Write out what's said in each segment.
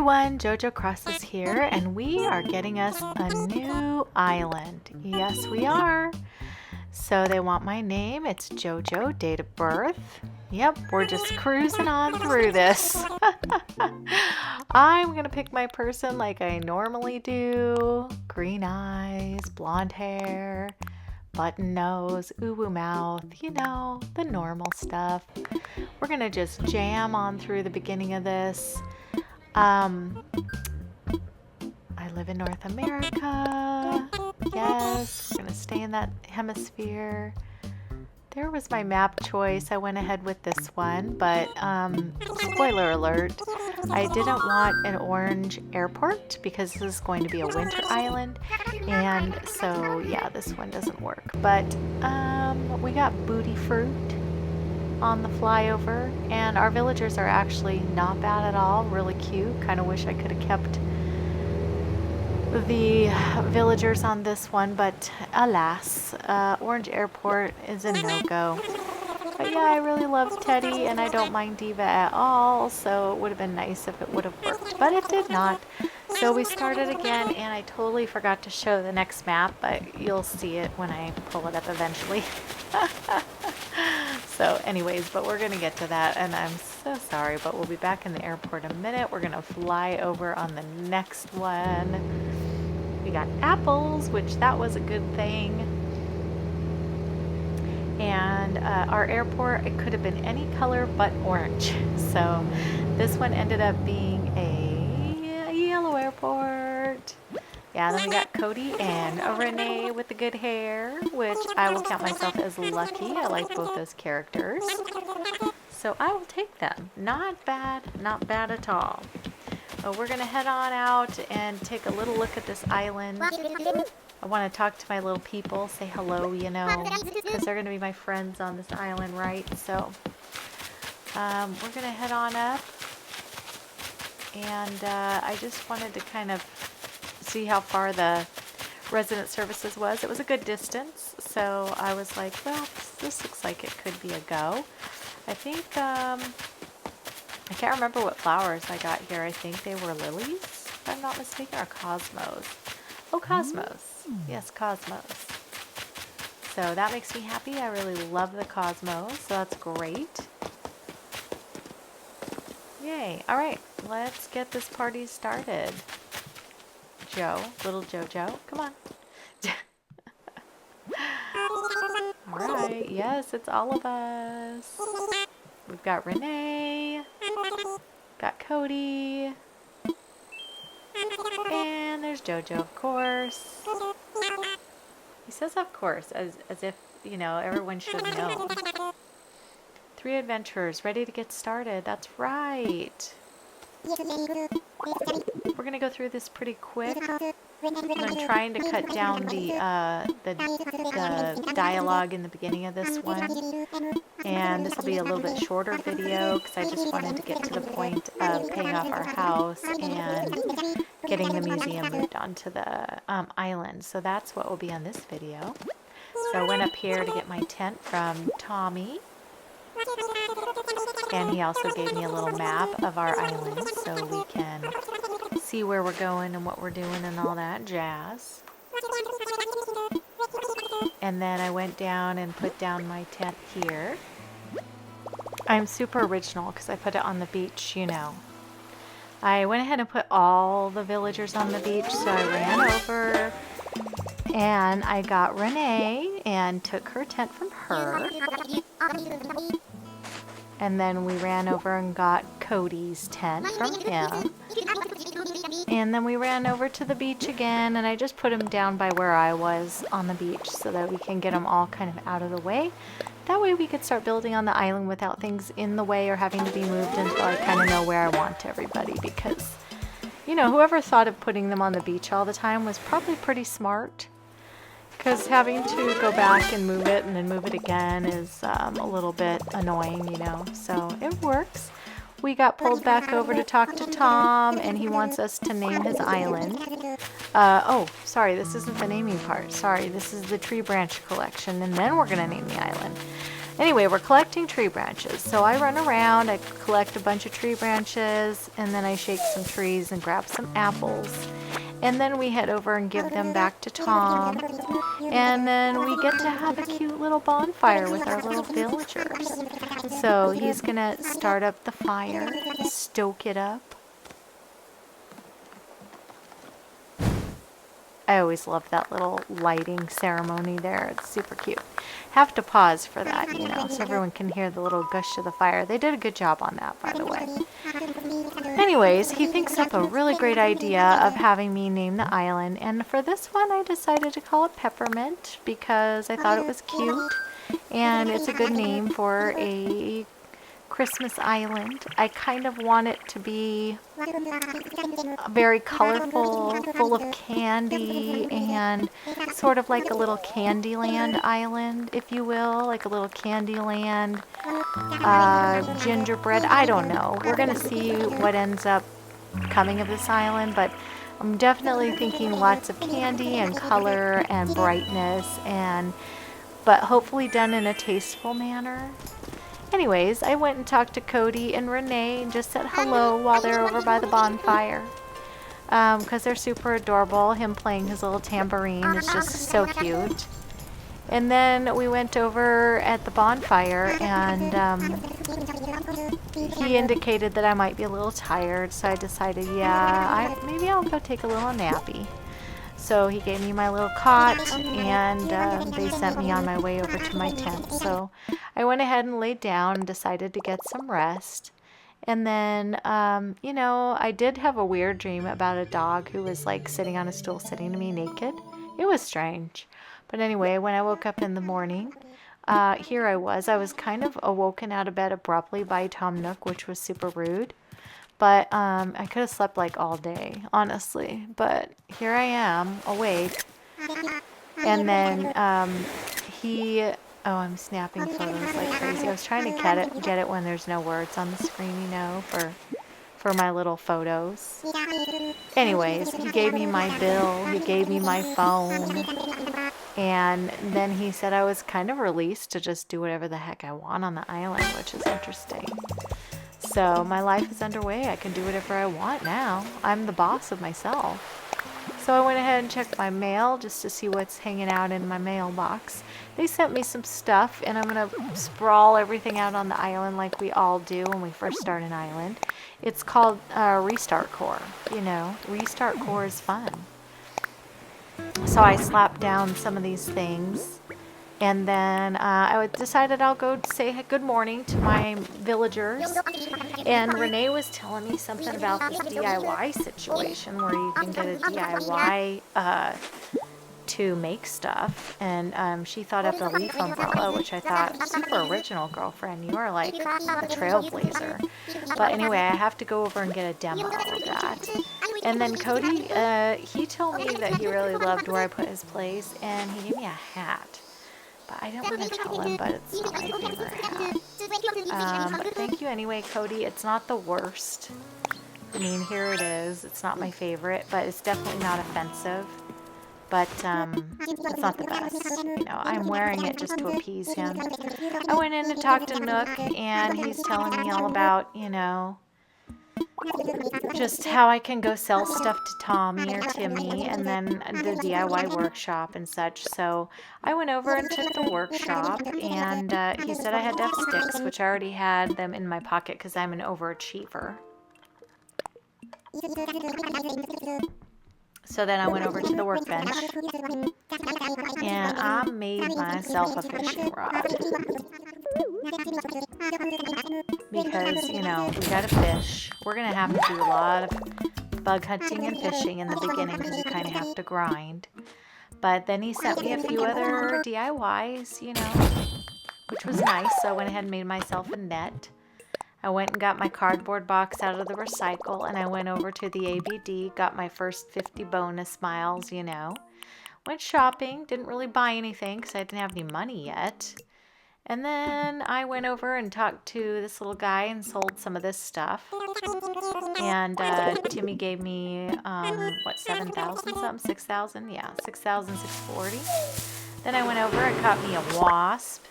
everyone, Jojo Cross is here and we are getting us a new island. Yes, we are. So they want my name. It's Jojo, date of birth. Yep, we're just cruising on through this. I'm gonna pick my person like I normally do. Green eyes, blonde hair, button nose, uwu mouth, you know, the normal stuff. We're gonna just jam on through the beginning of this. I live in North America. Yes, we're gonna stay in that hemisphere. There was my map choice. I went ahead with this one, but spoiler alert, I didn't want an orange airport because this is going to be a winter island, and so yeah, this one doesn't work. But we got booty fruit on the flyover, and our villagers are actually not bad at all, really cute. Kind of wish I could have kept the villagers on this one, but alas, Orange Airport is a no-go. But yeah, I really love Teddy and I don't mind Diva at all, so it would have been nice if it would have worked, but it did not. So we started again, and I totally forgot to show the next map, but you'll see it when I pull it up eventually. So anyways, but we're gonna get to that, and I'm so sorry, but we'll be back in the airport in a minute. We're gonna fly over on the next one. We got apples, which that was a good thing. And our airport, it could have been any color but orange. So this one ended up being a yellow airport. Yeah, then we got Cody and Renee with the good hair, which I will count myself as lucky. I like both those characters, so I will take them. Not bad at all. So we're gonna head on out and take a little look at this island. I want to talk to my little people, say hello, you know, because they're gonna be my friends on this island, right? So we're gonna head on up, and I just wanted to kind of see how far the resident services was. It was a good distance, so I was like, well, this looks like it could be a go. I think I can't remember what flowers I got here. I think they were lilies, if I'm not mistaken, or cosmos. Oh, cosmos. Yes, cosmos. So that makes me happy. I really love the cosmos, so that's great. Yay. All right, let's get this party started. Joe, little Jojo, come on. All right, yes, it's all of us. We've got Renee, got Cody, and there's Jojo, of course. He says of course, as if, you know, everyone should know. 3 adventurers ready to get started. That's right. We're gonna go through this pretty quick. I'm trying to cut down the dialogue in the beginning of this one, and this will be a little bit shorter video because I just wanted to get to the point of paying off our house and getting the museum moved onto the island. So that's what will be on this video. So I went up here to get my tent from Tommy, and he also gave me a little map of our island so we can see where we're going and what we're doing and all that jazz. And then I went down and put down my tent here. I'm super original because I put it on the beach, you know. I went ahead and put all the villagers on the beach, so I ran over and I got Renee and took her tent from her. And then we ran over and got Cody's tent from him. And then we ran over to the beach again, and I just put him down by where I was on the beach so that we can get them all kind of out of the way. That way we could start building on the island without things in the way or having to be moved until I kind of know where I want everybody, because, you know, whoever thought of putting them on the beach all the time was probably pretty smart. Because having to go back and move it and then move it again is a little bit annoying, you know, so it works. We got pulled back over to talk to Tom, and he wants us to name his island. Oh, sorry, this isn't the naming part. Sorry, this is the tree branch collection, and then we're going to name the island. Anyway, we're collecting tree branches. So I run around, I collect a bunch of tree branches, and then I shake some trees and grab some apples. And then we head over and give them back to Tom. And then we get to have a cute little bonfire with our little villagers. So he's gonna start up the fire, stoke it up. I always love that little lighting ceremony there. It's super cute. Have to pause for that, you know, so everyone can hear the little gush of the fire. They did a good job on that, by the way. Anyways, he thinks up a really great idea of having me name the island. And for this one, I decided to call it Peppermint because I thought it was cute. And it's a good name for a Christmas island. I kind of want it to be very colorful, full of candy, and sort of like a little Candyland island, if you will, like a little Candyland, gingerbread. I don't know. We're gonna see what ends up coming of this island, but I'm definitely thinking lots of candy and color and brightness, but hopefully done in a tasteful manner. Anyways, I went and talked to Cody and Renee and just said hello while they're over by the bonfire. Because they're super adorable. Him playing his little tambourine is just so cute. And then we went over at the bonfire and he indicated that I might be a little tired. So I decided, yeah, maybe I'll go take a little nappy. So he gave me my little cot, and they sent me on my way over to my tent. So I went ahead and laid down and decided to get some rest. And then, you know, I did have a weird dream about a dog who was like sitting on a stool sitting to me naked. It was strange. But anyway, when I woke up in the morning, here I was kind of awoken out of bed abruptly by Tom Nook, which was super rude. But I could have slept like all day, honestly. But here I am, awake. And then oh, I'm snapping photos like crazy. I was trying to get it when there's no words on the screen, you know, for my little photos. Anyways, he gave me my bill, he gave me my phone. And then he said I was kind of released to just do whatever the heck I want on the island, which is interesting. So my life is underway. I can do whatever I want now. I'm the boss of myself. So I went ahead and checked my mail just to see what's hanging out in my mailbox. They sent me some stuff, and I'm going to sprawl everything out on the island like we all do when we first start an island. It's called Restart Core. You know, Restart Core is fun. So I slapped down some of these things. And then I decided I'll go say good morning to my villagers. And Renee was telling me something about this DIY situation where you can get a DIY to make stuff. And she thought up the leaf umbrella, which I thought, super original, girlfriend. You are like a trailblazer. But anyway, I have to go over and get a demo of that. And then Cody, he told me that he really loved where I put his place, and he gave me a hat. But I don't want to tell him, but it's not my favorite hat. Thank you anyway, Cody. It's not the worst. I mean, here it is. It's not my favorite, but it's definitely not offensive. But it's not the best. You know, I'm wearing it just to appease him. I went in to talk to Nook, and he's telling me all about, you know, just how I can go sell stuff to Tommy or Timmy, and then the DIY workshop and such. So I went over and took the workshop, and he said I had to have sticks, which I already had them in my pocket because I'm an overachiever. So then I went over to the workbench, and I made myself a fishing rod. Because, you know, we gotta fish. We're gonna have to do a lot of bug hunting and fishing in the beginning because you kind of have to grind. But then he sent me a few other DIYs, you know, which was nice. So I went ahead and made myself a net. I went and got my cardboard box out of the recycle, and I went over to the ABD, got my first 50 bonus miles, you know. Went shopping, didn't really buy anything because I didn't have any money yet. And then I went over and talked to this little guy and sold some of this stuff. And Timmy gave me, what, 7,000 something? 6,000? Yeah, 6,640. Then I went over and caught me a wasp.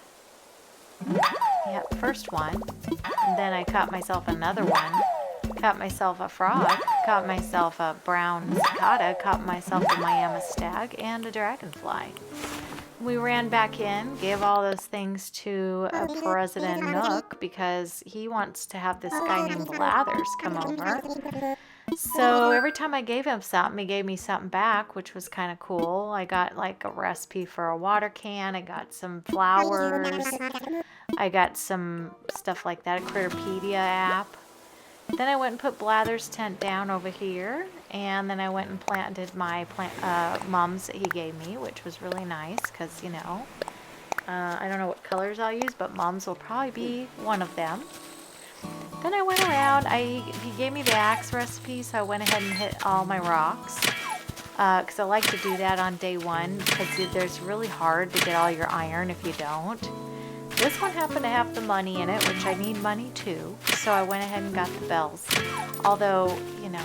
Yep, first one. And then I caught myself another one. Caught myself a frog. Caught myself a brown cicada. Caught myself a Miami stag and a dragonfly. We ran back in, gave all those things to President Nook because he wants to have this guy named Blathers come over. So every time I gave him something, he gave me something back, which was kind of cool. I got like a recipe for a water can. I got some flowers. I got some stuff like that, a Critterpedia app. Then I went and put Blather's tent down over here, and then I went and planted my mums that he gave me, which was really nice because, you know, I don't know what colors I'll use, but mums will probably be one of them. Then I went around, he gave me the axe recipe, so I went ahead and hit all my rocks because I like to do that on day one because it's really hard to get all your iron if you don't. This one happened to have the money in it, which I need money too, so I went ahead and got the bells. Although, you know,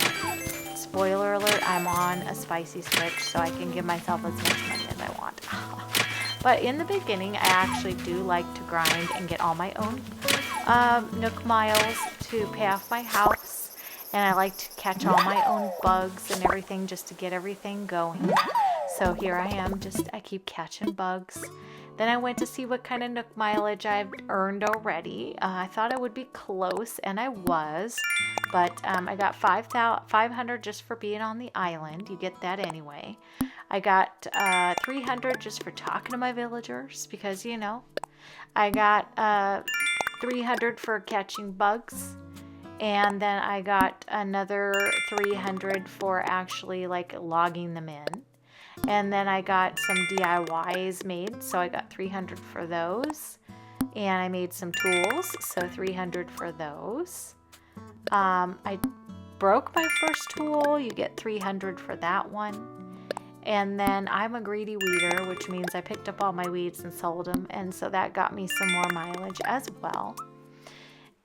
spoiler alert, I'm on a spicy switch, so I can give myself as much money as I want. But in the beginning, I actually do like to grind and get all my own Nook miles to pay off my house, and I like to catch all my own bugs and everything just to get everything going. So here I am, I keep catching bugs. Then I went to see what kind of Nook mileage I've earned already. I thought I would be close, and I was, but I got 500 just for being on the island. You get that anyway. I got 300 just for talking to my villagers because, you know, I got 300 for catching bugs, and then I got another 300 for actually like logging them in. And then I got some DIYs made, so I got 300 for those. And I made some tools, so 300 for those. I broke my first tool, you get 300 for that one. And then I'm a greedy weeder, which means I picked up all my weeds and sold them, and so that got me some more mileage as well.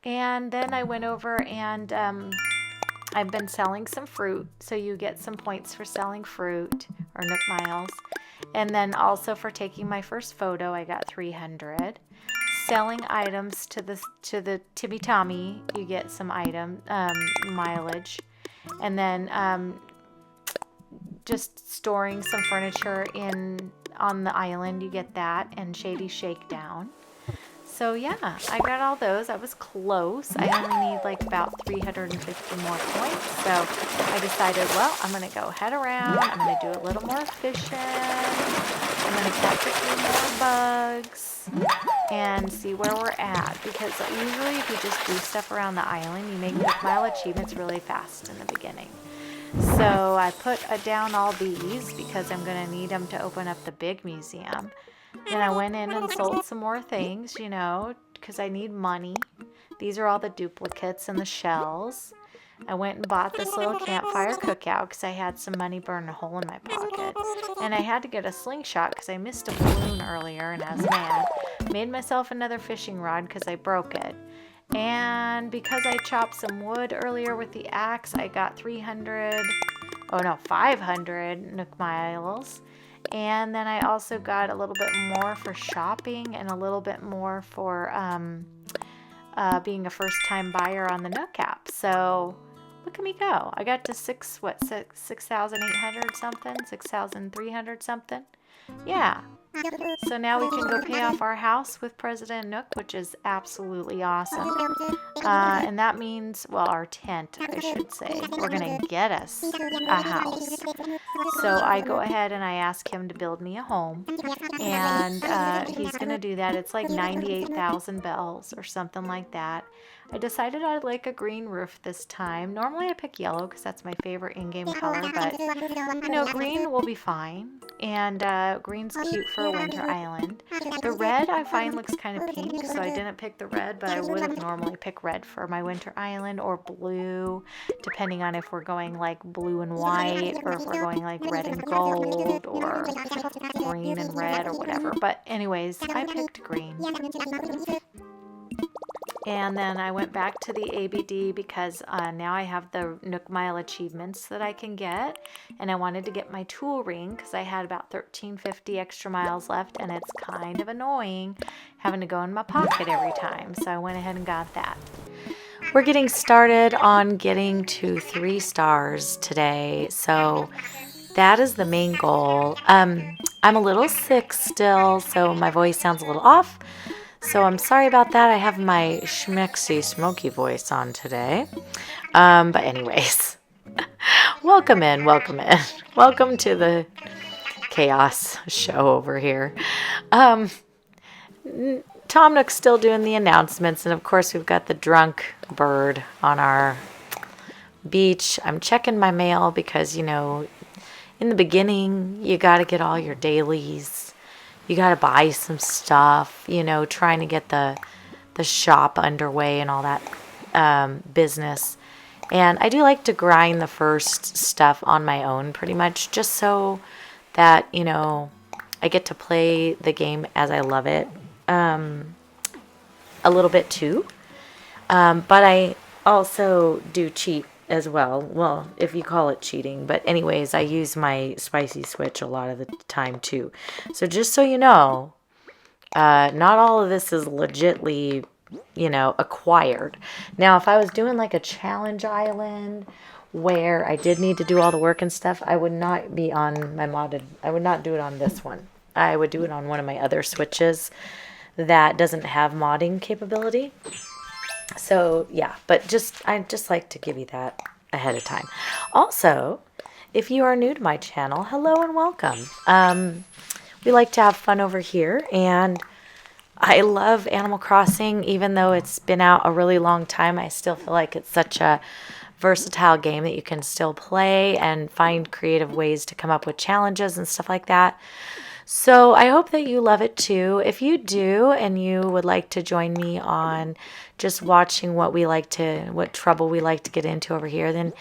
And then I went over and I've been selling some fruit, so you get some points for selling fruit or Nook miles. And then also for taking my first photo, I got 300. Selling items to the Timmy Tommy, you get some mileage. And then just storing some furniture on the island, you get that, and Shady Shakedown. So yeah, I got all those. I was close. I only need like about 350 more points. So I decided, well, I'm going to go head around. I'm going to do a little more fishing. I'm going to catch a few more bugs and see where we're at. Because usually if you just do stuff around the island, you make Nook Mile achievements really fast in the beginning. So I put down all these because I'm going to need them to open up the big museum. Then I went in and sold some more things, you know, because I need money. These are all the duplicates and the shells. I went and bought this little campfire cookout because I had some money burn a hole in my pocket. And I had to get a slingshot because I missed a balloon earlier and I was mad. Made myself another fishing rod because I broke it. And because I chopped some wood earlier with the axe, I got 500 Nook miles. And then I also got a little bit more for shopping and a little bit more for being a first-time buyer on the Nook app. So look at me go. I got to 6,800 something, 6,300 something. Yeah. So now we can go pay off our house with President Nook, which is absolutely awesome. And that means, well, our tent, I should say. We're going to get us a house. So I go ahead and I ask him to build me a home. And he's going to do that. It's like 98,000 bells or something like that. I decided I'd like a green roof this time. Normally I pick yellow because that's my favorite in-game color, but you know, green will be fine. And green's cute for a winter island. The red I find looks kind of pink, so I didn't pick the red, but I would have normally picked red for my winter island, or blue, depending on if we're going like blue and white, or if we're going like red and gold, or green and red, or whatever. But anyways, I picked green. And then I went back to the ABD because now I have the Nook Mile achievements that I can get. And I wanted to get my tool ring because I had about 1350 extra miles left. And it's kind of annoying having to go in my pocket every time. So I went ahead and got that. We're getting started on getting to 3 stars today. So that is the main goal. I'm a little sick still, so my voice sounds a little off. So I'm sorry about that. I have my schmexy smoky voice on today. But anyways, welcome in. Welcome to the chaos show over here. Tom Nook's still doing the announcements, and of course we've got the drunk bird on our beach. I'm checking my mail because, you know, in the beginning, you got to get all your dailies. You got to buy some stuff, you know, trying to get the shop underway and all that business. And I do like to grind the first stuff on my own pretty much just so that, you know, I get to play the game as I love it a little bit too. But I also do cheat as well. Well, if you call it cheating. But anyways, I use my spicy switch a lot of the time too. So just so you know, not all of this is legitly, you know, acquired. Now, if I was doing like a challenge island where I did need to do all the work and stuff, I would not be on my modded. I would not do it on this one. I would do it on one of my other switches that doesn't have modding capability. So yeah, but I just like to give you that ahead of time. Also, if you are new to my channel, hello and welcome. We like to have fun over here, and I love Animal Crossing. Even though it's been out a really long time, I still feel like it's such a versatile game that you can still play and find creative ways to come up with challenges and stuff like that. So I hope that you love it too. If you do and you would like to join me on just watching what trouble we like to get into over here, then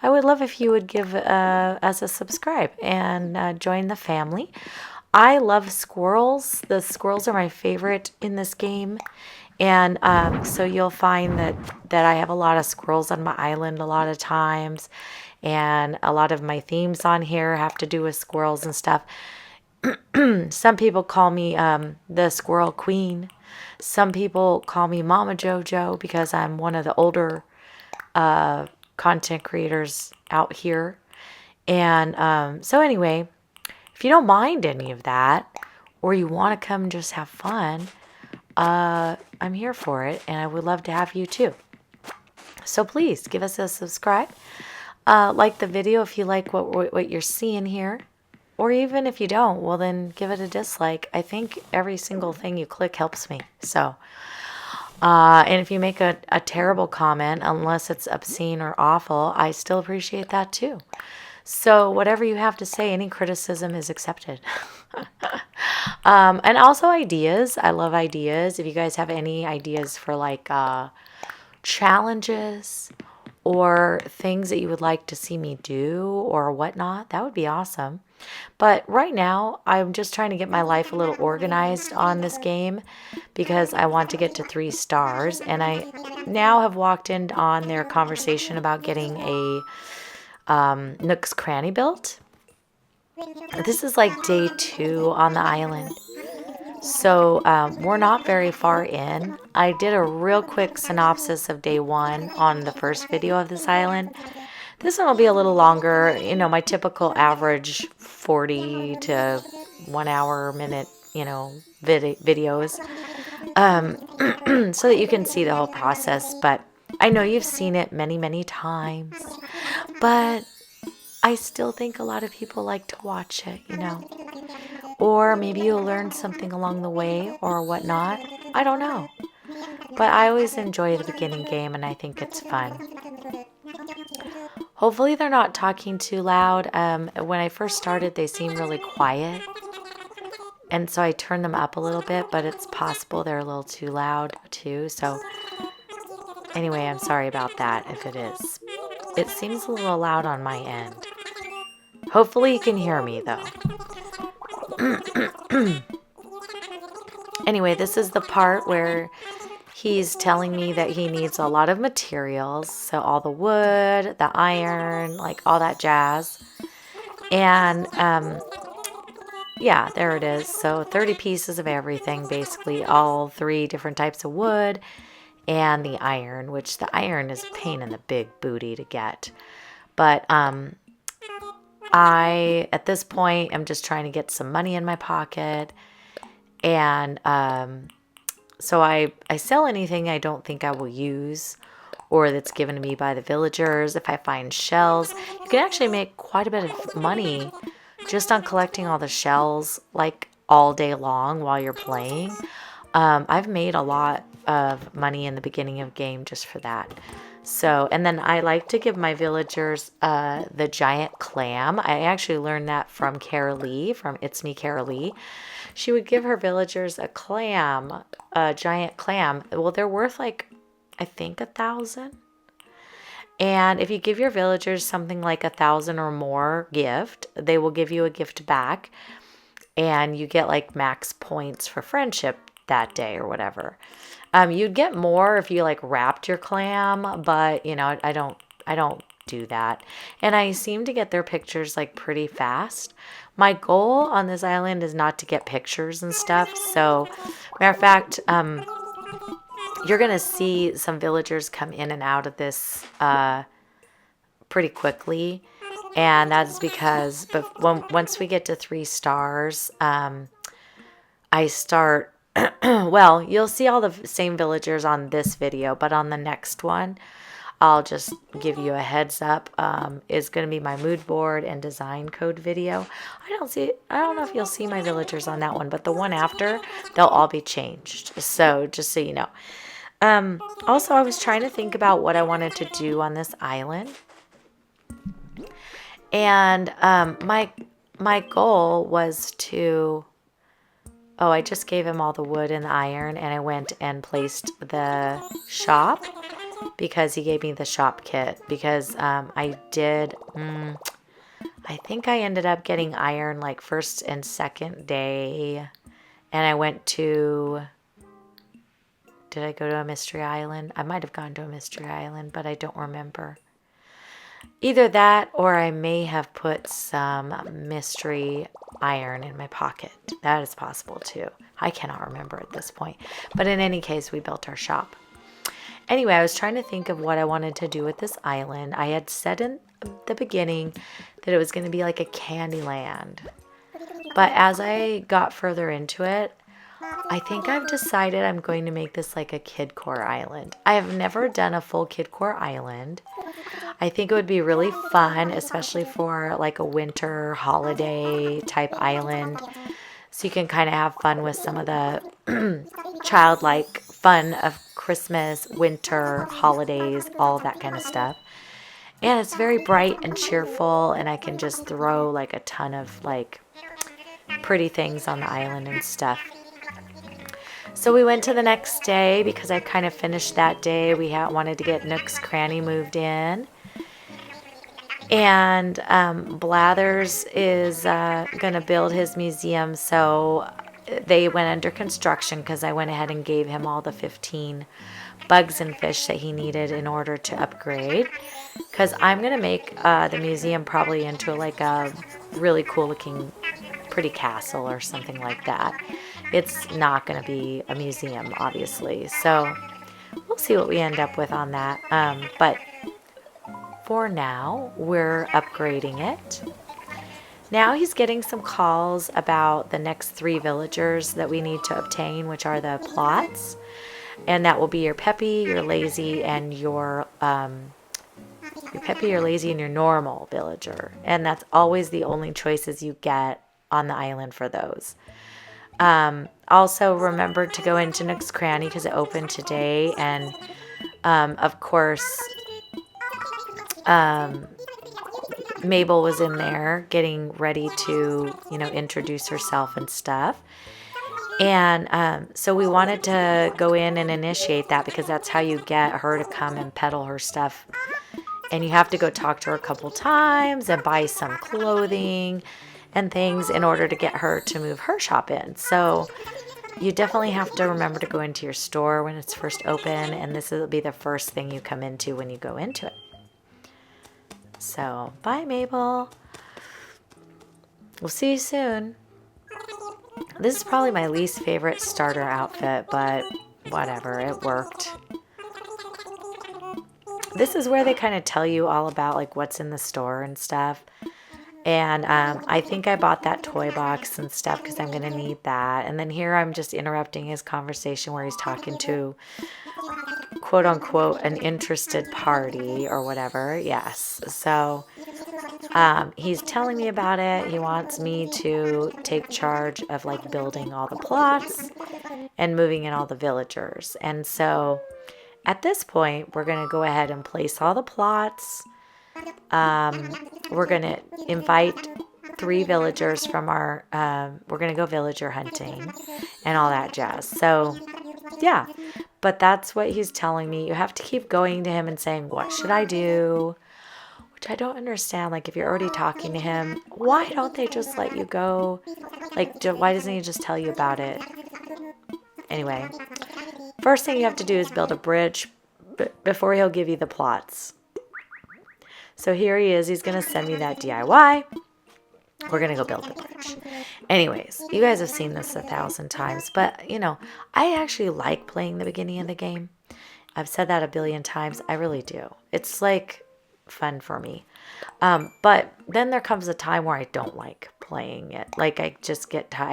I would love if you would give us a subscribe and join the family. I love squirrels. The squirrels are my favorite in this game. And so you'll find that I have a lot of squirrels on my island a lot of times. And a lot of my themes on here have to do with squirrels and stuff. Some people call me the Squirrel Queen. Some people call me Mama Jojo because I'm one of the older content creators out here. And so anyway, if you don't mind any of that, or you want to come and just have fun, I'm here for it, and I would love to have you too. So please give us a subscribe. Like the video if you like what you're seeing here. Or even if you don't, well then give it a dislike. I think every single thing you click helps me. So, and if you make a terrible comment, unless it's obscene or awful, I still appreciate that too. So whatever you have to say, any criticism is accepted. And also ideas. I love ideas. If you guys have any ideas for like challenges or things that you would like to see me do or whatnot, that would be awesome. But right now, I'm just trying to get my life a little organized on this game because I want to get to 3 stars. And I now have walked in on their conversation about getting a Nook's Cranny built. This is like day 2 on the island. So we're not very far in. I did a real quick synopsis of day 1 on the first video of this island. This one will be a little longer, you know, my typical average 40 to 1 hour minute, you know, videos, so that you can see the whole process. But I know you've seen it many, many times, but I still think a lot of people like to watch it, you know, or maybe you'll learn something along the way or whatnot. I don't know, but I always enjoy the beginning game and I think it's fun. Hopefully they're not talking too loud. When I first started, they seemed really quiet. And so I turned them up a little bit, but it's possible they're a little too loud too. So anyway, I'm sorry about that if it is. It seems a little loud on my end. Hopefully you can hear me though. Anyway, this is the part where he's telling me that he needs a lot of materials. So all the wood, the iron, like all that jazz. And yeah, there it is. So 30 pieces of everything, basically all 3 different types of wood and the iron, which the iron is a pain in the big booty to get. But I, at this point, am just trying to get some money in my pocket. And so I sell anything I don't think I will use or that's given to me by the villagers. If I find shells, you can actually make quite a bit of money just on collecting all the shells, like all day long while you're playing. I've made a lot of money in the beginning of game just for that. So, and then I like to give my villagers the giant clam. I actually learned that from Carolee, from It's Me Carolee. She would give her villagers a clam, a giant clam. Well, they're worth like, I think 1,000. And if you give your villagers something like 1,000 or more gift, they will give you a gift back. And you get like max points for friendship that day or whatever. You'd get more if you like wrapped your clam, but you know, I don't do that. And I seem to get their pictures like pretty fast. My goal on this island is not to get pictures and stuff. So, matter of fact, you're going to see some villagers come in and out of this pretty quickly. And that's because once we get to 3 stars, I start, well, you'll see all the same villagers on this video, but on the next one, I'll just give you a heads up, is going to be my mood board and design code video. I don't know if you'll see my villagers on that one, but the one after, they'll all be changed. So just so you know. Also, I was trying to think about what I wanted to do on this island. And my goal was to, I just gave him all the wood and the iron, and I went and placed the shop because he gave me the shop kit. Because I think I ended up getting iron like first and second day, and I went to, did I go to a mystery island? I might have gone to a mystery island, but I don't remember. Either that or I may have put some mystery iron in my pocket. That is possible too. I cannot remember at this point. But in any case, we built our shop. Anyway, I was trying to think of what I wanted to do with this island. I had said in the beginning that it was going to be like a candy land. But as I got further into it, I think I've decided I'm going to make this like a Kidcore island. I have never done a full Kidcore island. I think it would be really fun, especially for like a winter holiday type island. So you can kind of have fun with some of the childlike fun of Christmas, winter, holidays, all that kind of stuff. And it's very bright and cheerful, and I can just throw like a ton of like pretty things on the island and stuff. So we went to the next day because I kind of finished that day. We wanted to get Nook's Cranny moved in. And Blathers is going to build his museum. So they went under construction because I went ahead and gave him all the 15 bugs and fish that he needed in order to upgrade. Because I'm going to make the museum probably into like a really cool looking pretty castle or something like that. It's not going to be a museum, obviously. So we'll see what we end up with on that. But for now, we're upgrading it. Now he's getting some calls about the next 3 villagers that we need to obtain, which are the plots. And that will be your peppy, your lazy, and your peppy, your lazy, and your normal villager. And that's always the only choices you get on the island for those. Also remember to go into Nook's Cranny because it opened today, and of course Mabel was in there getting ready to introduce herself and stuff, and so we wanted to go in and initiate that because that's how you get her to come and peddle her stuff. And you have to go talk to her a couple times and buy some clothing and things in order to get her to move her shop in. So you definitely have to remember to go into your store when it's first open, and this will be the first thing you come into when you go into it. So, bye, Mabel. We'll see you soon. This is probably my least favorite starter outfit, but whatever, it worked. This is where they kind of tell you all about like what's in the store and stuff. And I think I bought that toy box and stuff because I'm going to need that. And then here I'm just interrupting his conversation where he's talking to, quote unquote, an interested party or whatever. Yes. So he's telling me about it. He wants me to take charge of like building all the plots and moving in all the villagers. And so at this point, we're going to go ahead and place all the plots. We're going to invite 3 villagers from our, we're going to go villager hunting and all that jazz. So, yeah, but that's what he's telling me. You have to keep going to him and saying, what should I do? Which I don't understand. Like, if you're already talking to him, why don't they just let you go? Like, why doesn't he just tell you about it? Anyway, first thing you have to do is build a bridge before he'll give you the plots. So here he is. He's going to send me that DIY. We're going to go build the bridge. Anyways, you guys have seen this 1,000 times. But, you know, I actually like playing the beginning of the game. I've said that a billion times. I really do. It's, like, fun for me. But then there comes a time where I don't like playing it. Like, I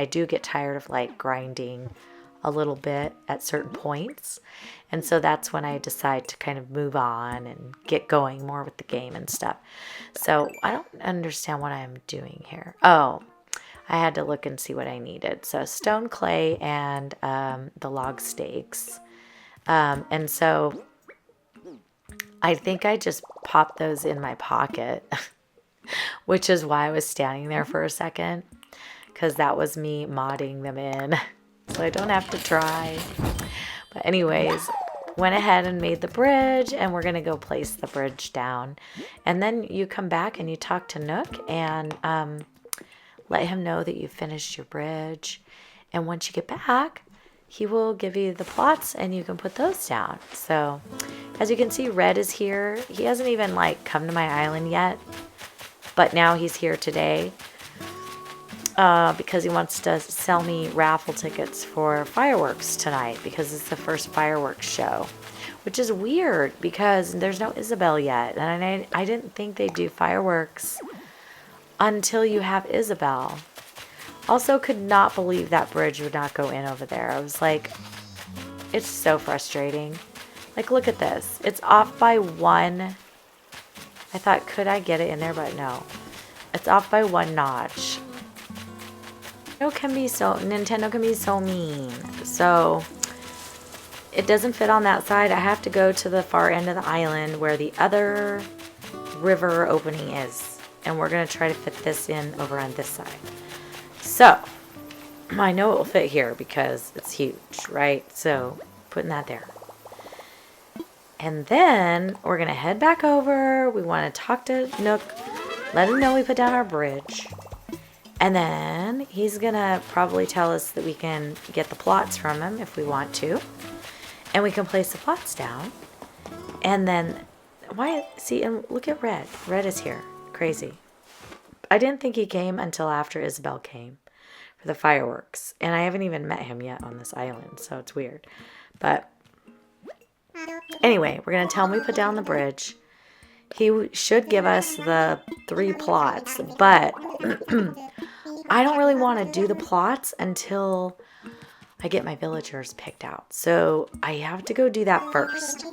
do get tired of, like, grinding a little bit at certain points. And so that's when I decide to kind of move on and get going more with the game and stuff. So I don't understand what I'm doing here. Oh, I had to look and see what I needed. So stone, clay, and the log stakes. And so I think I just popped those in my pocket, which is why I was standing there for a second, because that was me modding them in. So I don't have to try. But anyways, went ahead and made the bridge, and we're going to go place the bridge down. And then you come back and you talk to Nook and let him know that you finished your bridge. And once you get back, he will give you the plots and you can put those down. So as you can see, Red is here. He hasn't even like come to my island yet, but now he's here today. Because he wants to sell me raffle tickets for fireworks tonight because it's the first fireworks show, which is weird because there's no Isabel yet. And I didn't think they'd do fireworks until you have Isabel. Also could not believe that bridge would not go in over there. I was like, it's so frustrating. Like, look at this. It's off by 1. I thought, could I get it in there? But no. It's off by 1 notch. Nintendo can be so mean. So it doesn't fit on that side. I have to go to the far end of the island where the other river opening is. And we're going to try to fit this in over on this side. So I know it will fit here because it's huge, right? So putting that there. And then we're going to head back over. We want to talk to Nook. Let him know we put down our bridge. And then he's going to probably tell us that we can get the plots from him if we want to. And we can place the plots down. And then, and look at Red. Red is here. Crazy. I didn't think he came until after Isabel came for the fireworks. And I haven't even met him yet on this island, so it's weird. But anyway, we're going to tell him we put down the bridge. He should give us the 3 plots, but I don't really want to do the plots until I get my villagers picked out. So I have to go do that first.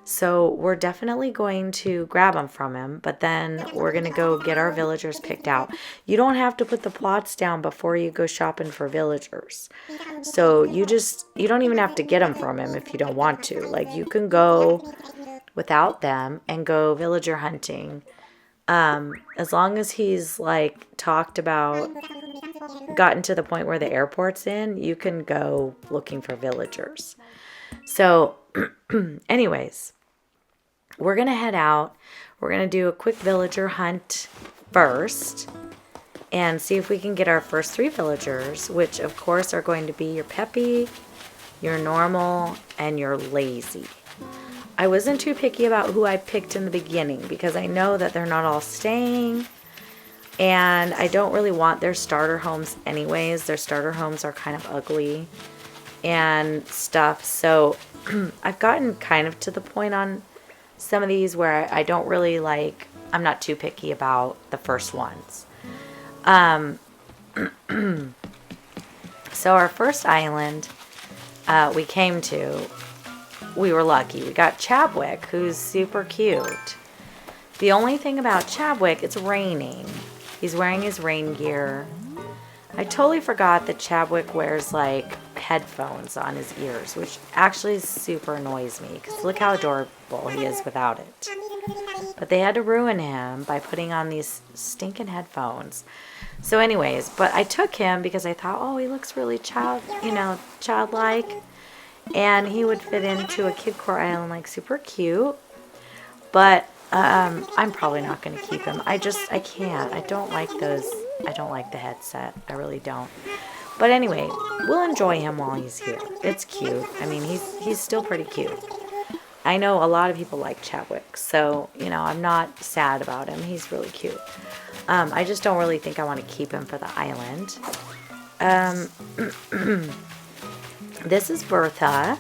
So we're definitely going to grab them from him, but then we're going to go get our villagers picked out. You don't have to put the plots down before you go shopping for villagers. So you don't even have to get them from him if you don't want to. Like, you can go without them and go villager hunting. As long as he's like talked about, gotten to the point where the airport's in, you can go looking for villagers. So anyways, we're going to head out. We're going to do a quick villager hunt first. and see if we can get our first 3 villagers, which of course are going to be your peppy, your normal, and your lazy. I wasn't too picky about who I picked in the beginning because I know that they're not all staying, and I don't really want their starter homes anyways. Their starter homes are kind of ugly and stuff, so I've gotten kind of to the point on some of these where I don't really like, I'm not too picky about the first ones. So our first island we came to, we were lucky. We got Chadwick, who's super cute. The only thing about Chadwick, it's raining. He's wearing his rain gear. I totally forgot that Chadwick wears like headphones on his ears, which actually super annoys me because look how adorable he is without it. But they had to ruin him by putting on these stinking headphones. So anyways, but I took him because I thought, oh, he looks really childlike. And he would fit into a Kidcore island like super cute. But I'm probably not going to keep him. I can't. I don't like those. I don't like the headset. I really don't. But anyway, we'll enjoy him while he's here. It's cute. I mean, he's still pretty cute. I know a lot of people like Chadwick, so, you know, I'm not sad about him. He's really cute. I just don't really think I want to keep him for the island. This is Bertha.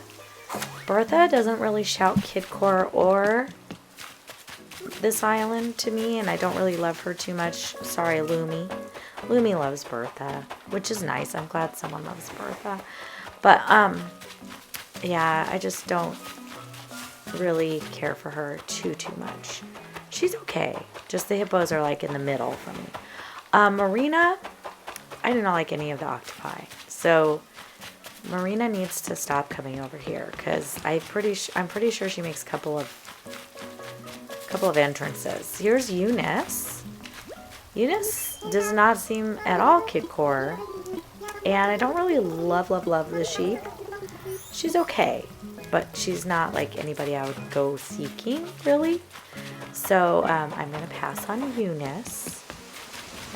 Bertha doesn't really shout Kidcore or this island to me, and I don't really love her too much. Sorry, Lumi. Lumi loves Bertha, which is nice. I'm glad someone loves Bertha. But, yeah, I just don't really care for her too much. She's okay. Just the hippos are like in the middle for me. Marina, I do not like any of the octopi. So Marina needs to stop coming over here because I'm pretty sure she makes a couple of entrances. Here's Eunice. Eunice does not seem at all Kidcore, and I don't really love the sheep. She's okay, but she's not like anybody I would go seeking, really. So I'm going to pass on Eunice.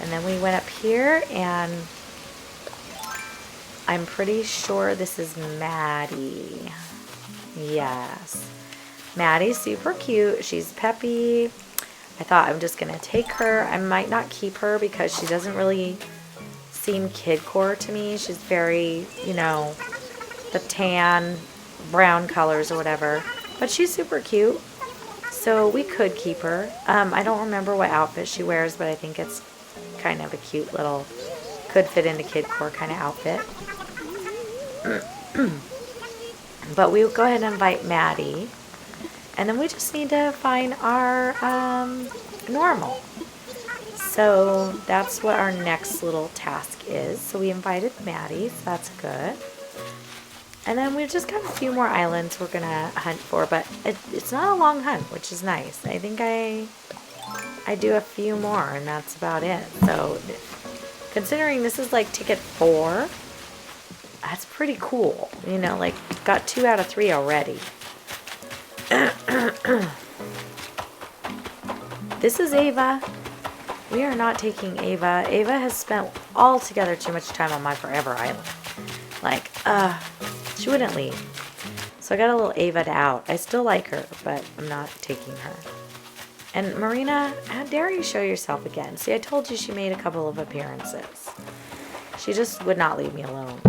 And then we went up here, and I'm pretty sure this is Maddie. Yes. Maddie's super cute. She's peppy. I thought I'm just going to take her. I might not keep her because she doesn't really seem Kidcore to me. She's very, you know, the tan, brown colors or whatever. But she's super cute. So we could keep her. I don't remember what outfit she wears, but I think it's kind of a cute little, could fit into Kidcore kind of outfit. But we'll go ahead and invite Maddie. And then we just need to find our normal. So that's what our next little task is. So we invited Maddie, so that's good. And then we've just got a few more islands we're going to hunt for, but it's not a long hunt, which is nice. I think I do a few more, and that's about it. So considering this is like ticket 4, that's pretty cool. You know, like got 2 out of 3 already. This is Ava. We are not taking Ava. Ava has spent altogether too much time on my Forever Island. Like, she wouldn't leave. So I got a little Ava to out. I still like her, but I'm not taking her. And Marina, how dare you show yourself again? See, I told you she made a couple of appearances. She just would not leave me alone.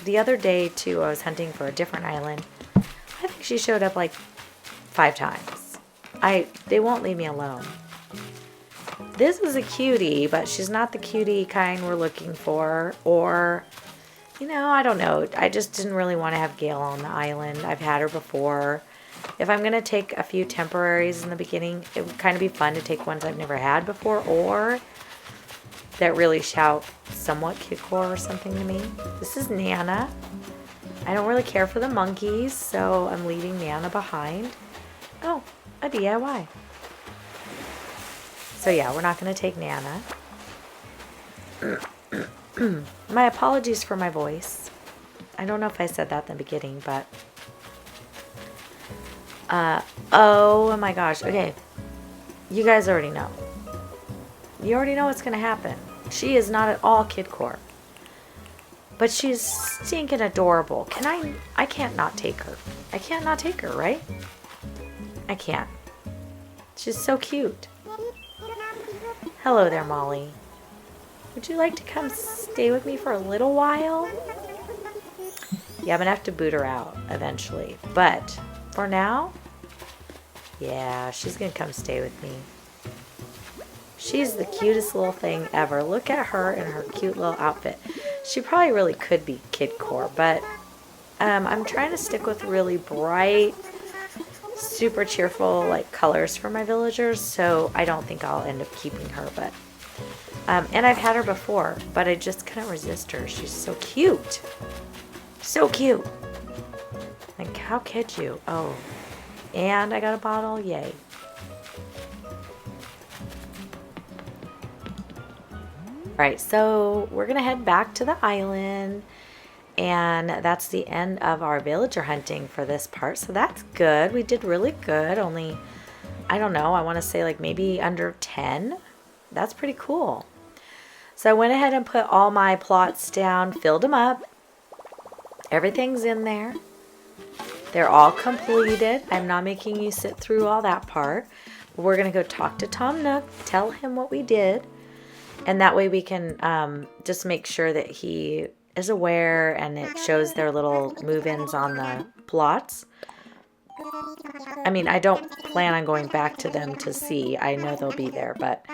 The other day, too, I was hunting for a different island. I think she showed up like 5 times. They won't leave me alone. This is a cutie, but she's not the cutie kind we're looking for. Or, you know, I don't know. I just didn't really want to have Gail on the island. I've had her before. If I'm going to take a few temporaries in the beginning, it would kind of be fun to take ones I've never had before, or that really shout somewhat Kidcore or something to me. This is Nana. I don't really care for the monkeys, so I'm leaving Nana behind. Oh, a DIY. So yeah, we're not going to take Nana. My apologies for my voice. I don't know if I said that in the beginning, but oh my gosh. Okay, you guys already know. You already know what's going to happen. She is not at all Kidcore. But she's stinking adorable. I can't not take her. I can't not take her, right? I can't. She's so cute. Hello there, Molly. Would you like to come stay with me for a little while? Yeah, I'm going to have to boot her out eventually. But for now, yeah, she's going to come stay with me. She's the cutest little thing ever. Look at her in her cute little outfit. She probably really could be Kidcore, but I'm trying to stick with really bright, super cheerful like colors for my villagers, so I don't think I'll end up keeping her. But and I've had her before, but I just couldn't resist her. She's so cute. So cute. Like, how could you? Oh, and I got a bottle. Yay. Right, so we're gonna head back to the island, and that's the end of our villager hunting for this part. So that's good. We did really good. Only, I don't know, I want to say like maybe under 10. That's pretty cool. So I went ahead and put all my plots down, filled them up. Everything's in there. They're all completed. I'm not making you sit through all that part. We're gonna go talk to Tom Nook, tell him what we did. And that way we can just make sure that he is aware, and it shows their little move-ins on the plots. I mean, I don't plan on going back to them to see. I know they'll be there, but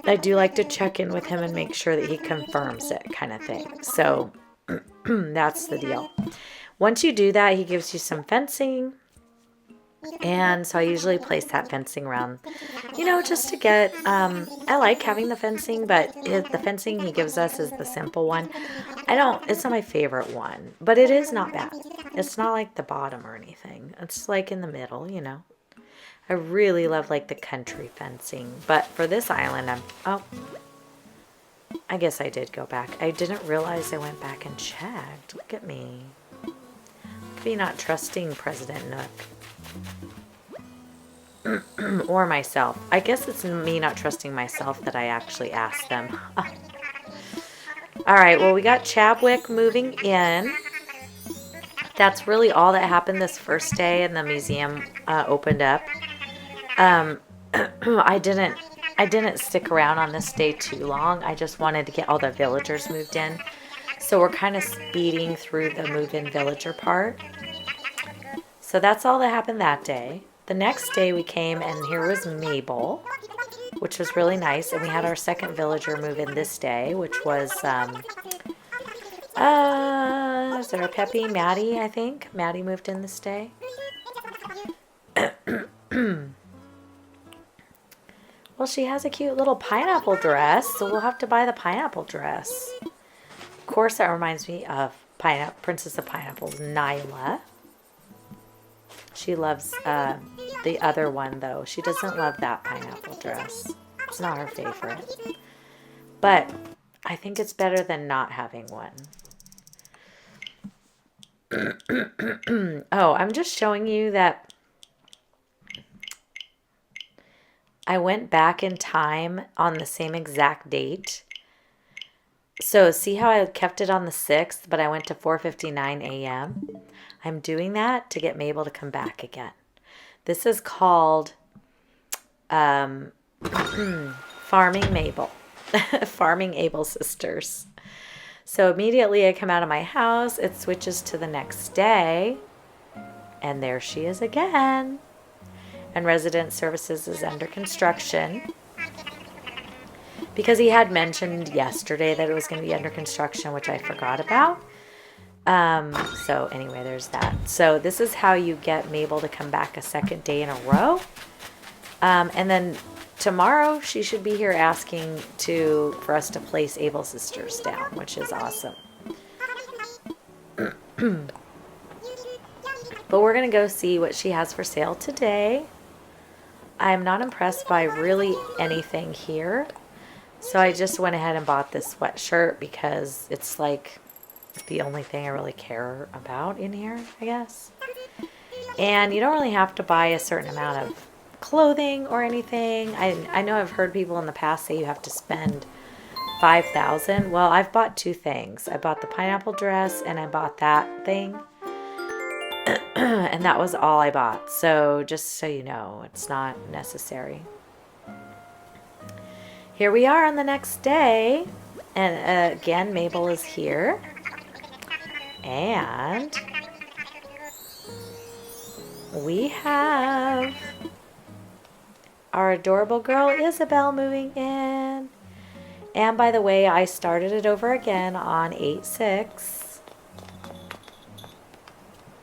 I do like to check in with him and make sure that he confirms it, kind of thing. So that's the deal. Once you do that, he gives you some fencing. And so I usually place that fencing around, you know, just to get, I like having the fencing, but the fencing he gives us is the simple one. It's not my favorite one, but it is not bad. It's not like the bottom or anything. It's like in the middle, you know. I really love like the country fencing, but for this island, I guess I did go back. I didn't realize I went back and checked. Look at me. Be not trusting President Nook. Or myself. I guess it's me not trusting myself that I actually asked them. Alright, well, we got Chadwick moving in. That's really all that happened this first day, and the museum opened up. I didn't stick around on this day too long. I just wanted to get all the villagers moved in. So we're kind of speeding through the move-in villager part. So that's all that happened that day. The next day we came, and here was Mabel, which was really nice. And we had our second villager move in this day, which was, is there a Peppy? Maddie, I think. Maddie moved in this day. Well, she has a cute little pineapple dress, so we'll have to buy the pineapple dress. Of course, that reminds me of Princess of Pineapples, Nyla. She loves the other one, though. She doesn't love that pineapple dress. It's not her favorite. But I think it's better than not having one. Oh, I'm just showing you that I went back in time on the same exact date. So see how I kept it on the 6th, but I went to 4:59 a.m.? I'm doing that to get Mabel to come back again. This is called Farming Mabel. Farming Able Sisters. So immediately I come out of my house, it switches to the next day, and there she is again. And Resident Services is under construction. Because he had mentioned yesterday that it was going to be under construction, which I forgot about. So anyway, there's that. So this is how you get Mabel to come back a second day in a row. And then tomorrow she should be here asking for us to place Able Sisters down, which is awesome. But we're going to go see what she has for sale today. I'm not impressed by really anything here. So I just went ahead and bought this sweatshirt because it's like the only thing I really care about in here, I guess. And you don't really have to buy a certain amount of clothing or anything. I know I've heard people in the past say you have to spend $5,000. Well, I've bought two things. I bought the pineapple dress and I bought that thing. And that was all I bought. So just so you know, it's not necessary. Here we are on the next day. And again, Mabel is here. And we have our adorable girl Isabel moving in. And by the way, I started it over again on 8/6.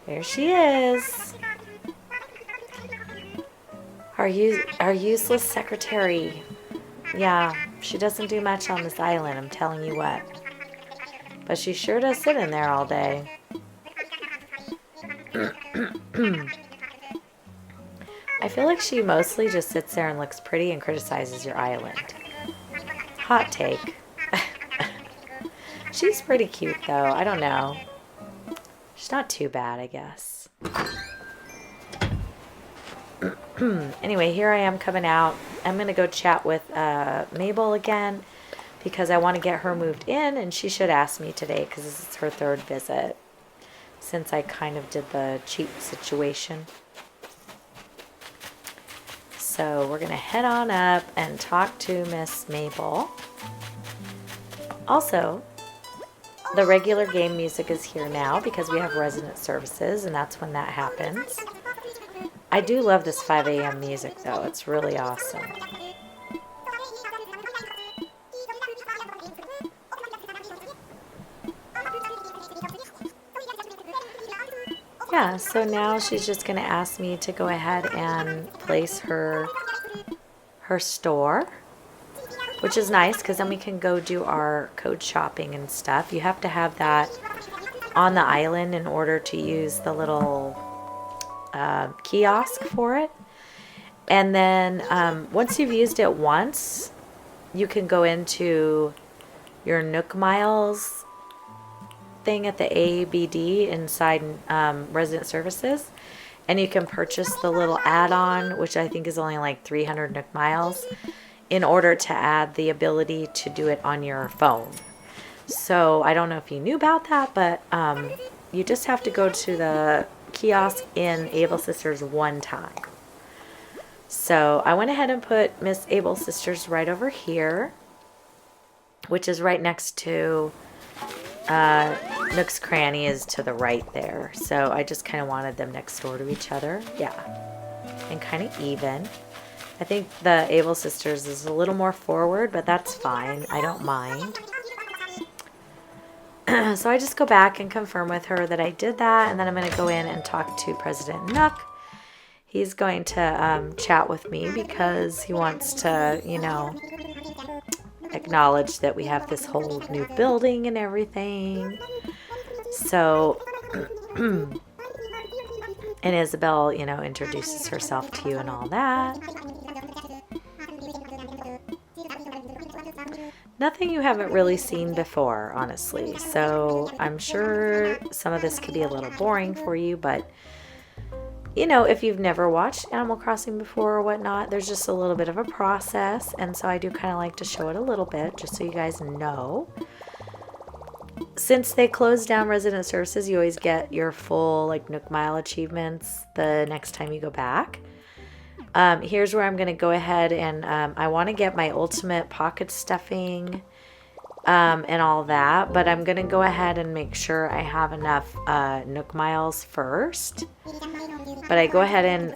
There she is. Our useless secretary. Yeah, she doesn't do much on this island, I'm telling you what. But she sure does sit in there all day. I feel like she mostly just sits there and looks pretty and criticizes your island. Hot take. She's pretty cute though. I don't know. She's not too bad, I guess. Anyway, here I am coming out. I'm going to go chat with Mabel again because I want to get her moved in, and she should ask me today because this is her third visit since I kind of did the cheap situation. So we're going to head on up and talk to Miss Mabel. Also, the regular game music is here now because we have resident services, and that's when that happens. I do love this 5 a.m. music, though. It's really awesome. Yeah, so now she's just going to ask me to go ahead and place her store, which is nice because then we can go do our code shopping and stuff. You have to have that on the island in order to use the little kiosk for it. And then once you've used it once, you can go into your Nook Miles thing at the ABD inside resident services, and you can purchase the little add-on, which I think is only like 300 Nook Miles, in order to add the ability to do it on your phone. So I don't know if you knew about that, but you just have to go to the kiosk in Able Sisters one time. So I went ahead and put Miss Able Sisters right over here, which is right next to Nook's Cranny is to the right there. So I just kind of wanted them next door to each other. Yeah. And kind of even. I think the Able Sisters is a little more forward, but that's fine. I don't mind. So I just go back and confirm with her that I did that, and then I'm going to go in and talk to President Nook. He's going to chat with me because he wants to, you know, acknowledge that we have this whole new building and everything. So, and Isabel, you know, introduces herself to you and all that. Nothing you haven't really seen before, honestly. So I'm sure some of this could be a little boring for you, but you know, if you've never watched Animal Crossing before or whatnot, there's just a little bit of a process, and so I do kind of like to show it a little bit just so you guys know. Since they closed down resident services, you always get your full like Nook Mile achievements the next time you go back. Here's where I'm going to go ahead and I want to get my ultimate pocket stuffing and all that, but I'm going to go ahead and make sure I have enough Nook Miles first. But I go ahead and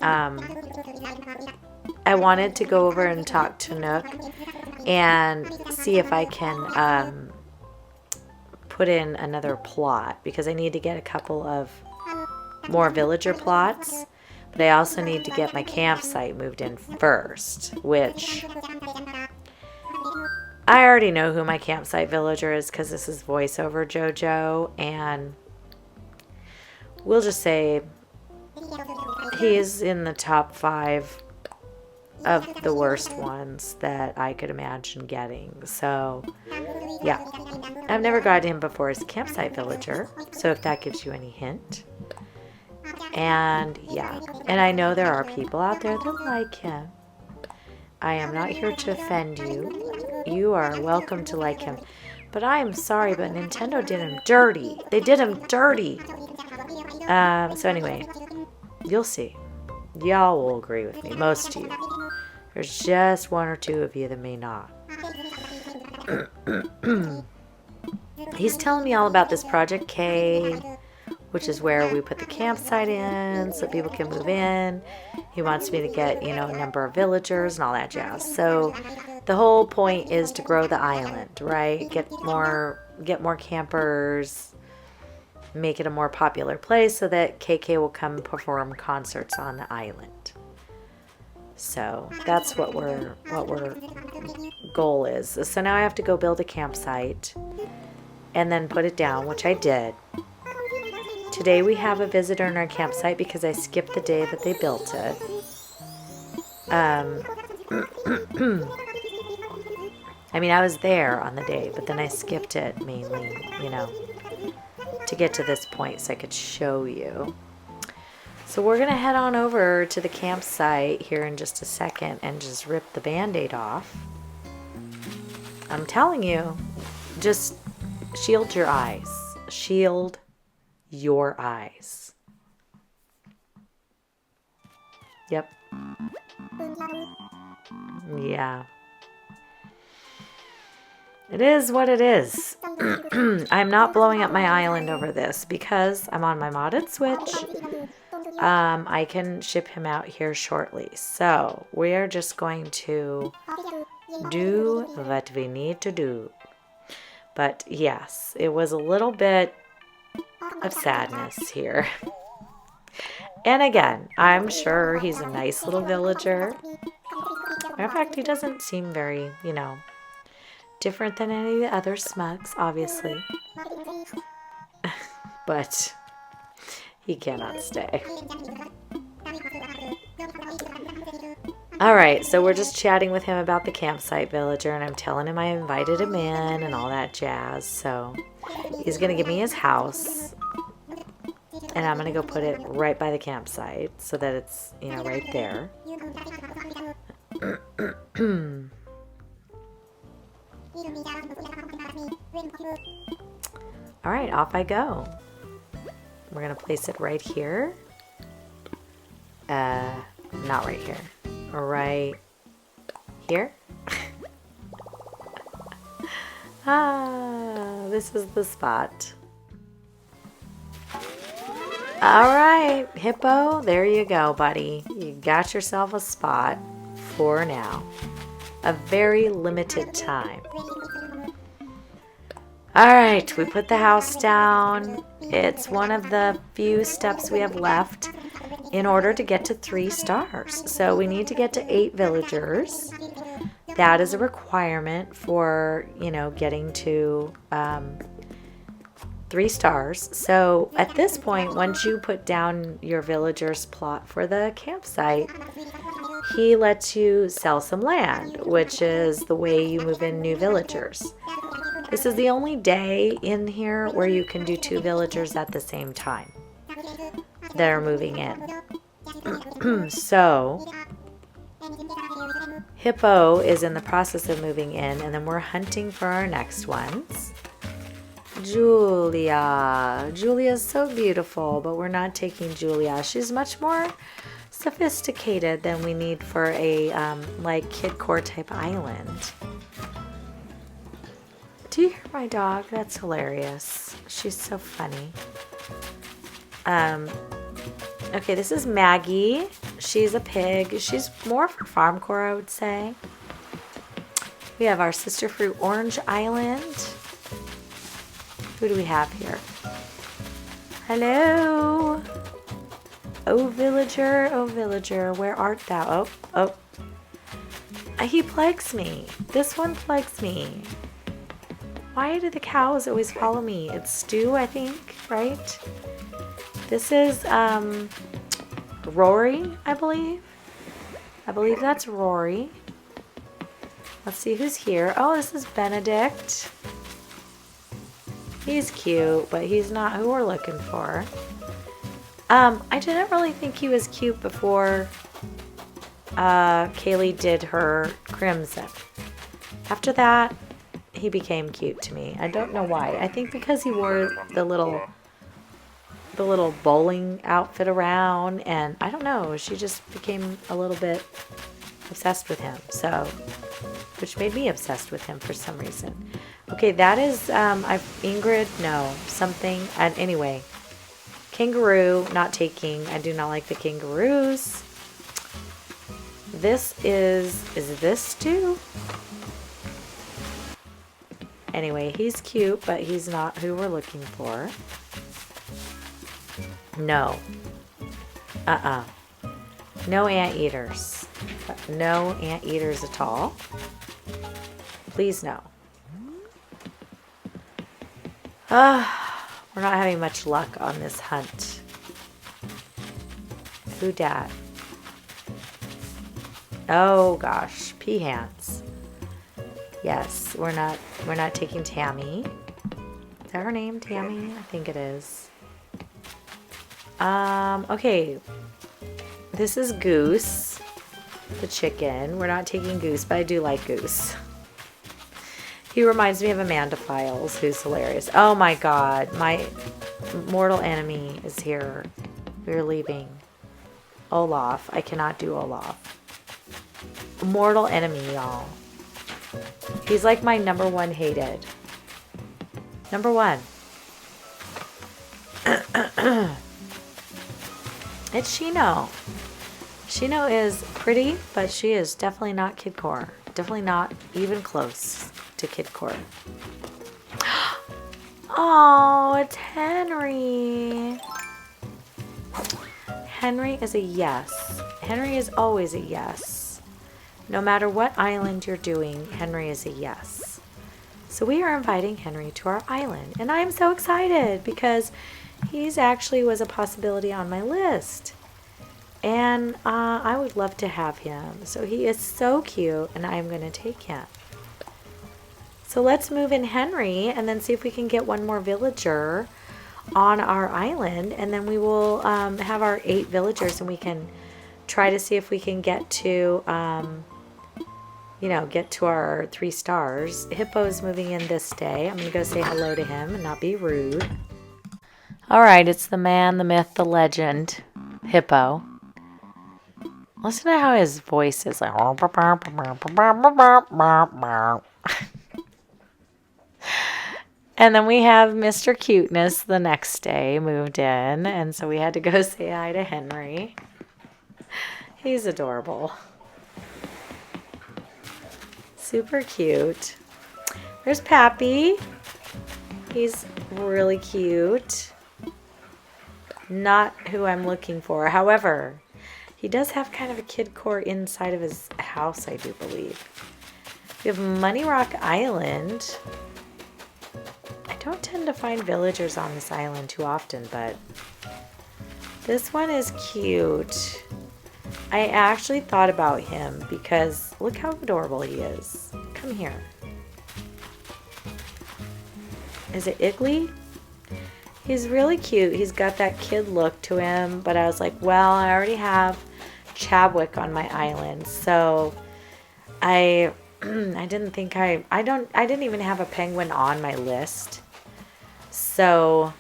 I wanted to go over and talk to Nook and see if I can put in another plot, because I need to get a couple of more villager plots. But I also need to get my campsite moved in first, which I already know who my campsite villager is because this is voiceover Jojo, and we'll just say he is in the top 5 of the worst ones that I could imagine getting. So, yeah. I've never gotten him before as a campsite villager, so if that gives you any hint. And yeah, and I know there are people out there that like him. I am not here to offend you. You are welcome to like him. But I am sorry, but Nintendo did him dirty. They did him dirty. So anyway, you'll see. Y'all will agree with me, most of you. There's just one or two of you that may not. He's telling me all about this Project K, which is where we put the campsite in so people can move in. He wants me to get, a number of villagers and all that jazz. So the whole point is to grow the island, right? Get more campers, make it a more popular place so that KK will come perform concerts on the island. So that's what our goal is. So now I have to go build a campsite and then put it down, which I did. Today we have a visitor in our campsite because I skipped the day that they built it. I mean, I was there on the day, but then I skipped it mainly, to get to this point so I could show you. So we're going to head on over to the campsite here in just a second and just rip the Band-Aid off. I'm telling you, just shield your eyes. Shield your eyes. Yep. Yeah. It is what it is. I'm not blowing up my island over this because I'm on my modded Switch. I can ship him out here shortly. So we're just going to do what we need to do. But yes, it was a little bit of sadness here. And again, I'm sure he's a nice little villager. Matter of fact, he doesn't seem very, different than any of the other smugs, obviously. But he cannot stay. Alright, so we're just chatting with him about the campsite villager, and I'm telling him I invited him in and all that jazz. So he's going to give me his house, and I'm going to go put it right by the campsite so that it's, right there. Alright, off I go. We're going to place it right here. Not right here. Right here. This is the spot. Alright, Hippo, there you go, buddy. You got yourself a spot for now. A very limited time. Alright, we put the house down. It's one of the few steps we have left in order to get to 3 stars. So we need to get to 8 villagers. That is a requirement for, getting to 3 stars. So at this point, once you put down your villager's plot for the campsite, he lets you sell some land, which is the way you move in new villagers. This is the only day in here where you can do 2 villagers at the same time that are moving in. So Hippo is in the process of moving in, and then we're hunting for our next ones. Julia. Julia's so beautiful, but we're not taking Julia. She's much more sophisticated than we need for a like Kidcore type island. Do you hear my dog? That's hilarious. She's so funny. Okay, this is Maggie. She's a pig. She's more for farmcore, I would say. We have our Sister Fruit Orange Island. Who do we have here? Hello. Oh, villager, where art thou? Oh. He plagues me. This one plagues me. Why do the cows always follow me? It's Stu, I think, right? This is Rory, I believe. I believe that's Rory. Let's see who's here. Oh, this is Benedict. He's cute, but he's not who we're looking for. I didn't really think he was cute before Kaylee did her crimson. After that, he became cute to me. I don't know why. I think because he wore the little bowling outfit around, and I don't know, she just became a little bit obsessed with him. So, which made me obsessed with him for some reason. Okay, that is Ingrid. No, something. And anyway, kangaroo. Not taking. I do not like the kangaroos. This is this too? Anyway, he's cute, but he's not who we're looking for. No. No anteaters. No anteaters at all. Please no. We're not having much luck on this hunt. Who dat? Oh gosh, peahants. Yes, we're not taking Tammy. Is that her name, Tammy? I think it is. Okay. This is Goose, the chicken. We're not taking Goose, but I do like Goose. He reminds me of Amanda Files, who's hilarious. Oh my god, my mortal enemy is here. We're leaving. Olaf. I cannot do Olaf. Mortal enemy, y'all. He's like my number one hated. Number one. It's Shino. Shino is pretty, but she is definitely not Kidcore. Definitely not even close to Kidcore. Oh, it's Henry. Henry is a yes. Henry is always a yes. No matter what island you're doing, Henry is a yes. So we are inviting Henry to our island. And I am so excited because he's actually was a possibility on my list. And I would love to have him. So he is so cute and I'm going to take him. So let's move in Henry and then see if we can get one more villager on our island. And then we will have our 8 villagers and we can try to see if we can get to, get to our 3 stars. Hippo's moving in this day. I'm going to go say hello to him and not be rude. All right, it's the man, the myth, the legend, Hippo. Listen to how his voice is like. And then we have Mr. Cuteness the next day moved in. And so we had to go say hi to Henry. He's adorable. Super cute. There's Pappy. He's really cute. Not who I'm looking for. However, he does have kind of a Kidcore inside of his house, I do believe. We have Money Rock Island. I don't tend to find villagers on this island too often, but this one is cute. I actually thought about him because look how adorable he is. Come here. Is it Iggly? He's really cute. He's got that kid look to him, but I was like, well, I already have Chadwick on my island, so I didn't think I didn't even have a penguin on my list, so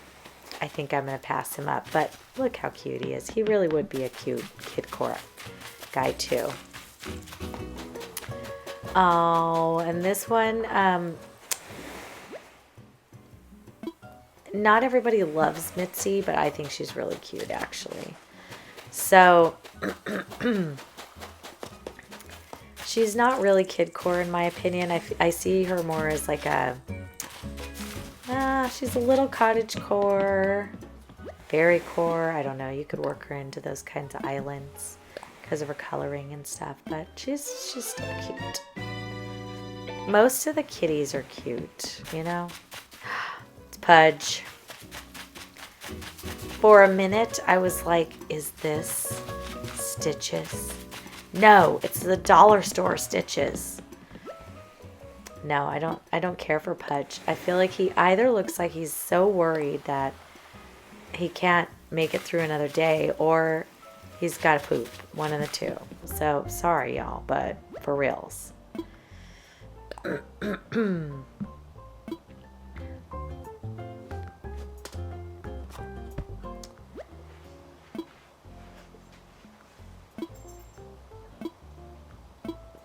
I think I'm gonna pass him up. But look how cute he is. He really would be a cute Kidcore guy too. Oh, and this one, not everybody loves Mitzi, but I think she's really cute actually. So she's not really Kidcore in my opinion. I see her more as like a, she's a little cottagecore, fairycore. I don't know. You could work her into those kinds of islands because of her coloring and stuff, but she's still cute. Most of the kitties are cute, you know? It's Pudge. For a minute, I was like, is this Stitches? No, it's the dollar store Stitches. No, I don't care for Pudge. I feel like he either looks like he's so worried that he can't make it through another day, or he's got to poop. One of the two. So sorry, y'all, but for reals.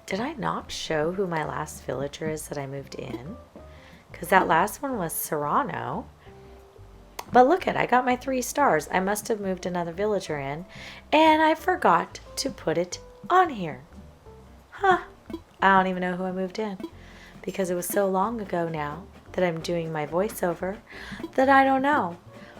Did I not show who my last villager is that I moved in? Because that last one was Serrano. But look I got my 3 stars. I must have moved another villager in, and I forgot to put it on here. Huh. I don't even know who I moved in, because it was so long ago now that I'm doing my voiceover that I don't know.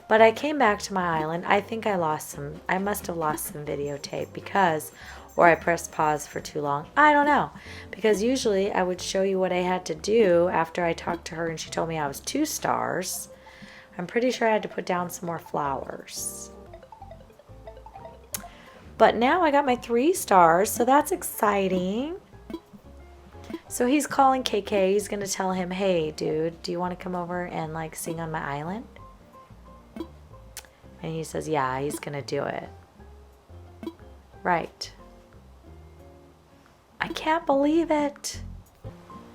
But I came back to my island. I think I must have lost some videotape because, or I pressed pause for too long. I don't know. Because usually I would show you what I had to do after I talked to her and she told me I was 2 stars. I'm pretty sure I had to put down some more flowers. But now I got my 3 stars, so that's exciting. So he's calling KK. He's going to tell him, hey, dude, do you want to come over and like sing on my island? And he says, yeah, he's going to do it. Right. I can't believe it.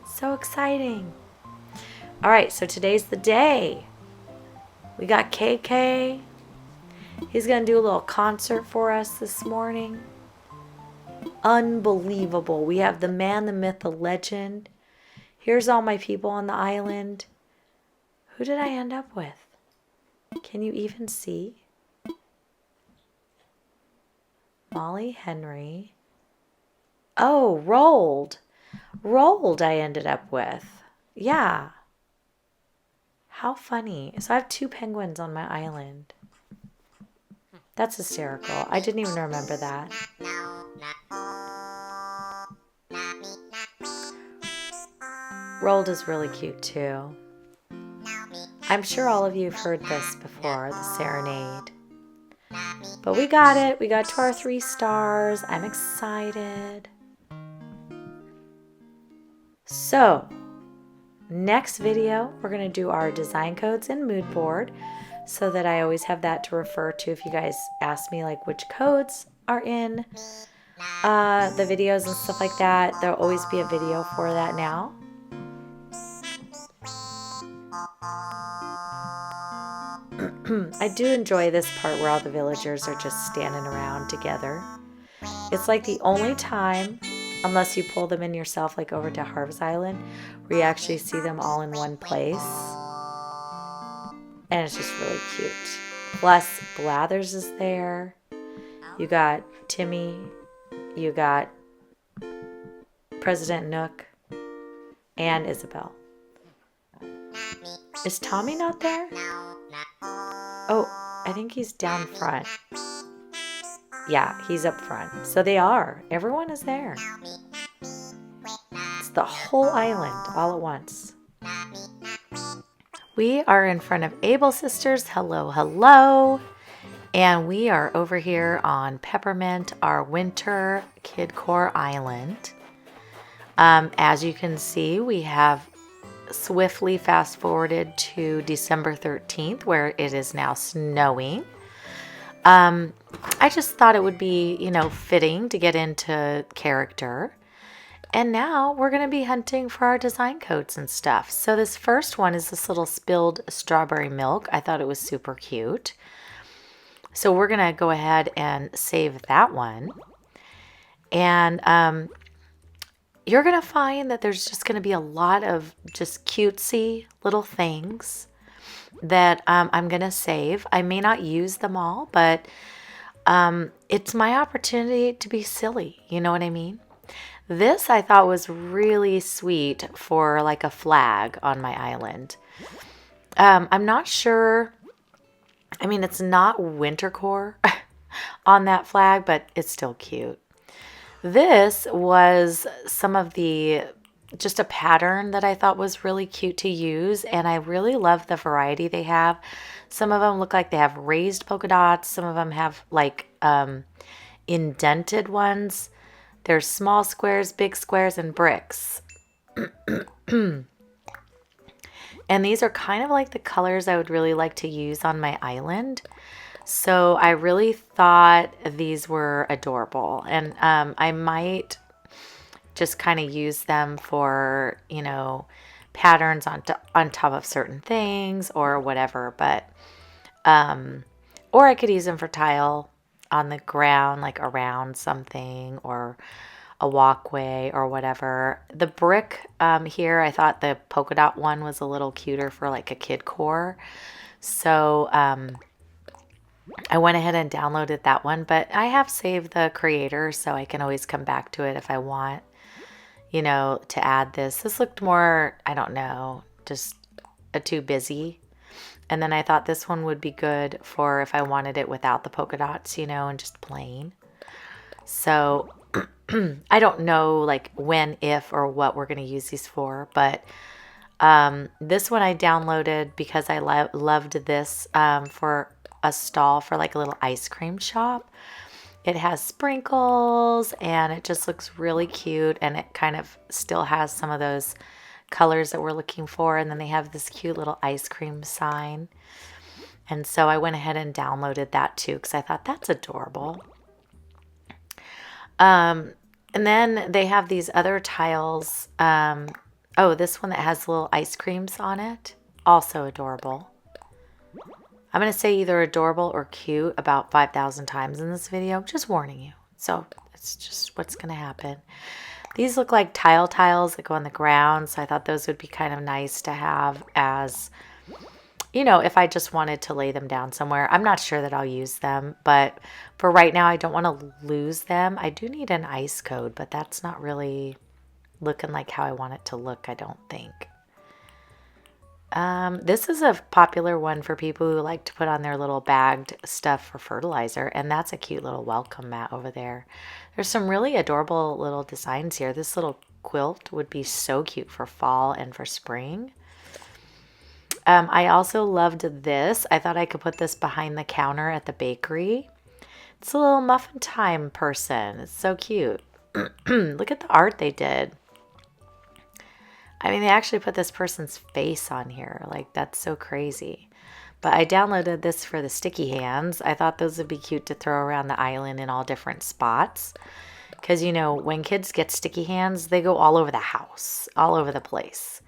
So exciting. All right, so today's the day. We got KK. He's going to do a little concert for us this morning. Unbelievable. We have the man, the myth, the legend. Here's all my people on the island. Who did I end up with? Can you even see? Molly, Henry. Oh, Rolled. Rolled I ended up with. Yeah. How funny. So I have 2 penguins on my island. That's hysterical. I didn't even remember that. Rolled is really cute too. I'm sure all of you have heard this before, the serenade. But we got it. We got to our 3 stars. I'm excited. So, next video, we're going to do our design codes and mood board so that I always have that to refer to if you guys ask me like which codes are in the videos and stuff like that. There'll always be a video for that now. I do enjoy this part where all the villagers are just standing around together. It's like the only time, unless you pull them in yourself like over to Harvest Island, where you actually see them all in one place. And it's just really cute. Plus, Blathers is there. You got Timmy. You got President Nook. And Isabel. Is Tommy not there? Oh, I think he's down front. Yeah, he's up front. So they are. Everyone is there. It's the whole island all at once. We are in front of Able Sisters. Hello, hello. And we are over here on Peppermint, our Winter Kidcore island. As you can see, we have swiftly fast forwarded to December 13th, where it is now snowing. I just thought it would be, fitting to get into character. And now we're going to be hunting for our design codes and stuff. So this first one is this little spilled strawberry milk. I thought it was super cute. So we're going to go ahead and save that one. And you're going to find that there's just going to be a lot of just cutesy little things that I'm going to save. I may not use them all, but it's my opportunity to be silly. You know what I mean? This I thought was really sweet for like a flag on my island. I'm not sure. I mean, it's not Wintercore on that flag, but it's still cute. This was some of just a pattern that I thought was really cute to use, and I really love the variety they have. Some of them look like they have raised polka dots. Some of them have like indented ones. There's small squares, big squares, and bricks. And And these are kind of like the colors I would really like to use on my island. So I really thought these were adorable. And I might just kind of use them for, you know, patterns on top of certain things or whatever. But, or I could use them for tile on the ground, like around something or a walkway or whatever. The brick here, I thought the polka dot one was a little cuter for like a Kidcore. So I went ahead and downloaded that one, but I have saved the creator so I can always come back to it if I want, you know, to add this. This looked more, I don't know, just too busy. And then I thought this one would be good for if I wanted it without the polka dots, you know, and just plain. So I don't know like when, if, or what we're going to use these for, but this one I downloaded because I loved this for a stall for like a little ice cream shop. It has sprinkles and it just looks really cute, and it kind of still has some of those colors that we're looking for. And then they have this cute little ice cream sign. And so I went ahead and downloaded that too because I thought that's adorable. And then they have these other tiles. Oh, this one that has little ice creams on it. Also adorable. I'm going to say either adorable or cute about 5,000 times in this video. I'm just warning you. So it's just what's going to happen. These look like tiles that go on the ground. So I thought those would be kind of nice to have as, you know, if I just wanted to lay them down somewhere. I'm not sure that I'll use them, but for right now, I don't want to lose them. I do need an ice code, but that's not really looking like how I want it to look, I don't think. This is a popular one for people who like to put on their little bagged stuff for fertilizer, and that's a cute little welcome mat over there. There's some really adorable little designs here. This little quilt would be so cute for fall and for spring. I also loved this. I thought I could put this behind the counter at the bakery. It's a little muffin time person. It's so cute. Look at the art they did. I mean, they actually put this person's face on here. Like, that's so crazy. But I downloaded this for the sticky hands. I thought those would be cute to throw around the island in all different spots. Because, you know, when kids get sticky hands, they go all over the house, all over the place.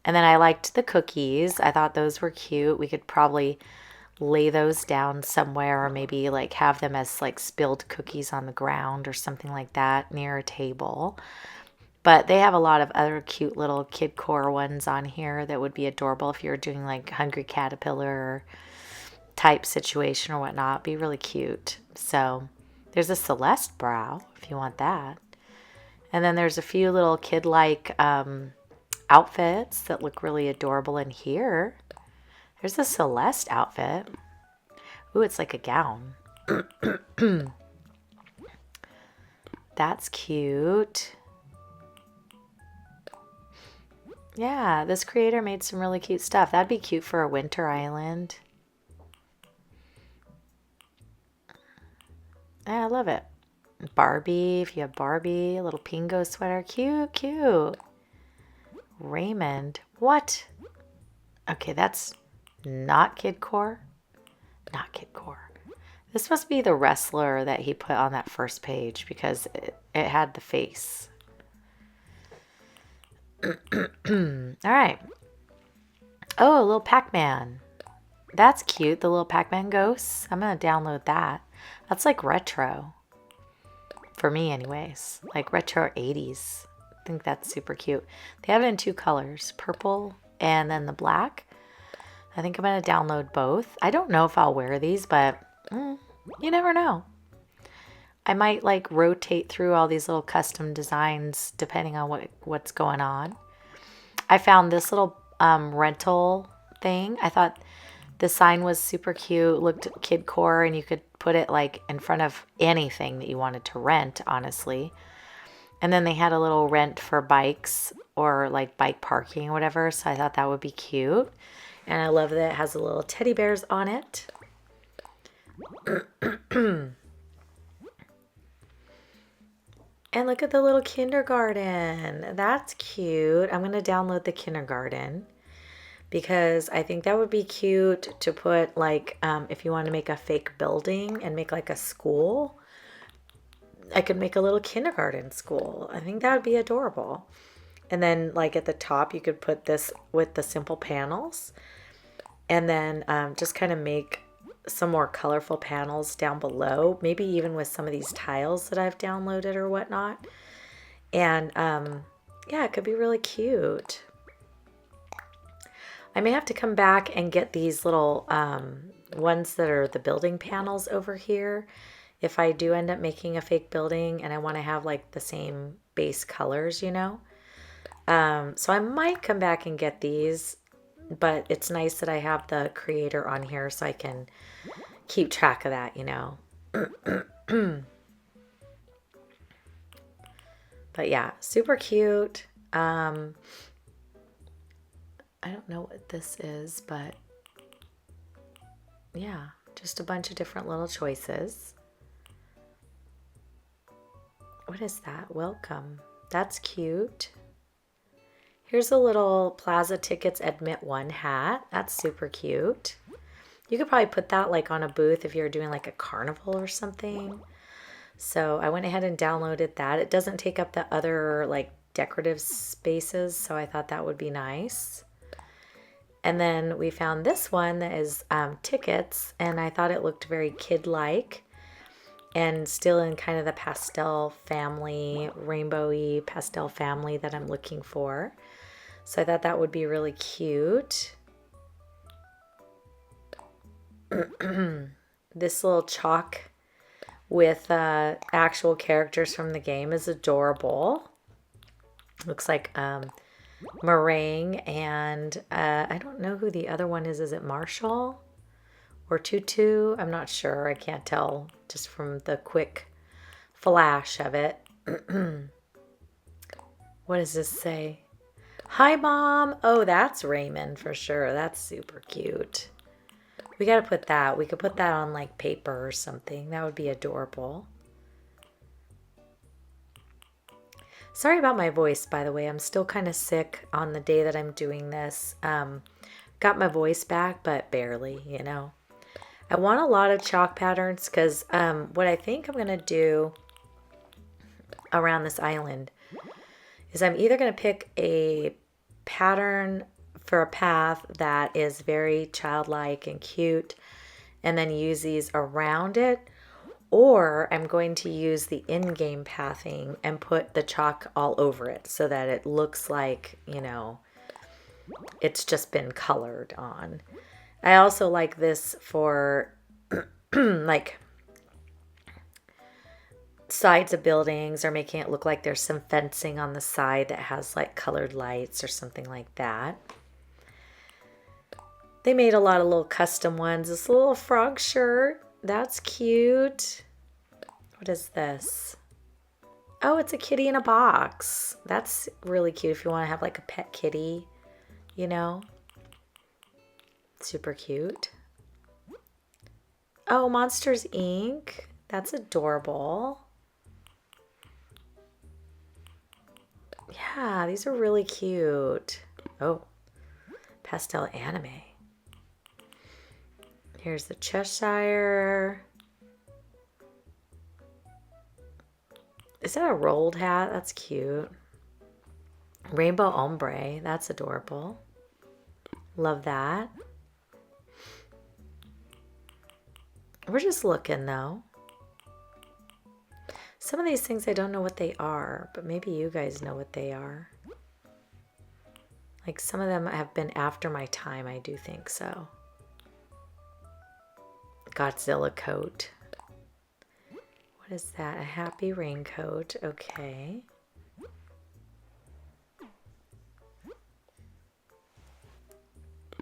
And then I liked the cookies. I thought those were cute. We could probably lay those down somewhere, or maybe like have them as like spilled cookies on the ground or something like that near a table. But they have a lot of other cute little Kidcore ones on here that would be adorable if you're doing like Hungry Caterpillar type situation or whatnot. Be really cute. So there's a Celeste brow if you want that. And then there's a few little kid-like outfits that look really adorable in here. There's a Celeste outfit. Ooh, it's like a gown. That's cute. Yeah, this creator made some really cute stuff. That'd be cute for a winter island. Yeah, I love it. Barbie, if you have Barbie, a little Pingo sweater. Cute, cute. Raymond. What? Okay, that's not Kidcore. Not Kidcore. This must be the wrestler that he put on that first page because it had the face. All right. Oh, a little Pac-Man. That's cute. The little Pac-Man ghosts. I'm going to download that. That's like retro. For me anyways. Like retro 80s. I think that's super cute. They have it in two colors. Purple and then the black. I think I'm going to download both. I don't know if I'll wear these, but you never know. I might like rotate through all these little custom designs depending on what's going on. I found this little rental thing. I thought the sign was super cute. Looked Kidcore, and you could put it like in front of anything that you wanted to rent, honestly. And then they had a little rent for bikes or like bike parking or whatever. So I thought that would be cute. And I love that it has the little teddy bears on it. And look at the little kindergarten. That's cute. I'm going to download the kindergarten. because I think that would be cute to put like, if you want to make a fake building and make like a school, I could make a little kindergarten school. I think that would be adorable. And then like at the top, you could put this with the simple panels, and then just kind of make some more colorful panels down below, maybe even with some of these tiles that I've downloaded or whatnot. And yeah, it could be really cute. I may have to come back and get these little ones that are the building panels over here if I do end up making a fake building and I want to have like the same base colors, you know. So I might come back and get these, but it's nice that I have the creator on here so I can keep track of that, you know. But yeah, super cute. I don't know what this is, but yeah, just a bunch of different little choices. What is that? Welcome. That's cute. Here's a little Plaza Tickets Admit 1 hat. That's super cute. You could probably put that like on a booth if you're doing like a carnival or something. So I went ahead and downloaded that. It doesn't take up the other like decorative spaces, so I thought that would be nice. And then we found this one that is tickets, and I thought it looked very kid-like and still in kind of the pastel family, rainbowy pastel family that I'm looking for. So I thought that would be really cute. This little chalk with actual characters from the game is adorable. Looks like Meringue and I don't know who the other one is. Is it Marshall or Tutu? I'm not sure. I can't tell just from the quick flash of it. What does this say? Hi, Mom. Oh, that's Raymond for sure. That's super cute. We got to put that. We could put that on like paper or something. That would be adorable. Sorry about my voice, by the way. I'm still kind of sick on the day that I'm doing this. Got my voice back, but barely, you know. I want a lot of chalk patterns because what I think I'm going to do around this island is I'm either going to pick a pattern for a path that is very childlike and cute and then use these around it, or I'm going to use the in-game pathing and put the chalk all over it so that it looks like, you know, it's just been colored on. I also like this for like sides of buildings, or making it look like there's some fencing on the side that has like colored lights or something like that. They made a lot of little custom ones. This little frog shirt, that's cute. What is this? Oh, it's a kitty in a box. That's really cute if you want to have like a pet kitty, you know. Super cute. Oh, Monsters Inc. That's adorable. Yeah, these are really cute. Oh, pastel anime. Here's the Cheshire. Is that a rolled hat? That's cute. Rainbow ombre. That's adorable. Love that. We're just looking though. Some of these things I don't know what they are, but maybe you guys know what they are. Like some of them have been after my time, I do think so. Godzilla coat. What is that? A happy raincoat. Okay.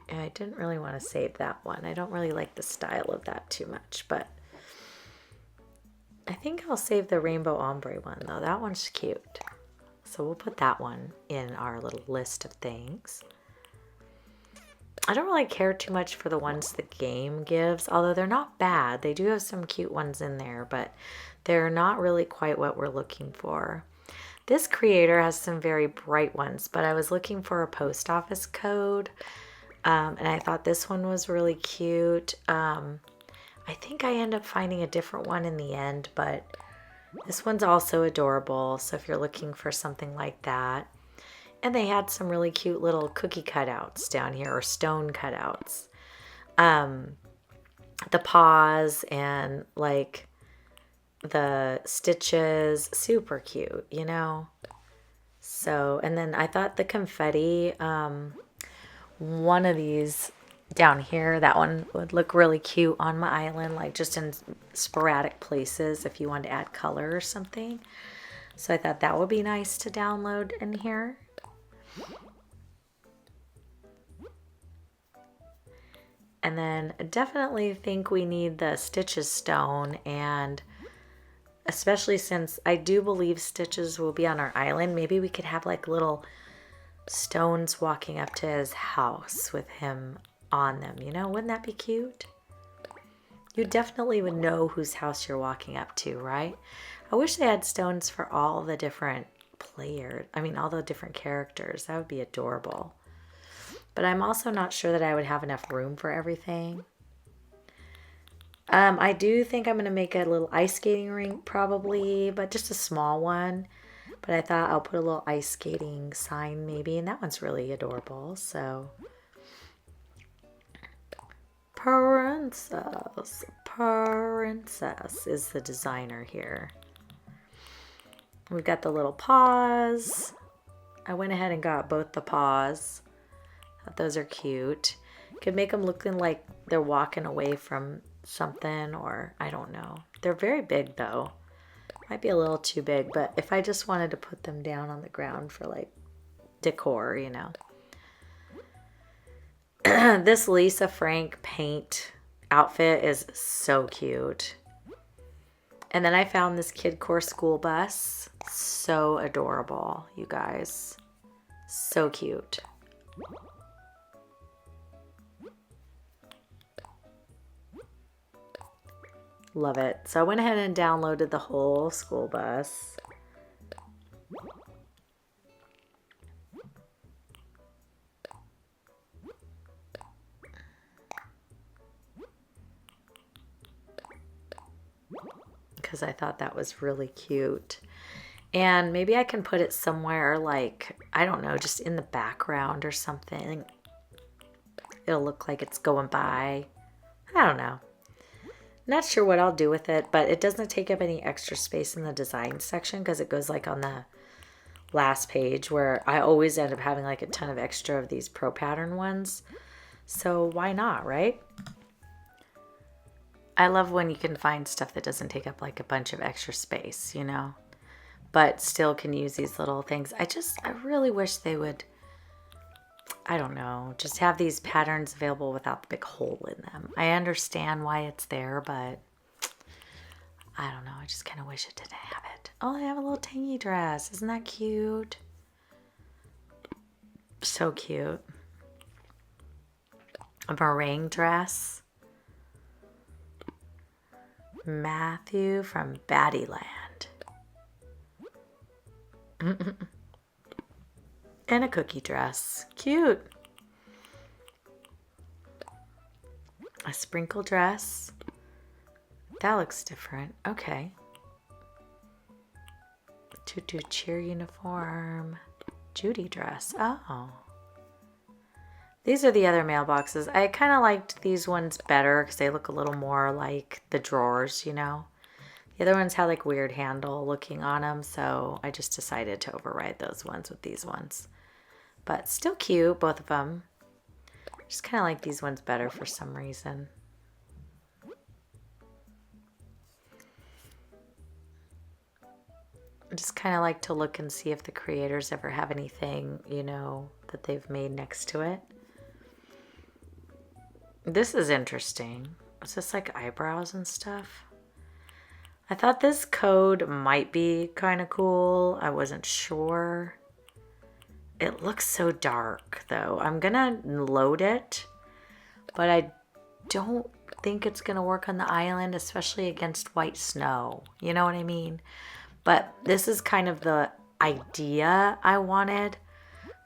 And I didn't really want to save that one. I don't really like the style of that too much, but I think I'll save the rainbow ombre one though. That one's cute. So we'll put that one in our little list of things. I don't really care too much for the ones the game gives, although they're not bad. They do have some cute ones in there, but they're not really quite what we're looking for. This creator has some very bright ones, but I was looking for a post office code And I thought this one was really cute. I think I end up finding a different one in the end, but this one's also adorable. So if you're looking for something like that. And they had some really cute little cookie cutouts down here, or stone cutouts. The paws and like the stitches, super cute, you know? So, and then I thought the confetti, one of these down here, that one would look really cute on my island, like just in sporadic places if you wanted to add color or something. So I thought that would be nice to download in here. And then I definitely think we need the Stitches stone, and especially since I do believe Stitches will be on our island, maybe we could have like little stones walking up to his house with him on them, you know? Wouldn't that be cute? You definitely would know whose house you're walking up to, right? I wish they had stones for all the different all the different characters. That would be adorable. But I'm also not sure that I would have enough room for everything. I do think I'm going to make a little ice skating rink probably, but just a small one. But I thought I'll put a little ice skating sign maybe, and that one's really adorable. So, Princess is the designer here. We've got the little paws. I went ahead and got both the paws. Those are cute. Could make them looking like they're walking away from something, or I don't know. They're very big though. Might be a little too big, but if I just wanted to put them down on the ground for like decor, you know. This Lisa Frank paint outfit is so cute. And then I found this Kidcore school bus. So adorable, you guys. So cute. Love it. So I went ahead and downloaded the whole school bus. Because I thought that was really cute. And maybe I can put it somewhere like, I don't know, just in the background or something. It'll look like it's going by. I don't know. Not sure what I'll do with it, but it doesn't take up any extra space in the design section because it goes like on the last page, where I always end up having like a ton of extra of these pro pattern ones. So why not, right? I love when you can find stuff that doesn't take up like a bunch of extra space, you know, but still can use these little things. I really wish they would, I don't know, just have these patterns available without the big hole in them. I understand why it's there, but I don't know. I just kind of wish it didn't have it. Oh, they have a little tangy dress. Isn't that cute? So cute. A meringue dress. Matthew from Battyland. And a cookie dress. Cute. A sprinkle dress. That looks different. Okay. Tutu cheer uniform. Judy dress. Oh. These are the other mailboxes. I kind of liked these ones better because they look a little more like the drawers, you know. The other ones had like weird handle looking on them, so I just decided to override those ones with these ones. But still cute, both of them. Just kind of like these ones better for some reason. I just kind of like to look and see if the creators ever have anything, you know, that they've made next to it. This is interesting. Is this like eyebrows and stuff? I thought this code might be kind of cool. I wasn't sure. It looks so dark though. I'm gonna load it, but I don't think it's gonna work on the island, especially against white snow. You know what I mean? But this is kind of the idea I wanted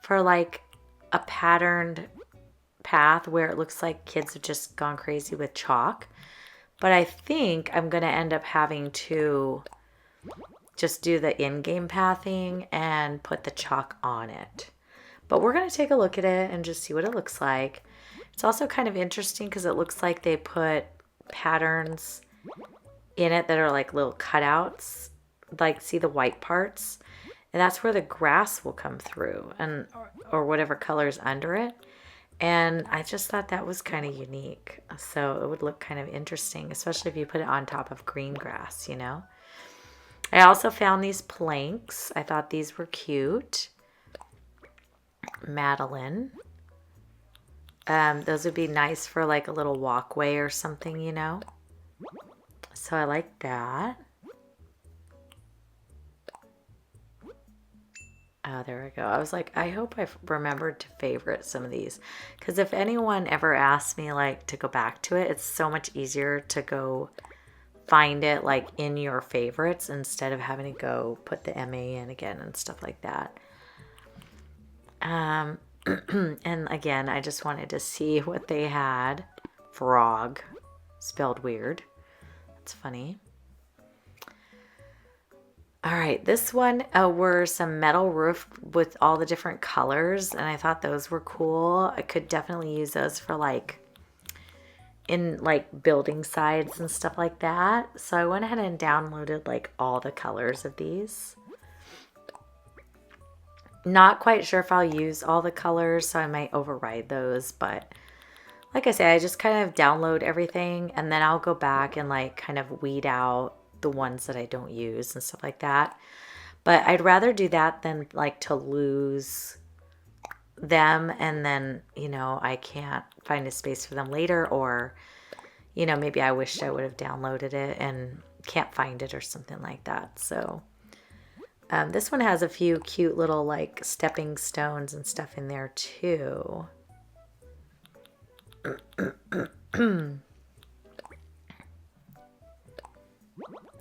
for like a patterned path where it looks like kids have just gone crazy with chalk. But I think I'm going to end up having to just do the in-game pathing and put the chalk on it. But we're going to take a look at it and just see what it looks like. It's also kind of interesting because it looks like they put patterns in it that are like little cutouts. Like, see the white parts? And that's where the grass will come through, and or whatever color's under it. And I just thought that was kind of unique. So it would look kind of interesting, especially if you put it on top of green grass, you know. I also found these planks. I thought these were cute. Madeline. Those would be nice for like a little walkway or something, you know. So I like that. Oh, there we go. I was like, I hope I remembered to favorite some of these. Because if anyone ever asks me like to go back to it, it's so much easier to go find it like in your favorites instead of having to go put the MA in again and stuff like that. And again, I just wanted to see what they had. Frog, spelled weird. That's funny. All right, this one were some metal roof with all the different colors, and I thought those were cool. I could definitely use those for like in like building sides and stuff like that. So I went ahead and downloaded like all the colors of these. Not quite sure if I'll use all the colors, so I might override those, but like I say, I just kind of download everything and then I'll go back and like kind of weed out the ones that I don't use and stuff like that. But I'd rather do that than like to lose them and then, you know, I can't find a space for them later, or, you know, maybe I wished I would have downloaded it and can't find it or something like that. So this one has a few cute little like stepping stones and stuff in there too.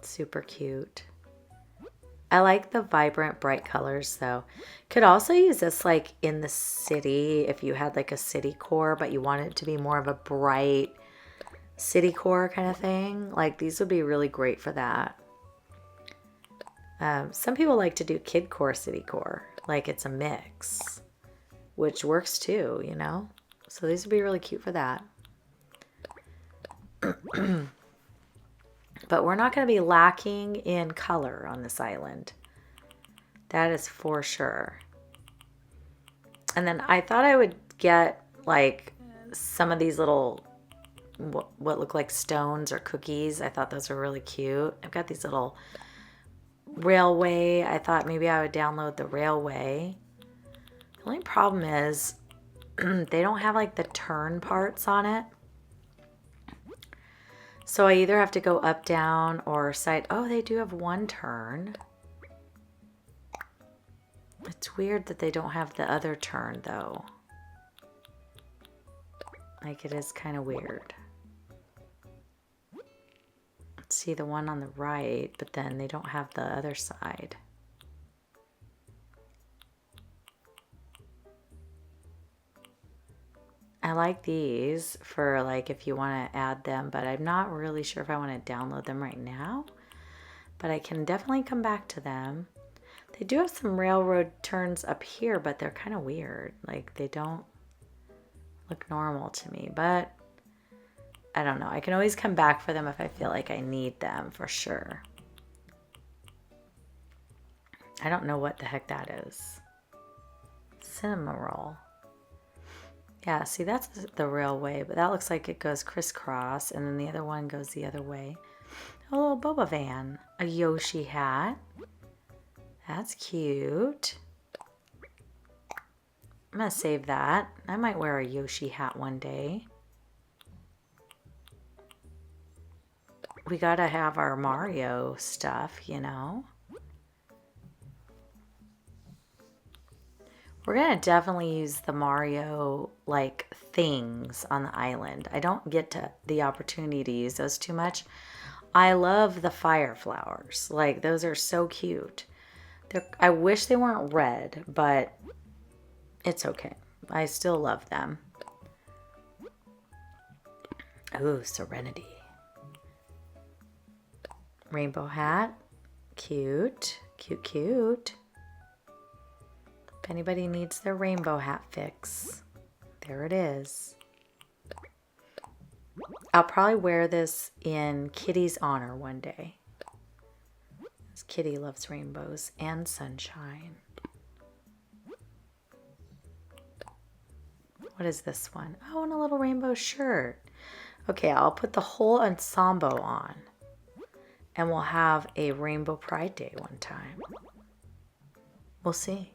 Super cute. I like the vibrant bright colors though. Could also use this like in the city if you had like a city core but you want it to be more of a bright city core kind of thing. Like these would be really great for that. Some people like to do Kidcore city core, like it's a mix, which works too, you know. So these would be really cute for that. But we're not going to be lacking in color on this island. That is for sure. And then I thought I would get like some of these little, what look like stones or cookies. I thought those were really cute. I've got these little railway. I thought maybe I would download the railway. The only problem is they don't have like the turn parts on it. So I either have to go up, down, or side. Oh, they do have one turn. It's weird that they don't have the other turn though. Like it is kind of weird. Let's see the one on the right, but then they don't have the other side. I like these for like if you want to add them, but I'm not really sure if I want to download them right now. But I can definitely come back to them. They do have some railroad turns up here, but they're kind of weird. Like they don't look normal to me, but I don't know. I can always come back for them if I feel like I need them for sure. I don't know what the heck that is. Cinema roll. Yeah, see, that's the railway, but that looks like it goes crisscross, and then the other one goes the other way. A little boba van. A Yoshi hat. That's cute. I'm going to save that. I might wear a Yoshi hat one day. We got to have our Mario stuff, you know. We're going to definitely use the Mario, like, things on the island. I don't get the opportunity to use those too much. I love the fire flowers. Like, those are so cute. I wish they weren't red, but it's okay. I still love them. Ooh, Serenity. Rainbow hat. Cute. Cute, cute. If anybody needs their rainbow hat fix, there it is. I'll probably wear this in Kitty's honor one day. Kitty loves rainbows and sunshine. What is this one? Oh, and a little rainbow shirt. Okay, I'll put the whole ensemble on. And we'll have a Rainbow Pride Day one time. We'll see.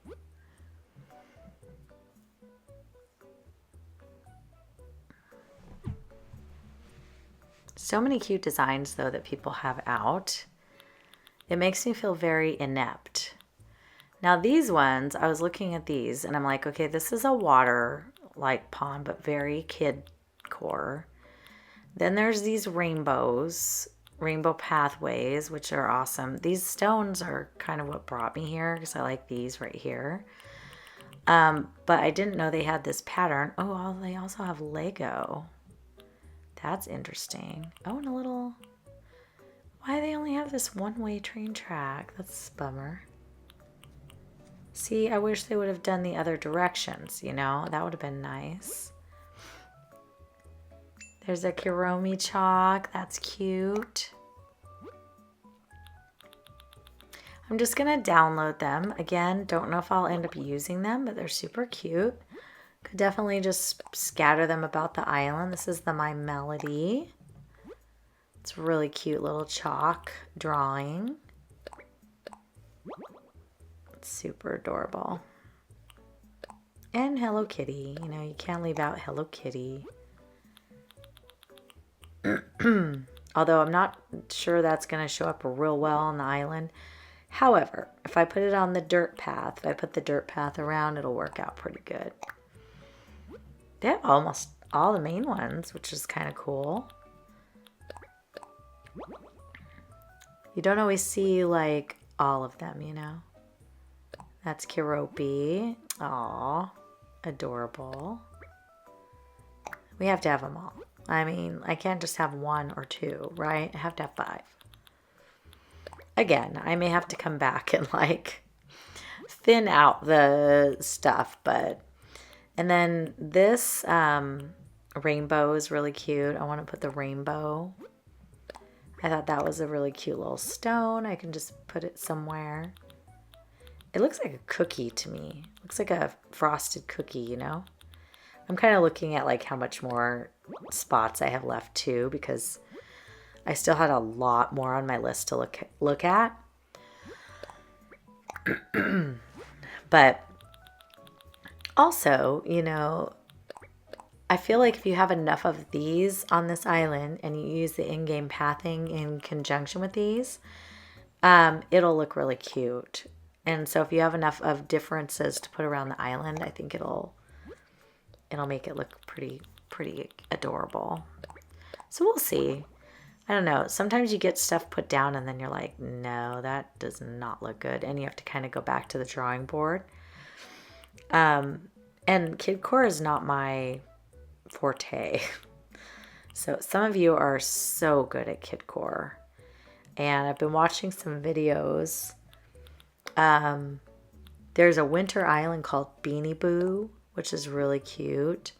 So many cute designs, though, that people have out. It makes me feel very inept. Now, these ones, I was looking at these, and I'm like, okay, this is a water-like pond, but very kidcore. Then there's these rainbows, rainbow pathways, which are awesome. These stones are kind of what brought me here, because I like these right here. But I didn't know they had this pattern. Oh, they also have Lego. That's interesting. Oh, and a little... Why do they only have this one-way train track? That's a bummer. See, I wish they would have done the other directions, you know? That would have been nice. There's a Kiromi chalk. That's cute. I'm just going to download them. Again, don't know if I'll end up using them, but they're super cute. Could definitely just scatter them about the island. This is the My Melody. It's a really cute little chalk drawing. It's super adorable. And Hello Kitty. You know, you can't leave out Hello Kitty. Although I'm not sure that's going to show up real well on the island. However, if I put it on the dirt path, if I put the dirt path around, it'll work out pretty good. They have almost all the main ones, which is kind of cool. You don't always see, like, all of them, you know? That's Kiropi. Aw, adorable. We have to have them all. I mean, I can't just have one or two, right? I have to have 5. Again, I may have to come back and, like, thin out the stuff, but... And then this rainbow is really cute. I want to put the rainbow. I thought that was a really cute little stone. I can just put it somewhere. It looks like a cookie to me. It looks like a frosted cookie, you know? I'm kind of looking at like how much more spots I have left too, because I still had a lot more on my list to look at. But also, you know, I feel like if you have enough of these on this island and you use the in-game pathing in conjunction with these, it'll look really cute. And so if you have enough of differences to put around the island, I think it'll make it look pretty adorable. So we'll see. I don't know. Sometimes you get stuff put down and then you're like, no, that does not look good. And you have to kind of go back to the drawing board. And Kidcore is not my forte. So some of you are so good at Kidcore. And I've been watching some videos. There's a winter island called Beanie Boo, which is really cute.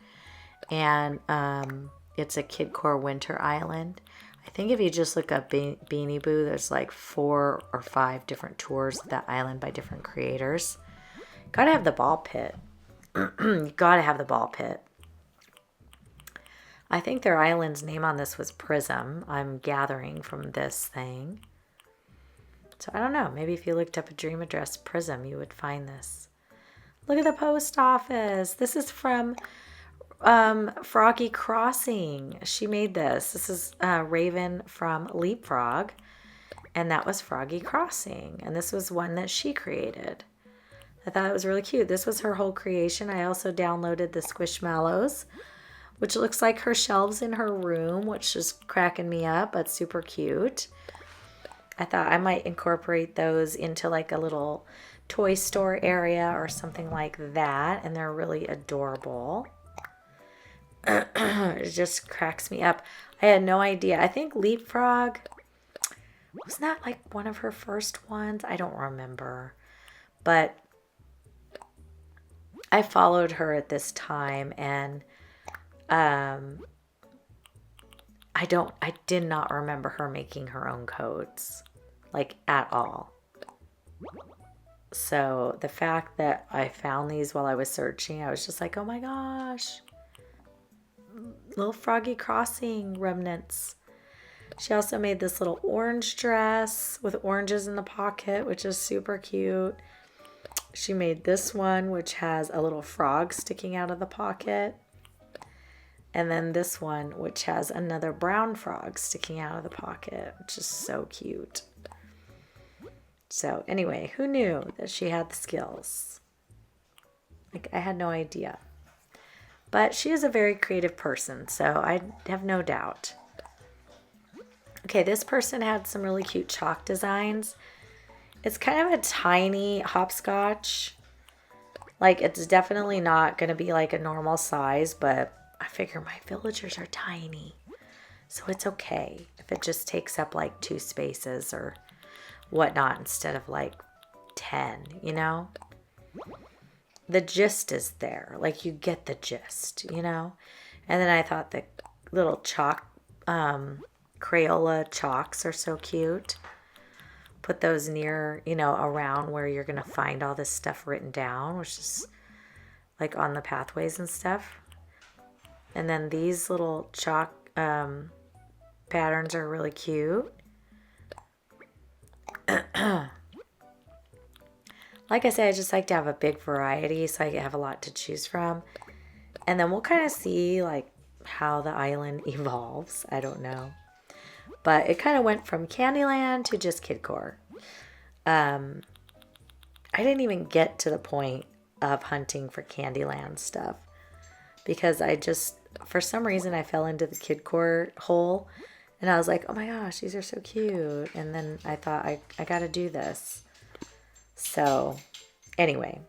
And it's a Kidcore winter island. I think if you just look up Beanie Boo, there's like 4 or 5 different tours of that island by different creators. Gotta have the ball pit. You gotta have the ball pit. I think their island's name on this was Prism. I'm gathering from this thing. So I don't know. Maybe if you looked up a dream address Prism, you would find this. Look at the post office. This is from Froggy Crossing. She made this. This is Raven from Leapfrog. And that was Froggy Crossing. And this was one that she created. I thought it was really cute. This was her whole creation. I also downloaded the Squishmallows, which looks like her shelves in her room, which is cracking me up, but super cute. I thought I might incorporate those into like a little toy store area or something like that, and they're really adorable. It just cracks me up. I had no idea. I think Leapfrog, wasn't that like one of her first ones? I don't remember. But I followed her at this time, and I did not remember her making her own codes, like at all. So the fact that I found these while I was searching, I was just like, oh my gosh, little Froggy Crossing remnants. She also made this little orange dress with oranges in the pocket, which is super cute. She made this one, which has a little frog sticking out of the pocket. And then this one, which has another brown frog sticking out of the pocket, which is so cute. So anyway, who knew that she had the skills? Like, I had no idea. But she is a very creative person, so I have no doubt. Okay, this person had some really cute chalk designs. It's kind of a tiny hopscotch. Like, it's definitely not going to be like a normal size, but I figure my villagers are tiny. So it's okay if it just takes up like 2 spaces or whatnot instead of like 10, you know? The gist is there. Like, you get the gist, you know? And then I thought the little chalk, Crayola chalks are so cute. Put those near, you know, around where you're going to find all this stuff written down, which is like on the pathways and stuff. And then these little chalk patterns are really cute. Like I said, I just like to have a big variety so I have a lot to choose from. And then we'll kind of see like how the island evolves. I don't know. But it kind of went from Candyland to just Kidcore. I didn't even get to the point of hunting for Candyland stuff. Because I just, for some reason, I fell into the Kidcore hole. And I was like, oh my gosh, these are so cute. And then I thought, I got to do this. So, anyway.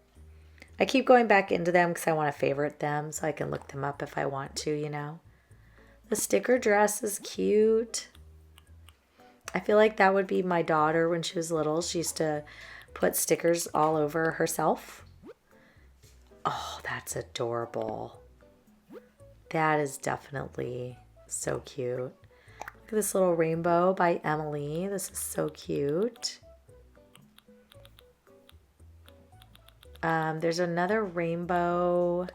I keep going back into them because I want to favorite them. So I can look them up if I want to, you know. The sticker dress is cute. I feel like that would be my daughter when she was little. She used to put stickers all over herself. Oh, that's adorable. That is definitely so cute. Look at this little rainbow by Emily. This is so cute. There's another rainbow.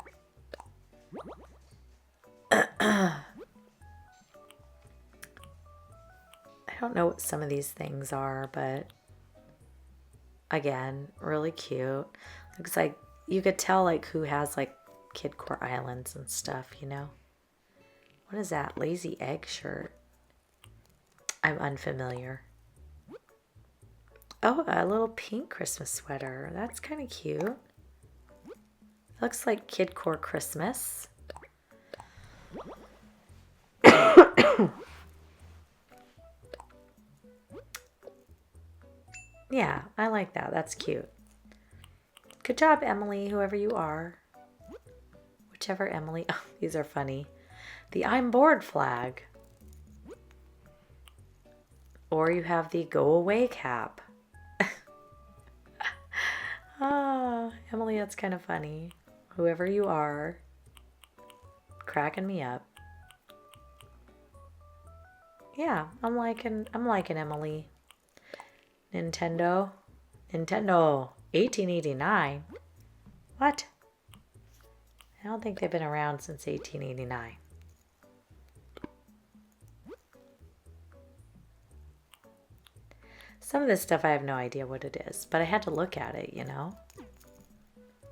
I don't know what some of these things are, but again, really cute. Looks like you could tell like who has like Kidcore Islands and stuff, you know. What is that? Lazy egg shirt. I'm unfamiliar. Oh, a little pink Christmas sweater. That's kind of cute. Looks like Kidcore Christmas. Yeah, I like that. That's cute. Good job, Emily, whoever you are. Whichever Emily. Oh, these are funny. The I'm bored flag. Or you have the go away cap. Ah, Emily, that's kind of funny. Whoever you are. Cracking me up. Yeah, I'm liking Emily. Nintendo 1889. What? I don't think they've been around since 1889. Some of this stuff I have no idea what it is, but I had to look at it, you know.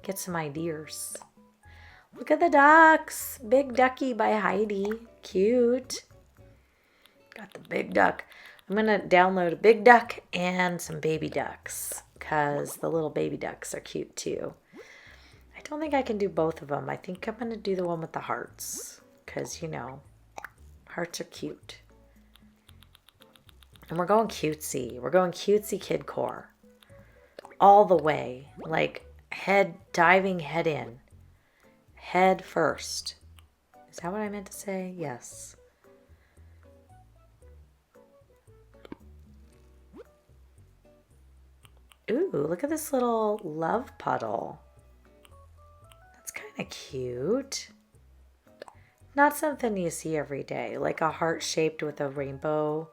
Get some ideas. Look at the ducks. Big Ducky by Heidi. Cute. Got the big duck. I'm going to download a big duck and some baby ducks because the little baby ducks are cute too. I don't think I can do both of them. I think I'm going to do the one with the hearts because, you know, hearts are cute. And we're going cutesy. We're going cutesy Kidcore. All the way. Like diving head in. Head first. Is that what I meant to say? Yes. Ooh, look at this little love puddle. That's kind of cute. Not something you see every day, like a heart shaped with a rainbow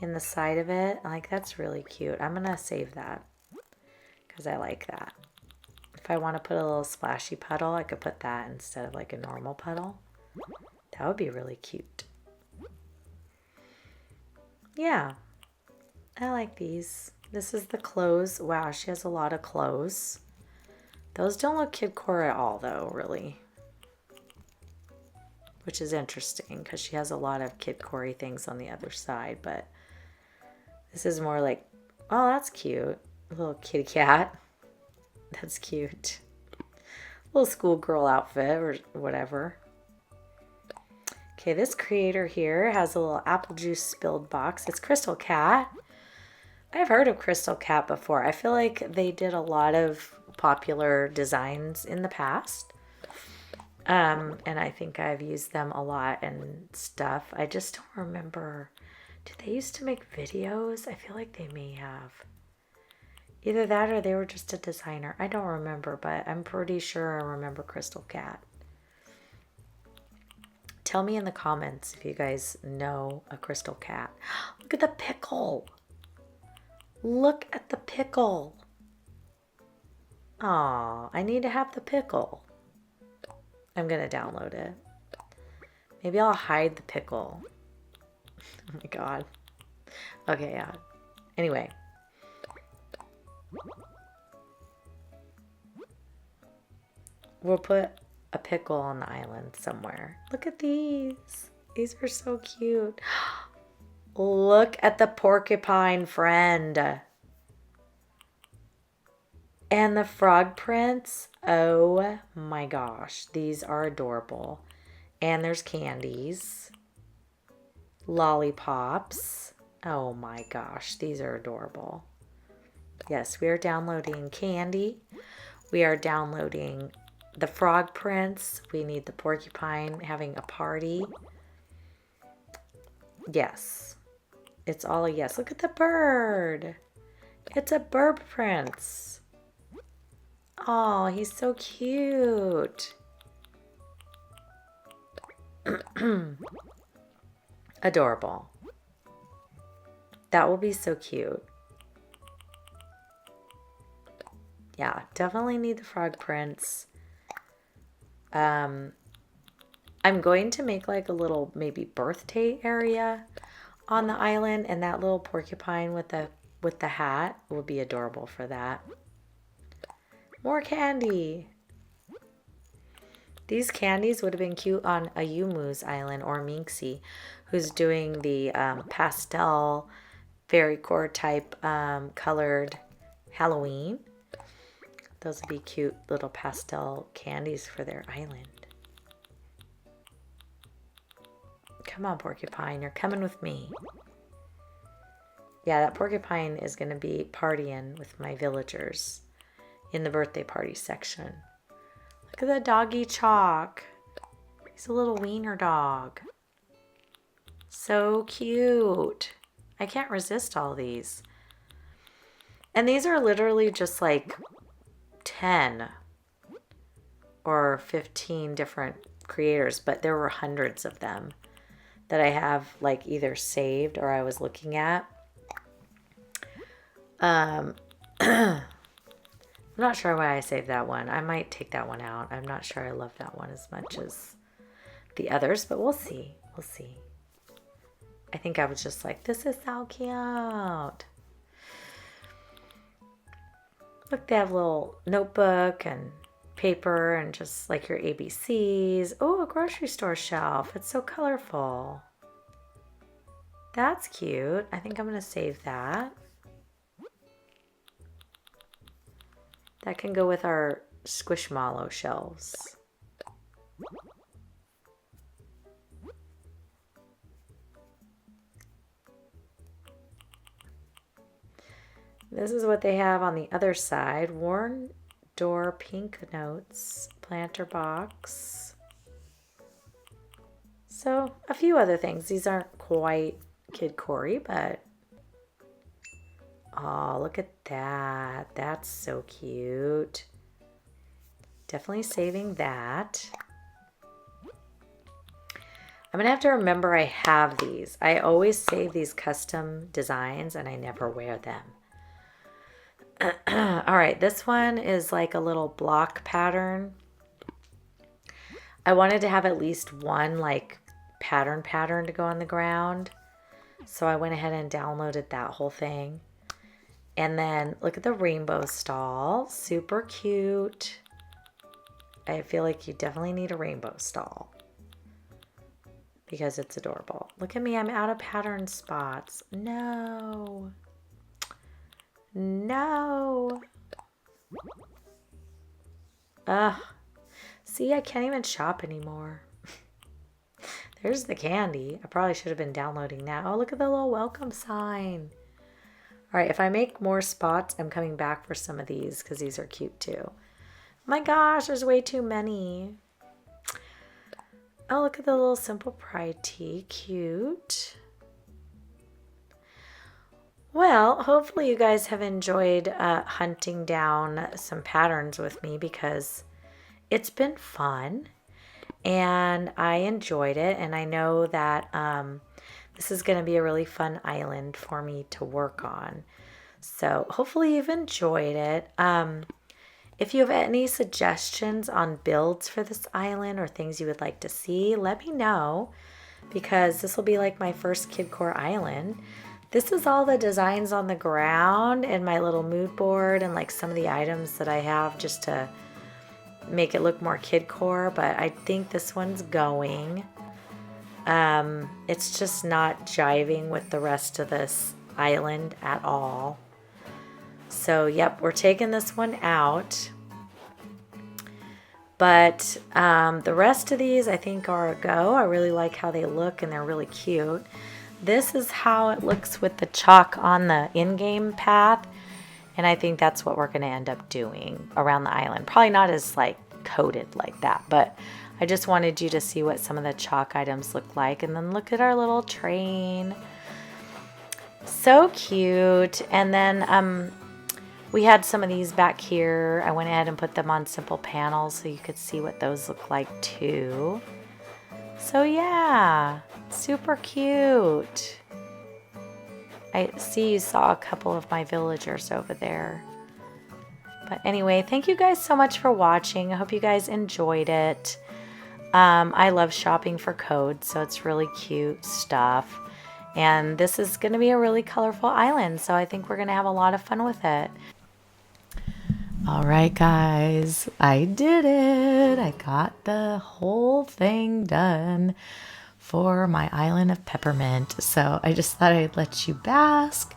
in the side of it. Like, that's really cute. I'm gonna save that because I like that. If I want to put a little splashy puddle, I could put that instead of like a normal puddle. That would be really cute. Yeah, I like these. This is the clothes. Wow, she has a lot of clothes. Those don't look kidcore at all though, really. Which is interesting because she has a lot of kidcore things on the other side, but this is more like, oh, that's cute. A little kitty cat. That's cute. Little schoolgirl outfit or whatever. Okay, this creator here has a little apple juice spilled box. It's Crystal Cat. I've heard of Crystal Cat before. I feel like they did a lot of popular designs in the past. And I think I've used them a lot and stuff. I just don't remember. Did they used to make videos? I feel like they may have. Either that or they were just a designer. I don't remember, but I'm pretty sure I remember Crystal Cat. Tell me in the comments if you guys know a Crystal Cat. Look at the pickle. Look at the pickle. Aw, I need to have the pickle. I'm going to download it. Maybe I'll hide the pickle. Oh my god. Okay, yeah. Anyway. We'll put a pickle on the island somewhere. Look at these. These are so cute. Look at the porcupine friend. And the frog prints. Oh my gosh. These are adorable. And there's candies. Lollipops. Oh my gosh. These are adorable. Yes, we are downloading candy. We are downloading the frog prints. We need the porcupine having a party. Yes. It's all a yes. Look at the bird. It's a bird prince. Oh, he's so cute. Adorable. That will be so cute. Yeah, definitely need the frog prints. I'm going to make like a little maybe birthday area on the island, and that little porcupine with the hat would be adorable for that. More candy. These candies would have been cute on Ayumu's island or Minxie, who's doing the pastel fairy core type colored Halloween. Those would be cute little pastel candies for their island. Come on, porcupine, you're coming with me. Yeah, that porcupine is going to be partying with my villagers in the birthday party section. Look at the doggy chalk. He's a little wiener dog. So cute. I can't resist all these. And these are literally just like 10 or 15 different creators, but there were hundreds of them that I have like either saved or I was looking at. I'm not sure why I saved that one. I might take that one out. I'm not sure I love that one as much as the others, but we'll see. We'll see. I think I was just like, this is so cute. Look, they have a little notebook and paper and just like your ABCs. Oh, a grocery store shelf. It's so colorful. That's cute. I think I'm going to save that. That can go with our Squishmallow shelves. This is what they have on the other side. Worn door pink notes, planter box. So a few other things. These aren't quite Kidcore, but oh, look at that. That's so cute. Definitely saving that. I'm gonna have to remember I have these. I always save these custom designs and I never wear them. All right, this one is like a little block pattern. I wanted to have at least one like pattern to go on the ground. So I went ahead and downloaded that whole thing. And then look at the rainbow stall. Super cute. I feel like you definitely need a rainbow stall because it's adorable. Look at me, I'm out of pattern spots. No. No. Ugh. See, I can't even shop anymore. There's the candy. I probably should have been downloading that. Oh, look at the little welcome sign. All right, if I make more spots, I'm coming back for some of these because these are cute too. My gosh, there's way too many. Oh, look at the little Simple Pride tee. Cute. Well, hopefully you guys have enjoyed hunting down some patterns with me because it's been fun and I enjoyed it. And I know that this is going to be a really fun island for me to work on. So hopefully you've enjoyed it. If you have any suggestions on builds for this island or things you would like to see, let me know because this will be like my first Kidcore island. This is all the designs on the ground and my little mood board and like some of the items that I have just to make it look more Kidcore, but I think this one's going. It's just not jiving with the rest of this island at all. So, yep, we're taking this one out. But the rest of these I think are a go. I really like how they look and they're really cute. This is how it looks with the chalk on the in-game path. And I think that's what we're going to end up doing around the island. Probably not as like coated like that, but I just wanted you to see what some of the chalk items look like. And then look at our little train. So cute. And then we had some of these back here. I went ahead and put them on simple panels so you could see what those look like too. So yeah, super cute. I see you saw a couple of my villagers over there. But anyway, thank you guys so much for watching. I hope you guys enjoyed it. I love shopping for codes, so it's really cute stuff. And this is going to be a really colorful island, so I think we're going to have a lot of fun with it. All right, guys, I did it. I got the whole thing done for my island of Peppermint. So I just thought I'd let you bask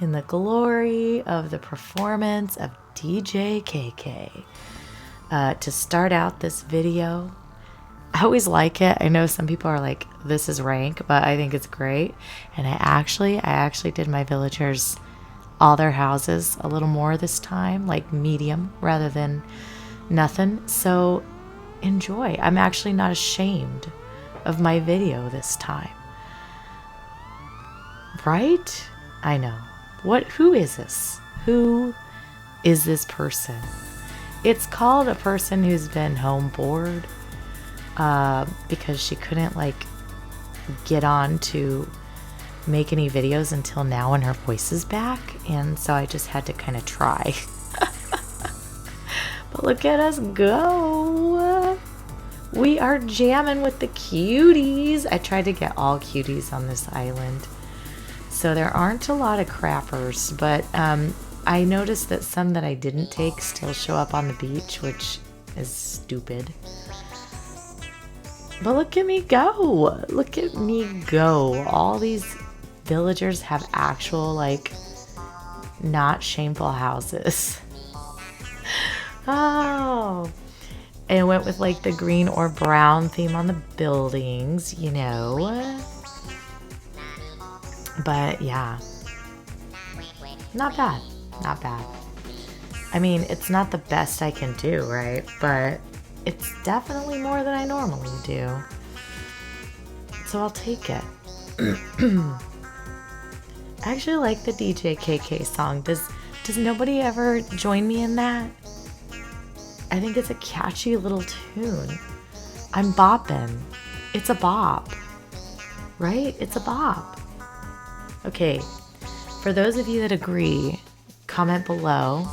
in the glory of the performance of DJ KK. To start out this video, I always like it. I know some people are like, this is rank, but I think it's great. And I actually did my villagers, all their houses a little more this time, like medium rather than nothing. So enjoy. I'm actually not ashamed of my video this time. Right? I know. Who is this? Who is this person? It's called a person who's been home bored because she couldn't like get on to make any videos until now when her voice is back, and so I just had to kind of try. But look at us go. We are jamming with the cuties. I tried to get all cuties on this island, so there aren't a lot of crappers, but I noticed that some that I didn't take still show up on the beach, which is stupid. But look at me go. Look at me go. All these villagers have actual, like, not shameful houses. Oh. And it went with, like, the green or brown theme on the buildings, you know. But, yeah. Not bad. Not bad. I mean, it's not the best I can do, right? But it's definitely more than I normally do. so I'll take it. I actually like the DJ KK song. Does nobody ever join me in that? I think it's a catchy little tune. I'm bopping. It's a bop. Right? It's a bop. Okay. For those of you that agree, comment below.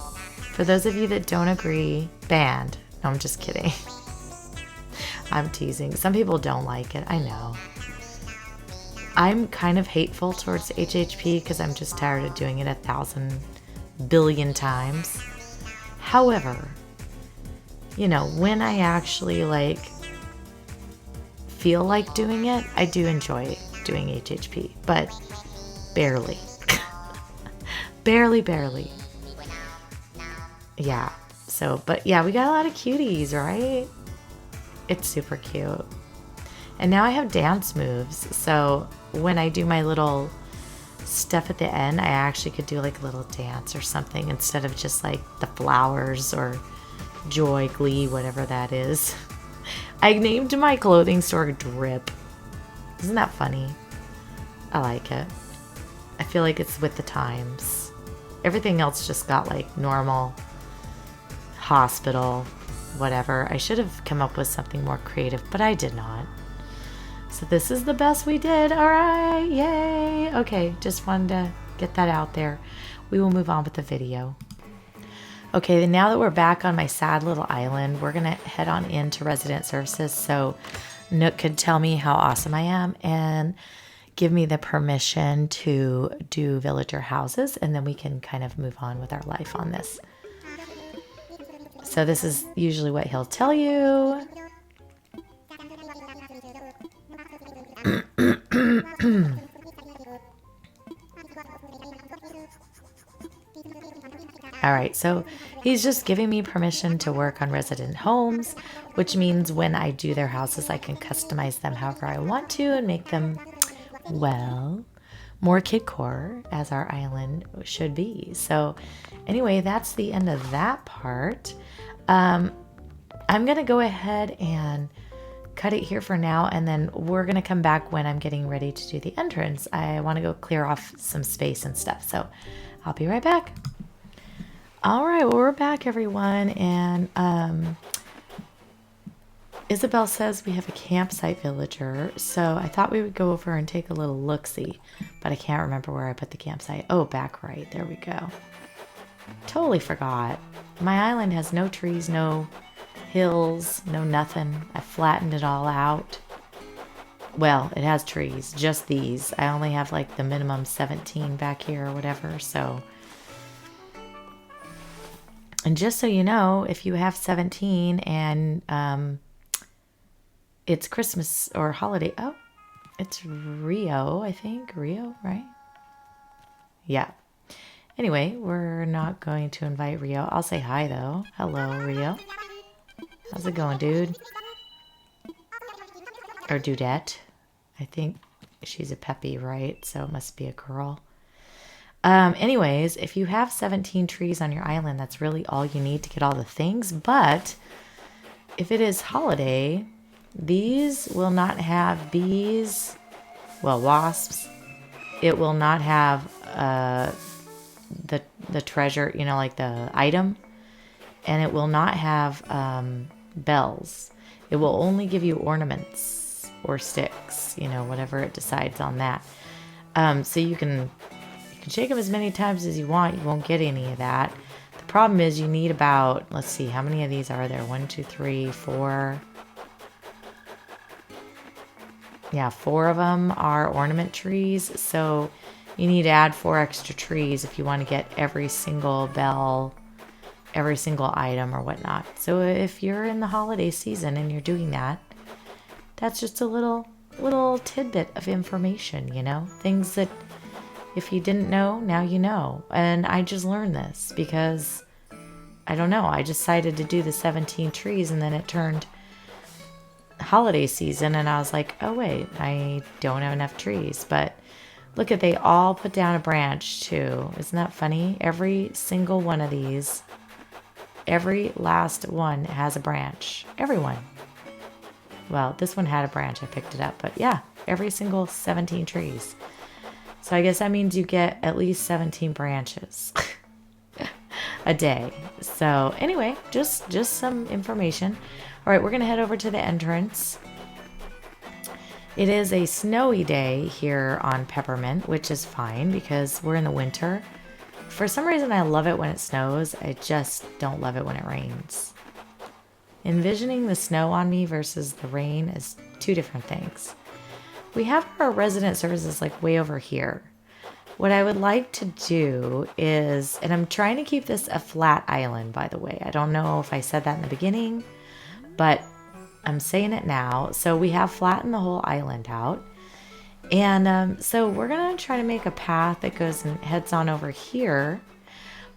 For those of you that don't agree, banned. No, I'm just kidding. I'm teasing. Some people don't like it. I know. I'm kind of hateful towards HHP because I'm just tired of doing it 1,000 billion times. However, you know, when I actually like feel like doing it, I do enjoy doing HHP, but barely. barely. Yeah. So, but yeah, we got a lot of cuties, right? It's super cute. And now I have dance moves. So when I do my little stuff at the end, I actually could do like a little dance or something instead of just like the flowers or joy, glee, whatever that is. I named my clothing store Drip. Isn't that funny? I like it. I feel like it's with the times. Everything else just got like normal, hospital, whatever. I should have come up with something more creative, but I did not. So this is the best we did. All right, yay. Okay, just wanted to get that out there. We will move on with the video. Okay, then now that we're back on my sad little island, we're gonna head on into resident services so Nook could tell me how awesome I am and give me the permission to do villager houses, and then we can kind of move on with our life on this. So this is usually what he'll tell you. All right, so he's just giving me permission to work on resident homes, which means when I do their houses, I can customize them however I want to and make them, well, more kidcore, as our island should be. So anyway, that's the end of that part. I'm going to go ahead and cut it here for now, and then we're going to come back when I'm getting ready to do the entrance. I want to go clear off some space and stuff, so I'll be right back. All right, well, we're back, everyone, and Isabel says we have a campsite villager, so I thought we would go over and take a little look-see, but I can't remember where I put the campsite. Oh, back right. There we go. Totally forgot. My island has no trees, no hills, no nothing. I flattened it all out. Well, it has trees, just these. I only have like the minimum 17 back here or whatever, so... And just so you know, if you have 17 and it's Christmas or holiday, oh, it's Rio, I think. Rio, right? Yeah. Anyway, we're not going to invite Rio. I'll say hi, though. Hello, Rio. How's it going, dude? Or dudette. I think she's a peppy, right? So it must be a girl. Anyways, if you have 17 trees on your island, that's really all you need to get all the things. But if it is holiday, these will not have bees, well, wasps. It will not have the treasure, you know, like the item. And it will not have bells. It will only give you ornaments or sticks, you know, whatever it decides on that. So you can shake them as many times as you want. You won't get any of that. The problem is you need about, let's see, how many of these are there? 1, 2, 3, 4. Yeah, 4 of them are ornament trees. So you need to add 4 extra trees if you want to get every single bell, every single item or whatnot. So if you're in the holiday season and you're doing that, that's just a little tidbit of information, you know? Things that if you didn't know, now you know. And I just learned this because, I don't know, I decided to do the 17 trees and then it turned holiday season and I was like, oh wait, I don't have enough trees. But look at, they all put down a branch too. Isn't that funny? Every single one of these, every last one has a branch. Everyone. Well, this one had a branch. I picked it up. But yeah, every single 17 trees. So I guess that means you get at least 17 branches a day. So anyway, just some information. All right, we're going to head over to the entrance. It is a snowy day here on Peppermint, which is fine because we're in the winter. For some reason, I love it when it snows. I just don't love it when it rains. Envisioning the snow on me versus the rain is two different things. We have our resident services like way over here. What I would like to do is, and I'm trying to keep this a flat island, by the way. I don't know if I said that in the beginning, but I'm saying it now. So we have flattened the whole island out. And so we're going to try to make a path that goes and heads on over here.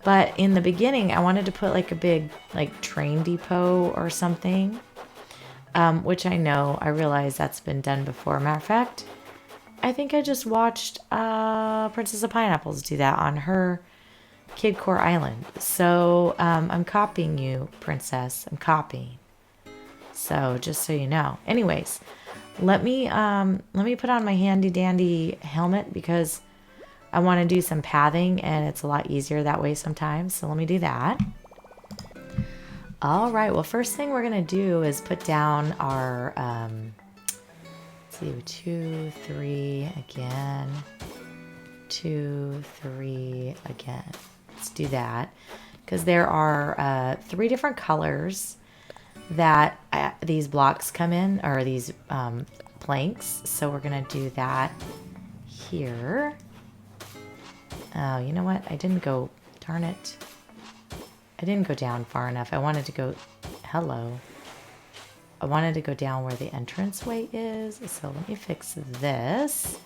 But in the beginning, I wanted to put like a big like train depot or something, which I realize that's been done before. Matter of fact, I think I just watched Princess of Pineapples do that on her Kidcore Island. So I'm copying you, Princess. I'm copying. So just so you know. Anyways, let me put on my handy dandy helmet because I want to do some pathing and it's a lot easier that way sometimes. So let me do that. All right. Well, first thing we're going to do is put down our, let's see, 2, 3 again, 2, 3 again. Let's do that because there are 3 different colors that these blocks come in, or these planks. So we're going to do that here. Oh, you know what? I didn't go, darn it. I didn't go down far enough. I wanted to go, hello. I wanted to go down where the entranceway is. So let me fix this.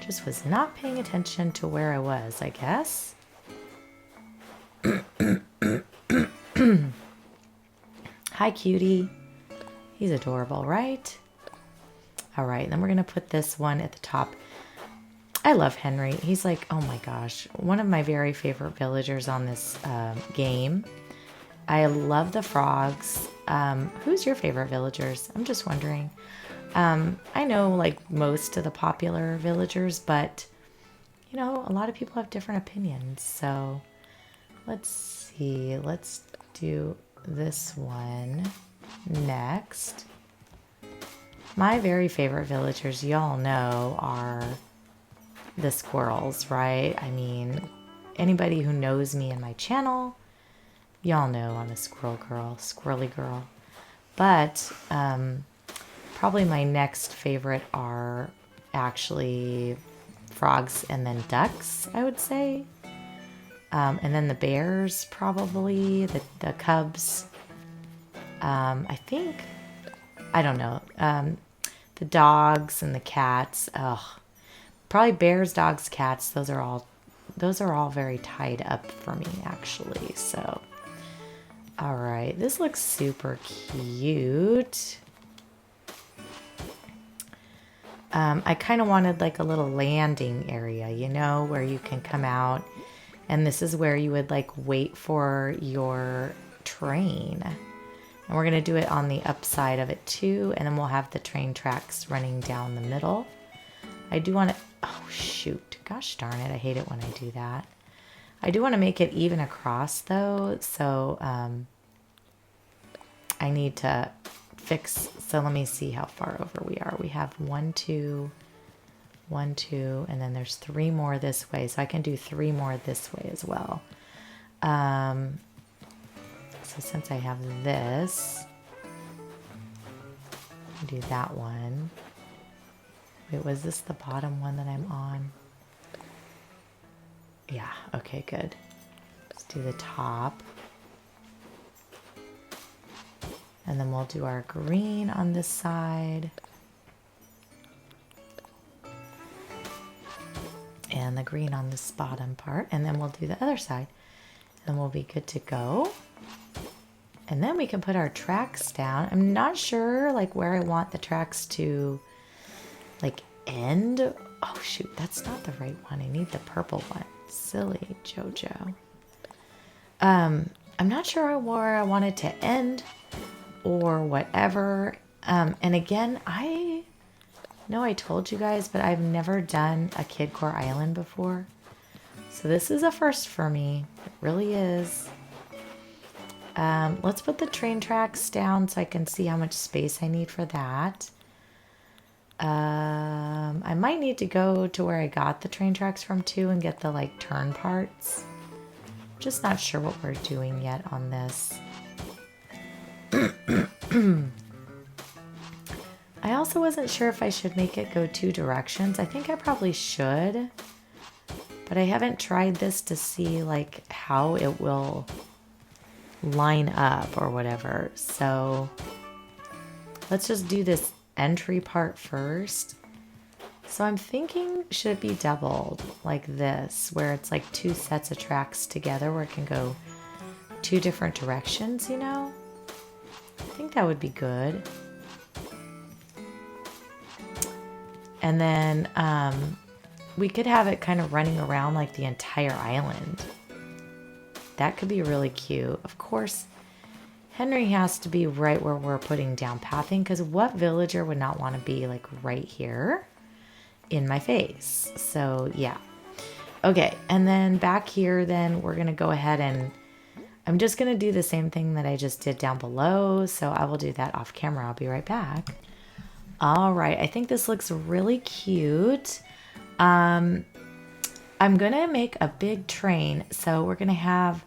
Just was not paying attention to where I was, I guess. Hi, cutie. He's adorable, right? All right, then we're going to put this one at the top. I love Henry. He's like, oh my gosh, one of my very favorite villagers on this game. I love the frogs. Who's your favorite villagers? I'm just wondering. I know like most of the popular villagers, but you know, a lot of people have different opinions. So let's see. Let's do this one next. My very favorite villagers, y'all know, are the squirrels, right? I mean, anybody who knows me and my channel, y'all know I'm a squirrel girl, squirrely girl. But probably my next favorite are actually frogs and then ducks, I would say. And then the bears, probably, the cubs. I think, I don't know, the dogs and the cats. Ugh. Probably bears, dogs, cats. Those are all very tied up for me, actually. So, all right, this looks super cute. I kind of wanted like a little landing area, you know, where you can come out, and this is where you would like wait for your train. And we're going to do it on the upside of it too, and then we'll have the train tracks running down the middle. I do want to, oh shoot, gosh darn it, I hate it when I do that. I do want to make it even across though, so I need to fix, so let me see how far over we are. We have 1, 2, 1, 2, and then there's 3 more this way, so I can do 3 more this way as well. So since I have this, I'll do that one. Wait, was this the bottom one that I'm on? Yeah, okay, good. Let's do the top. And then we'll do our green on this side. And the green on this bottom part. And then we'll do the other side. And we'll be good to go. And then we can put our tracks down. I'm not sure like where I want the tracks to like end. Oh shoot, that's not the right one. I need the purple one. Silly Jojo. I'm not sure where I want it to end or whatever. And again, I know I told you guys, but I've never done a Kidcore Island before. So this is a first for me. It really is. Let's put the train tracks down so I can see how much space I need for that. I might need to go to where I got the train tracks from too and get the like turn parts. Just not sure what we're doing yet on this. I also wasn't sure if I should make it go 2 directions. I think I probably should, but I haven't tried this to see like how it will line up or whatever. So let's just do this entry part first. So I'm thinking, should it be doubled like this, where it's like 2 sets of tracks together where it can go 2 different directions, you know? I think that would be good. And then we could have it kind of running around like the entire island. That could be really cute. Of course, Henry has to be right where we're putting down pathing, because what villager would not want to be like right here in my face? So yeah. Okay, and then back here then we're going to go ahead and I'm just going to do the same thing that I just did down below. So I will do that off camera. I'll be right back. All right, I think this looks really cute. I'm going to make a big train. So we're going to have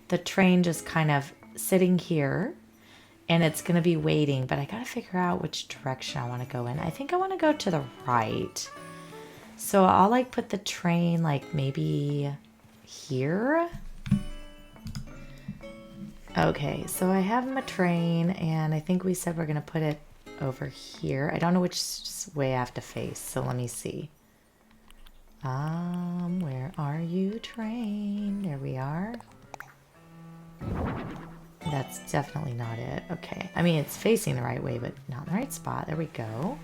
the train just kind of sitting here and it's going to be waiting, but I got to figure out which direction I want to go in. I think I want to go to the right. So I'll like put the train like maybe here. Okay, so I have my train and I think we said we're going to put it over here. I don't know which way I have to face, so let me see. Where are you, train? There we are. That's definitely not it. Okay, I mean, it's facing the right way, but not in the right spot. There we go.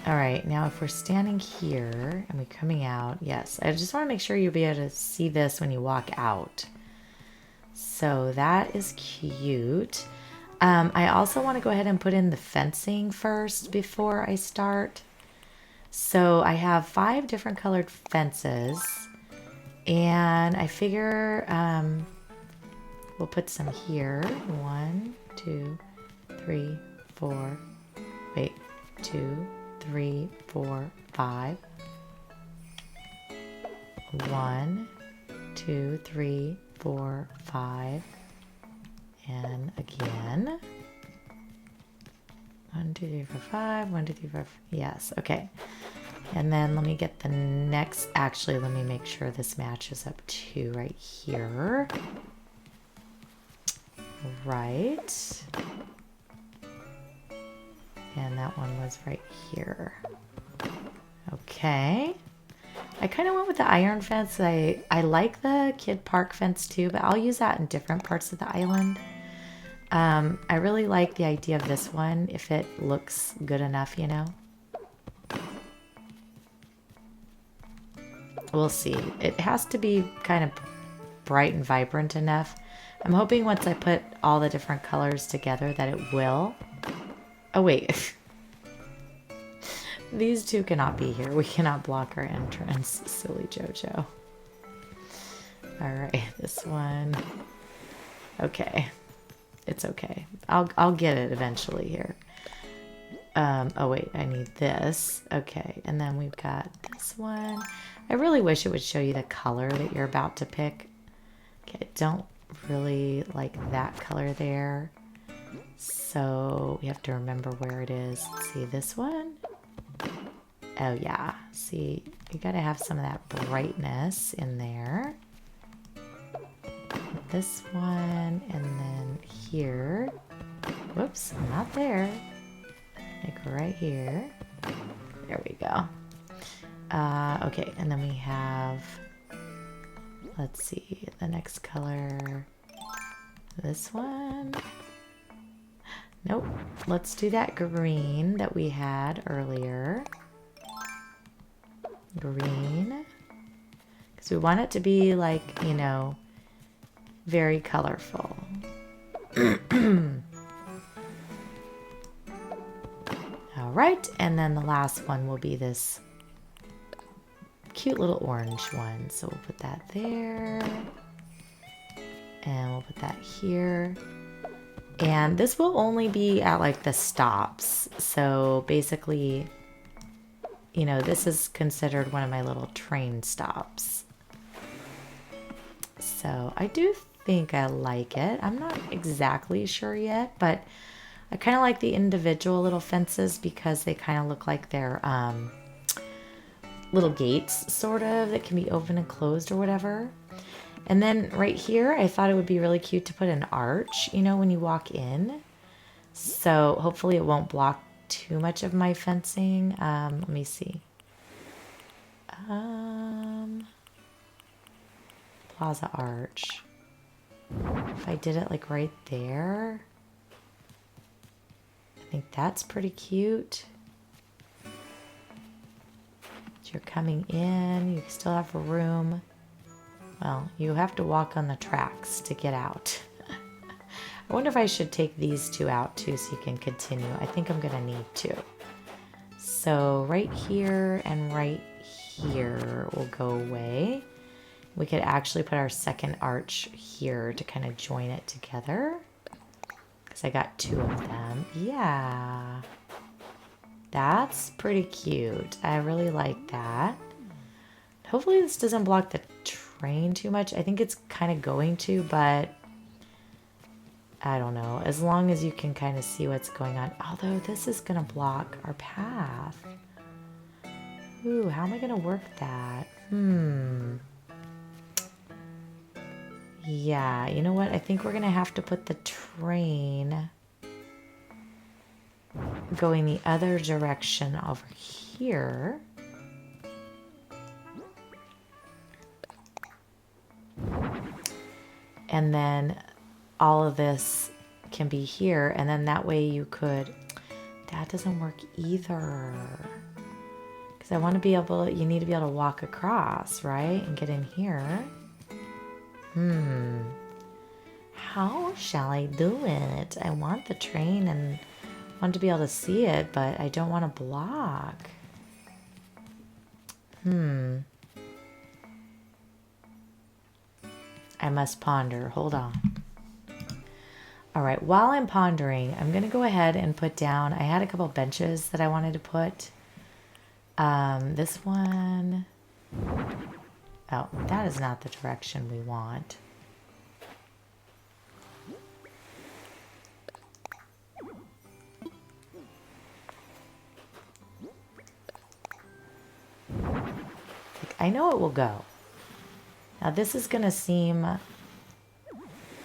All right, now if we're standing here and we're coming out, yes, I just want to make sure you'll be able to see this when you walk out. So that is cute. I also want to go ahead and put in the fencing first before I start. So I have 5 different colored fences and I figure we'll put some here. 1, 2, 3, 4, wait, 2, 3, 4, 5. 1, 2, 3, 4, 5. And again. 1, 2, 3, 4, 5. 1, 2, 3, 4. Yes, okay. And then let me get the next. Actually, let me make sure this matches up to right here. Right. And that one was right here. Okay. I kind of went with the iron fence. I like the kid park fence too, but I'll use that in different parts of the island. I really like the idea of this one if it looks good enough, you know. We'll see. It has to be kind of bright and vibrant enough. I'm hoping once I put all the different colors together that it will. Oh, wait. These two cannot be here. We cannot block our entrance. Silly Jojo. Alright, this one. Okay. It's okay. I'll get it eventually here. Oh wait, I need this. Okay, and then we've got this one. I really wish it would show you the color that you're about to pick. Okay, I don't really like that color there. So we have to remember where it is. Let's see, this one. Oh yeah, see, you gotta have some of that brightness in there. This one, and then here. Whoops, I'm not there. Like right here. There we go. Okay, and then we have, let's see, the next color. This one. Nope. Let's do that green that we had earlier. Green. Because we want it to be like, you know, Very colorful. All right, and then the last one will be this cute little orange one. So we'll put that there. And we'll put that here. And this will only be at like the stops. So basically, you know, this is considered one of my little train stops. So I do think I like it. I'm not exactly sure yet, but I kind of like the individual little fences because they kind of look like they're little gates, sort of, that can be open and closed or whatever. And then right here, I thought it would be really cute to put an arch, you know, when you walk in. So hopefully it won't block too much of my fencing. Let me see. Plaza arch. If I did it like right there, I think that's pretty cute. As you're coming in, you still have room. Well, you have to walk on the tracks to get out. I wonder if I should take these two out too so you can continue. I think I'm gonna need to. So right here and right here will go away. We could actually put our second arch here to kind of join it together. Because I got two of them. Yeah. That's pretty cute. I really like that. Hopefully this doesn't block the train too much. I think it's kind of going to, but I don't know. As long as you can kind of see what's going on. Although this is going to block our path. Ooh, how am I going to work that? Yeah, you know what? I think we're going to have to put the train going the other direction over here. And then all of this can be here. And then that way you could... That doesn't work either. Because I want to be able... You need to be able to walk across, right? And get in here. How shall I do it? I want the train and want to be able to see it, but I don't want to block. I must ponder. Hold on. All right, while I'm pondering, I'm going to go ahead and put down... I had a couple benches that I wanted to put. This one... Oh, that is not the direction we want. I know it will go. Now this is going to seem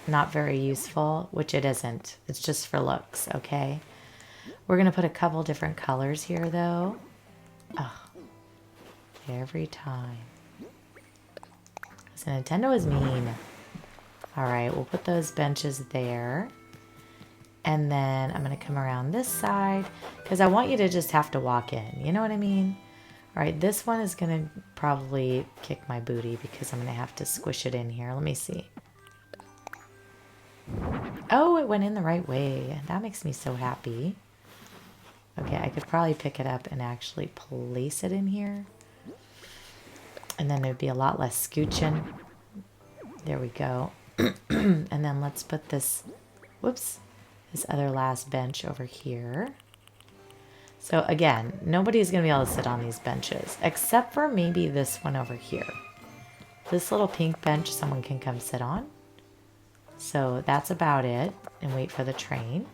not very useful, which it isn't. It's just for looks, okay? We're going to put a couple different colors here, though. Oh, every time. So Nintendo is mean. All right, we'll put those benches there. And then I'm going to come around this side because I want you to just have to walk in. You know what I mean? All right, this one is going to probably kick my booty because I'm going to have to squish it in here. Let me see. Oh, it went in the right way. That makes me so happy. Okay, I could probably pick it up and actually place it in here. And then there'd be a lot less scooching. There we go. And then let's put this, whoops, this other last bench over here. So again, nobody's going to be able to sit on these benches, except for maybe this one over here. This little pink bench someone can come sit on. So that's about it, and wait for the train.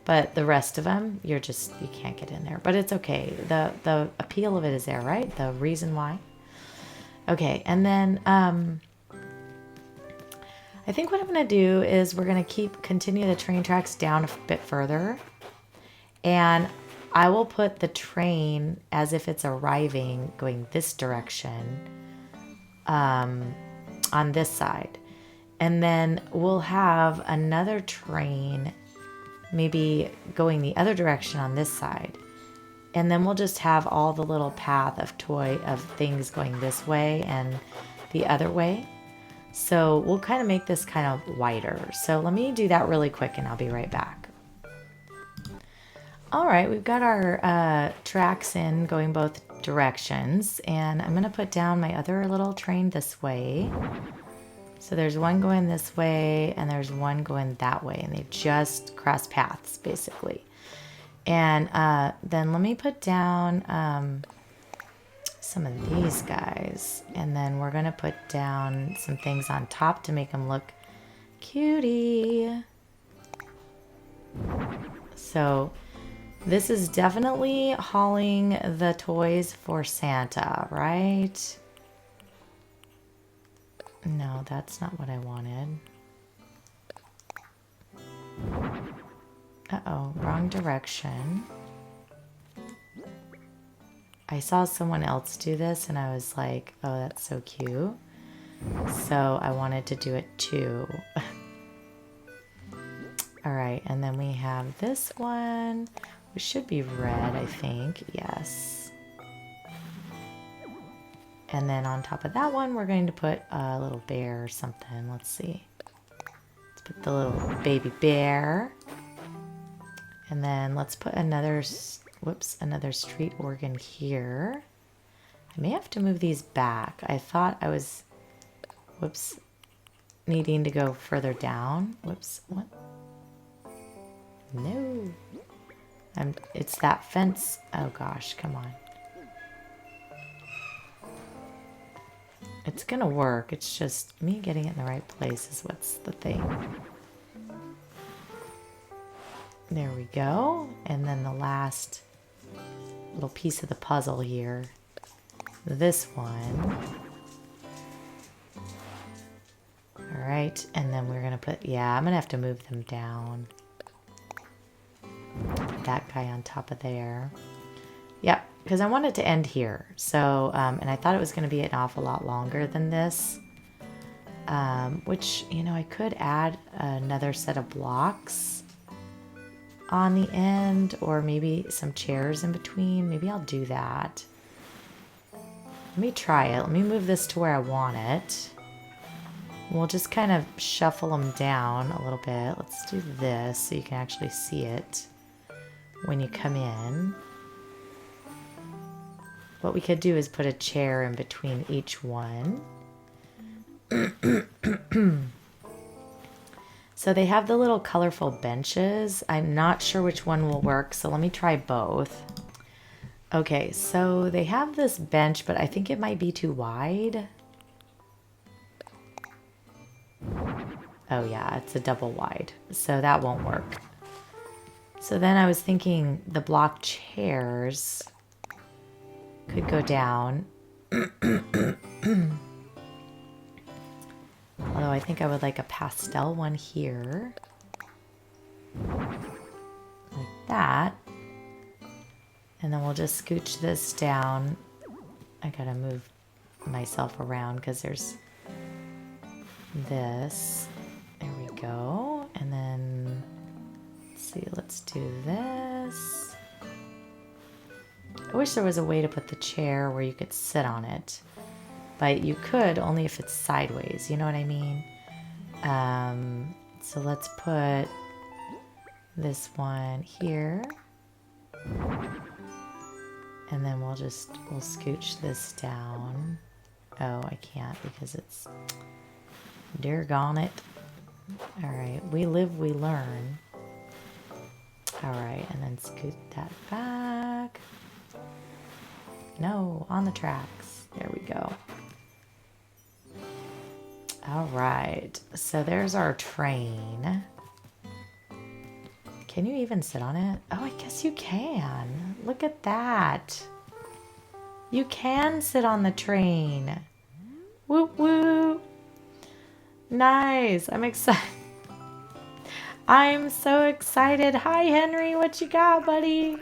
But the rest of them, you can't get in there. But it's okay. The appeal of it is there, right? The reason why. Okay, and then I think what I'm going to do is we're going to continue the train tracks down a bit further. And I will put the train as if it's arriving going this direction on this side. And then we'll have another train maybe going the other direction on this side. And then we'll just have all the little path of things going this way and the other way. So we'll kind of make this kind of wider. So let me do that really quick and I'll be right back. All right, we've got our tracks in going both directions, and I'm gonna put down my other little train this way. So there's one going this way and there's one going that way, and they just cross paths basically. And then let me put down some of these guys, and then we're gonna put down some things on top to make them look cutie. So this is definitely hauling the toys for Santa, right? No, that's not what I wanted. Uh-oh, wrong direction. I saw someone else do this and I was like, oh, that's so cute. So I wanted to do it too. All right, and then we have this one, which should be red, I think. Yes. And then on top of that one, we're going to put a little bear or something. Let's see. Let's put the little baby bear. And then let's put another, whoops, another street organ here. I may have to move these back. I thought I was, whoops, needing to go further down. Whoops, what? No. It's that fence. Oh gosh, come on. It's gonna work. It's just me getting it in the right place is what's the thing. There we go. And then the last little piece of the puzzle here. This one. All right, and then we're gonna put, yeah, I'm gonna have to move them down. Put that guy on top of there. Yep, because I want it to end here. So, and I thought it was gonna be an awful lot longer than this. Which, you know, I could add another set of blocks on the end, or maybe some chairs in between. Maybe I'll do that. Let me try it. Let me move this to where I want it. We'll just kind of shuffle them down a little bit. Let's do this so you can actually see it when you come in. What we could do is put a chair in between each one. So they have the little colorful benches. I'm not sure which one will work, so let me try both. Okay, so they have this bench, but I think it might be too wide. Oh yeah, it's a double wide, so that won't work. So then I was thinking the block chairs could go down. Although I think I would like a pastel one here. Like that. And then we'll just scooch this down. I gotta move myself around because there's this. There we go. And then, let's see, let's do this. I wish there was a way to put the chair where you could sit on it. But you could only if it's sideways, you know what I mean? So let's put this one here. And then we'll scooch this down. Oh, I can't because it's, doggone it. All right, we live, we learn. All right, and then scoot that back. No, on the tracks. There we go. All right, so there's our train. Can you even sit on it? Oh, I guess you can. Look at that. You can sit on the train. Whoop, whoop. Nice, I'm excited. I'm so excited. Hi, Henry, what you got, buddy?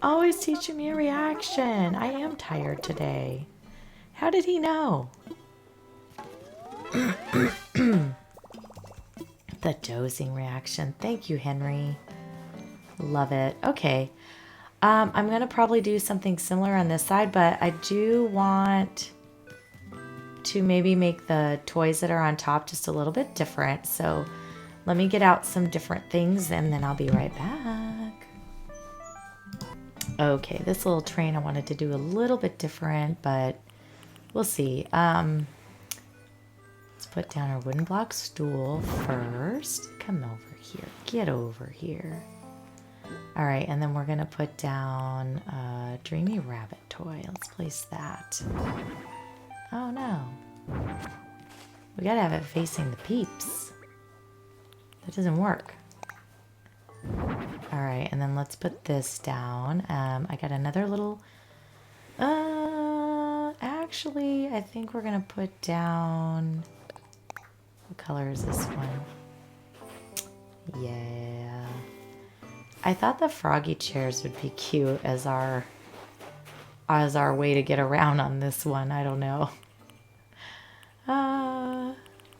Always teaching me a reaction. I am tired today. How did he know? The dozing reaction. Thank you, Henry. Love it. Okay. I'm going to probably do something similar on this side, but I do want to maybe make the toys that are on top just a little bit different. So let me get out some different things and then I'll be right back. Okay, this little train I wanted to do a little bit different, but we'll see. Let's put down our wooden block stool first. Come over here. Get over here. All right, and then we're going to put down a Dreamy Rabbit toy. Let's place that. Oh, no. We got to have it facing the peeps. That doesn't work. All right, and then let's put this down. I got another little... actually, I think we're going to put down... What color is this one? Yeah. I thought the froggy chairs would be cute as our way to get around on this one. I don't know.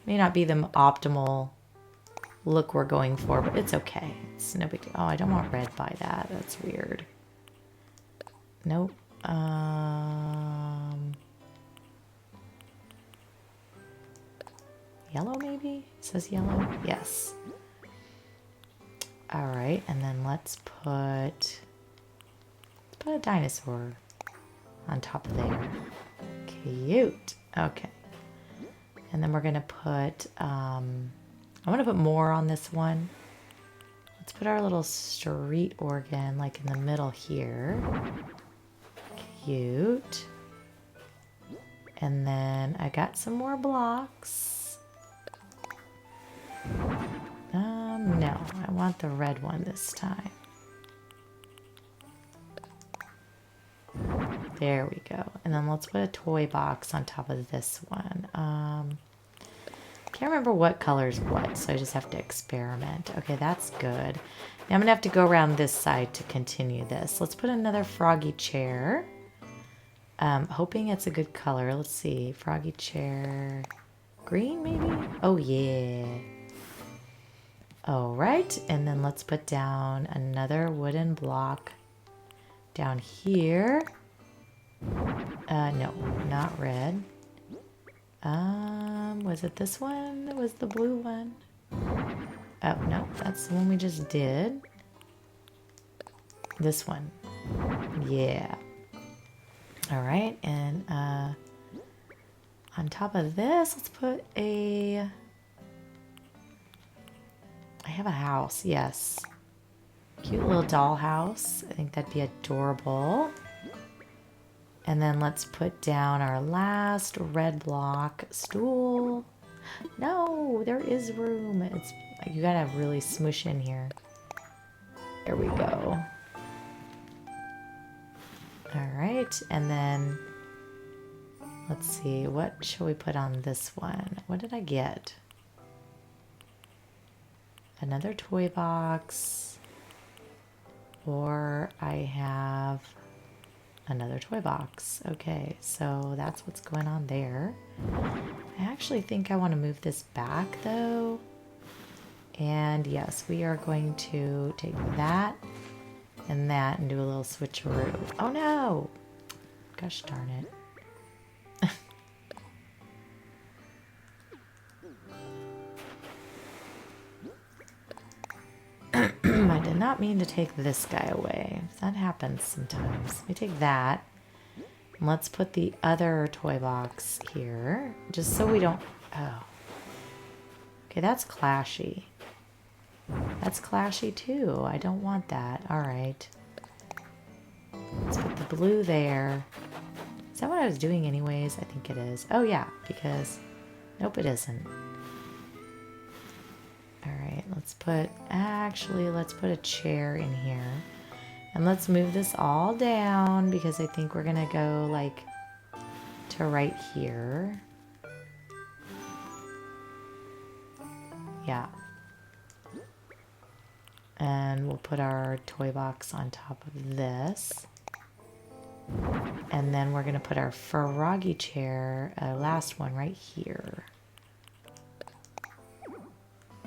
May not be the optimal look we're going for, but it's okay. It's no big deal. Oh, I don't want red by that. That's weird. Nope. Yellow maybe? It says yellow? Yes. All right, and then let's put a dinosaur on top of there. Cute. Okay. And then we're gonna put, I want to put more on this one. Let's put our little street organ like in the middle here. Cute. And then I got some more blocks. No, I want the red one this time. There we go. And then let's put a toy box on top of this one. Can't remember what color's what, so I just have to experiment. Okay, that's good. Now I'm gonna have to go around this side to continue this. Let's put another froggy chair. Hoping it's a good color. Let's see. Froggy chair. Green, maybe? Oh, yeah. All right, and then let's put down another wooden block down here. No, not red. Was it this one? It was the blue one. Oh, no, that's the one we just did. This one. Yeah. All right, and on top of this, let's put a... I have a house, yes. Cute little doll house. I think that'd be adorable. And then let's put down our last red block stool. No, there is room. It's you gotta really smoosh in here. There we go. All right, and then let's see, what shall we put on this one? What did I get? Another toy box, or I have another toy box. Okay, so that's what's going on there. I actually think I want to move this back though. And yes, we are going to take that and that and do a little switcheroo. Oh no! Gosh darn it. I did not mean to take this guy away. That happens sometimes. Let me take that. And let's put the other toy box here. Just so we don't... Oh. Okay, that's clashy. That's clashy too. I don't want that. Alright. Let's put the blue there. Is that what I was doing anyways? I think it is. Oh yeah, because... Nope, it isn't. Alright, let's put... Actually, let's put a chair in here. And let's move this all down because I think we're gonna go, like, to right here. Yeah. And we'll put our toy box on top of this. And then we're gonna put our froggy chair, last one, right here.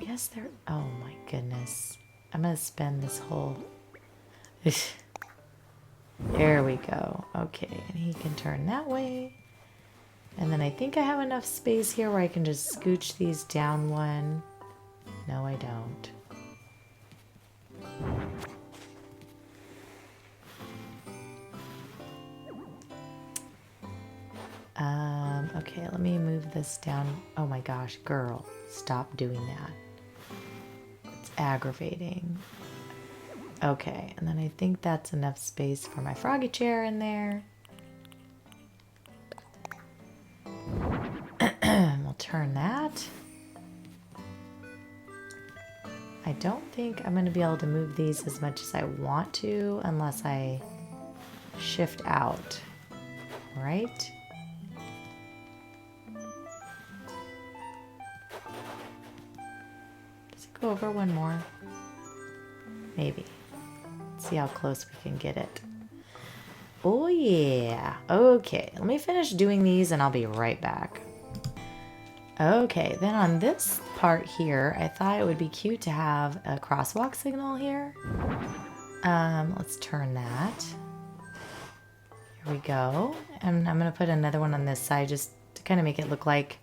Yes, there... Oh my goodness. I'm gonna spend this whole... There we go. Okay, and he can turn that way. And then I think I have enough space here where I can just scooch these down one. No, I don't. Okay, let me move this down. Oh my gosh, girl, stop doing that. It's aggravating. Okay, and then I think that's enough space for my froggy chair in there. We'll turn that. I don't think I'm going to be able to move these as much as I want to unless I shift out, right? Does it go over one more? Maybe. Let's see how close we can get it. Oh yeah. Okay, let me finish doing these and I'll be right back. Okay, then on this part here, I thought it would be cute to have a crosswalk signal here. Let's turn that. Here we go. And I'm gonna put another one on this side just to kind of make it look like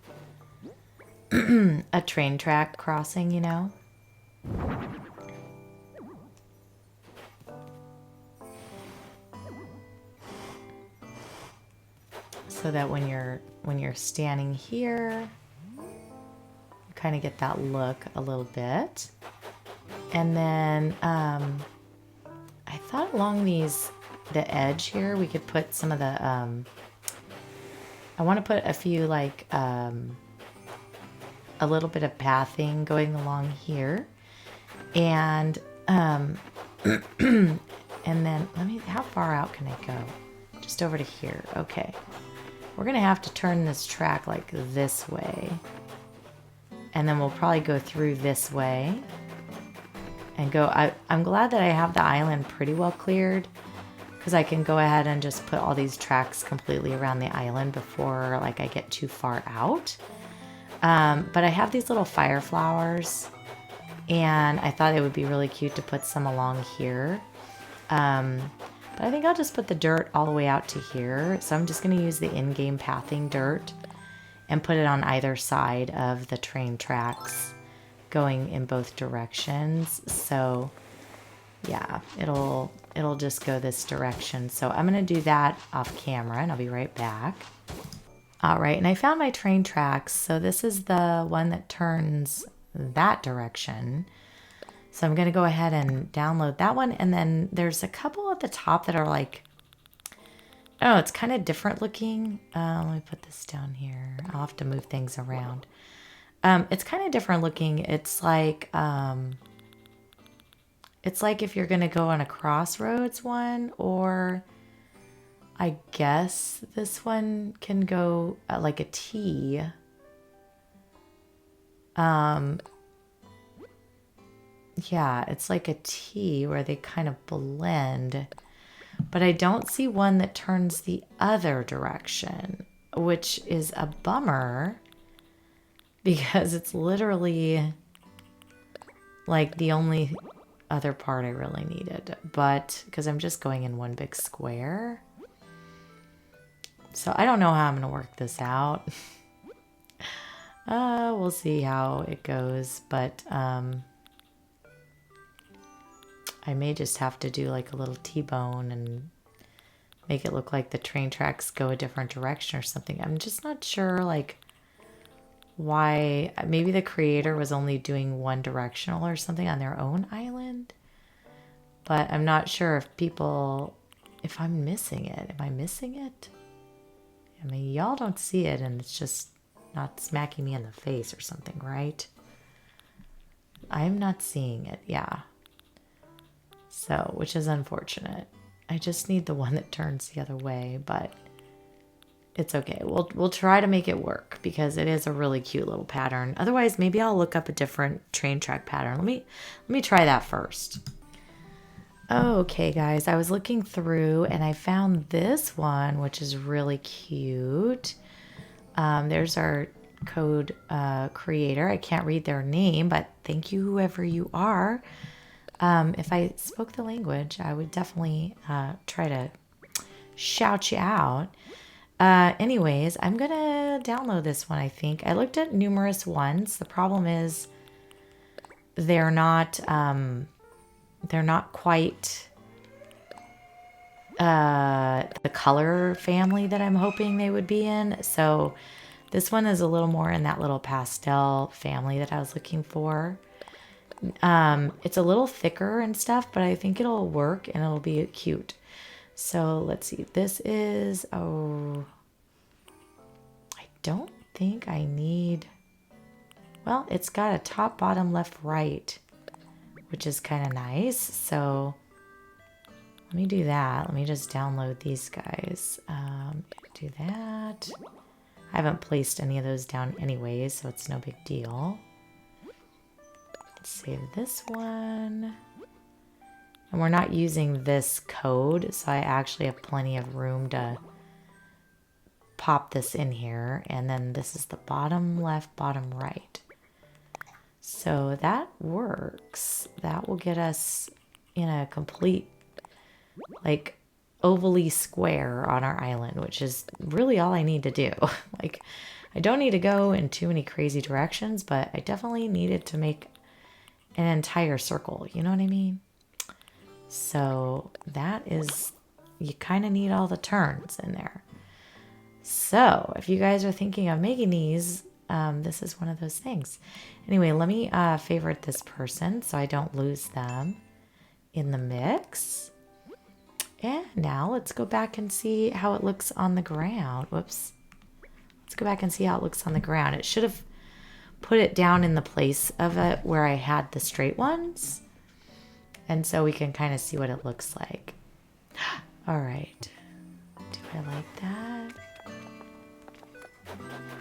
a train track crossing, you know? So that when you're standing here, you kind of get that look a little bit. And then I thought along the edge here, we could put some of the, I want to put a few like a little bit of pathing going along here. And and then how far out can I go? Just over to here. Okay. We're gonna have to turn this track like this way. And then we'll probably go through this way and go. I'm glad that I have the island pretty well cleared because I can go ahead and just put all these tracks completely around the island before like I get too far out. But I have these little fire flowers and I thought it would be really cute to put some along here. But I think I'll just put the dirt all the way out to here. So I'm just going to use the in-game pathing dirt and put it on either side of the train tracks going in both directions. So yeah, it'll just go this direction. So I'm going to do that off camera and I'll be right back. All right, and I found my train tracks. So this is the one that turns that direction. So I'm going to go ahead and download that one. And then there's a couple at the top that are like, oh, it's kind of different looking. Let me put this down here. I'll have to move things around. It's kind of different looking. It's like if you're going to go on a crossroads one, or I guess this one can go like a T. Yeah, it's like a T where they kind of blend, but I don't see one that turns the other direction, which is a bummer because it's literally like the only other part I really needed, but because I'm just going in one big square. So I don't know how I'm going to work this out. We'll see how it goes, but I may just have to do like a little T-bone and make it look like the train tracks go a different direction or something. I'm just not sure like why. Maybe the creator was only doing one directional or something on their own island, but I'm not sure if I'm missing it. Am I missing it? I mean, y'all don't see it and it's just not smacking me in the face or something, right? I'm not seeing it, yeah. So, which is unfortunate. I just need the one that turns the other way, but it's okay. We'll try to make it work because it is a really cute little pattern. Otherwise, maybe I'll look up a different train track pattern. Let me try that first. Okay, guys, I was looking through and I found this one, which is really cute. There's our code creator. I can't read their name, but thank you, whoever you are. If I spoke the language, I would definitely try to shout you out. Anyways, I'm gonna download this one, I think. I looked at numerous ones. The problem is they're not quite the color family that I'm hoping they would be in. So this one is a little more in that little pastel family that I was looking for. It's a little thicker and stuff, but I think it'll work and it'll be cute. So let's see. This is, oh, I don't think I need, well, it's got a top, bottom, left, right, which is kind of nice. So let me do that. Let me just download these guys. Do that. I haven't placed any of those down anyways, so it's no big deal. Let's save this one. And we're not using this code, so I actually have plenty of room to pop this in here. And then this is the bottom left, bottom right. So that works. That will get us in a complete, like, ovally square on our island, which is really all I need to do. Like, I don't need to go in too many crazy directions, but I definitely needed to make an entire circle. You know what I mean? So that is, you kind of need all the turns in there. So if you guys are thinking of making these, this is one of those things. Anyway, let me favorite this person so I don't lose them in the mix. And now let's go back and see how it looks on the ground. Whoops. Let's go back and see how it looks on the ground. It should have put it down in the place of it where I had the straight ones. And so we can kind of see what it looks like. All right. Do I like that?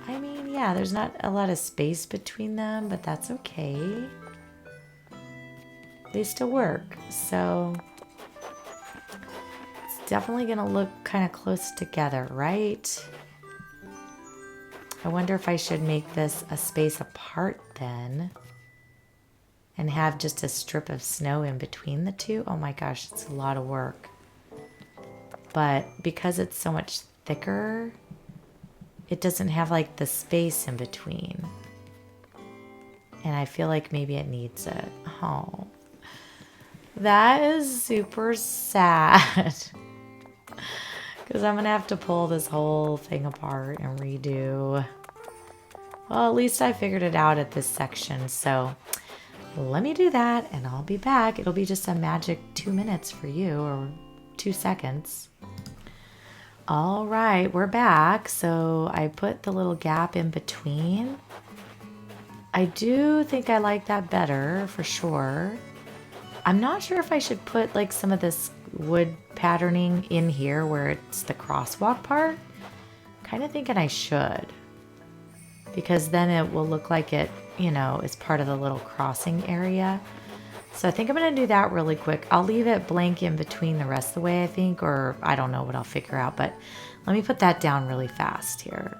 I mean, yeah, there's not a lot of space between them, but that's okay. They still work. So it's definitely going to look kind of close together, right? I wonder if I should make this a space apart then and have just a strip of snow in between the two. Oh my gosh, it's a lot of work. But because it's so much thicker, it doesn't have like the space in between. And I feel like maybe it needs it. Oh, that is super sad. Because I'm going to have to pull this whole thing apart and redo. Well, at least I figured it out at this section. So let me do that and I'll be back. It'll be just a magic 2 minutes for you, or 2 seconds. All right, we're back. So I put the little gap in between. I do think I like that better for sure. I'm not sure if I should put like some of this wood patterning in here where it's the crosswalk part. Kind of thinking I should, because then it will look like it, you know, is part of the little crossing area. So I think I'm going to do that really quick. I'll leave it blank in between the rest of the way, I think, or I don't know what I'll figure out, but let me put that down really fast here.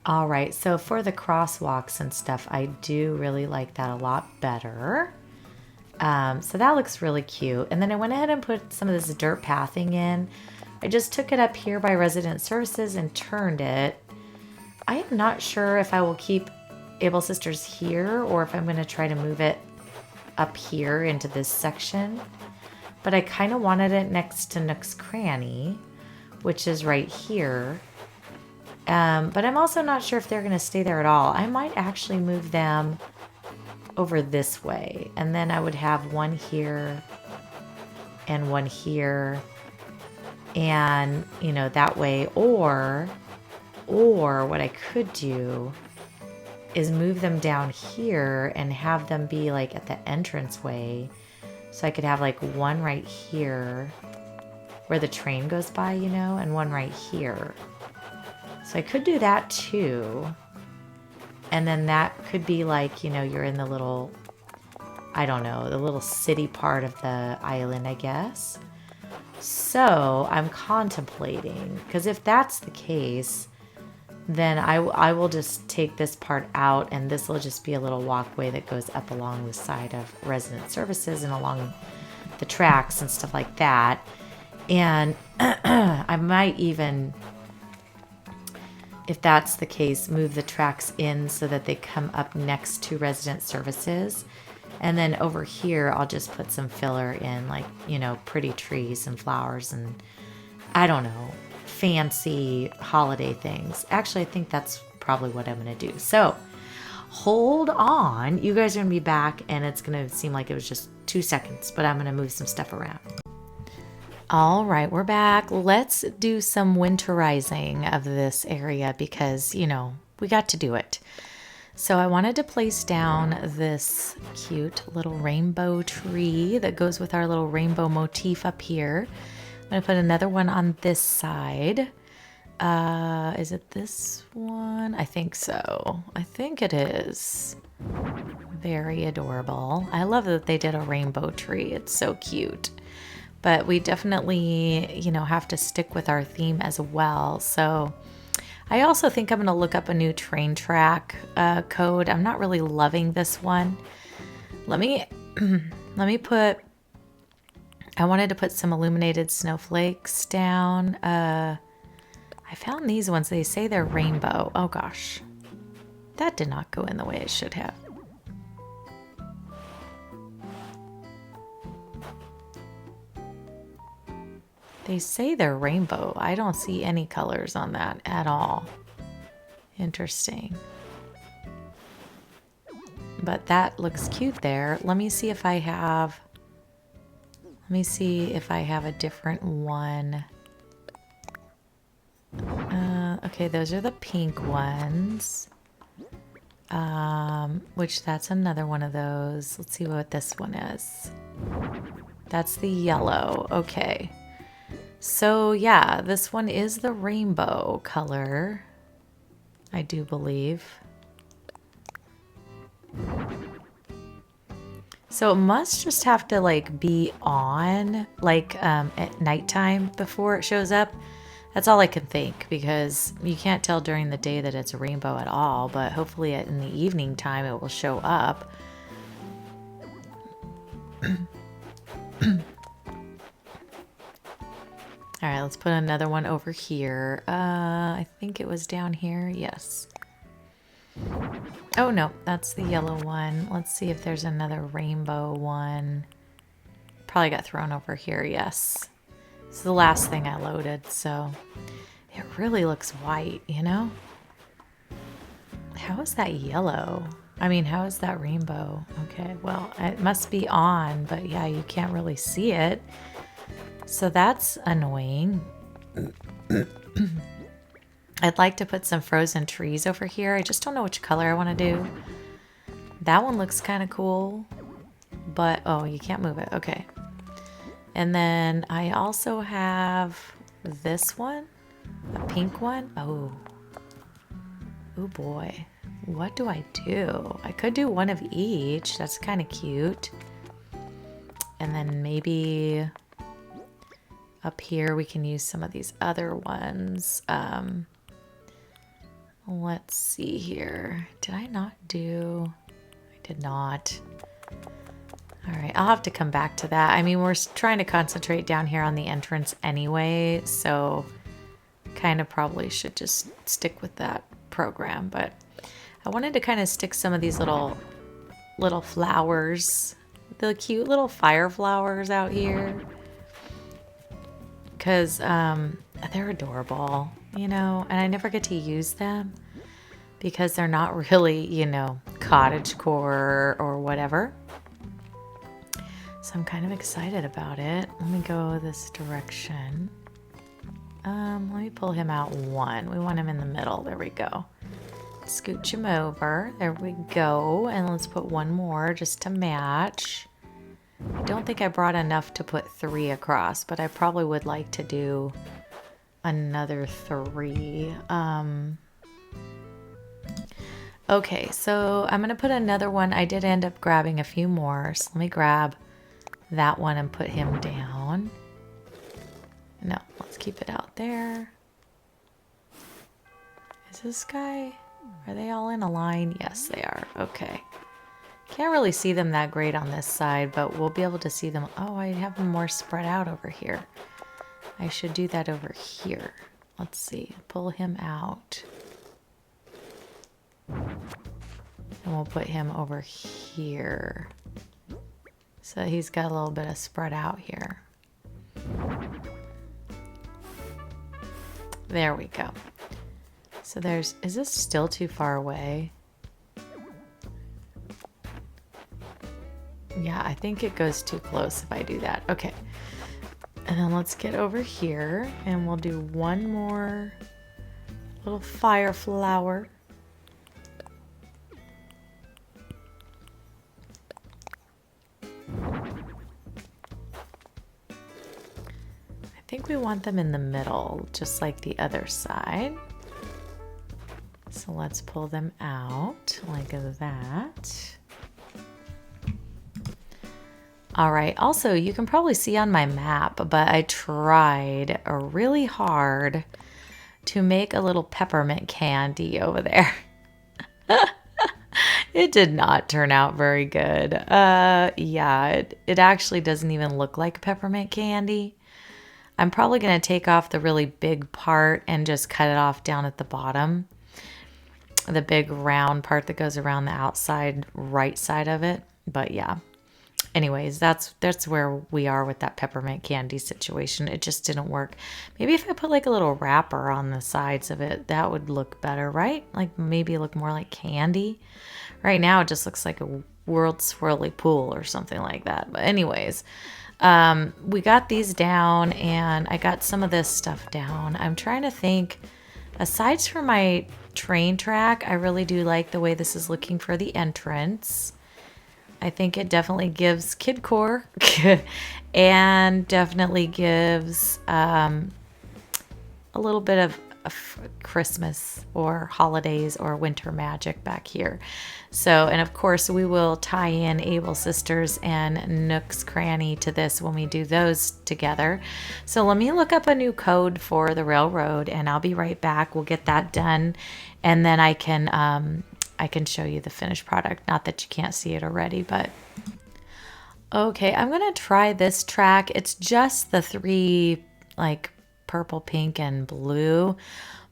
All right, so for the crosswalks and stuff, I do really like that a lot better. So that looks really cute. And then I went ahead and put some of this dirt pathing in. I just took it up here by Resident Services and turned it. I am not sure if I will keep Able Sisters here or if I'm going to try to move it up here into this section. But I kind of wanted it next to Nook's Cranny, which is right here. But I'm also not sure if they're going to stay there at all. I might actually move them over this way, and then I would have one here and one here, and you know, that way, or what I could do is move them down here and have them be like at the entranceway, so I could have like one right here where the train goes by, you know, and one right here. So I could do that too. And then that could be like, you know, you're in the little, I don't know, the little city part of the island, I guess. So I'm contemplating, because if that's the case, then I will just take this part out, and this will just be a little walkway that goes up along the side of Resident Services and along the tracks and stuff like that. And I might even if that's the case, move the tracks in so that they come up next to resident services. And then over here, I'll just put some filler in, like, you know, pretty trees and flowers and, I don't know, fancy holiday things. Actually, I think that's probably what I'm going to do. So hold on. You guys are going to be back, and it's going to seem like it was just 2 seconds, but I'm going to move some stuff around. All right, we're back. Let's do some winterizing of this area because, you know, we got to do it. So I wanted to place down this cute little rainbow tree that goes with our little rainbow motif up here. I'm going to put another one on this side. Is it this one? I think so. I think it is. Very adorable. I love that they did a rainbow tree. It's so cute. But we definitely, you know, have to stick with our theme as well. So I also think I'm going to look up a new train track code. I'm not really loving this one. Let me put, I wanted to put some illuminated snowflakes down. I found these ones. They say they're rainbow. Oh gosh, that did not go in the way it should have. They say they're rainbow. I don't see any colors on that at all. Interesting. But that looks cute there. Let me see if I have a different one. Okay, those are the pink ones. Which that's another one of those. Let's see what this one is. That's the yellow. Okay. So yeah, this one is the rainbow color, I do believe. So it must just have to like be on like at nighttime before it shows up. That's all I can think because you can't tell during the day that it's a rainbow at all, but hopefully in the evening time it will show up. All right, let's put another one over here. I think it was down here. Yes. Oh, no, that's the yellow one. Let's see if there's another rainbow one. Probably got thrown over here. Yes. It's the last thing I loaded, so it really looks white, you know? How is that yellow? I mean, how is that rainbow? Okay, well, it must be on, but yeah, you can't really see it. So that's annoying. I'd like to put some frozen trees over here. I just don't know which color I want to do. That one looks kind of cool, but oh, you can't move it. Okay. And then I also have this one, a pink one. Oh boy. What do I do? I could do one of each. That's kind of cute. And then maybe up here we can use some of these other ones. Let's see here. Did I not do? I did not. All right, I'll have to come back to that. I mean, we're trying to concentrate down here on the entrance anyway, so kind of probably should just stick with that program. But I wanted to kind of stick some of these little flowers, the cute little fire flowers out here, because they're adorable, you know, and I never get to use them because they're not really, you know, cottagecore or whatever. So I'm kind of excited about it. Let me go this direction. Let me pull him out one. We want him in the middle. There we go. Scooch him over. There we go. And let's put one more just to match. I don't think I brought enough to put 3 across, but I probably would like to do another 3. Okay, so I'm going to put another one. I did end up grabbing a few more, so let me grab that one and put him down. No, let's keep it out there. Is this guy, are they all in a line? Yes, they are. Okay. Can't really see them that great on this side, but we'll be able to see them. Oh, I have them more spread out over here. I should do that over here. Let's see. Pull him out. And we'll put him over here. So he's got a little bit of spread out here. There we go. So there's, is this still too far away? Yeah, I think it goes too close if I do that. Okay. And then let's get over here and we'll do one more little fire flower. I think we want them in the middle, just like the other side. So let's pull them out like that. All right, also you can probably see on my map, but I tried really hard to make a little peppermint candy over there. It did not turn out very good. Yeah, it actually doesn't even look like peppermint candy. I'm probably gonna take off the really big part and just cut it off down at the bottom. The big round part that goes around the outside right side of it. But yeah. Anyways, that's where we are with that peppermint candy situation. It just didn't work. Maybe if I put like a little wrapper on the sides of it, that would look better, right? Like maybe look more like candy. Right now it just looks like a world swirly pool or something like that. But anyways, we got these down and I got some of this stuff down. I'm trying to think, aside from my train track, I really do like the way this is looking for the entrance. I think it definitely gives Kidcore and definitely gives a little bit of Christmas or holidays or winter magic back here. So, and of course we will tie in Able Sisters and Nooks Cranny to this when we do those together. So let me look up a new code for the railroad and I'll be right back. We'll get that done and then I can show you the finished product. Not that you can't see it already, but okay, I'm gonna try this track. It's just the three, like purple, pink, and blue,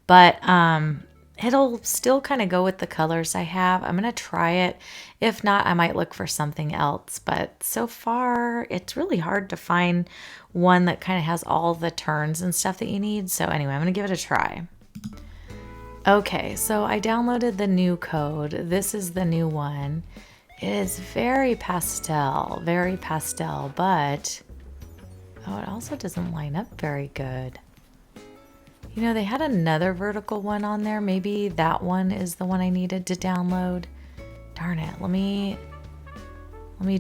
but it'll still kind of go with the colors I have. I'm gonna try it. If not, I might look for something else, but so far it's really hard to find one that kind of has all the turns and stuff that you need. So anyway, I'm gonna give it a try. Okay, so I downloaded the new code. This is the new one. It is very pastel, but oh, it also doesn't line up very good. You know, they had another vertical one on there. Maybe that one is the one I needed to download. Darn it, let me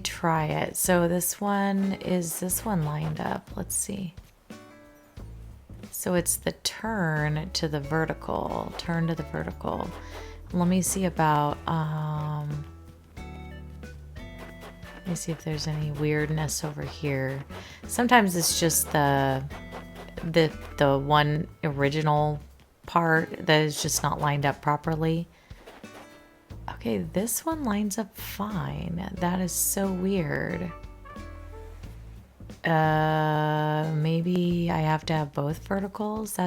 try it. So this one, is this one lined up? Let's see. So it's the turn to the vertical. Let me see about, let me see if there's any weirdness over here. Sometimes it's just the one original part that is just not lined up properly. Okay, this one lines up fine. That is so weird. Maybe I have to have both verticals.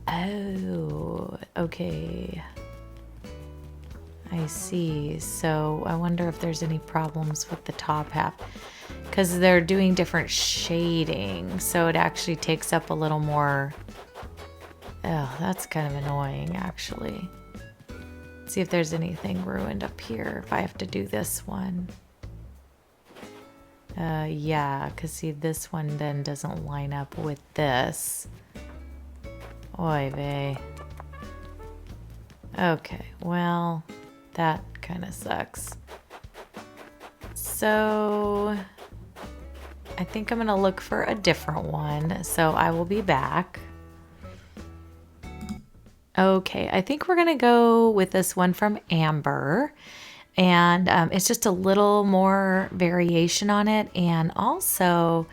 Oh, okay. I see. So I wonder if there's any problems with the top half because they're doing different shading. So it actually takes up a little more. Oh, that's kind of annoying actually. Let's see if there's anything ruined up here if I have to do this one. Yeah, because see, this one then doesn't line up with this. Oy vey. Okay, well, that kind of sucks. So, I think I'm going to look for a different one, so I will be back. Okay, I think we're going to go with this one from Amber. And it's just a little more variation on it. And also,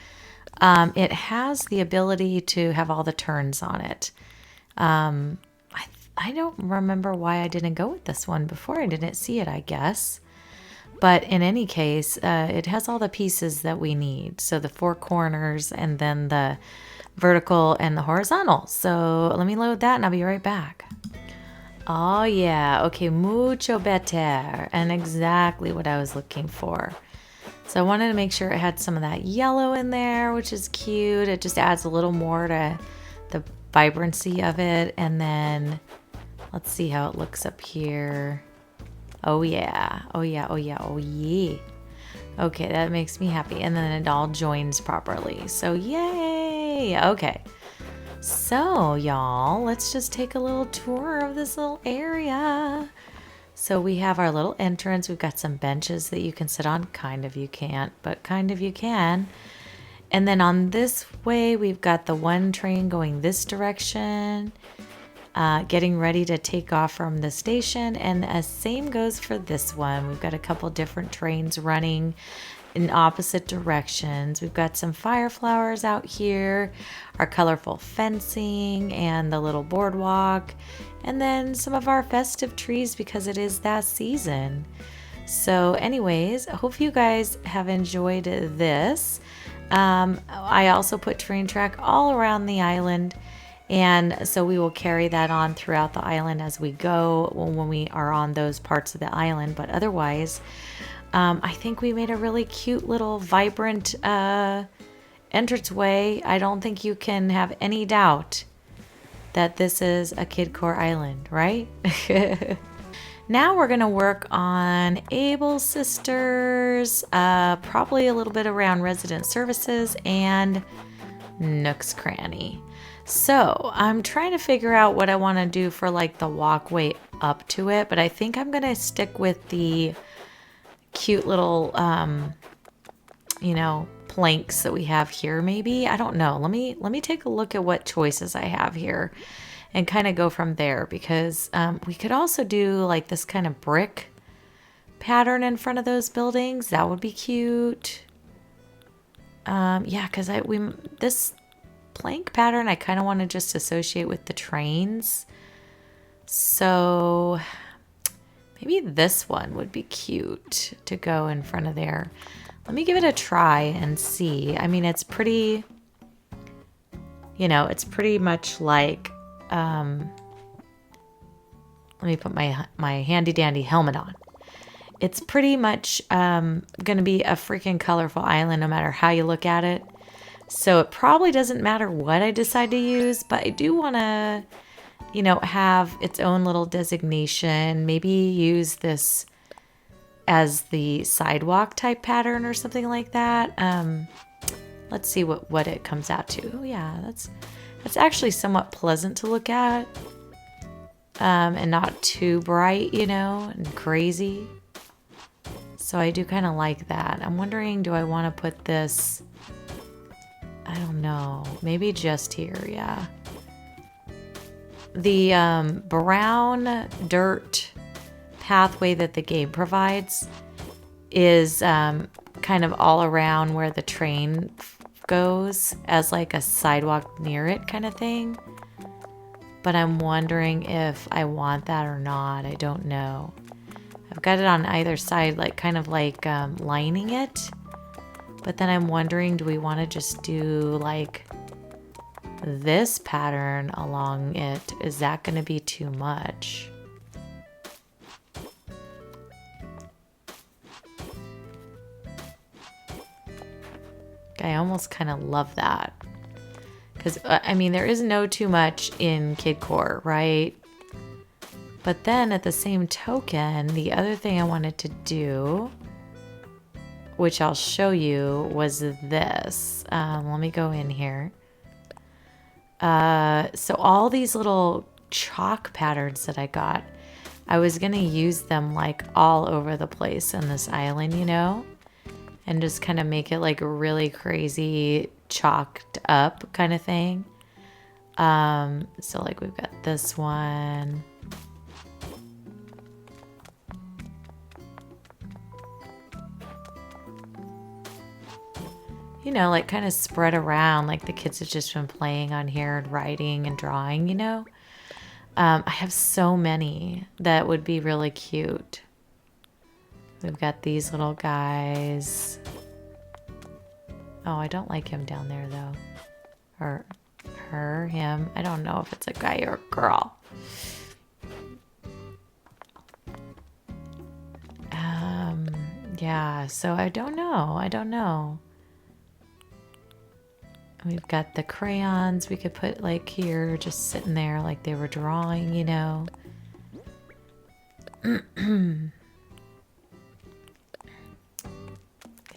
it has the ability to have all the turns on it. I don't remember why I didn't go with this one before. I didn't see it, I guess. But in any case, it has all the pieces that we need. So the four corners and then the vertical and the horizontal. So let me load that and I'll be right back. Oh yeah, okay, mucho better, and exactly what I was looking for. So I wanted to make sure it had some of that yellow in there, which is cute. It just adds a little more to the vibrancy of it. And then let's see how it looks up here. Oh yeah, oh yeah, oh yeah, oh yeah. Okay, that makes me happy. And then it all joins properly. So yay, okay. So y'all, let's just take a little tour of this little area. So we have our little entrance. We've got some benches that you can sit on. Kind of you can't, but kind of you can. And then on this way, we've got the one train going this direction, getting ready to take off from the station. And the same goes for this one. We've got a couple different trains running in opposite directions. We've got some fire flowers out here, our colorful fencing and the little boardwalk, and then some of our festive trees because it is that season. So anyways, I hope you guys have enjoyed this. I also put train track all around the island, and so we will carry that on throughout the island as we go when we are on those parts of the island. But otherwise, I think we made a really cute little vibrant entranceway. I don't think you can have any doubt that this is a Kidcore island, right? Now we're going to work on Able Sisters, probably a little bit around resident services and Nooks Cranny. So I'm trying to figure out what I want to do for like the walkway up to it, but I think I'm going to stick with the cute little, planks that we have here. Maybe, I don't know. Let me take a look at what choices I have here and kind of go from there, because we could also do like this kind of brick pattern in front of those buildings. That would be cute. Yeah, because this plank pattern I kind of want to just associate with the trains. So maybe this one would be cute to go in front of there. Let me give it a try and see. I mean, it's pretty, it's pretty much like, let me put my handy dandy helmet on. It's pretty much going to be a freaking colorful island no matter how you look at it. So it probably doesn't matter what I decide to use, but I do want to, have its own little designation. Maybe use this as the sidewalk type pattern or something like that. Let's see what it comes out to. Oh yeah, that's actually somewhat pleasant to look at, and not too bright, and crazy. So I do kind of like that. I'm wondering, do I want to put this, I don't know, maybe just here, yeah. The brown dirt pathway that the game provides is kind of all around where the train goes as like a sidewalk near it kind of thing. But I'm wondering if I want that or not. I don't know. I've got it on either side, like kind of like lining it. But then I'm wondering, do we want to just do like this pattern along it? Is that going to be too much? I almost kind of love that. Because, I mean, there is no too much in Kidcore, right? But then at the same token, the other thing I wanted to do, which I'll show you, was this. Let me go in here. So all these little chalk patterns that I got, I was going to use them like all over the place in this island, and just kind of make it like a really crazy chalked up kind of thing. So like we've got this one. Like kind of spread around, like the kids have just been playing on here and writing and drawing, I have so many that would be really cute. We've got these little guys. Oh, I don't like him down there though. Or her, him. I don't know if it's a guy or a girl. Yeah, so I don't know. We've got the crayons we could put like here, just sitting there like they were drawing, you know.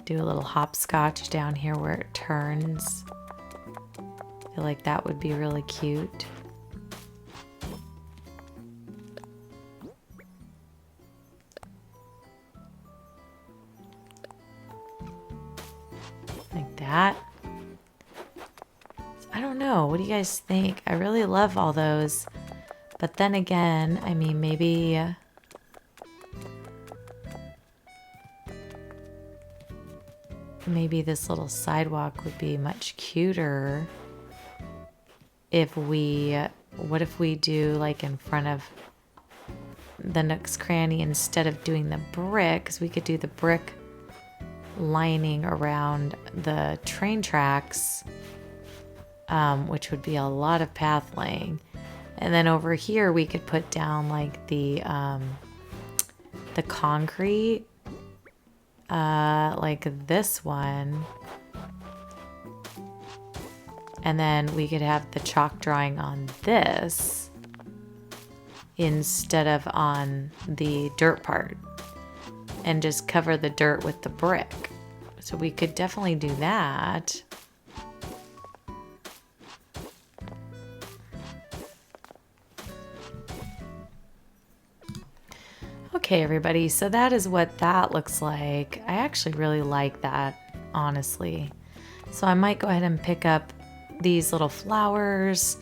Do a little hopscotch down here where it turns. I feel like that would be really cute. Like that. I don't know. What do you guys think? I really love all those. But then again, I mean, maybe this little sidewalk would be much cuter if we, what if we do like in front of the Nooks Cranny instead of doing the brick, because we could do the brick lining around the train tracks, which would be a lot of path laying. And then over here we could put down like the concrete, like this one. And then we could have the chalk drawing on this instead of on the dirt part, and just cover the dirt with the brick. So we could definitely do that. Okay, everybody, so that is what that looks like. I actually really like that, honestly. So I might go ahead and pick up these little flowers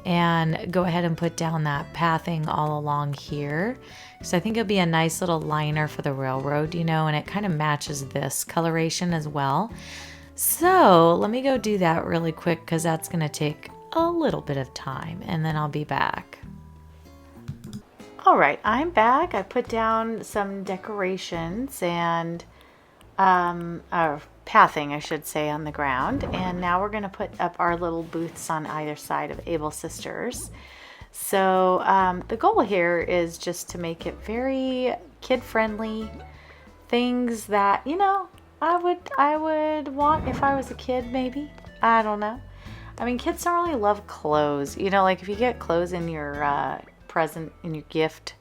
and go ahead and put down that pathing all along here. So I think it'll be a nice little liner for the railroad, you know, and it kind of matches this coloration as well. So let me go do that really quick because that's going to take a little bit of time, and then I'll be back. All right, I'm back. I put down some decorations and pathing, I should say, on the ground. And now we're going to put up our little booths on either side of Able Sisters. So the goal here is just to make it very kid-friendly. Things that, you know, I would want if I was a kid, maybe. I don't know. I mean, kids don't really love clothes. You know, like if you get clothes in your present, in your gift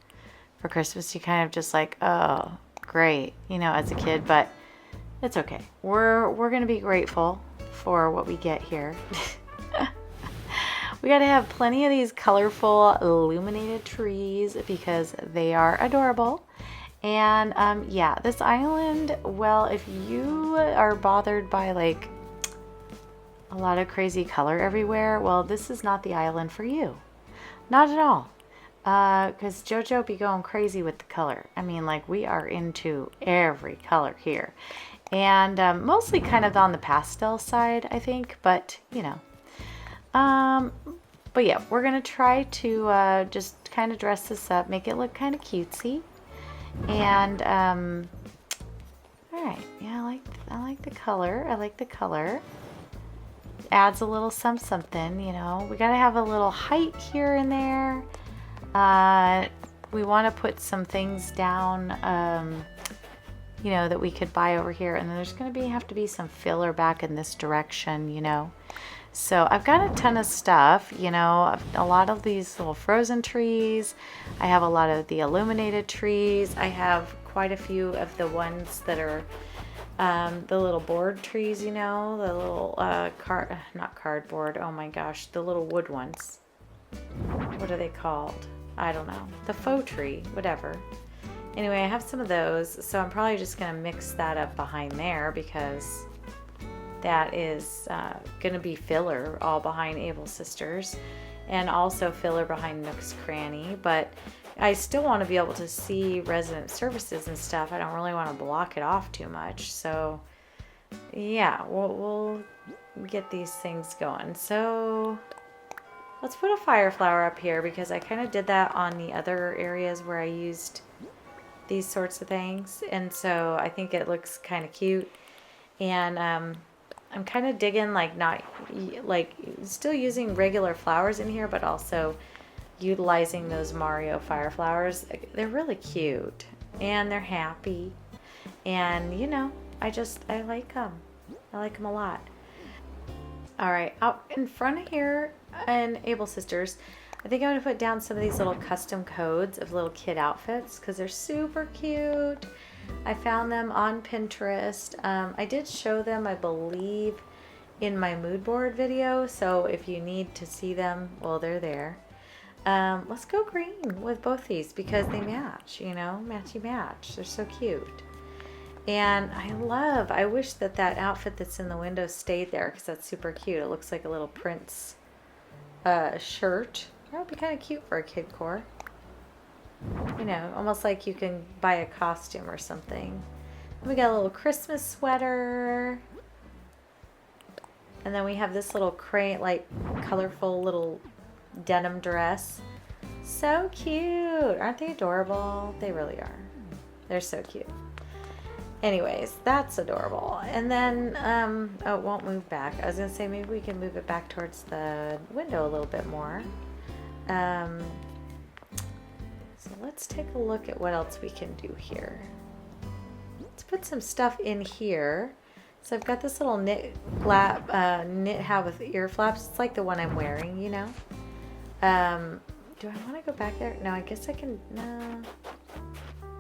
for Christmas, you kind of just like, oh, great, you know, as a kid. But it's okay. We're gonna be grateful for what we get here. We gotta have plenty of these colorful illuminated trees because they are adorable. And yeah, this island, well, if you are bothered by like a lot of crazy color everywhere, well, this is not the island for you. Not at all. Because Jojo be going crazy with the color. I mean, like, we are into every color here. And mostly kind of on the pastel side, I think. But, you know. But yeah, we're going to try to just kind of dress this up. Make it look kind of cutesy. And, alright. Yeah, I like the color. I like the color. Adds a little something, you know. We got to have a little height here and there. We want to put some things down, you know, that we could buy over here. And then there's going to have to be some filler back in this direction, you know. So I've got a ton of stuff, you know, a lot of these little frozen trees. I have a lot of the illuminated trees. I have quite a few of the ones that are the little board trees, you know, the little not cardboard, oh my gosh, the little wood ones. What are they called? I don't know. The faux tree, whatever. Anyway, I have some of those, so I'm probably just going to mix that up behind there because that is going to be filler all behind Able Sisters and also filler behind Nooks Cranny, but I still want to be able to see resident services and stuff. I don't really want to block it off too much, so yeah, we'll get these things going. So let's put a fire flower up here because I kind of did that on the other areas where I used these sorts of things. And so I think it looks kind of cute. And I'm kind of digging still using regular flowers in here, but also utilizing those Mario fire flowers. They're really cute and they're happy. And, you know, I like them. I like them a lot. All right, out in front of here in Able Sisters, I think I'm going to put down some of these little custom codes of little kid outfits because they're super cute. I found them on Pinterest. I did show them, I believe, in my mood board video. So if you need to see them, well, they're there. Let's go green with both these because they match, you know, matchy match. They're so cute. And I wish that outfit that's in the window stayed there because that's super cute. It looks like a little Prince shirt. That would be kind of cute for a Kidcore. You know, almost like you can buy a costume or something. And we got a little Christmas sweater. And then we have this little like colorful little denim dress. So cute. Aren't they adorable? They really are. They're so cute. Anyways, that's adorable. And then, oh, it won't move back. I was going to say maybe we can move it back towards the window a little bit more. So let's take a look at what else we can do here. Let's put some stuff in here. So I've got this little knit hat with ear flaps. It's like the one I'm wearing, you know. Do I want to go back there? No, I guess I can. No.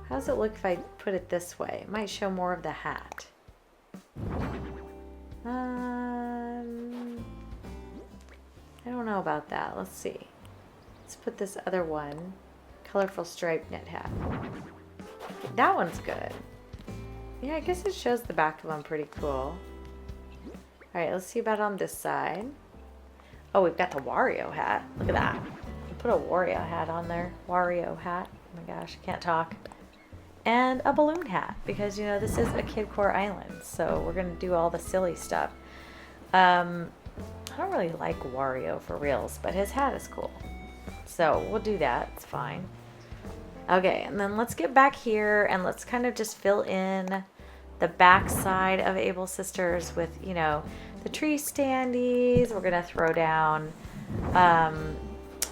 How does it look if I put it this way? It might show more of the hat. I don't know about that. Let's see. Let's put this other one. Colorful striped knit hat. That one's good. Yeah, I guess it shows the back of them pretty cool. Alright, let's see about on this side. Oh, we've got the Wario hat. Look at that. Put a Wario hat on there. Wario hat. Oh my gosh, I can't talk. And a balloon hat because, you know, this is a Kidcore island, so we're going to do all the silly stuff. I don't really like Wario for reals, but his hat is cool. So we'll do that. It's fine. Okay, and then let's get back here and let's kind of just fill in the back side of Able Sisters with, you know, the tree standees. We're going to throw down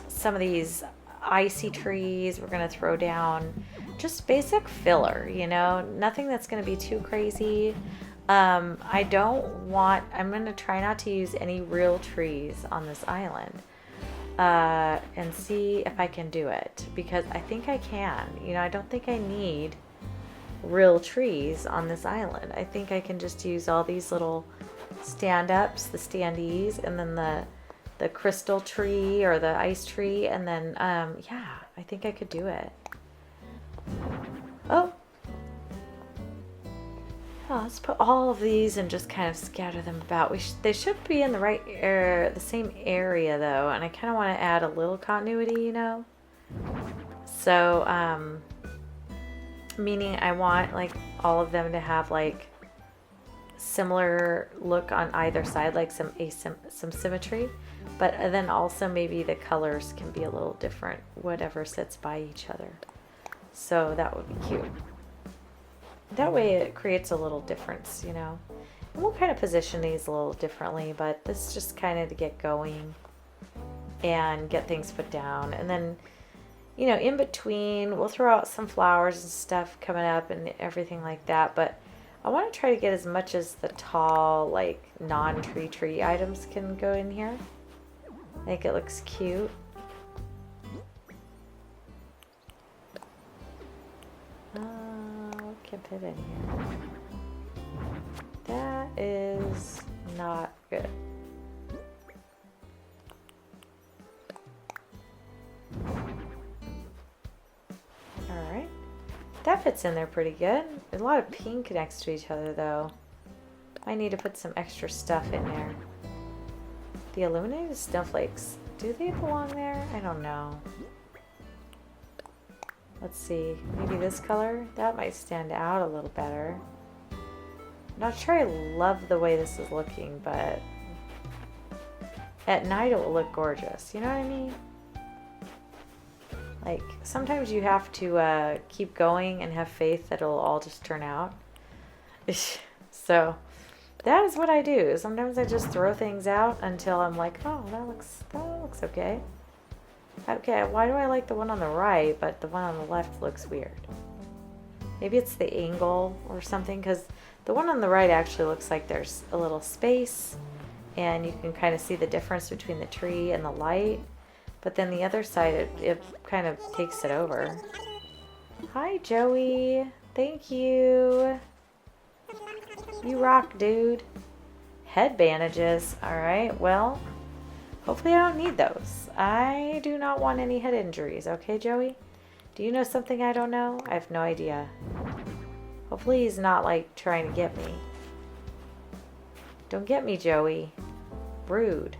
some of these icy trees. We're going to throw down just basic filler, you know, nothing that's going to be too crazy. I'm going to try not to use any real trees on this island and see if I can do it because I think I can. You know, I don't think I need real trees on this island. I think I can just use all these little stand-ups, the standees, and then the crystal tree or the ice tree, and then yeah, I think I could do it. Oh, let's put all of these and just kind of scatter them about. They should be in the same area though, and I kind of want to add a little continuity, you know. So, meaning I want like all of them to have like similar look on either side, like some symmetry, but then also maybe the colors can be a little different, whatever sits by each other. So that would be cute. That way it creates a little difference, you know. And we'll kind of position these a little differently, but this is just kind of to get going and get things put down. And then, you know, in between, we'll throw out some flowers and stuff coming up and everything like that. But I want to try to get as much as the tall, like, non-tree items can go in here. I think it looks cute. What can fit in here? That is not good. Alright. That fits in there pretty good. There's a lot of pink next to each other though. I need to put some extra stuff in there. The illuminated snowflakes. Do they belong there? I don't know. Let's see. Maybe this color? That might stand out a little better. I'm not sure I love the way this is looking, but at night it will look gorgeous. You know what I mean? Like, sometimes you have to keep going and have faith that it'll all just turn out. So, that is what I do. Sometimes I just throw things out until I'm like, oh, that looks okay. Okay, why do I like the one on the right, but the one on the left looks weird? Maybe it's the angle or something, because the one on the right actually looks like there's a little space and you can kind of see the difference between the tree and the light. But then the other side, it kind of takes it over. Hi, Joey. Thank you. You rock, dude. Head bandages. All right, well, hopefully I don't need those. I do not want any head injuries. Okay, Joey? Do you know something I don't know? I have no idea. Hopefully he's not, like, trying to get me. Don't get me, Joey. Rude.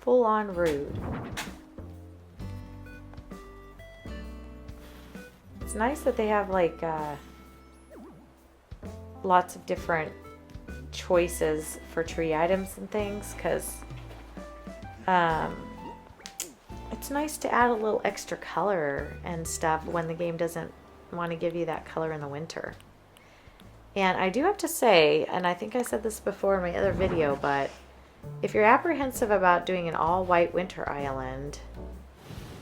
Full on rude. It's nice that they have, like, lots of different choices for tree items and things, because it's nice to add a little extra color and stuff when the game doesn't want to give you that color in the winter. And I do have to say, and I think I said this before in my other video, but if you're apprehensive about doing an all-white winter island,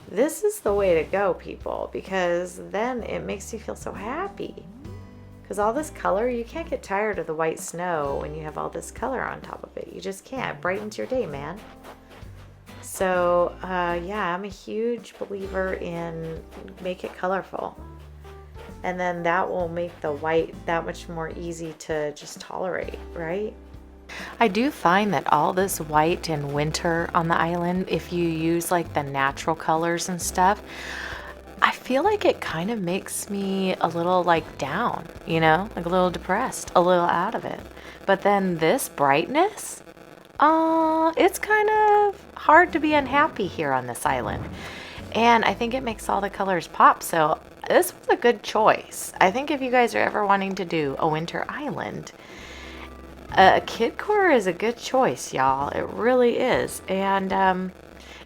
this is the way to go, people, because then it makes you feel so happy. Because all this color, you can't get tired of the white snow when you have all this color on top of it. You just can't. It brightens your day, man. So, yeah, I'm a huge believer in make it colorful. And then that will make the white that much more easy to just tolerate, right? I do find that all this white in winter on the island, if you use like the natural colors and stuff, I feel like it kind of makes me a little like down, you know, like a little depressed, a little out of it. But then this brightness, it's kind of hard to be unhappy here on this island. And I think it makes all the colors pop. So this was a good choice. I think if you guys are ever wanting to do a winter island, Kidcore is a good choice, y'all. It really is. And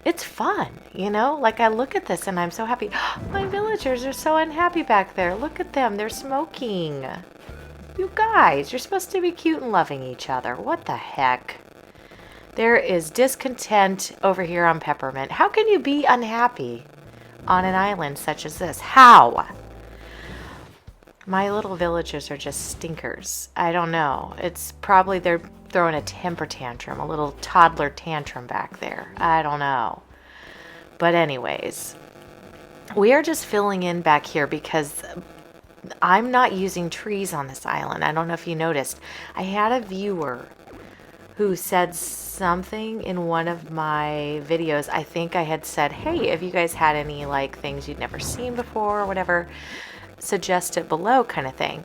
it's fun, you know? Like, I look at this and I'm so happy. My villagers are so unhappy back there. Look at them. They're smoking. You guys, you're supposed to be cute and loving each other. What the heck? There is discontent over here on Peppermint. How can you be unhappy on an island such as this? How? My little villagers are just stinkers. I don't know. It's probably they're throwing a temper tantrum, a little toddler tantrum back there. I don't know. But anyways, we are just filling in back here because I'm not using trees on this island. I don't know if you noticed. I had a viewer who said something in one of my videos. I think I had said, hey, if you guys had any like things you'd never seen before or whatever, suggest it below kind of thing.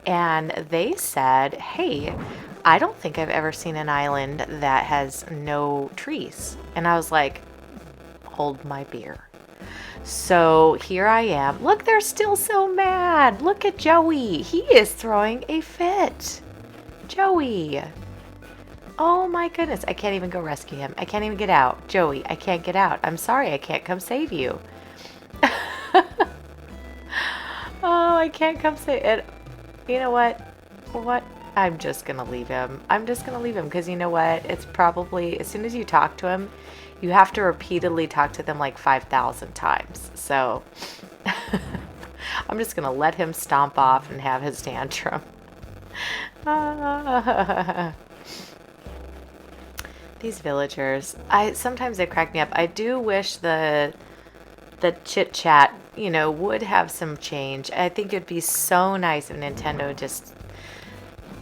And they said, hey, I don't think I've ever seen an island that has no trees. And I was like, hold my beer. So here I am. Look, they're still so mad. Look at Joey. He is throwing a fit. Joey. Oh my goodness. I can't even go rescue him. I can't even get out. Joey, I can't get out. I'm sorry. I can't come save you. Oh, I can't come save it. You know what? What? I'm just going to leave him. I'm just going to leave him because you know what? It's probably, as soon as you talk to him, you have to repeatedly talk to them like 5,000 times. So I'm just going to let him stomp off and have his tantrum. These villagers, sometimes they crack me up. I do wish the chit chat, you know, would have some change. I think it'd be so nice if Nintendo just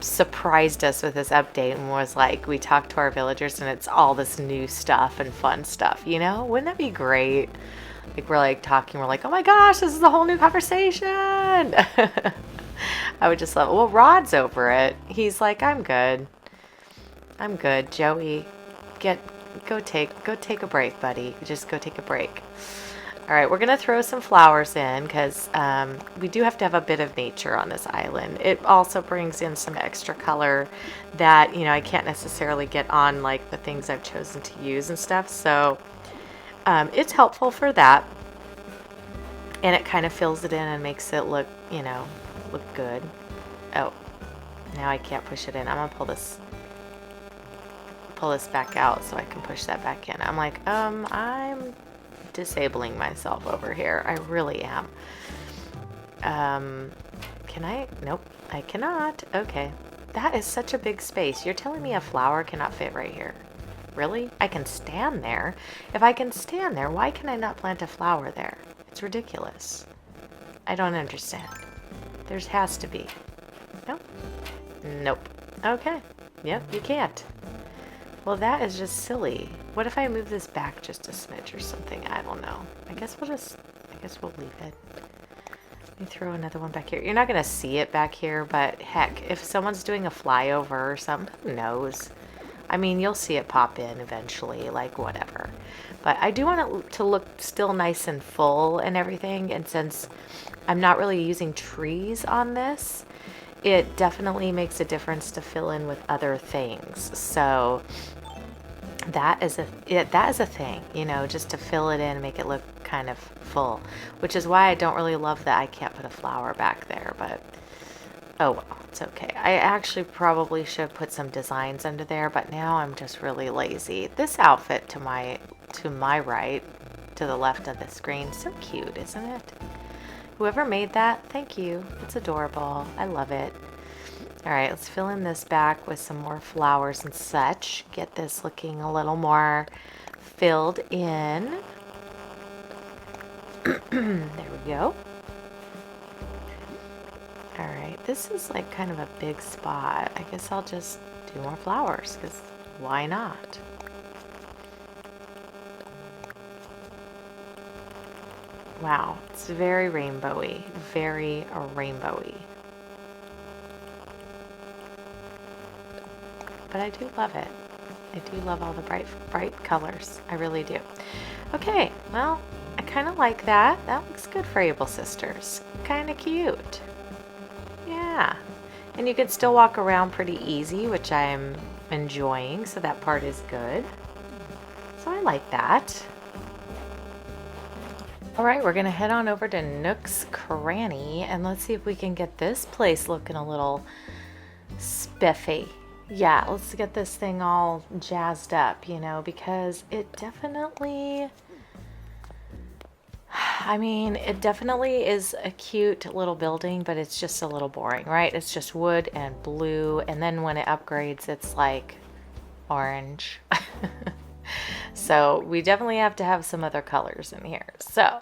surprised us with this update and was like, we talked to our villagers and it's all this new stuff and fun stuff, you know? Wouldn't that be great? Like, we're like talking, we're like, oh my gosh, this is a whole new conversation. I would just love it. Well, Rod's over it. He's like, I'm good. I'm good. Joey, go take a break, buddy. Just go take a break. All right, we're going to throw some flowers in because we do have to have a bit of nature on this island. It also brings in some extra color that, you know, I can't necessarily get on like the things I've chosen to use and stuff. So it's helpful for that. And it kind of fills it in and makes it look, you know, look good. Oh, now I can't push it in. I'm going to pull this back out so I can push that back in. I'm like, I'm disabling myself over here. I really am. Can I? Nope, I cannot. Okay. That is such a big space. You're telling me a flower cannot fit right here? Really? I can stand there. If I can stand there, why can I not plant a flower there? It's ridiculous. I don't understand. There has to be. Nope. Nope. Okay. Yep, you can't. Well, that is just silly. What if I move this back just a smidge or something? I don't know. I guess we'll leave it. Let me throw another one back here. You're not going to see it back here, but heck, if someone's doing a flyover or something, who knows? I mean, you'll see it pop in eventually, like whatever. But I do want it to look still nice and full and everything. And since I'm not really using trees on this, it definitely makes a difference to fill in with other things. So that is a thing, you know, just to fill it in and make it look kind of full, which is why I don't really love that I can't put a flower back there, but oh well, it's okay. I actually probably should have put some designs under there, but now I'm just really lazy. This outfit to my right, to the left of the screen, so cute, isn't it? Whoever made that, thank you. It's adorable. I love it. All right, let's fill in this back with some more flowers and such. Get this looking a little more filled in. There we go. All right, this is like kind of a big spot. I guess I'll just do more flowers because why not? Wow, it's very rainbowy, very rainbowy. But I do love it. I do love all the bright colors. I really do. Okay, well, I kind of like that. That looks good for Able Sisters. Kind of cute. Yeah. And you can still walk around pretty easy, which I'm enjoying, so that part is good. So I like that. All right, we're gonna head on over to Nook's Cranny and let's see if we can get this place looking a little spiffy. Yeah, let's get this thing all jazzed up, you know, because it definitely, I mean, it definitely is a cute little building, but it's just a little boring, right? It's just wood and blue, and then when it upgrades, it's like orange. So we definitely have to have some other colors in here. So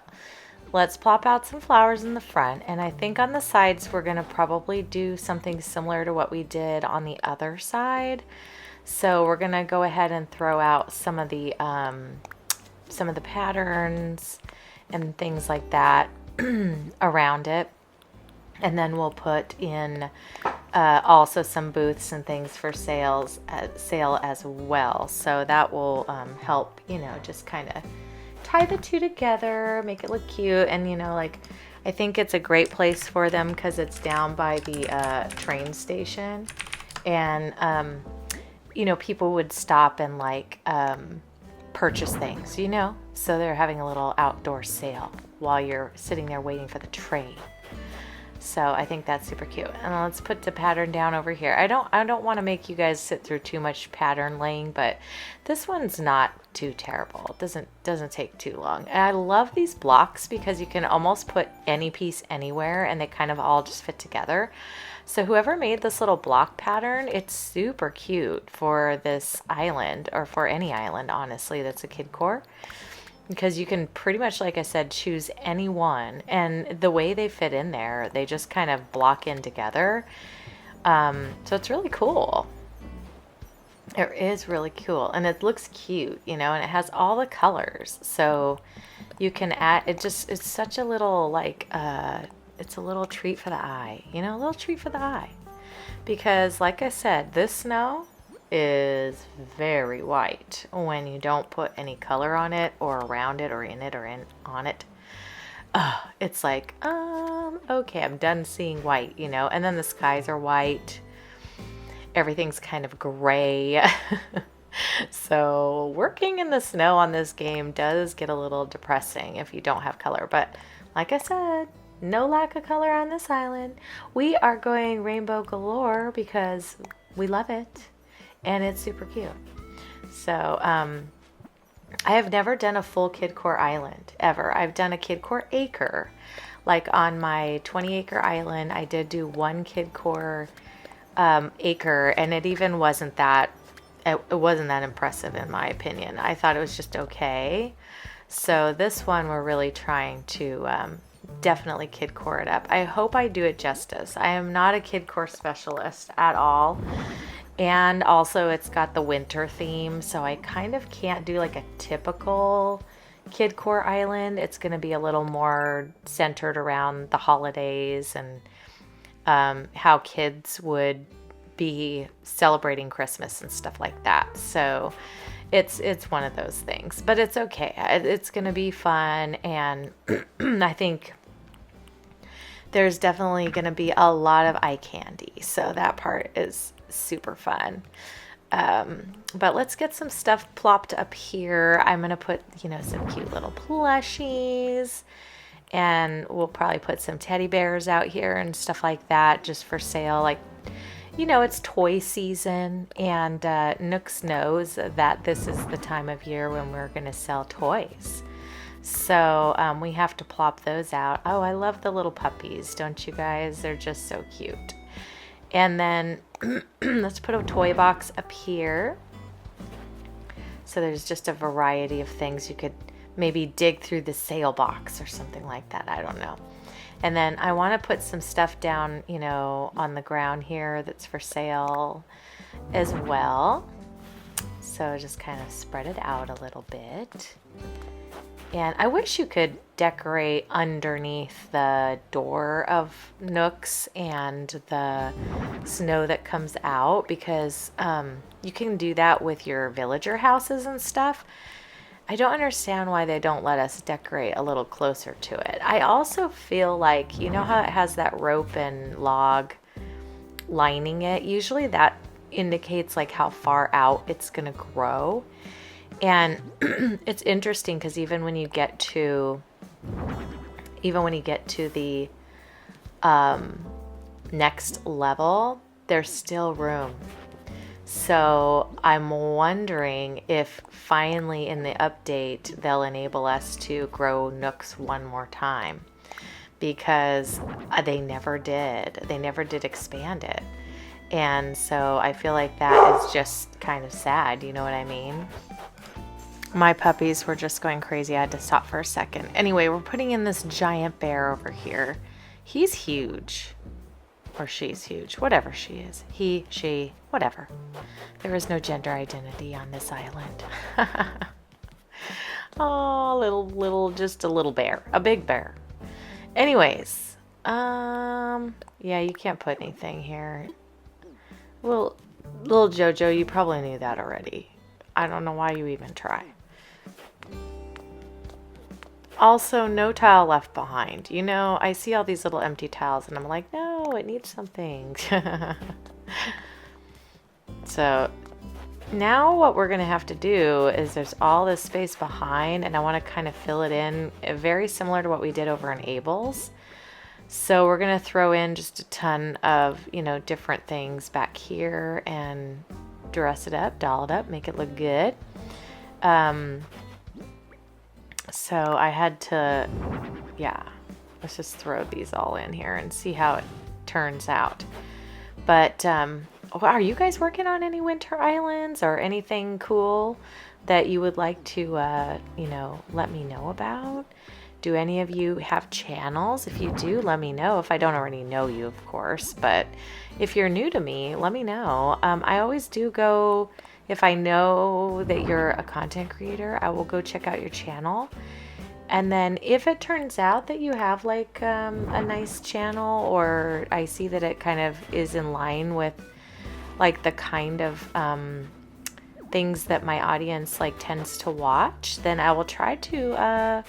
let's plop out some flowers in the front, and I think on the sides we're going to probably do something similar to what we did on the other side. So we're going to go ahead and throw out some of the patterns and things like that around it, and then we'll put in also some booths and things for sale as well. So that will help, you know, just kind of tie the two together, make it look cute. And, you know, like, I think it's a great place for them because it's down by the train station. And, you know, people would stop and, like, purchase things, you know. So they're having a little outdoor sale while you're sitting there waiting for the train. So I think that's super cute. And let's put the pattern down over here. I don't want to make you guys sit through too much pattern laying, but this one's not too terrible. It doesn't take too long. And I love these blocks because you can almost put any piece anywhere and they kind of all just fit together. So whoever made this little block pattern, it's super cute for this island, or for any island, honestly, that's a Kidcore. Because you can pretty much, like I said, choose any one. And the way they fit in there, they just kind of block in together. So it's really cool. It is really cool. And it looks cute, you know, and it has all the colors. So you can add, it's such a little, like, it's a little treat for the eye. You know, a little treat for the eye. Because, like I said, this snow is very white when you don't put any color on it or around it or in it or on it. It's like, okay, I'm done seeing white, you know. And then the skies are white, everything's kind of gray. So working in the snow on this game does get a little depressing if you don't have color, but like I said, no lack of color on this island. We are going rainbow galore because we love it. And it's super cute. So, I have never done a full Kidcore island ever. I've done a Kidcore acre. Like on my 20-acre island, I did do one Kidcore acre, and it even wasn't that, it wasn't that impressive in my opinion. I thought it was just okay. So this one we're really trying to definitely Kidcore it up. I hope I do it justice. I am not a Kidcore specialist at all. And also it's got the winter theme, so I kind of can't do like a typical Kidcore island. It's going to be a little more centered around the holidays and how kids would be celebrating Christmas and stuff like that. So it's one of those things, but it's okay. It's going to be fun, and I think there's definitely going to be a lot of eye candy. So that part is super fun. But let's get some stuff plopped up here. I'm going to put, some cute little plushies, and we'll probably put some teddy bears out here and stuff like that just for sale. Like, it's toy season, and Nooks knows that this is the time of year when we're going to sell toys. So we have to plop those out. Oh, I love the little puppies, don't you guys? They're just so cute. And then let's put a toy box up here. So there's just a variety of things. You could maybe dig through the sale box or something like that. I don't know. And then I want to put some stuff down, on the ground here that's for sale as well. So just kind of spread it out a little bit. And I wish you could decorate underneath the door of Nooks and the snow that comes out, because you can do that with your villager houses and stuff. I don't understand why they don't let us decorate a little closer to it. I also feel like, how it has that rope and log lining it? Usually that indicates like how far out it's going to grow. And it's interesting because even when you get to the next level, there's still room. So I'm wondering if finally in the update they'll enable us to grow Nooks one more time, because they never did. They never did expand it. And so I feel like that is just kind of sad, you know what I mean? My puppies were just going crazy. I had to stop for a second. Anyway, we're putting in this giant bear over here. He's huge. Or she's huge. Whatever she is. He, she, whatever. There is no gender identity on this island. Oh, just a little bear. A big bear. Anyways. Yeah, you can't put anything here. Little Jojo, you probably knew that already. I don't know why you even try. Also, no tile left behind. I see all these little empty tiles and I'm like, no, it needs something. So now what we're going to have to do is there's all this space behind, and I want to kind of fill it in very similar to what we did over in Abel's. So we're going to throw in just a ton of, different things back here and dress it up, doll it up, make it look good. So I had to, let's just throw these all in here and see how it turns out. But are you guys working on any winter islands or anything cool that you would like to, let me know about? Do any of you have channels? If you do, let me know. If I don't already know you, of course. But if you're new to me, let me know. I always do go, if I know that you're a content creator, I will go check out your channel. And then if it turns out that you have like a nice channel, or I see that it kind of is in line with like the kind of things that my audience like tends to watch, then I will try to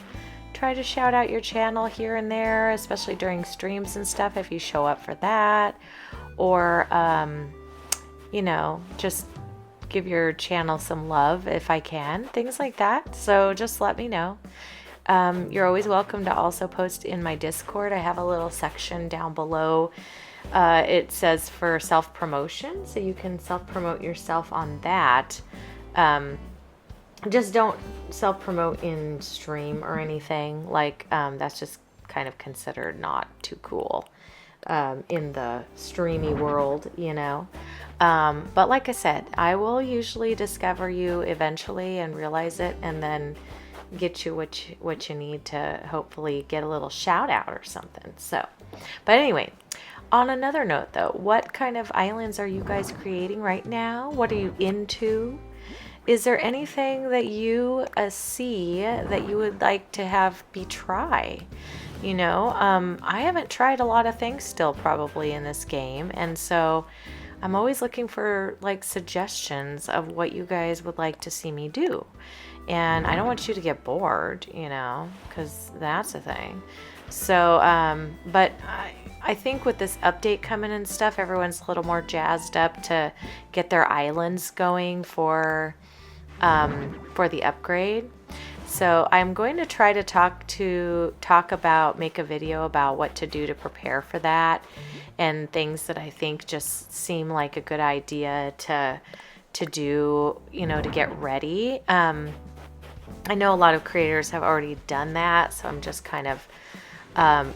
shout out your channel here and there, especially during streams and stuff if you show up for that, or just give your channel some love if I can, things like that. So just let me know. You're always welcome to also post in my Discord. I have a little section down below. It says for self-promotion, so you can self-promote yourself on that. just don't self-promote in stream or anything. Like, that's just kind of considered not too cool in the streamy world, you know. But like I said, I will usually discover you eventually and realize it, and then get you what you need to hopefully get a little shout out or something. So, but anyway, on another note though, what kind of islands are you guys creating right now? What are you into? Is there anything that you see that you would like to have me try? You know, I haven't tried a lot of things still probably in this game, and so I'm always looking for like suggestions of what you guys would like to see me do. And I don't want you to get bored, you know, because that's a thing. So, but I think with this update coming and stuff, everyone's a little more jazzed up to get their islands going for the upgrade. So I'm going to try to make a video about what to do to prepare for that, and things that I think just seem like a good idea to do, you know, to get ready. I know a lot of creators have already done that, so I'm just kind of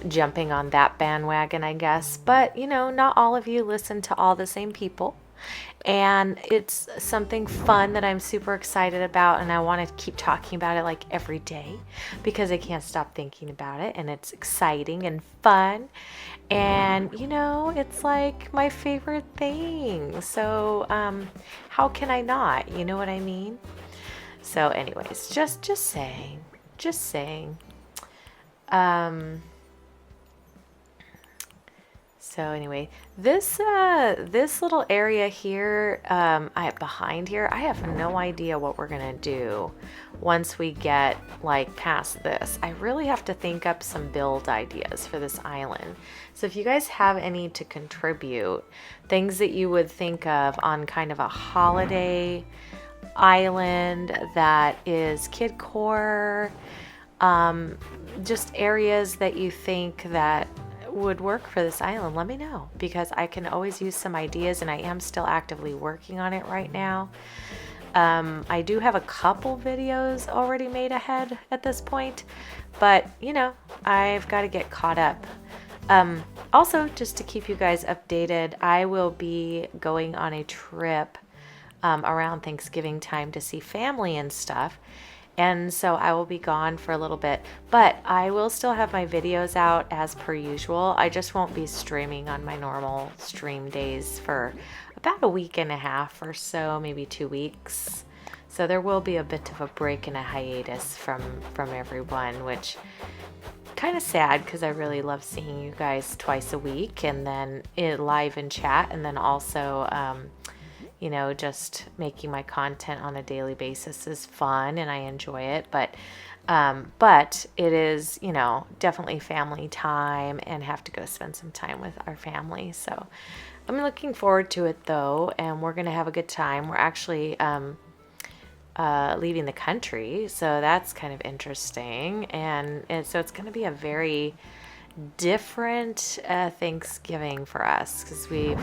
jumping on that bandwagon, I guess. But, you know, not all of you listen to all the same people. And it's something fun that I'm super excited about, and I want to keep talking about it like every day because I can't stop thinking about it, and it's exciting and fun. And, you know, it's like my favorite thing. So how can I not? You know what I mean? So anyways, just saying. So anyway, this little area here, behind here, I have no idea what we're gonna do once we get like past this. I really have to think up some build ideas for this island. So if you guys have any to contribute, things that you would think of on kind of a holiday island that is Kidcore, just areas that you think that would work for this island, let me know, because I can always use some ideas, and I am still actively working on it right now. I do have a couple videos already made ahead at this point, but you know, I've got to get caught up. Also, just to keep you guys updated, I will be going on a trip around Thanksgiving time to see family and stuff. And so I will be gone for a little bit, but I will still have my videos out as per usual. I just won't be streaming on my normal stream days for about a week and a half or so, maybe 2 weeks. So there will be a bit of a break and a hiatus from everyone, which kind of sad because I really love seeing you guys twice a week, and then live in chat, and then also you know, just making my content on a daily basis is fun and I enjoy it, but it is, you know, definitely family time, and have to go spend some time with our family. So I'm looking forward to it though, and we're going to have a good time. We're actually leaving the country, so that's kind of interesting, and so it's going to be a very different Thanksgiving for us, because we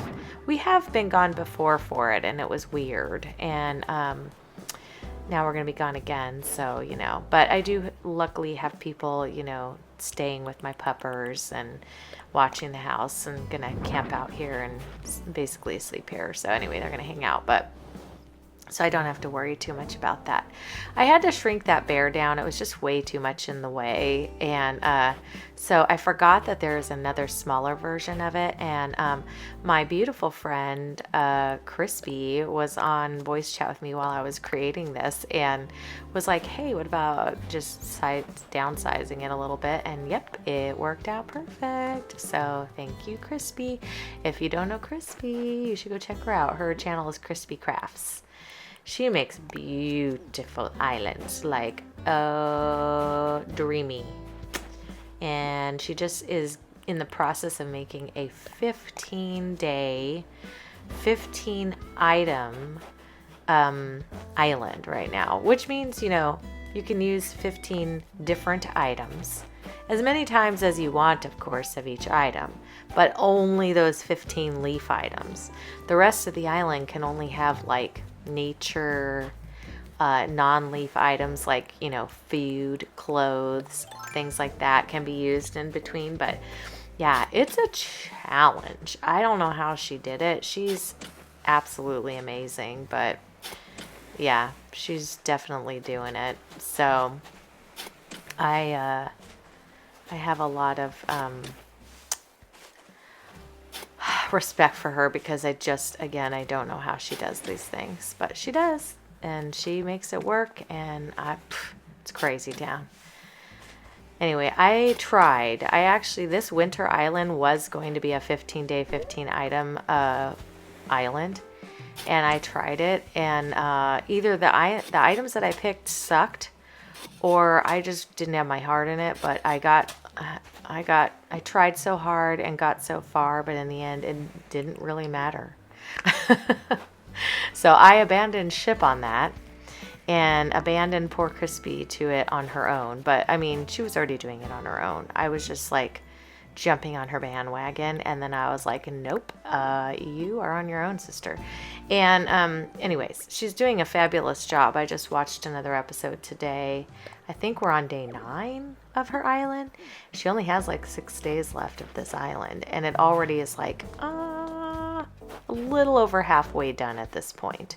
have been gone before for it, and it was weird, and now we're gonna be gone again. So, you know, but I do luckily have people, you know, staying with my puppers and watching the house, and gonna camp out here and basically sleep here. So anyway, they're gonna hang out, but so I don't have to worry too much about that. I had to shrink that bear down. It was just way too much in the way. And so I forgot that there's another smaller version of it. And my beautiful friend, Crispy, was on voice chat with me while I was creating this, and was like, hey, what about just downsizing it a little bit? And yep, it worked out perfect. So thank you, Crispy. If you don't know Crispy, you should go check her out. Her channel is Crispy Crafts. She makes beautiful islands, like dreamy. And she just is in the process of making a 15-day, 15-item island right now, which means, you know, you can use 15 different items, as many times as you want, of course, of each item, but only those 15 leaf items. The rest of the island can only have like nature, non-leaf items like, you know, food, clothes, things like that can be used in between. But yeah, it's a challenge. I don't know how she did it. She's absolutely amazing, but yeah, she's definitely doing it. So I have a lot of respect for her, because again, I don't know how she does these things, but she does, and she makes it work, and it's crazy town. Anyway, I tried. This winter island was going to be a 15-day, 15 item island, and I tried it, and either the items that I picked sucked, or I just didn't have my heart in it. But I tried so hard and got so far, but in the end, it didn't really matter. So I abandoned ship on that, and abandoned poor Crispy to it on her own. But I mean, she was already doing it on her own. I was just like jumping on her bandwagon, and then I was like, nope, you are on your own, sister. And anyways, she's doing a fabulous job. I just watched another episode today. I think we're on day 9 of her island. She only has like 6 days left of this island, and it already is like a little over halfway done at this point.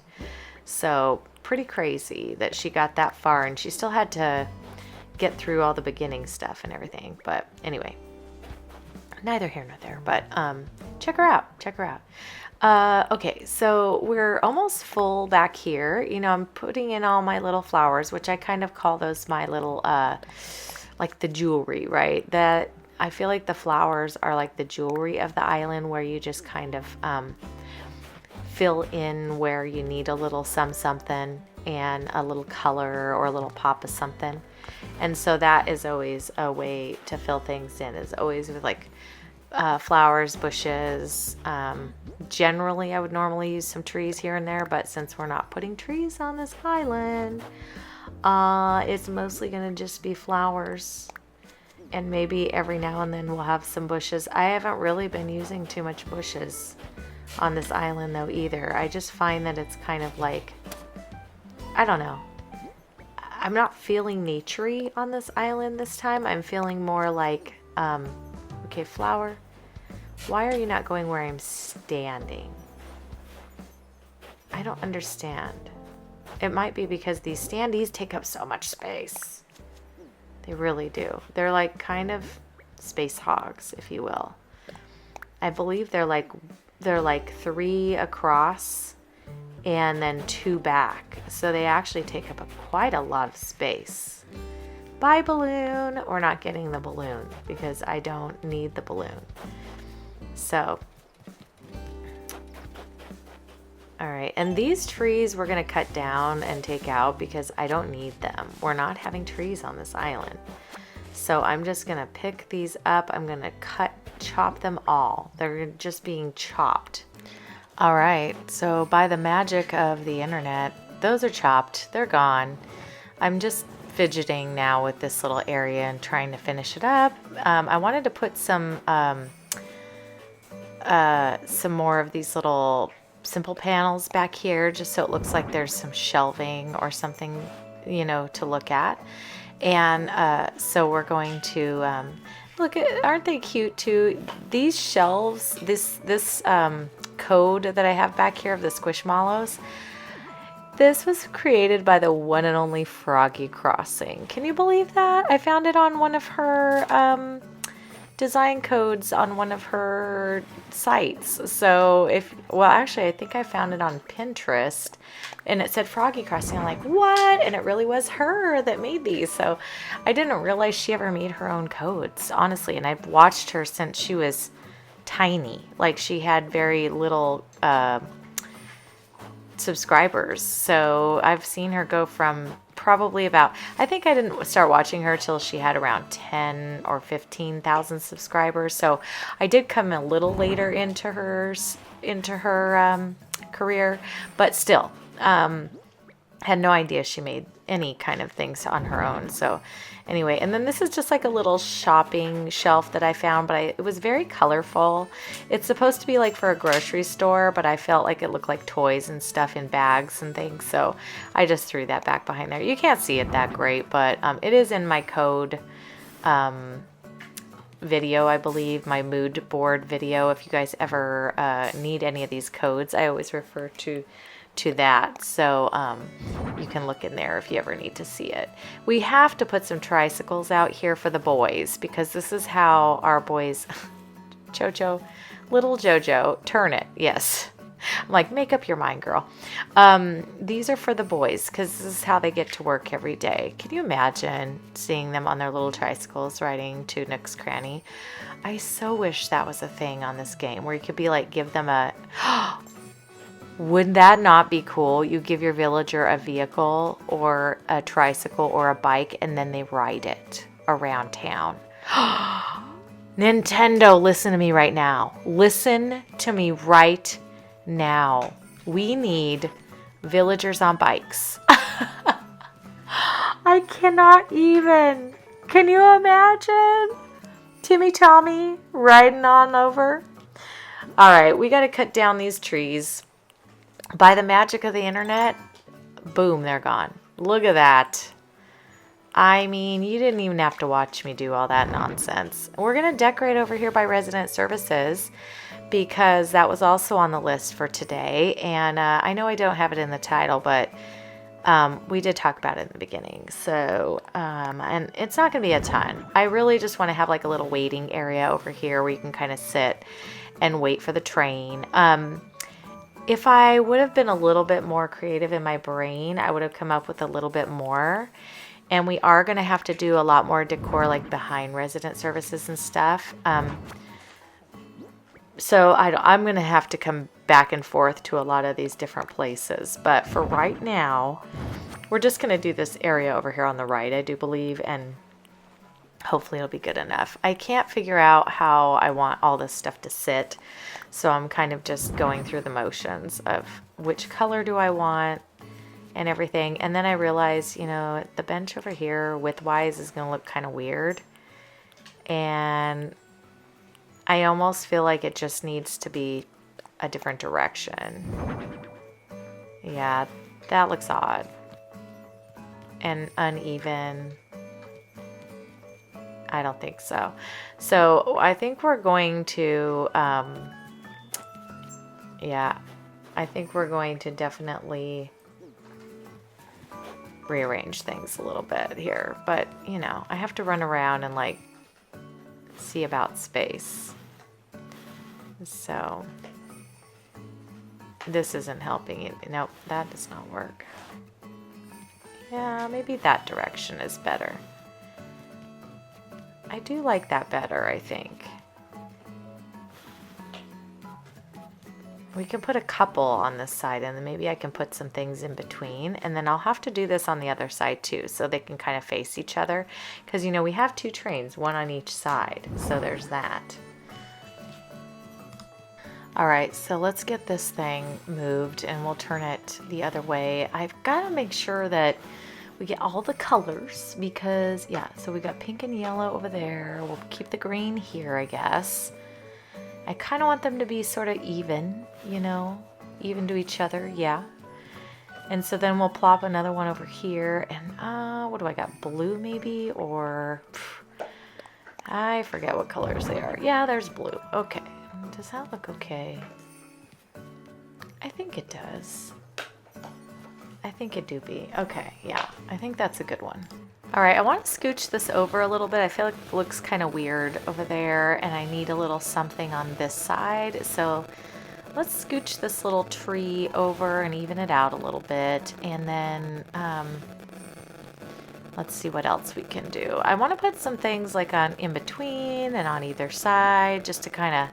So pretty crazy that she got that far, and she still had to get through all the beginning stuff and everything. But anyway, neither here nor there. But check her out. Okay, so we're almost full back here. You know, I'm putting in all my little flowers, which I kind of call those my little like the jewelry, right? That I feel like the flowers are like the jewelry of the island, where you just kind of fill in where you need a little something and a little color or a little pop of something. And so that is always a way to fill things in, is always with like flowers, bushes. Generally, I would normally use some trees here and there, but since we're not putting trees on this island, it's mostly going to just be flowers. And maybe every now and then we'll have some bushes. I haven't really been using too much bushes on this island though either. I just find that it's kind of like, I don't know, I'm not feeling naturey on this island this time. I'm feeling more like, okay, flower, why are you not going where I'm standing? I don't understand. It might be because these standees take up so much space. They really do. They're like kind of space hogs, if you will. I believe they're like 3 across and then 2 back. So they actually take up quite a lot of space. Bye, balloon. We're not getting the balloon because I don't need the balloon. So, all right. And these trees we're going to cut down and take out because I don't need them. We're not having trees on this island. So I'm just going to pick these up. I'm going to chop them all. They're just being chopped. All right. So by the magic of the internet, those are chopped. They're gone. I'm just fidgeting now with this little area and trying to finish it up. I wanted to put some more of these little simple panels back here, just so it looks like there's some shelving or something, you know, to look at. And so we're going to look at, aren't they cute too? These shelves, this code that I have back here of the Squishmallows, this was created by the one and only Froggy Crossing. Can you believe that? I found it on one of her design codes on one of her sites. So actually I think I found it on Pinterest and it said Froggy Crossing. I'm like, what? And it really was her that made these. So I didn't realize she ever made her own codes, honestly. And I've watched her since she was tiny. Like she had very little subscribers. So I've seen her go from probably about, I think I didn't start watching her till she had around 10 or 15,000 subscribers. So I did come a little later into her career, but still, Had no idea she made any kind of things on her own. So anyway, and then this is just like a little shopping shelf that I found, but it was very colorful. It's supposed to be like for a grocery store, but I felt like it looked like toys and stuff in bags and things. So I just threw that back behind there. You can't see it that great, but it is in my code video, I believe, my mood board video. If you guys ever need any of these codes, I always refer to that, so you can look in there if you ever need to see it. We have to put some tricycles out here for the boys because this is how our boys Jojo, little Jojo, turn it. Yes, I'm like, make up your mind, girl. These are for the boys because this is how they get to work every day. Can you imagine seeing them on their little tricycles riding to Nook's Cranny? I so wish that was a thing on this game where you could be like, give them a would that not be cool? You give your villager a vehicle or a tricycle or a bike and then they ride it around town. Nintendo, listen to me right now. Listen to me right now. We need villagers on bikes. I cannot even. Can you imagine? Timmy Tommy riding on over. All right, we got to cut down these trees. By the magic of the internet, boom, they're gone. Look at that. I mean, you didn't even have to watch me do all that nonsense. We're going to decorate over here by Resident Services because that was also on the list for today. And I know I don't have it in the title, but we did talk about it in the beginning. So, and it's not going to be a ton. I really just want to have like a little waiting area over here where you can kind of sit and wait for the train. If I would have been a little bit more creative in my brain, I would have come up with a little bit more. And we are going to have to do a lot more decor like behind Resident Services and stuff. So I'm going to have to come back and forth to a lot of these different places. But for right now, we're just going to do this area over here on the right, I do believe. And hopefully it'll be good enough. I can't figure out how I want all this stuff to sit. So I'm kind of just going through the motions of which color do I want and everything. And then I realized, you know, the bench over here width-wise is going to look kind of weird. And I almost feel like it just needs to be a different direction. Yeah, that looks odd. And uneven. I don't think so. So I think we're going to, yeah, I think we're going to definitely rearrange things a little bit here. But, you know, I have to run around and like see about space. So this isn't helping it. Nope, that does not work. Yeah, maybe that direction is better. I do like that better, I think. We can put a couple on this side and then maybe I can put some things in between, and then I'll have to do this on the other side too so they can kind of face each other because, you know, we have two trains, one on each side, so there's that. All right, so let's get this thing moved and we'll turn it the other way. I've got to make sure that we get all the colors because, yeah, so we got pink and yellow over there. We'll keep the green here, I guess. I kind of want them to be sort of even, you know, even to each other, yeah. And so then we'll plop another one over here. And what do I got? Blue maybe? Or I forget what colors they are. Yeah, there's blue. Okay. Does that look okay? I think it does. I think it do be. Okay, yeah. I think that's a good one. All right, I want to scooch this over a little bit. I feel like it looks kind of weird over there, and I need a little something on this side. So let's scooch this little tree over and even it out a little bit. And then let's see what else we can do. I want to put some things like on in between and on either side just to kind of,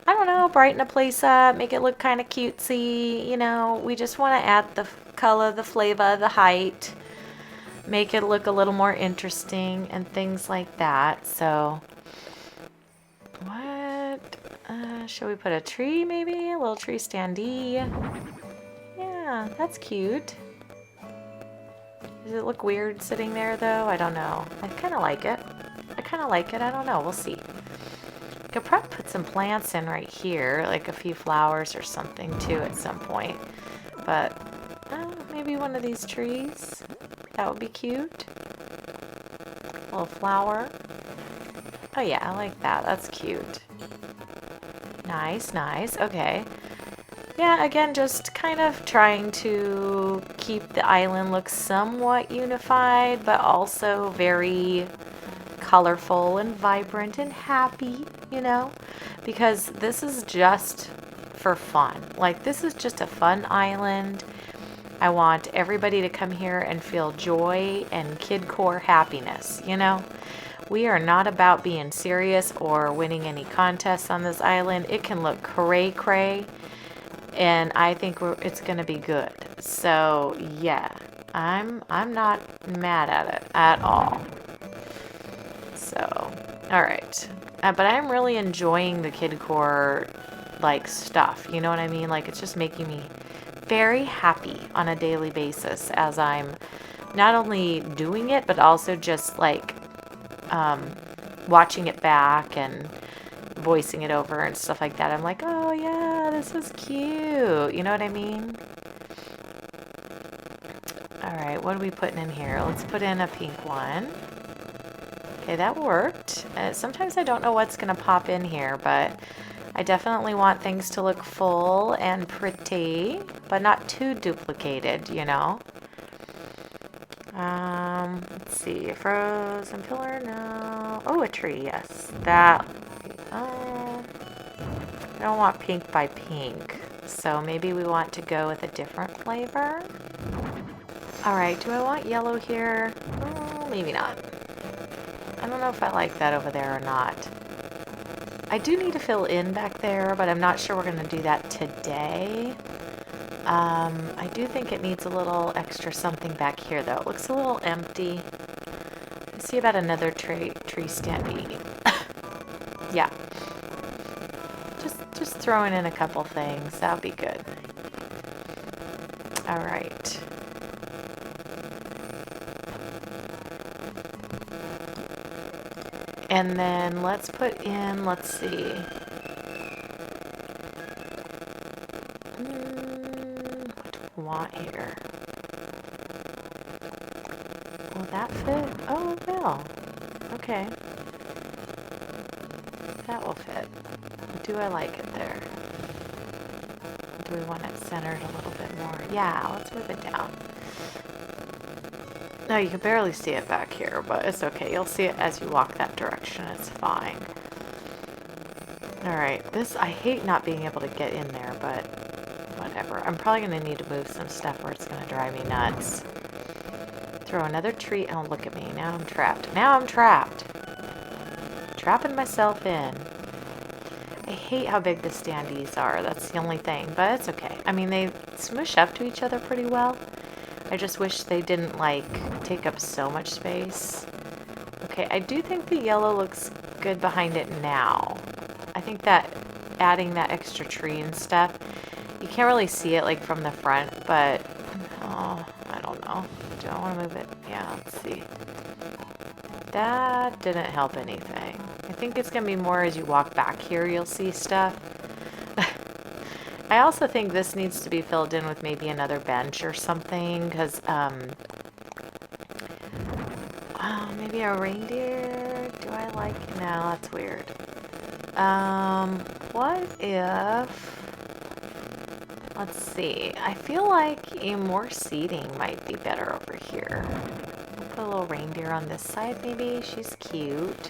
I don't know, brighten a place up, make it look kind of cutesy. You know, we just want to add the color, the flavor, the height, make it look a little more interesting and things like that. So what, should we put a tree maybe? A little tree standee? Yeah, that's cute. Does it look weird sitting there though? I don't know. I kind of like it. I kind of like it. I don't know. We'll see. Could probably put some plants in right here, like a few flowers or something too at some point. But maybe one of these trees. That would be cute. A little flower. Oh yeah, I like that. That's cute. Nice, nice. Okay. Yeah, again, just kind of trying to keep the island look somewhat unified, but also very colorful and vibrant and happy, you know? Because this is just for fun. Like, this is just a fun island. I want everybody to come here and feel joy and Kidcore happiness, you know? We are not about being serious or winning any contests on this island. It can look cray-cray, and I think it's going to be good. So, yeah, I'm not mad at it at all. So, all right. But I'm really enjoying the Kidcore, like, stuff. You know what I mean? Like, it's just making me very happy on a daily basis as I'm not only doing it, but also just, like, watching it back and voicing it over and stuff like that. I'm like, oh, yeah, this is cute. You know what I mean? All right, what are we putting in here? Let's put in a pink one. Okay, that worked. Sometimes I don't know what's going to pop in here, but I definitely want things to look full and pretty, but not too duplicated, you know? Let's see, frozen pillar, no. Oh, a tree, yes. That, I don't want pink by pink, so maybe we want to go with a different flavor. All right, do I want yellow here? Oh, maybe not. I don't know if I like that over there or not. I do need to fill in back there, but I'm not sure we're going to do that today. I do think it needs a little extra something back here, though. It looks a little empty. Let's see about another tree standee. Yeah. Just throwing in a couple things. That'll be good. All right. And then let's put in, let's see. What do we want here? Will that fit? Oh, it will. Okay. That will fit. Do I like it there? Do we want it centered a little bit more? Yeah, let's move it down. No, you can barely see it back here, but it's okay. You'll see it as you walk that direction. It's fine. Alright, I hate not being able to get in there, but whatever. I'm probably going to need to move some stuff or it's going to drive me nuts. Throw another tree. Oh, look at me. Now I'm trapped. Now I'm trapped. Trapping myself in. I hate how big the standees are. That's the only thing, but it's okay. I mean, they smoosh up to each other pretty well. I just wish they didn't, like, take up so much space. Okay, I do think the yellow looks good behind it now. I think that adding that extra tree and stuff, you can't really see it, like, from the front, but, oh, I don't know. Do I want to move it? Yeah, let's see. That didn't help anything. I think it's going to be more as you walk back here, you'll see stuff. I also think this needs to be filled in with maybe another bench or something, because, maybe a reindeer? Do I like, no, that's weird. What if, let's see, I feel like a more seating might be better over here. I'll put a little reindeer on this side, maybe. She's cute.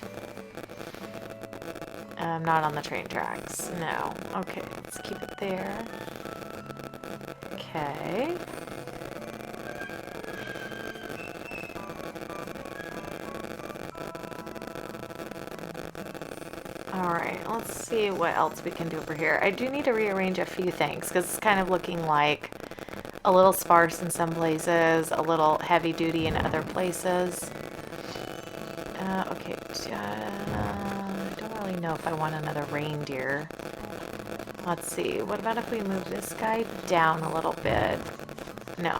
Not on the train tracks. No. Okay, let's keep it there. Okay. Alright, let's see what else we can do over here. I do need to rearrange a few things because it's kind of looking like a little sparse in some places, a little heavy duty in other places. Okay, I don't really know if I want another reindeer. Let's see, what about if we move this guy down a little bit? No.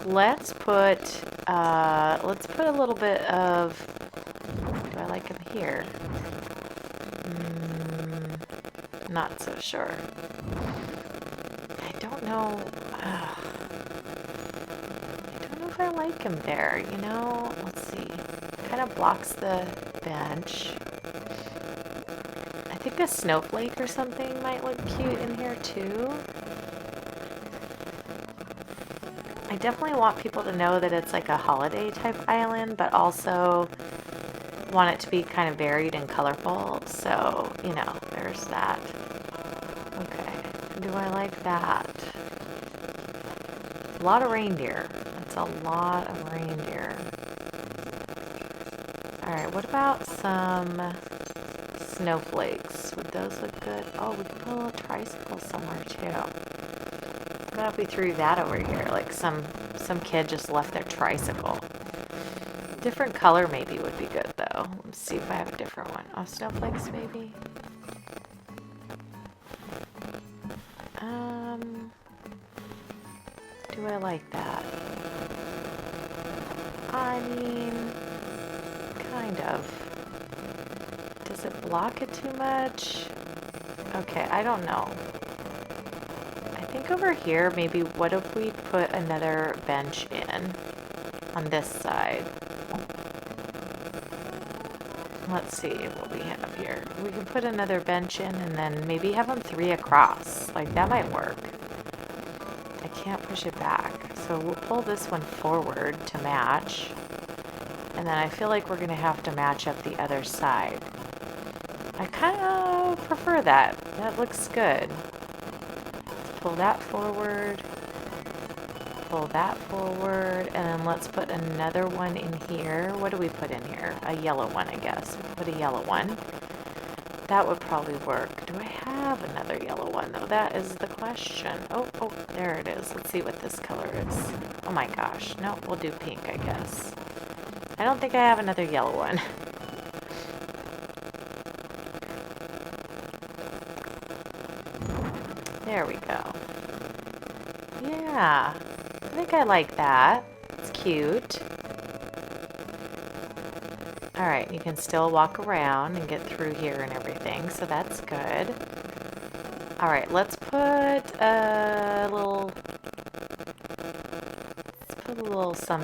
let's put a little bit of, do I like him here? Not so sure. I don't know. I don't know if I like him there, you know? Let's see. Kind of blocks the bench. I think a snowflake or something might look cute in here too. I definitely want people to know that it's like a holiday type island, but also want it to be kind of varied and colorful. So, you know, there's that. Okay, do I like that? A lot of reindeer. That's a lot of reindeer. Alright, what about some snowflakes? Would those look good? Oh, we could put a little tricycle somewhere too. What about if we threw that over here? Like some kid just left their tricycle. Different color maybe would be good though. Let's see if I have a different one. Oh, snowflakes maybe? Do I like that? I mean, kind of. Does it block it too much? Okay, I don't know. I think over here, maybe what if we put another bench in on this side? Let's see what we have here. We can put another bench in and then maybe have them 3 across. Like, that might work. I can't push it back. So we'll pull this one forward to match. And then I feel like we're going to have to match up the other side. I kind of prefer that. That looks good. Let's pull that forward. Pull that forward. And then let's put another one in here. What do we put in here? A yellow one, I guess. We'll put a yellow one. That would probably work. Do I have another yellow one, though? That is the question. Oh, there it is. Let's see what this color is. Oh my gosh. No, we'll do pink, I guess. I don't think I have another yellow one. There we go. Yeah. I think I like that. It's cute. Alright, you can still walk around and get through here and everything, so that's good. Alright, let's put a little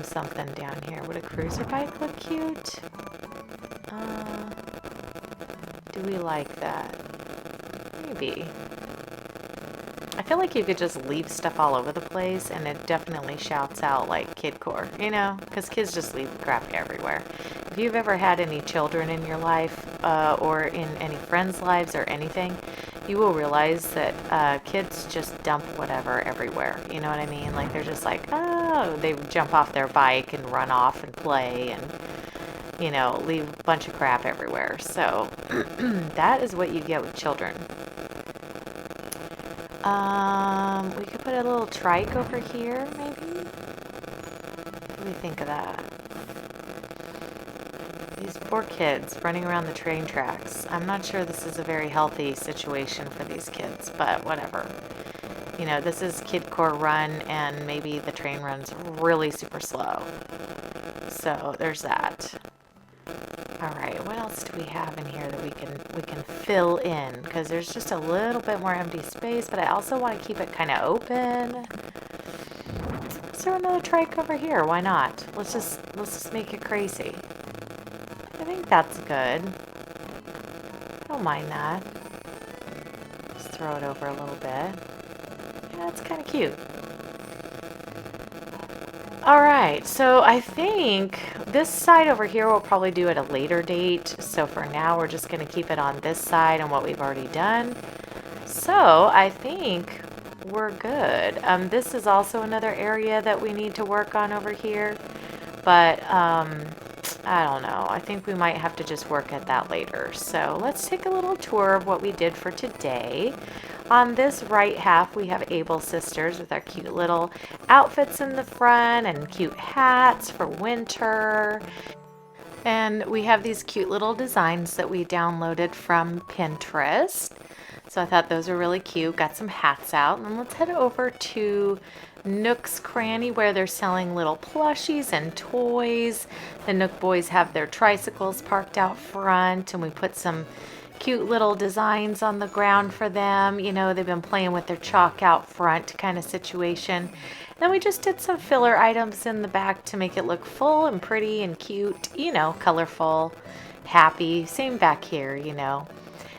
something down here. Would a cruiser bike look cute? Do we like that? Maybe. I feel like you could just leave stuff all over the place and it definitely shouts out like Kidcore, you know? Because kids just leave crap everywhere. If you've ever had any children in your life or in any friends' lives or anything, you will realize that kids just dump whatever everywhere. You know what I mean? Like they're just like, oh, they jump off their bike and run off and play and, you know, leave a bunch of crap everywhere. So that is what you get with children. We could put a little trike over here, maybe? What do we think of that? These poor kids running around the train tracks. I'm not sure this is a very healthy situation for these kids, but whatever. You know, this is Kidcore Run, and maybe the train runs really super slow. So there's that. Alright, what else do we have in here that we can fill in? Because there's just a little bit more empty space, but I also want to keep it kind of open. Is there another trike over here? Why not? Let's just make it crazy. I think that's good. I don't mind that. Just throw it over a little bit. Yeah, it's kind of cute. Alright, so I think this side over here we'll probably do at a later date. So for now, we're just going to keep it on this side and what we've already done. So I think we're good. This is also another area that we need to work on over here. But I don't know. I think we might have to just work at that later. So let's take a little tour of what we did for today. On this right half, we have Able sisters with our cute little outfits in the front and cute hats for winter. And we have these cute little designs that we downloaded from Pinterest. So I thought those were really cute. Got some hats out. And let's head over to Nooks Cranny where they're selling little plushies and toys. The Nook boys have their tricycles parked out front, and we put some cute little designs on the ground for them. You know, they've been playing with their chalk out front kind of situation. Then we just did some filler items in the back to make it look full and pretty and cute, you know, colorful, happy. Same back here, you know.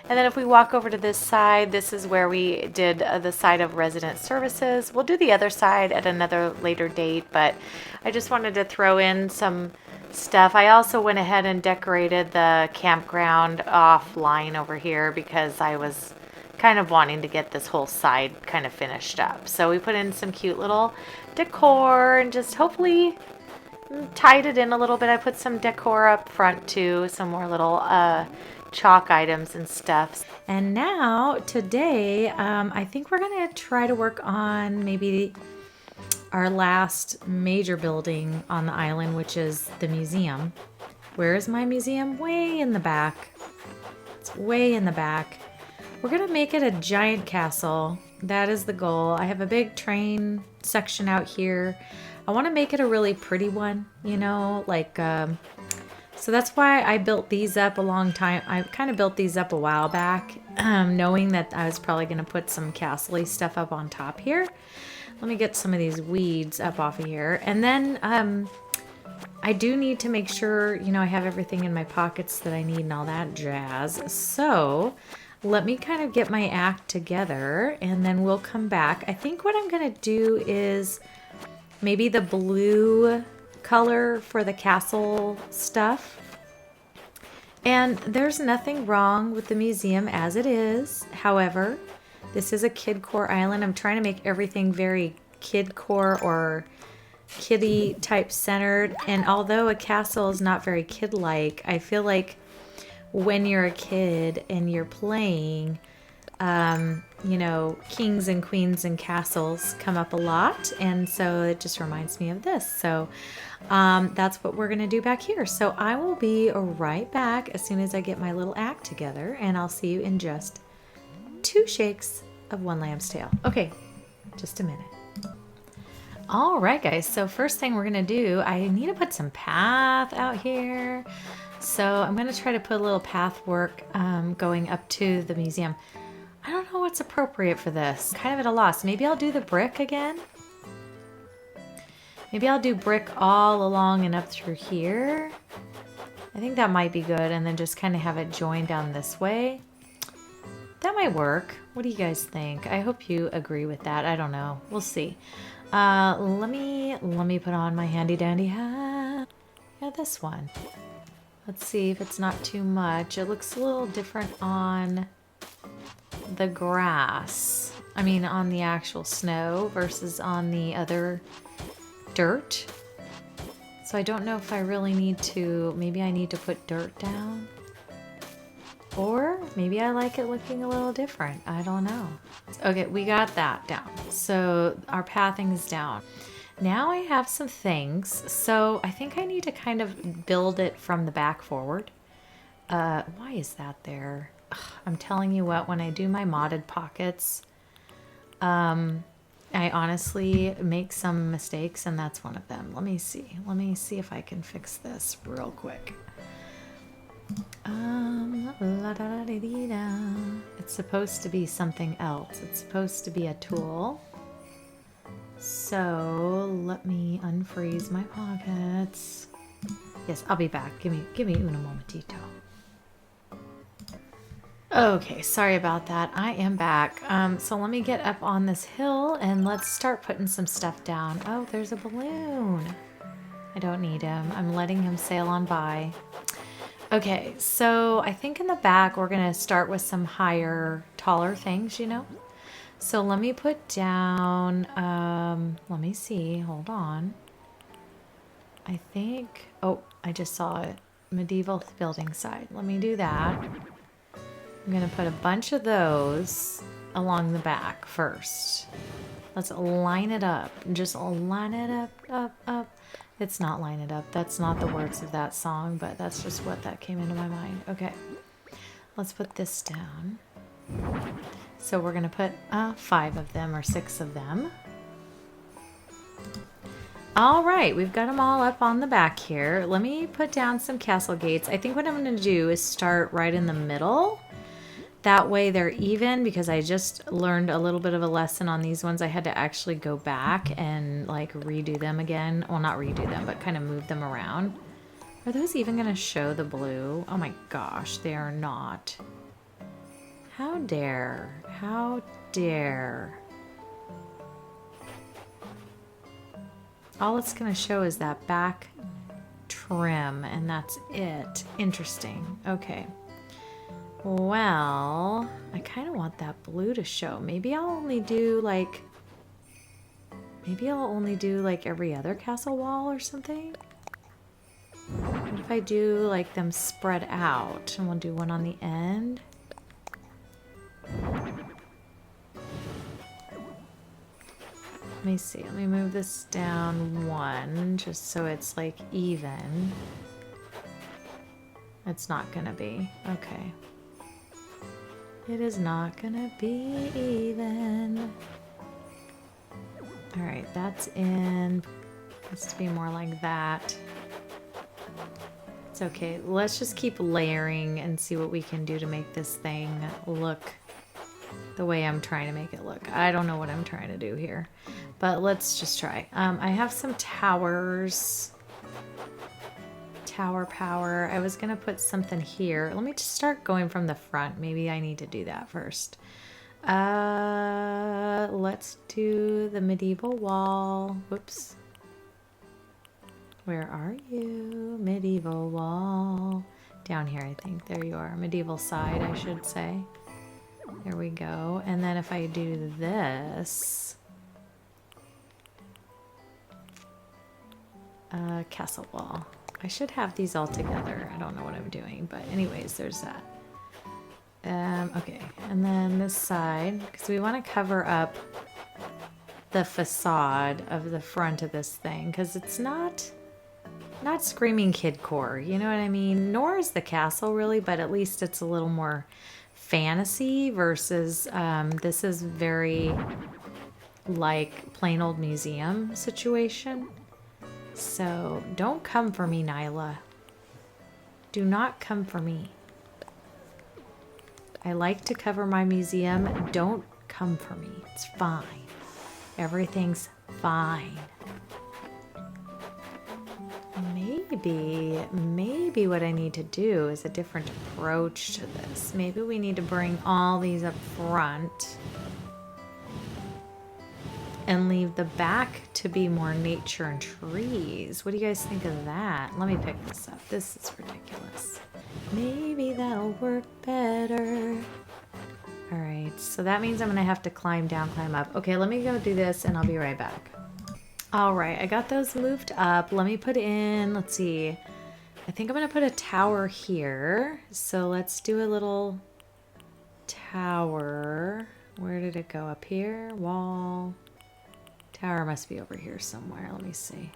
And then if we walk over to this side, this is where we did the side of resident services. We'll do the other side at another later date, but I just wanted to throw in some stuff. I also went ahead and decorated the campground offline over here because I was kind of wanting to get this whole side kind of finished up. So we put in some cute little decor and just hopefully tied it in a little bit. I put some decor up front too, some more little chalk items and stuff. And now today I think we're gonna try to work on maybe our last major building on the island, which is the museum. Where is my museum? Way in the back. It's way in the back. We're gonna make it a giant castle. That is the goal. I have a big train section out here. I want to make it a really pretty one, you know, like so that's why I built these up a long time. I kind of built these up a while back, knowing that I was probably going to put some castle-y stuff up on top here. Let me get some of these weeds up off of here. And then I do need to make sure, you know, I have everything in my pockets that I need and all that jazz. So let me kind of get my act together and then we'll come back. I think what I'm going to do is maybe the blue color for the castle stuff. And there's nothing wrong with the museum as it is. However, this is a Kidcore island. I'm trying to make everything very Kidcore or kiddie type centered. And although a castle is not very kid-like, I feel like when you're a kid and you're playing, you know, kings and queens and castles come up a lot. And so it just reminds me of this. So that's what we're going to do back here. So I will be right back as soon as I get my little act together. And I'll see you in just 2 shakes of one lamb's tail. Okay, just a minute. All right, guys. So first thing we're going to do, I need to put some path out here. So I'm going to try to put a little path work going up to the museum. I don't know what's appropriate for this. Kind of at a loss. Maybe I'll do the brick again. Maybe I'll do brick all along and up through here. I think that might be good. And then just kind of have it join down this way. That might work. What do you guys think? I hope you agree with that. I don't know. We'll see. Let me put on my handy dandy hat. Yeah, this one. Let's see if it's not too much. It looks a little different on the grass. I mean, on the actual snow versus on the other dirt. So I don't know if I really need to, maybe I need to put dirt down. Or maybe I like it looking a little different. I don't know. Okay, we got that down. So our pathing is down. Now I have some things. So I think I need to kind of build it from the back forward. Why is that there? Ugh, I'm telling you what, when I do my modded pockets, I honestly make some mistakes and that's one of them. Let me see. Let me see if I can fix this real quick. It's supposed to be something else. It's supposed to be a tool. So let me unfreeze my pockets. Yes, I'll be back. Give me un momentito. Okay, sorry about that. I am back. So let me get up on this hill and let's start putting some stuff down. Oh, there's a balloon. I don't need him. I'm letting him sail on by. Okay, so I think in the back we're gonna start with some higher, taller things, you know? So let me put down, let me see, hold on. I think, oh, I just saw it. Medieval building side. Let me do that. I'm gonna put a bunch of those along the back first. Let's line it up. Just line it up. It's not line it up. That's not the words of that song, but that's just what that came into my mind. Okay, let's put this down. So we're gonna put 5 of them or 6 of them. All right, we've got them all up on the back here. Let me put down some castle gates. I think what I'm going to do is start right in the middle. That way they're even, because I just learned a little bit of a lesson on these ones. I had to actually go back and like redo them again. Well, not redo them, but kind of move them around. Are those even going to show the blue? Oh my gosh, they are not. How dare? How dare? All it's going to show is that back trim, and that's it. Interesting. Okay. Well, I kind of want that blue to show. Maybe I'll only do like every other castle wall or something. What if I do like them spread out, and we'll do one on the end? Let me see. Let me move this down one just so it's like even. It's not gonna be. Okay. It is not gonna be even. All right, that's in. Has to be more like that. It's okay. Let's just keep layering and see what we can do to make this thing look the way I'm trying to make it look. I don't know what I'm trying to do here, but let's just try. I have some towers. Tower power. I was gonna put something here. Let me just start going from the front. Maybe I need to do that first. Let's do the medieval wall. Whoops. Where are you? Medieval wall. Down here, I think. There you are. Medieval side, I should say. There we go. And then if I do this, castle wall. I should have these all together. I don't know what I'm doing, but anyways, there's that. Okay, and then this side, because we want to cover up the facade of the front of this thing, because it's not screaming kidcore, you know what I mean? Nor is the castle really, but at least it's a little more fantasy versus this is very like plain old museum situation. So don't come for me, Nyla. Do not come for me. I like to cover my museum. Don't come for me. It's fine. Everything's fine. Maybe what I need to do is a different approach to this. Maybe we need to bring all these up front and leave the back to be more nature and trees. What do you guys think of that? Let me pick this up. This is ridiculous. Maybe that'll work better. All right, so that means I'm gonna have to climb down, climb up. Okay, let me go do this and I'll be right back. All right, I got those moved up. Let me put in, let's see. I think I'm gonna put a tower here. So let's do a little tower. Where did it go? Up here? Wall. Tower must be over here somewhere. Let me see.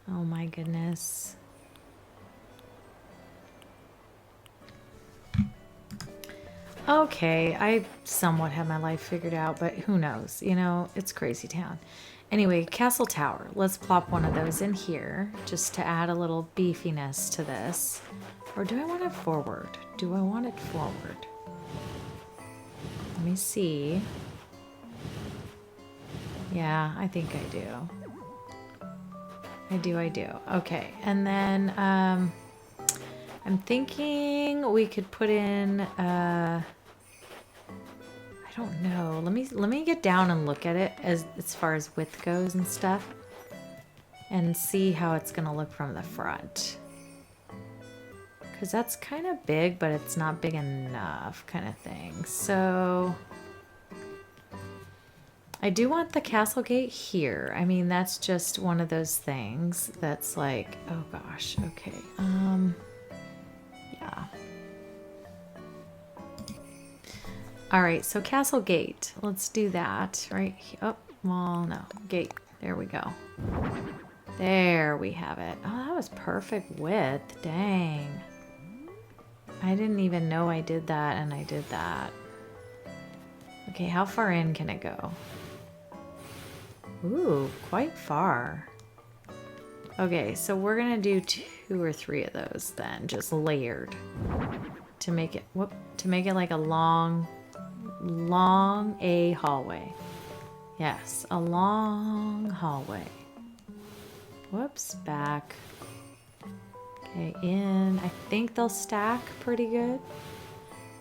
Oh my goodness. Okay, I somewhat have my life figured out, but who knows? You know, it's crazy town. Anyway, castle tower. Let's plop one of those in here just to add a little beefiness to this. Or do I want it forward? Do I want it forward? Let me see. Yeah, I think I do. I do. Okay, and then I'm thinking we could put in I don't know. Let me get down and look at it as far as width goes and stuff, and see how it's gonna look from the front. Because that's kind of big, but it's not big enough, kind of thing. So I do want the castle gate here. I mean, that's just one of those things that's like, oh gosh, okay. Yeah. All right, so castle gate. Let's do that right here. Oh, well, no, gate. There we go. There we have it. Oh, that was perfect width. Dang. I didn't even know I did that, and I did that. Okay, how far in can it go? Ooh, quite far. Okay, so we're gonna do 2 or 3 of those then, just layered. To make it, like a long A hallway. Yes, a long hallway. Whoops, back. Okay, in. I think they'll stack pretty good.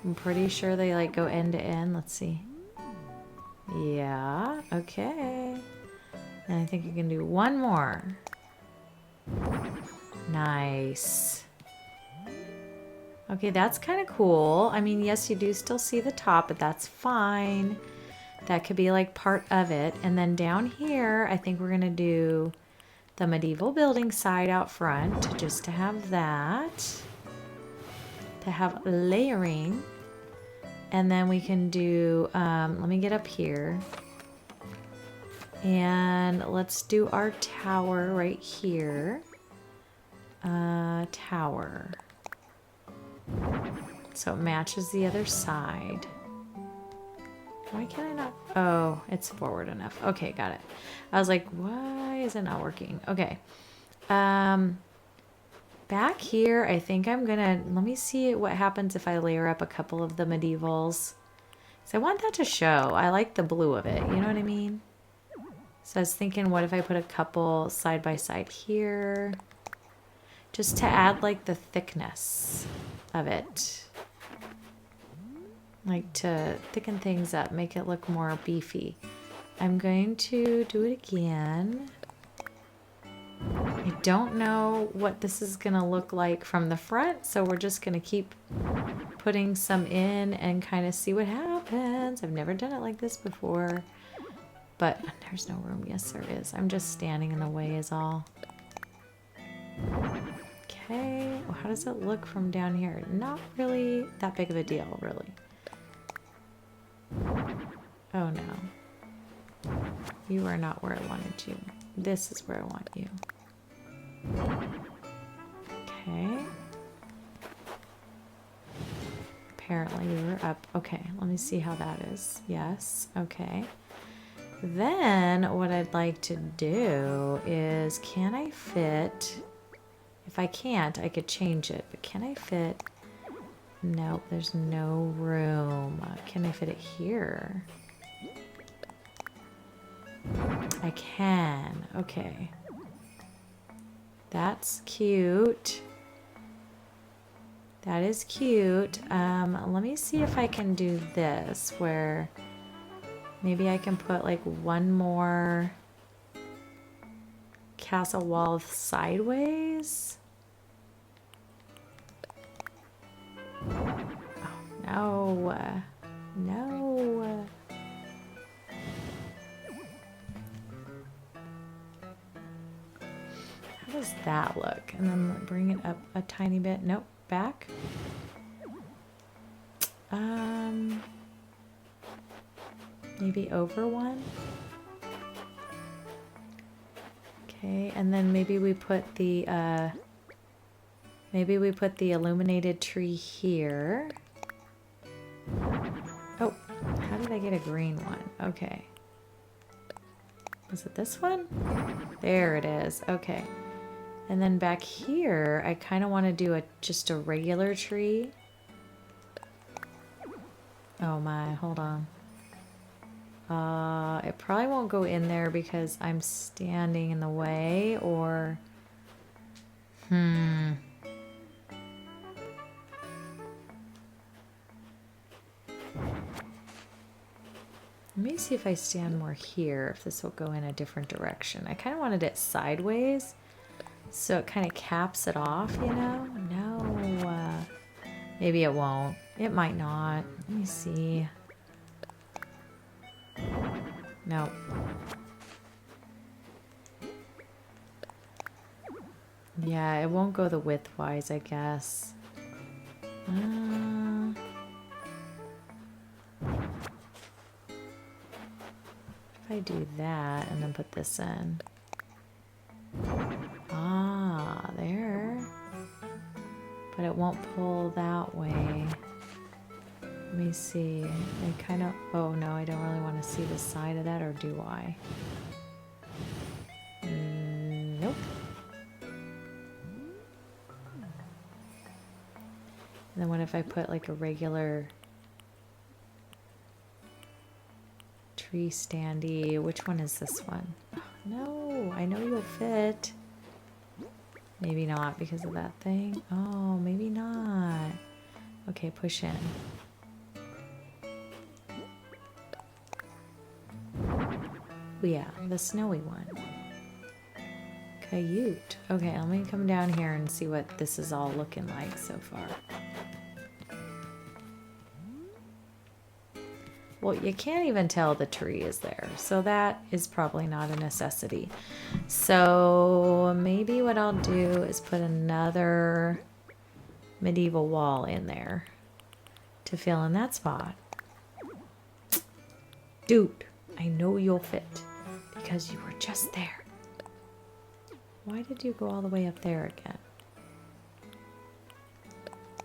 I'm pretty sure they like go end to end. Let's see. Yeah, okay. And I think you can do one more. Nice. Okay, that's kind of cool. I mean, yes, you do still see the top, but that's fine. That could be like part of it. And then down here, I think we're going to do the medieval building side out front, just to have that. To have layering. And then we can do, let me get up here. And let's do our tower right here. Tower. So it matches the other side. Why can I not? Oh, it's forward enough. Okay, got it. I was like, why is it not working? Okay. Back here, I think I'm gonna, let me see what happens if I layer up a couple of the medievals. So I want that to show. I like the blue of it, you know what I mean? So I was thinking, what if I put a couple side by side here? Just to add like the thickness of it. Like to thicken things up, make it look more beefy. I'm going to do it again. I don't know what this is gonna look like from the front, so we're just gonna keep putting some in and kind of see what happens. I've never done it like this before, but there's no room. Yes, there is. I'm just standing in the way is all. Okay, well, how does it look from down here? Not really that big of a deal, really. Oh no. You are not where I wanted you. This is where I want you. Okay. Apparently we were up. Okay, let me see how that is. Yes, okay. Then what I'd like to do is, can I fit, if I can't, I could change it, but can I fit, nope, there's no room. Can I fit it here? I can, okay. That's cute. That is cute. Let me see if I can do this, where maybe I can put like one more castle wall sideways. Oh, no. No. How does that look? And then bring it up a tiny bit. Nope, back. Maybe over one. Okay, and then maybe we put the illuminated tree here. Oh, how did I get a green one? Okay. Is it this one? There it is. Okay. And then back here, I kind of want to do just a regular tree. Oh my, hold on. It probably won't go in there because I'm standing in the way, or... Let me see if I stand more here, if this will go in a different direction. I kind of wanted it sideways, so it kind of caps it off, you know? No. Maybe it won't. It might not. Let me see. No. Yeah, it won't go the widthwise, I guess. If I do that and then put this in. Ah, there. But it won't pull that way. Let me see. I kind of... Oh, no, I don't really want to see the side of that, or do I? And then what if I put like a regular tree standee? Which one is this one? Oh, no, I know you'll fit. Maybe not because of that thing. Oh, maybe not. Okay, push in. Oh, yeah, the snowy one. Cute. Okay, let me come down here and see what this is all looking like so far. Well, you can't even tell the tree is there, so that is probably not a necessity. So maybe what I'll do is put another medieval wall in there to fill in that spot. Dude, I know you'll fit because you were just there. Why did you go all the way up there again?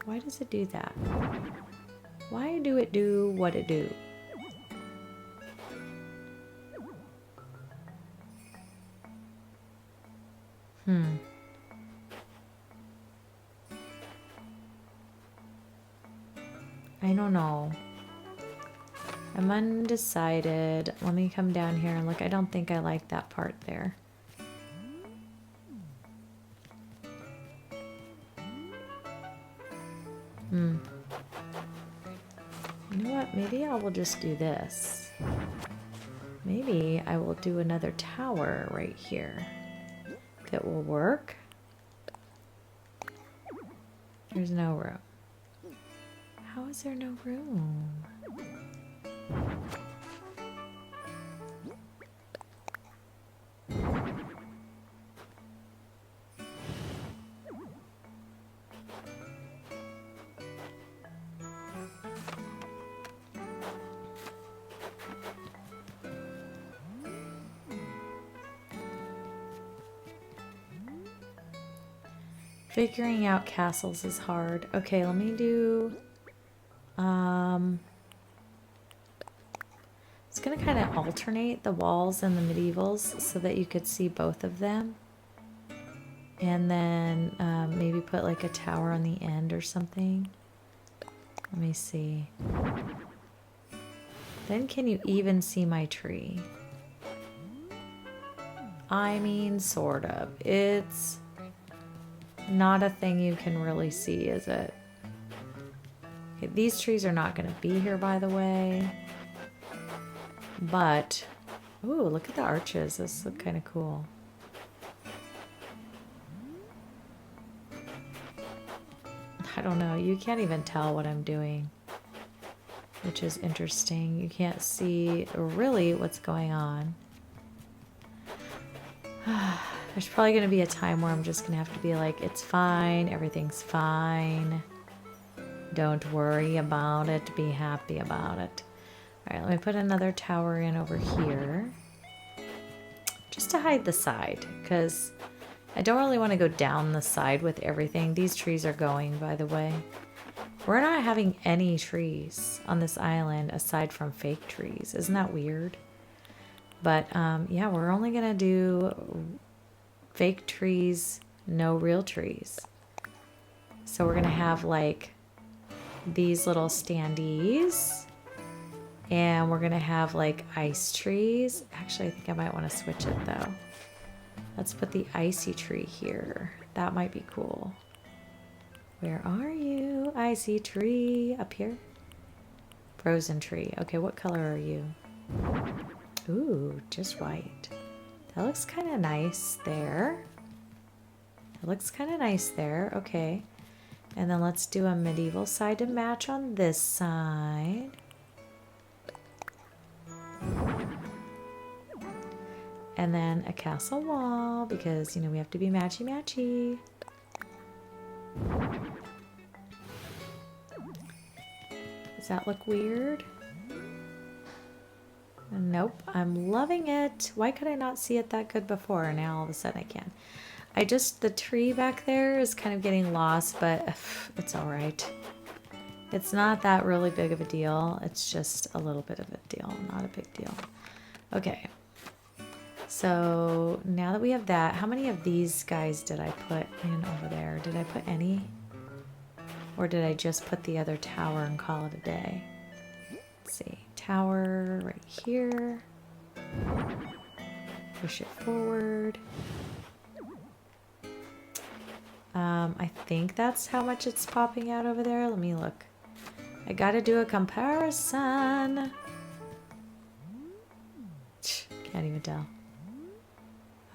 Why does it do that? Why do it do what it do? I don't know. I'm undecided. Let me come down here and look. I don't think I like that part there. You know what? Maybe I will just do this. Maybe I will do another tower right here. That will work. There's no room. How is there no room? Figuring out castles is hard. Okay, let me do... It's gonna kind of alternate the walls and the medievals so that you could see both of them. And then maybe put like a tower on the end or something. Let me see. Then can you even see my tree? I mean, sort of. It's not a thing you can really see, is it? Okay, these trees are not going to be here, by the way. But, ooh, look at the arches. This looks kind of cool. I don't know. You can't even tell what I'm doing, which is interesting. You can't see really what's going on. There's probably going to be a time where I'm just going to have to be like, it's fine, everything's fine. Don't worry about it, be happy about it. All right, let me put another tower in over here. Just to hide the side, because I don't really want to go down the side with everything. These trees are going, by the way. We're not having any trees on this island aside from fake trees. Isn't that weird? But yeah, we're only going to do fake trees, no real trees. So we're going to have like these little standees. And we're going to have like ice trees. Actually, I think I might want to switch it though. Let's put the icy tree here. That might be cool. Where are you? Icy tree. Up here? Frozen tree. Okay, what color are you? Ooh, just white. That looks kind of nice there. That looks kind of nice there. Okay. And then let's do a medieval side to match on this side. And then a castle wall because, you know, we have to be matchy-matchy. Does that look weird? Nope, I'm loving it. Why could I not see it that good before? Now all of a sudden I can. The tree back there is kind of getting lost, but it's all right. It's not that really big of a deal. It's just a little bit of a deal, not a big deal. Okay. So now that we have that, how many of these guys did I put in over there? Did I put any? Or did I just put the other tower and call it a day? Let's see. Tower right here. Push it forward. I think that's how much it's popping out over there. Let me look. I gotta do a comparison. Can't even tell.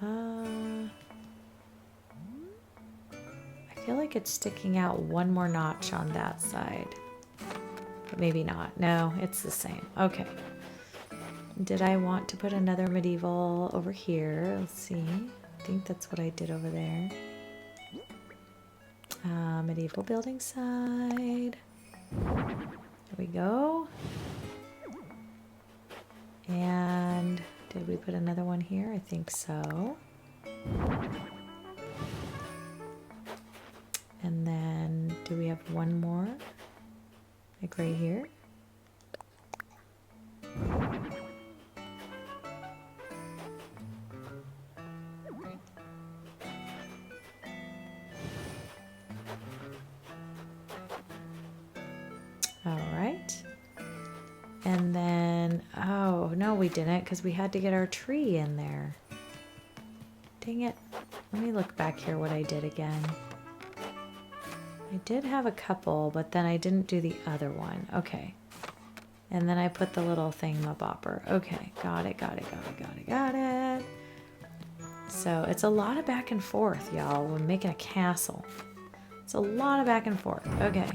I feel like it's sticking out one more notch on that side. But maybe not. No, it's the same. Okay. Did I want to put another medieval over here? Let's see. I think that's what I did over there. Medieval building side. There we go. And did we put another one here? I think so. And then do we have one more? Like right here? All right. And then, oh, no, we didn't because we had to get our tree in there. Dang it. Let me look back here what I did again. I did have a couple, but then I didn't do the other one. Okay. And then I put the little thingamabopper. Okay, got it. So it's a lot of back and forth, y'all, when making a castle. It's a lot of back and forth. Okay.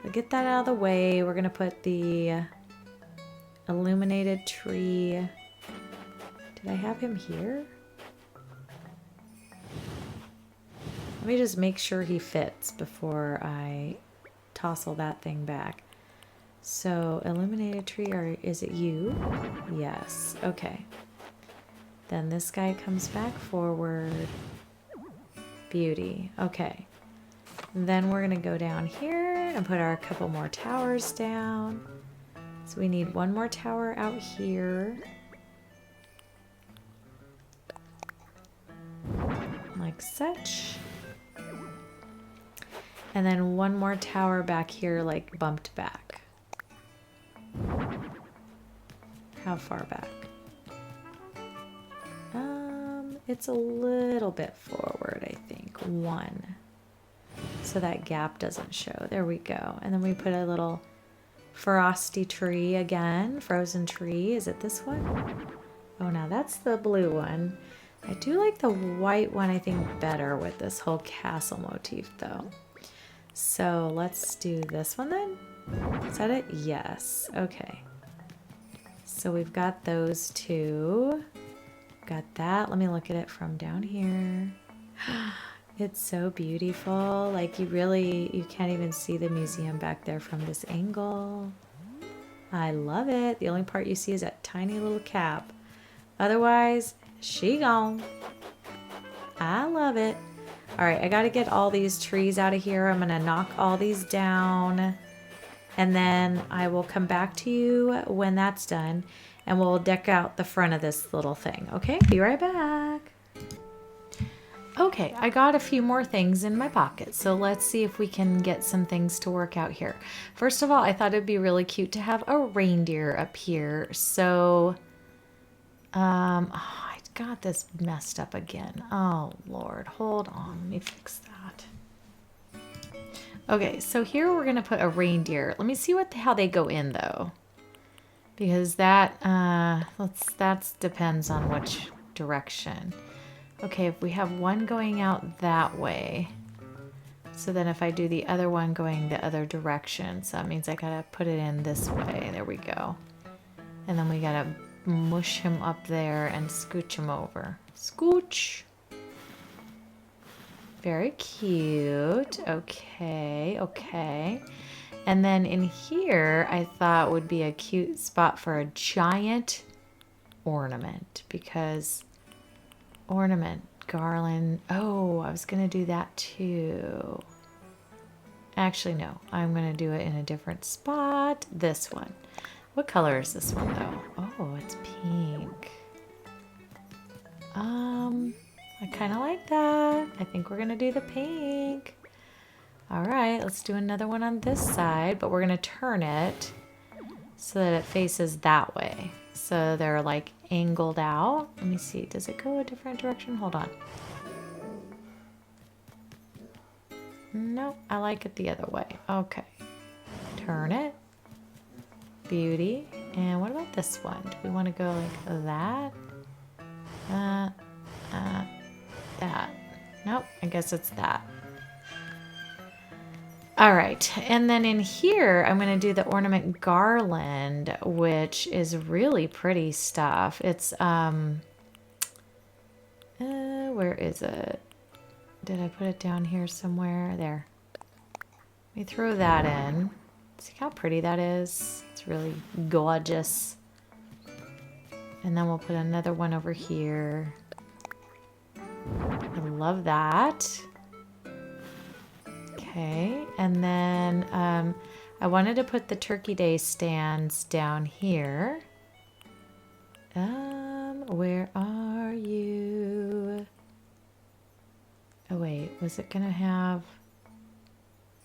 So get that out of the way. We're going to put the illuminated tree. Did I have him here? Let me just make sure he fits before I tossle that thing back. So, illuminated tree, or is it you? Yes. Okay. Then this guy comes back forward. Beauty. Okay. Then we're going to go down here and put our couple more towers down. So we need one more tower out here. Like such. And then one more tower back here, like bumped back. How far back? It's a little bit forward, I think. One. So that gap doesn't show. There we go. And then we put a little frosty tree again. Frozen tree. Is it this one? Oh, now that's the blue one. I do like the white one, I think, better with this whole castle motif, though. So let's do this one then. Is that it? Yes. Okay. So we've got those two. Got that. Let me look at it from down here. It's so beautiful. Like you can't even see the museum back there from this angle. I love it. The only part you see is that tiny little cap. Otherwise, she gone. I love it. All right, I got to get all these trees out of here. I'm going to knock all these down. And then I will come back to you when that's done. And we'll deck out the front of this little thing. Okay, be right back. Okay, I got a few more things in my pocket. So let's see if we can get some things to work out here. First of all, I thought it'd be really cute to have a reindeer up here. So, I got this messed up again. Oh, Lord. Hold on. Let me fix that. Okay, so here we're going to put a reindeer. Let me see how they go in, though. Because that depends on which direction. Okay, if we have one going out that way. So then if I do the other one going the other direction, so that means I got to put it in this way. There we go. And then we got to mush him up there and scooch him over. Scooch. Very cute. Okay, okay. And then in here, I thought would be a cute spot for a giant ornament because ornament, garland. Oh, I was going to do that too. Actually, no. I'm going to do it in a different spot. This one. What color is this one though? Oh, it's pink. I kind of like that. I think we're going to do the pink. All right, let's do another one on this side, but we're gonna turn it so that it faces that way. So they're like angled out. Let me see, does it go a different direction? Hold on. Nope, I like it the other way. Okay, turn it. Beauty. And what about this one? Do we want to go like that? That. Nope, I guess it's that. All right, and then in here, I'm going to do the ornament garland, which is really pretty stuff. It's, where is it? Did I put it down here somewhere? There. Let me throw that in. See how pretty that is? It's really gorgeous. And then we'll put another one over here. I love that. Okay, and then I wanted to put the Turkey Day stands down here. Where are you? Oh wait, was it gonna have...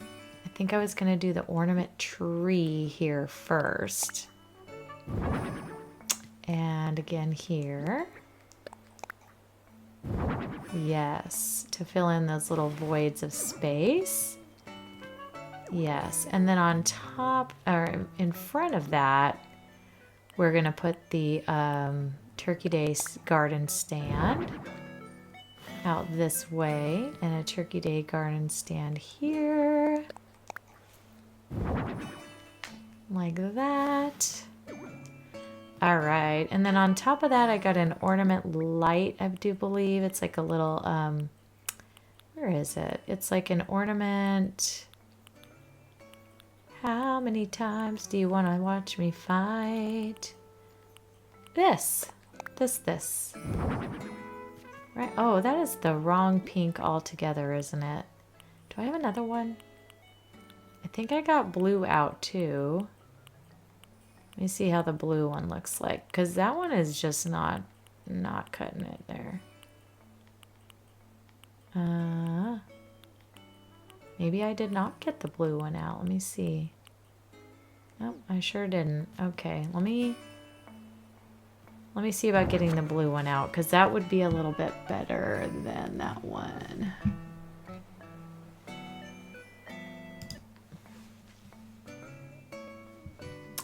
I think I was gonna do the ornament tree here first. And again here. Yes, to fill in those little voids of space. Yes, and then on top, or in front of that, we're gonna put the Turkey Day garden stand out this way, and a Turkey Day garden stand here. Like that. All right, and then on top of that, I got an ornament light, I do believe. It's like a little, where is it? It's like an ornament. How many times do you want to watch me fight? This. Right, oh, that is the wrong pink altogether, isn't it? Do I have another one? I think I got blue out too. Let me see how the blue one looks like, because that one is just not cutting it there. Maybe I did not get the blue one out. Let me see. Nope, I sure didn't. Okay, let me see about getting the blue one out, because that would be a little bit better than that one.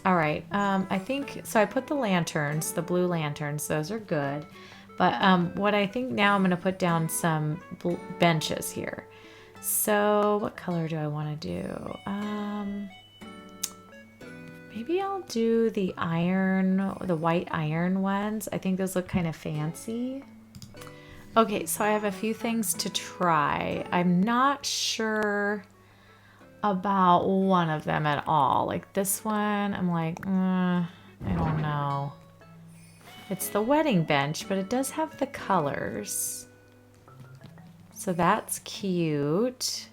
All right, I think, so I put the lanterns, the blue lanterns, those are good. But what I think now I'm gonna put down some benches here. So what color do I wanna do? Maybe I'll do the white iron ones. I think those look kind of fancy. Okay, so I have a few things to try. I'm not sure about one of them at all. Like this one, I'm like, I don't know. It's the wedding bench, but it does have the colors. So that's cute.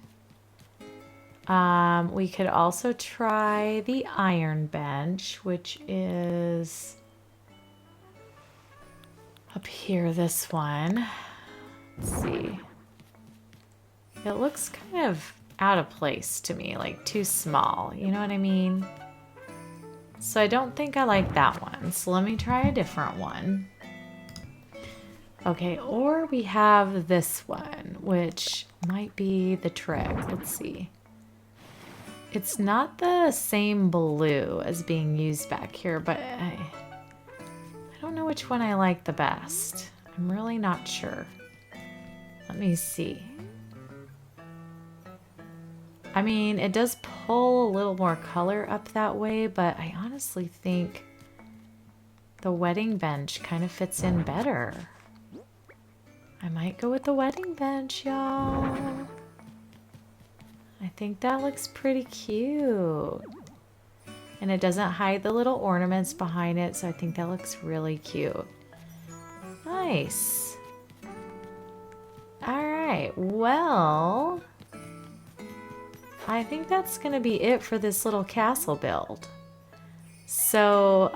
We could also try the iron bench, which is up here, this one. Let's see. It looks kind of out of place to me, like too small, you know what I mean? So I don't think I like that one, so let me try a different one. Okay, or we have this one, which might be the trick. Let's see. It's not the same blue as being used back here, but I don't know which one I like the best. I'm really not sure. Let me see. I mean, it does pull a little more color up that way, but I honestly think the wedding bench kind of fits in better. I might go with the wedding bench, y'all. I think that looks pretty cute. And it doesn't hide the little ornaments behind it, so I think that looks really cute. Nice. All right, well, I think that's gonna be it for this little castle build. So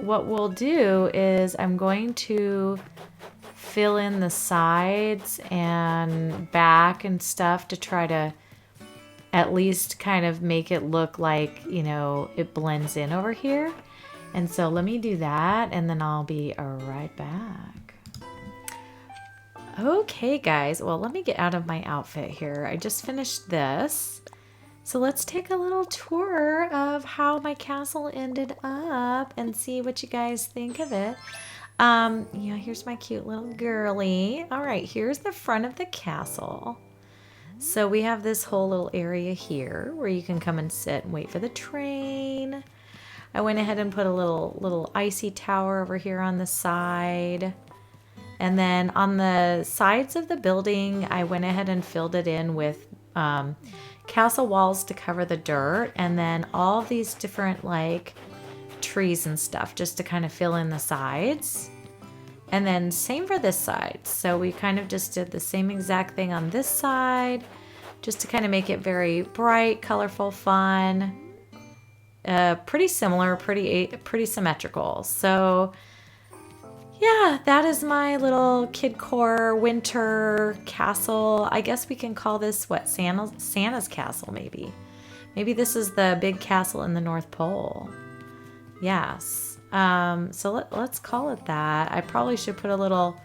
what we'll do is I'm going to fill in the sides and back and stuff to try to at least kind of make it look like, you know, it blends in over here. And so let me do that, and then I'll be right back. Okay, guys. Well, let me get out of my outfit here. I just finished this. So let's take a little tour of how my castle ended up and see what you guys think of it. Yeah, here's my cute little girly. All right, here's the front of the castle. So we have this whole little area here where you can come and sit and wait for the train. I went ahead and put a little icy tower over here on the side. And then on the sides of the building, I went ahead and filled it in with castle walls to cover the dirt. And then all these different like trees and stuff just to kind of fill in the sides. And then same for this side. So we kind of just did the same exact thing on this side just to kind of make it very bright, colorful, fun. Pretty similar, pretty symmetrical. So yeah, that is my little Kidcore winter castle. I guess we can call this what, Santa's castle maybe. Maybe this is the big castle in the North Pole. Yes. So let's call it that. I probably should put a little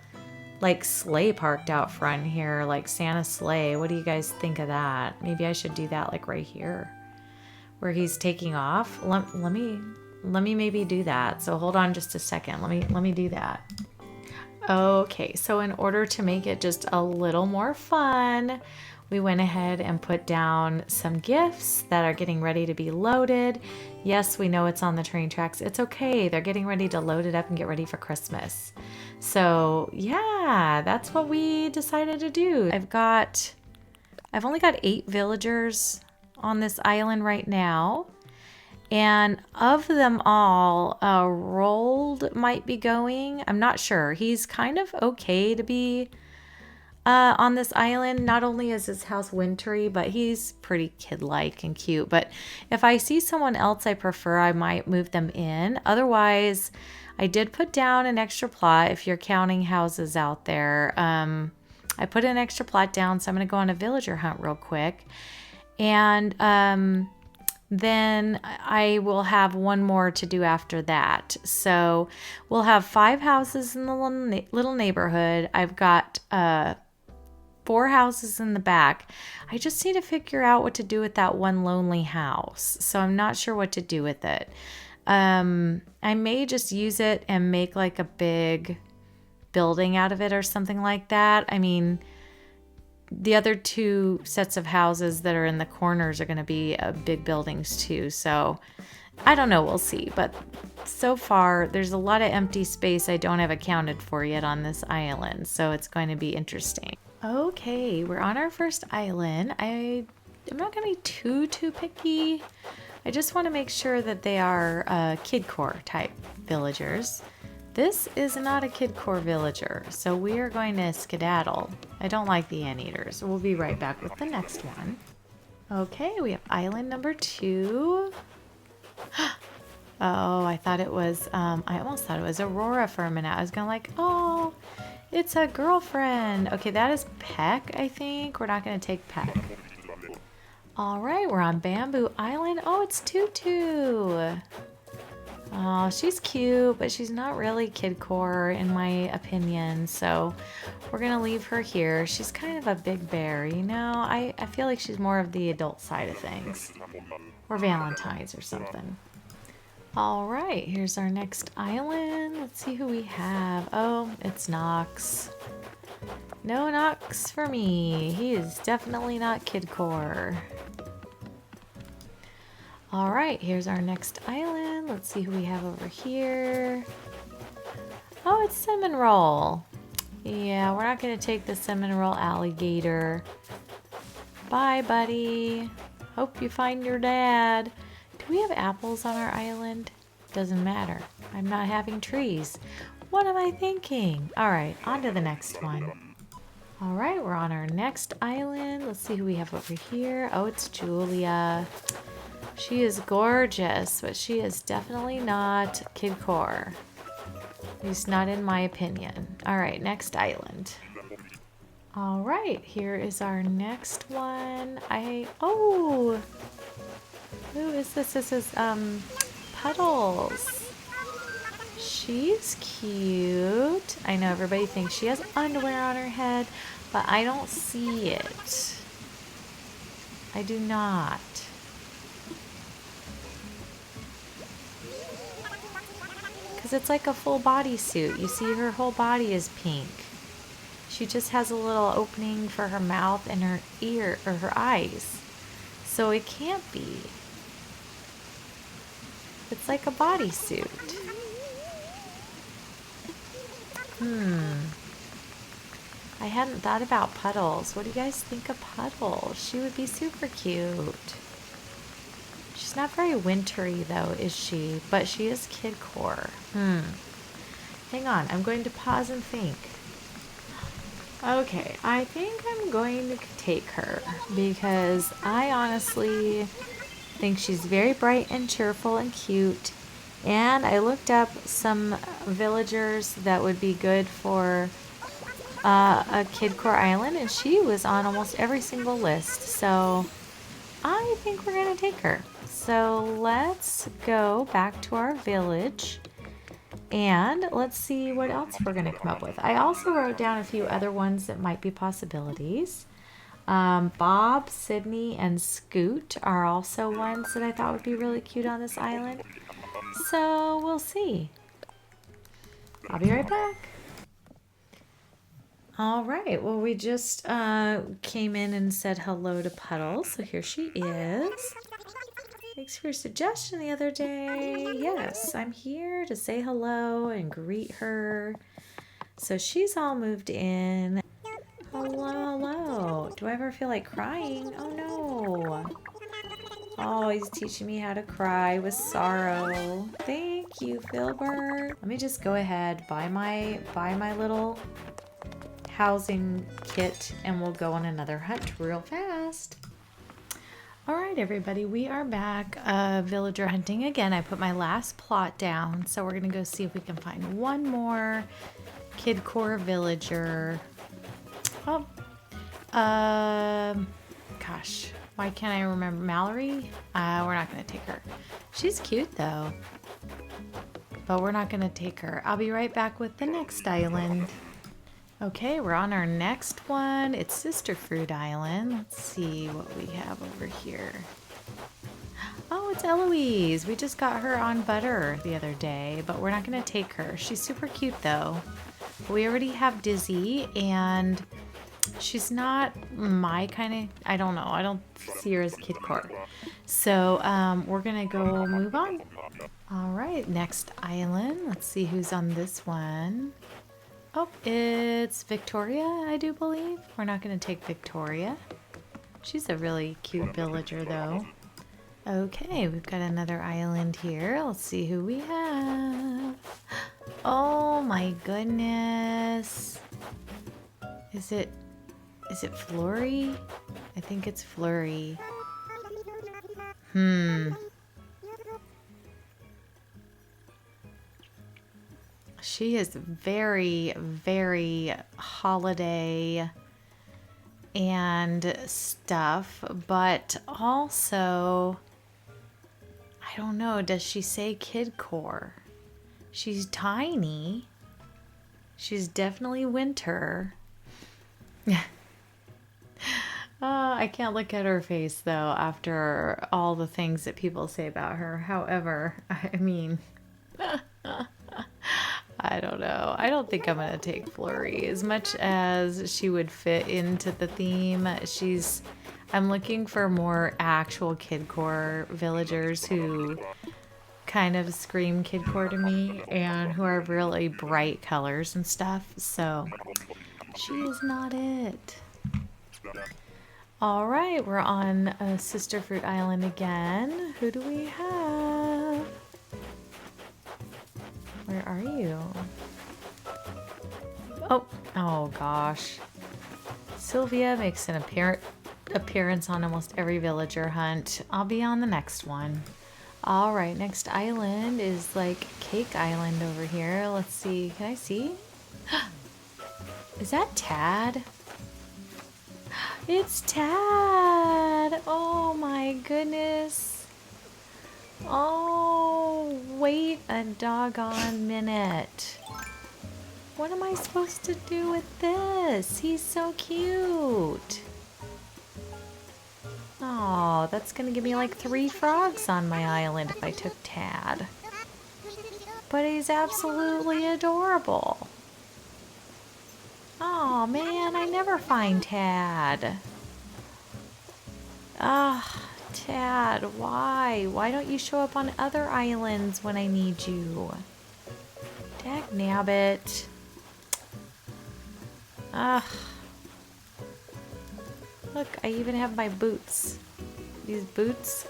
like sleigh parked out front here, like Santa's sleigh. What do you guys think of that? Maybe I should do that like right here where he's taking off. Let me maybe do that. So hold on just a second. Let me do that. Okay, so in order to make it just a little more fun, we went ahead and put down some gifts that are getting ready to be loaded. Yes, we know it's on the train tracks. It's okay. They're getting ready to load it up and get ready for Christmas. So yeah, that's what we decided to do. I've only got 8 villagers on this island right now. And of them all, Rold might be going. I'm not sure. He's kind of okay to be on this island. Not only is his house wintry, but he's pretty kid-like and cute. But if I see someone else I prefer, I might move them in. Otherwise, I did put down an extra plot if you're counting houses out there. I put an extra plot down, so I'm going to go on a villager hunt real quick. And then I will have one more to do after that. So we'll have 5 houses in the little neighborhood. I've got 4 houses in the back. I just need to figure out what to do with that one lonely house. So I'm not sure what to do with it. I may just use it and make like a big building out of it or something like that. I mean, the other 2 sets of houses that are in the corners are going to be big buildings too. So I don't know. We'll see. But so far, there's a lot of empty space I don't have accounted for yet on this island. So it's going to be interesting. Okay, we're on our first island. I'm not going to be too picky. I just want to make sure that they are Kidcore type villagers. This is not a Kidcore villager, so we are going to skedaddle. I don't like the anteaters. We'll be right back with the next one. Okay, we have island number 2. Oh, I thought it was, I almost thought it was Aurora for a minute. I was going like, oh, it's a girlfriend. Okay, that is Peck, I think. We're not going to take Peck. All right, we're on Bamboo Island. Oh, it's Tutu. Oh, she's cute, but she's not really Kidcore in my opinion. So we're going to leave her here. She's kind of a big bear, you know? I feel like she's more of the adult side of things. Or Valentine's or something. All right, here's our next island. Let's see who we have. Oh, it's Nooks. No Nooks for me. He is definitely not Kidcore. All right, here's our next island. Let's see who we have over here. Oh, it's Cinnamon Roll. Yeah, we're not going to take the Cinnamon Roll alligator. Bye, buddy. Hope you find your dad. Do we have apples on our island? Doesn't matter. I'm not having trees. What am I thinking? All right, on to the next one. All right, we're on our next island. Let's see who we have over here. Oh, it's Julia. She is gorgeous, but she is definitely not Kidcore. At least not in my opinion. All right, next island. All right, here is our next one. Oh, who is this? This is Puddles. She's cute. I know everybody thinks she has underwear on her head, but I don't see it. I do not. Because it's like a full bodysuit. You see her whole body is pink. She just has a little opening for her mouth and her ear or her eyes. So it can't be. It's like a bodysuit. I hadn't thought about Puddles. What do you guys think of Puddles? She would be super cute. She's not very wintry though, is she? But she is Kidcore. Hang on, I'm going to pause and think. Okay, I think I'm going to take her because I honestly think she's very bright and cheerful and cute. And I looked up some villagers that would be good for a Kidcore Island, and she was on almost every single list. So I think we're going to take her. So let's go back to our village and let's see what else we're going to come up with. I also wrote down a few other ones that might be possibilities. Bob, Sydney, and Scoot are also ones that I thought would be really cute on this island. So we'll see. I'll be right back. All right, well, we just came in and said hello to Puddles, so here she is. Thanks for your suggestion the other day. Yes, I'm here to say hello and greet her. So she's all moved in. Hello, hello. Do I ever feel like crying? Oh, no. Oh, he's teaching me how to cry with sorrow. Thank you, Filbert. Let me just go ahead, buy my little housing kit, and we'll go on another hunt real fast. All right, everybody, we are back villager hunting again. I put my last plot down, so we're gonna go see if we can find one more Kidcore villager. Oh, gosh, why can't I remember? Mallory? We're not gonna take her. She's cute though, but we're not gonna take her. I'll be right back with the next island. Okay, we're on our next one. It's Sister Fruit Island. Let's see what we have over here. Oh, it's Eloise. We just got her on butter the other day, but we're not going to take her. She's super cute though. We already have Dizzy, and she's not my kind of, I don't know. I don't see her as Kidcore. So we're going to go move on. All right, next island. Let's see who's on this one. Oh, it's Victoria, I do believe. We're not going to take Victoria. She's a really cute villager, though. Okay, we've got another island here. Let's see who we have. Oh my goodness. Is it Flurry? I think it's Flurry. She is very, very holiday and stuff, but also, I don't know, does she say Kidcore? She's tiny. She's definitely winter. I can't look at her face though after all the things that people say about her. However, I mean... I don't know. I don't think I'm going to take Flurry. As much as she would fit into the theme, I'm looking for more actual Kidcore villagers who kind of scream Kidcore to me and who are really bright colors and stuff. So she is not it. All right, we're on Sister Fruit Island again. Who do we have? Where are you? Oh gosh. Sylvia makes an appearance on almost every villager hunt. I'll be on the next one. All right, next island is like Cake Island over here. Let's see. Can I see? Is that Tad? It's Tad! Oh my goodness. Oh, wait a doggone minute. What am I supposed to do with this? He's so cute. Oh, that's gonna give me like 3 frogs on my island if I took Tad. But he's absolutely adorable. Oh man, I never find Tad. Ah, Tad, why? Why don't you show up on other islands when I need you? Dagnabbit. Ugh. Look, I even have my boots. These boots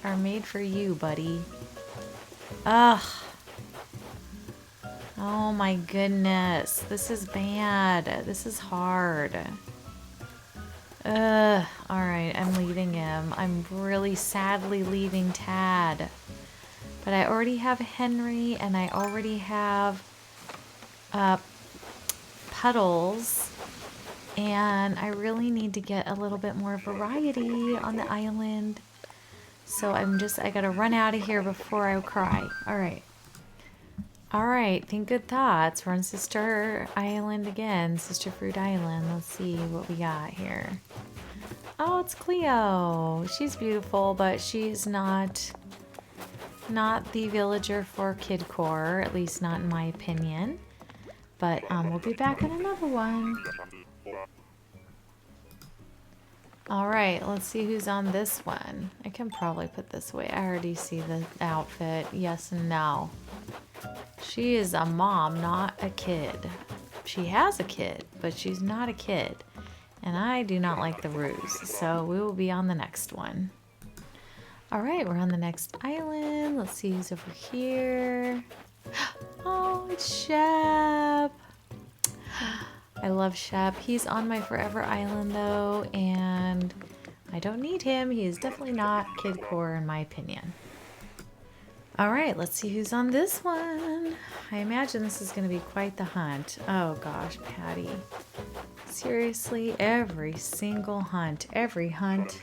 are made for you, buddy. Ugh. Oh my goodness. This is bad. This is hard. Ugh. Alright, I'm leaving him. I'm really sadly leaving Tad. But I already have Henry and I already have Puddles. And I really need to get a little bit more variety on the island. So I gotta run out of here before I cry. Alright. Alright, think good thoughts. We're on Sister Island again. Sister Fruit Island. Let's see what we got here. Oh, it's Cleo. She's beautiful, but she's not the villager for Kidcore, at least not in my opinion. But we'll be back in another one. Alright, let's see who's on this one. I can probably put this away. I already see the outfit. Yes and no. She is a mom, not a kid. She has a kid, but she's not a kid. And I do not like the ruse, so we will be on the next one. Alright, we're on the next island. Let's see who's over here. Oh, it's Shep. I love Shep. He's on my forever island though, and I don't need him. He is definitely not Kidcore in my opinion. Alright, let's see who's on this one. I imagine this is going to be quite the hunt. Oh gosh, Patty. Seriously, every single hunt. Every hunt.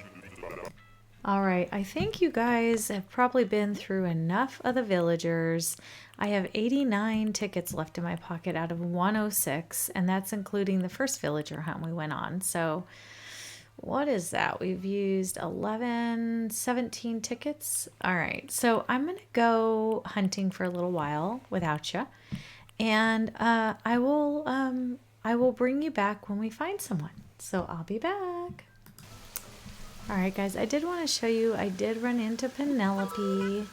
Alright, I think you guys have probably been through enough of the villagers. I have 89 tickets left in my pocket out of 106, and that's including the first villager hunt we went on. So, what is that? We've used 11, 17 tickets. Alright, so I'm going to go hunting for a little while without you, and I will bring you back when we find someone. So, I'll be back. Alright guys, I did want to show you, I did run into Penelope.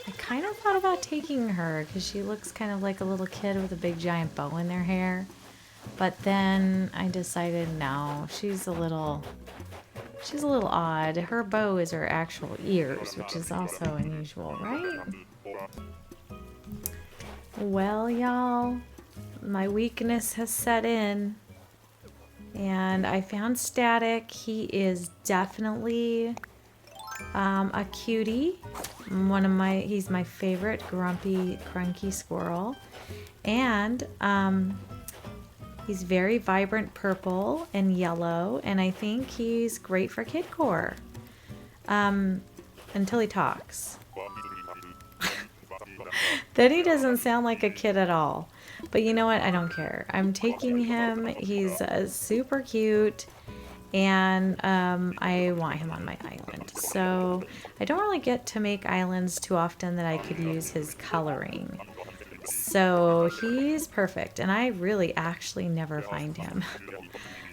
I kind of thought about taking her because she looks kind of like a little kid with a big giant bow in their hair. But then I decided no, she's a little odd. Her bow is her actual ears, which is also unusual, right? Well, y'all, my weakness has set in. And I found Static. He is definitely a cutie. He's my favorite grumpy, crunky squirrel. And he's very vibrant purple and yellow. And I think he's great for Kidcore. Until he talks. Then he doesn't sound like a kid at all. But you know what? I don't care. I'm taking him. He's super cute. And I want him on my island. So I don't really get to make islands too often that I could use his coloring. So he's perfect. And I really actually never find him.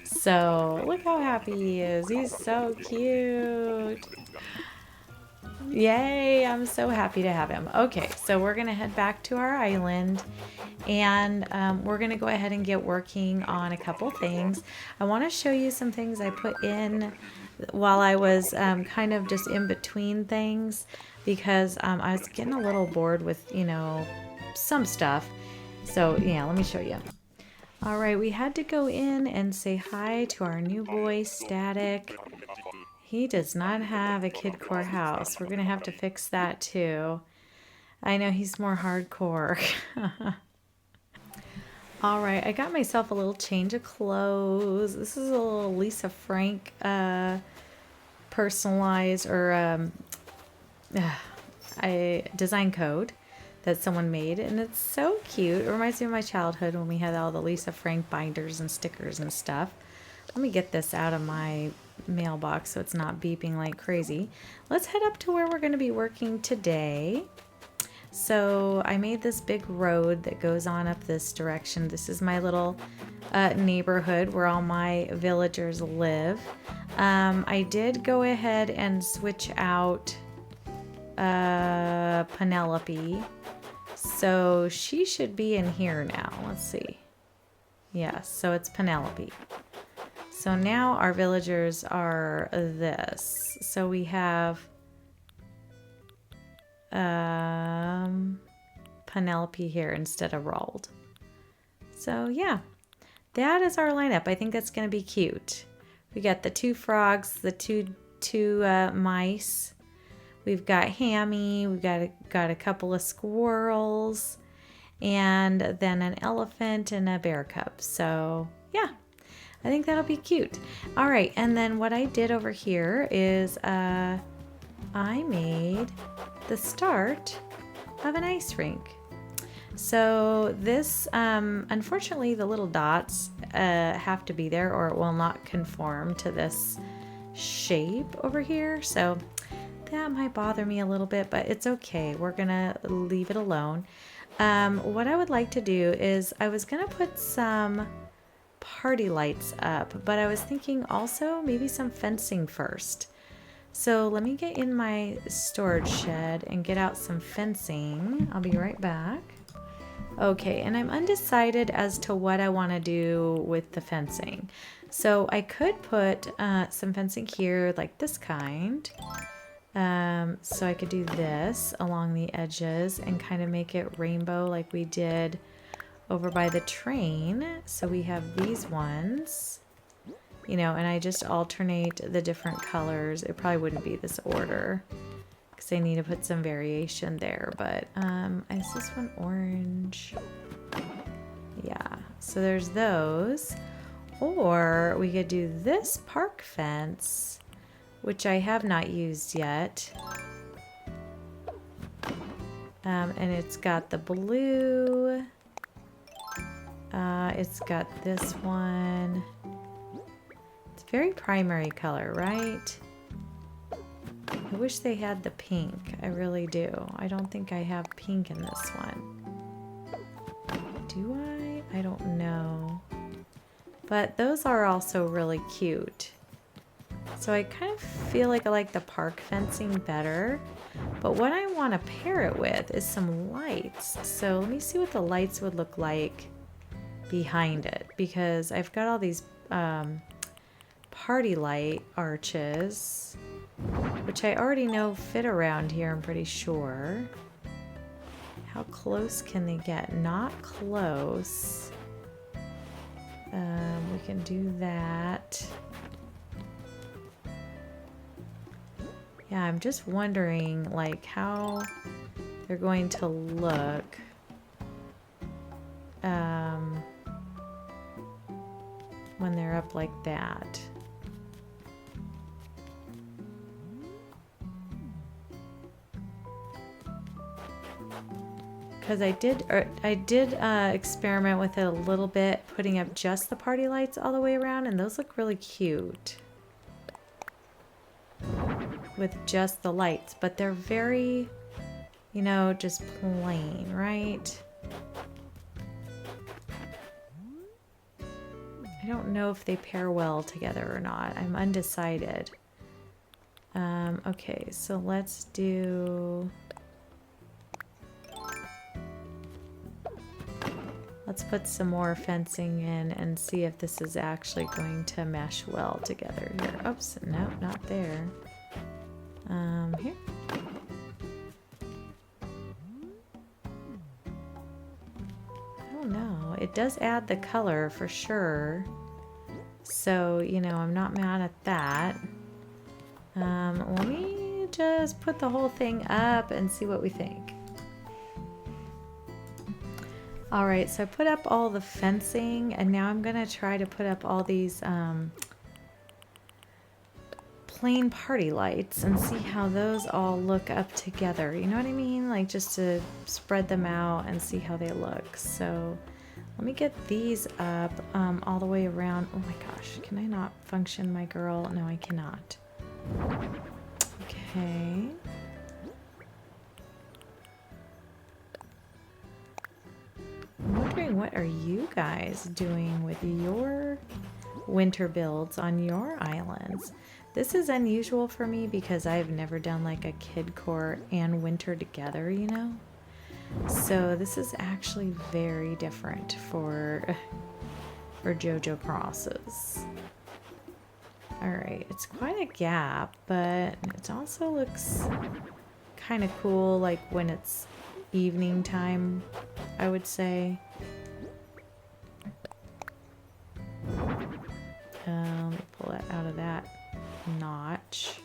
So look how happy he is. He's so cute. Yay, I'm so happy to have him. Okay, so we're going to head back to our island, and we're going to go ahead and get working on a couple things. I want to show you some things I put in while I was kind of just in between things, because I was getting a little bored with, you know, some stuff. So, yeah, let me show you. All right, we had to go in and say hi to our new boy, Static. He does not have a Kidcore house. We're going to have to fix that too. I know he's more hardcore. All right, I got myself a little change of clothes. This is a little Lisa Frank personalized or a design code that someone made, and it's so cute. It reminds me of my childhood when we had all the Lisa Frank binders and stickers and stuff. Let me get this out of my mailbox so it's not beeping like crazy. Let's head up to where we're going to be working today. So I made this big road that goes on up this direction. This is my little neighborhood where all my villagers live. I did go ahead and switch out Penelope. So she should be in here now. Let's see. Yes, so it's Penelope. So now our villagers are this. So we have Penelope here instead of Roald. So yeah, that is our lineup. I think that's going to be cute. We got the 2 frogs, the two mice. We've got Hammy. We've got a couple of squirrels, and then an elephant and a bear cub. So yeah, I think that'll be cute. All right, and then what I did over here is I made the start of an ice rink. So this, unfortunately, the little dots have to be there or it will not conform to this shape over here. So that might bother me a little bit, but it's okay. We're gonna leave it alone. What I would like to do is I was gonna put some party lights up, but I was thinking also maybe some fencing first. So let me get in my storage shed and get out some fencing. I'll be right back. Okay, and I'm undecided as to what I want to do with the fencing. So I could put some fencing here like this kind. So I could do this along the edges and kind of make it rainbow like we did over by the train. So we have these ones, you know, and I just alternate the different colors. It probably wouldn't be this order because I need to put some variation there, but is this one orange? Yeah, so there's those. Or we could do this park fence, which I have not used yet. And it's got the blue. It's got this one. It's very primary color, right? I wish they had the pink. I really do. I don't think I have pink in this one. Do I? I don't know. But those are also really cute. So I kind of feel like I like the park fencing better. But what I want to pair it with is some lights. So let me see what the lights would look like behind it. Because I've got all these party light arches, which I already know fit around here, I'm pretty sure. How close can they get? Not close. We can do that. Yeah, I'm just wondering like how they're going to look when they're up like that. Because I did experiment with it a little bit, putting up just the party lights all the way around, and those look really cute with just the lights, but they're very, you know, just plain, right? I don't know if they pair well together or not. I'm undecided. Okay, so let's do... Let's put some more fencing in and see if this is actually going to mesh well together here. Oops, no, not there. Here. I don't know. It does add the color for sure. So, you know, I'm not mad at that. Let me just put the whole thing up and see what we think. All right, so I put up all the fencing, and now I'm gonna try to put up all these plain party lights and see how those all look up together. You know what I mean? Like just to spread them out and see how they look. So let me get these up all the way around. Oh my gosh, can I not function, my girl? No, I cannot. Okay. I'm wondering, what are you guys doing with your winter builds on your islands? This is unusual for me because I've never done like a Kidcore and winter together, you know? So this is actually very different for Jojo crosses. Alright, it's quite a gap, but it also looks kind of cool like when it's evening time, I would say. Let me pull that out of that notch.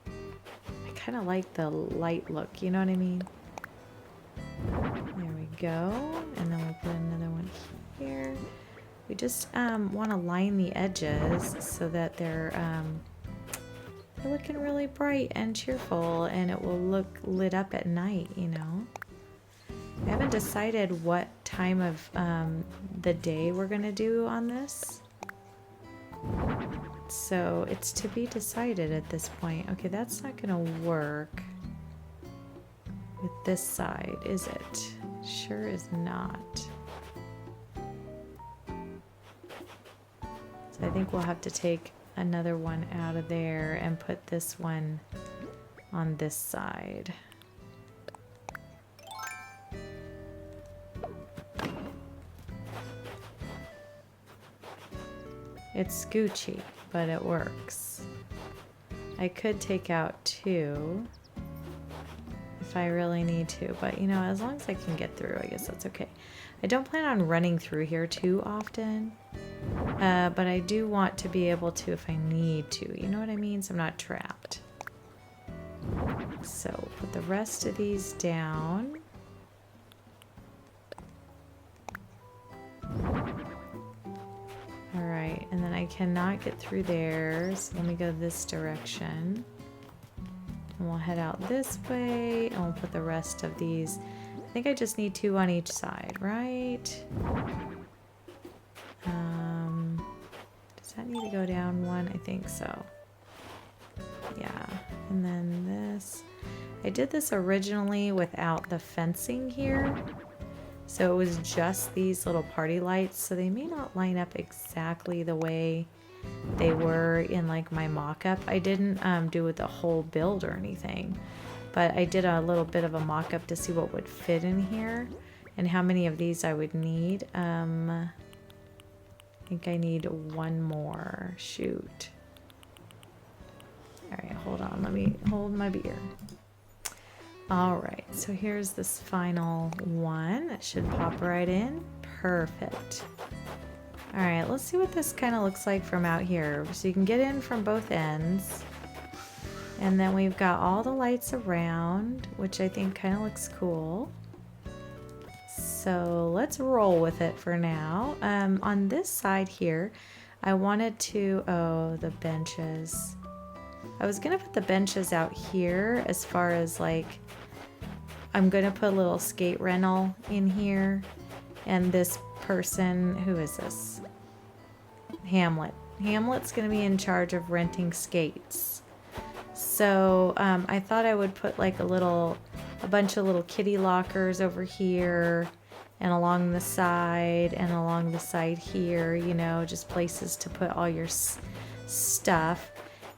I kind of like the light look, you know what I mean? There we go. And then we'll put another one here. We just want to line the edges so that they're looking really bright and cheerful, and it will look lit up at night, you know? I haven't decided what time of the day we're going to do on this. So it's to be decided at this point. Okay, that's not going to work with this side, is it? Sure is not. So I think we'll have to take another one out of there and put this one on this side. It's Gucci, but it works. I could take out two if I really need to, but you know, as long as I can get through, I guess that's okay. I don't plan on running through here too often, but I do want to be able to if I need to, you know what I mean? So I'm not trapped. So put the rest of these down. Alright, and then I cannot get through there, so let me go this direction. And we'll head out this way, and we'll put the rest of these. I think I just need two on each side, right? Does that need to go down one? I think so. Yeah, and then this. I did this originally without the fencing here. So it was just these little party lights, so they may not line up exactly the way they were in like my mock-up. I didn't do it the whole build or anything, but I did a little bit of a mock-up to see what would fit in here and how many of these I would need. I think I need one more. Shoot. All right, hold on. Let me hold my beer. All right, so here's this final one. It should pop right in. Perfect. All right, let's see what this kind of looks like from out here. So you can get in from both ends. And then we've got all the lights around, which I think kind of looks cool. So let's roll with it for now. On this side here, I wanted to, oh, the benches. I was gonna put the benches out here as far as like, I'm gonna put a little skate rental in here, and this person, who is this? Hamlet. Hamlet's gonna be in charge of renting skates. So I thought I would put like a bunch of little kitty lockers over here and along the side and along the side here, you know, just places to put all your stuff.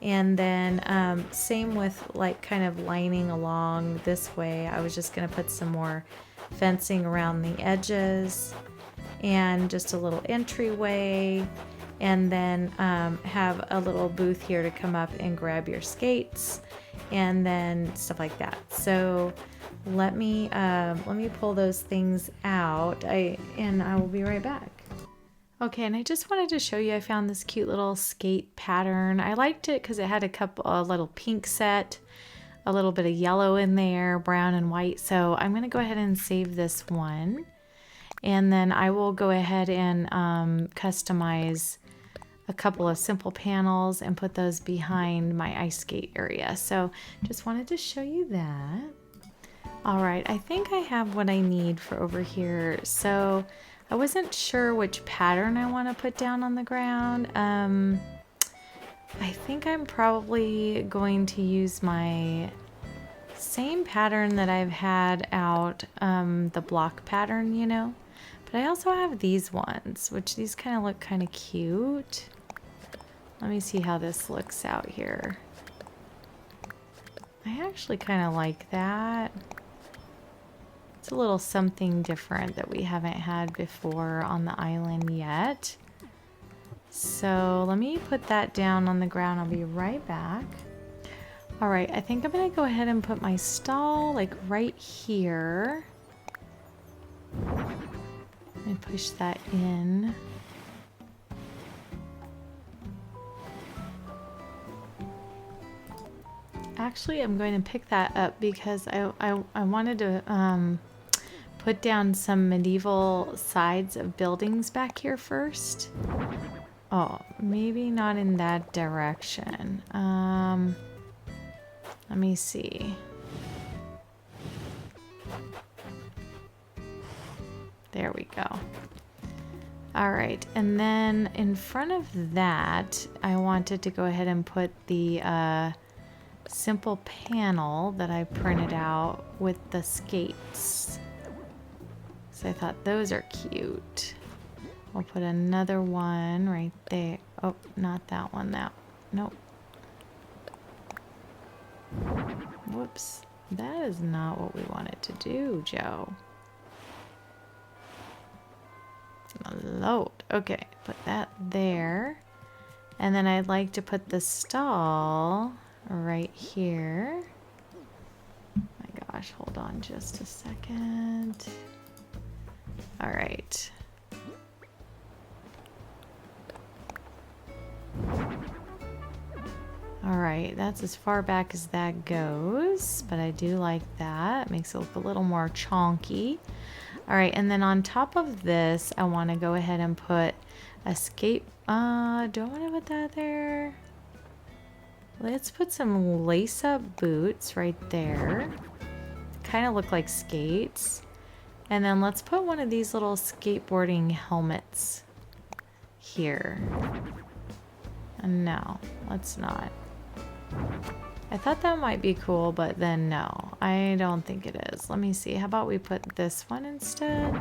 And then same with like kind of lining along this way. I was just going to put some more fencing around the edges and just a little entryway, and then have a little booth here to come up and grab your skates and then stuff like that. So let me pull those things out, and I will be right back. Okay, and I just wanted to show you, I found this cute little skate pattern. I liked it because it had a little pink set a little bit of yellow in there, brown and white. So I'm going to go ahead and save this one. And then I will go ahead and customize a couple of simple panels and put those behind my ice skate area. So just wanted to show you that. All right, I think I have what I need for over here. So I wasn't sure which pattern I want to put down on the ground. I think I'm probably going to use my same pattern that I've had out, the block pattern, you know. But I also have these ones, which these kind of look kind of cute. Let me see how this looks out here. I actually kind of like that. It's a little something different that we haven't had before on the island yet. So let me put that down on the ground. I'll be right back. All right, I think I'm gonna go ahead and put my stall like right here. Let me push that in. Actually, I'm going to pick that up because I wanted to put down some medieval sides of buildings back here first. Oh, maybe not in that direction. Let me see. There we go. All right, and then in front of that, I wanted to go ahead and put the simple panel that I printed out with the skates. So I thought those are cute. We'll put another one right there. Oh, not that one. Nope. Whoops. That is not what we wanted to do, Joe. Load. Okay, put that there. And then I'd like to put the stall right here. My gosh, hold on just a second. All right. All right, that's as far back as that goes, but I do like that. It makes it look a little more chonky. All right, and then on top of this, I want to go ahead and put a skate. Do I want to put that there? Let's put some lace-up boots right there. Kind of look like skates. And then let's put one of these little skateboarding helmets here. No, let's not. I thought that might be cool, but then no, I don't think it is. Let me see. How about we put this one instead?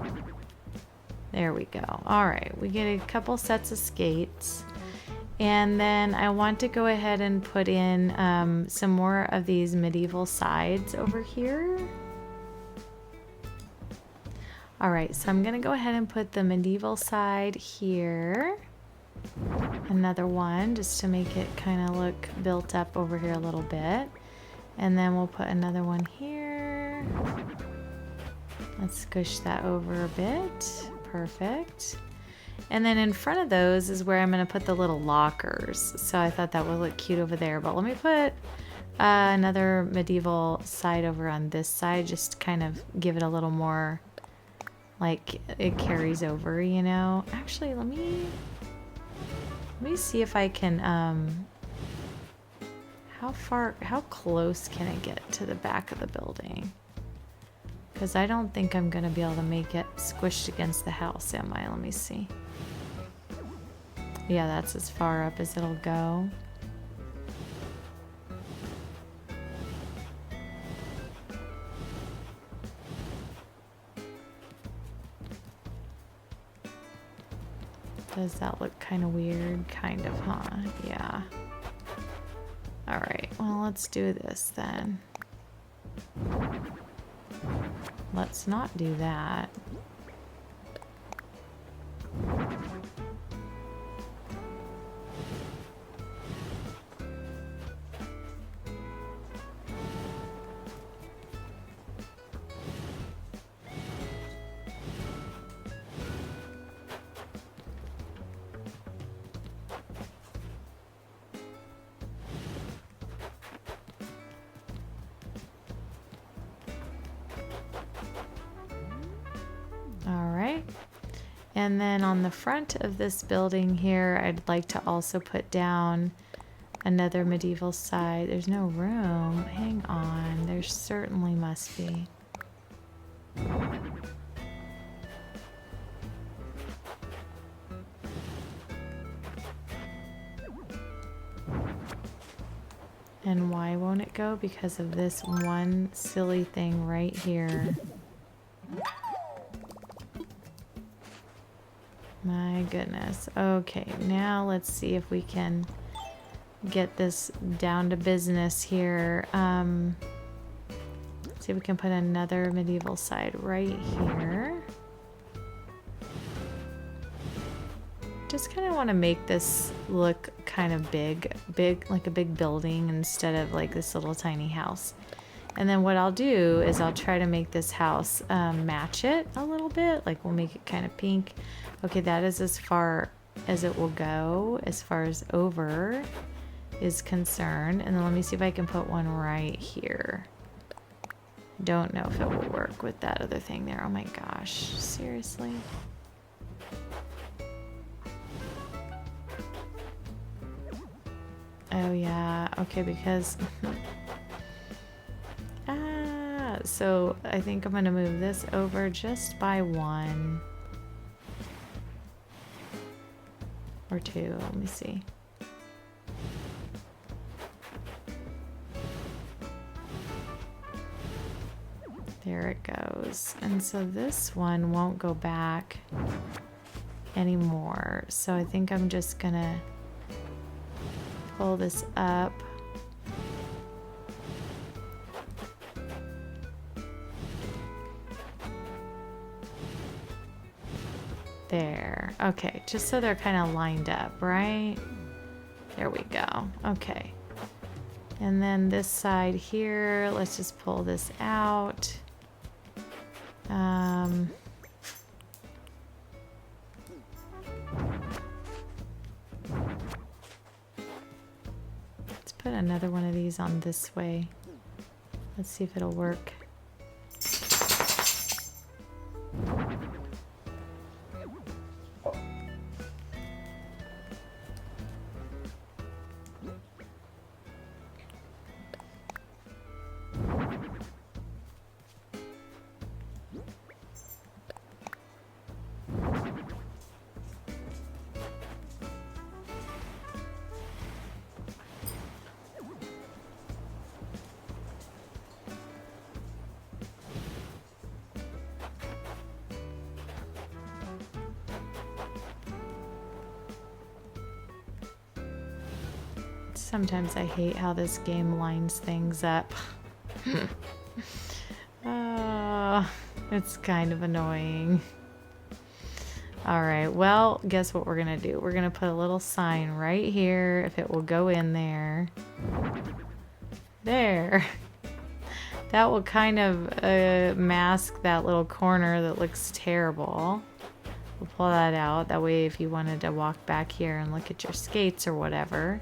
There we go. All right, we get a couple sets of skates. And then I want to go ahead and put in some more of these medieval sides over here. All right, so I'm gonna go ahead and put the medieval side here. Another one just to make it kind of look built up over here a little bit. And then we'll put another one here. Let's squish that over a bit. Perfect. And then in front of those is where I'm going to put the little lockers. So I thought that would look cute over there. But let me put another medieval side over on this side. Just to kind of give it a little more, like it carries over, you know. Actually, let me see if I can, how close can I get to the back of the building? Because I don't think I'm going to be able to make it squished against the house, am I? Let me see. Yeah, that's as far up as it'll go. Does that look kind of weird? Kind of, huh? Yeah. All right, well, let's do this then. Let's not do that. And then on the front of this building here, I'd like to also put down another medieval side. There's no room. Hang on. There certainly must be. And why won't it go? Because of this one silly thing right here. My goodness. Okay, now let's see if we can get this down to business here. Let's see if we can put another medieval side right here. Just kind of want to make this look kind of big, like a big building instead of like this little tiny house. And then what I'll do is I'll try to make this house match it a little bit. Like we'll make it kind of pink. Okay, that is as far as it will go as far as over is concerned. And then let me see if I can put one right here. Don't know if it will work with that other thing there. Oh my gosh, seriously? Oh yeah, okay, because so I think I'm gonna move this over just by one or two. Let me see. There it goes. And so this one won't go back anymore. So I think I'm just gonna pull this up. There. Okay, just so they're kind of lined up, right? There we go. Okay. And then this side here, let's just pull this out. Let's put another one of these on this way. Let's see if it'll work. Sometimes I hate how this game lines things up. It's kind of annoying. Alright, well, guess what we're gonna do? We're gonna put a little sign right here, if it will go in there. There. That will kind of mask that little corner that looks terrible. We'll pull that out. That way if you wanted to walk back here and look at your skates or whatever.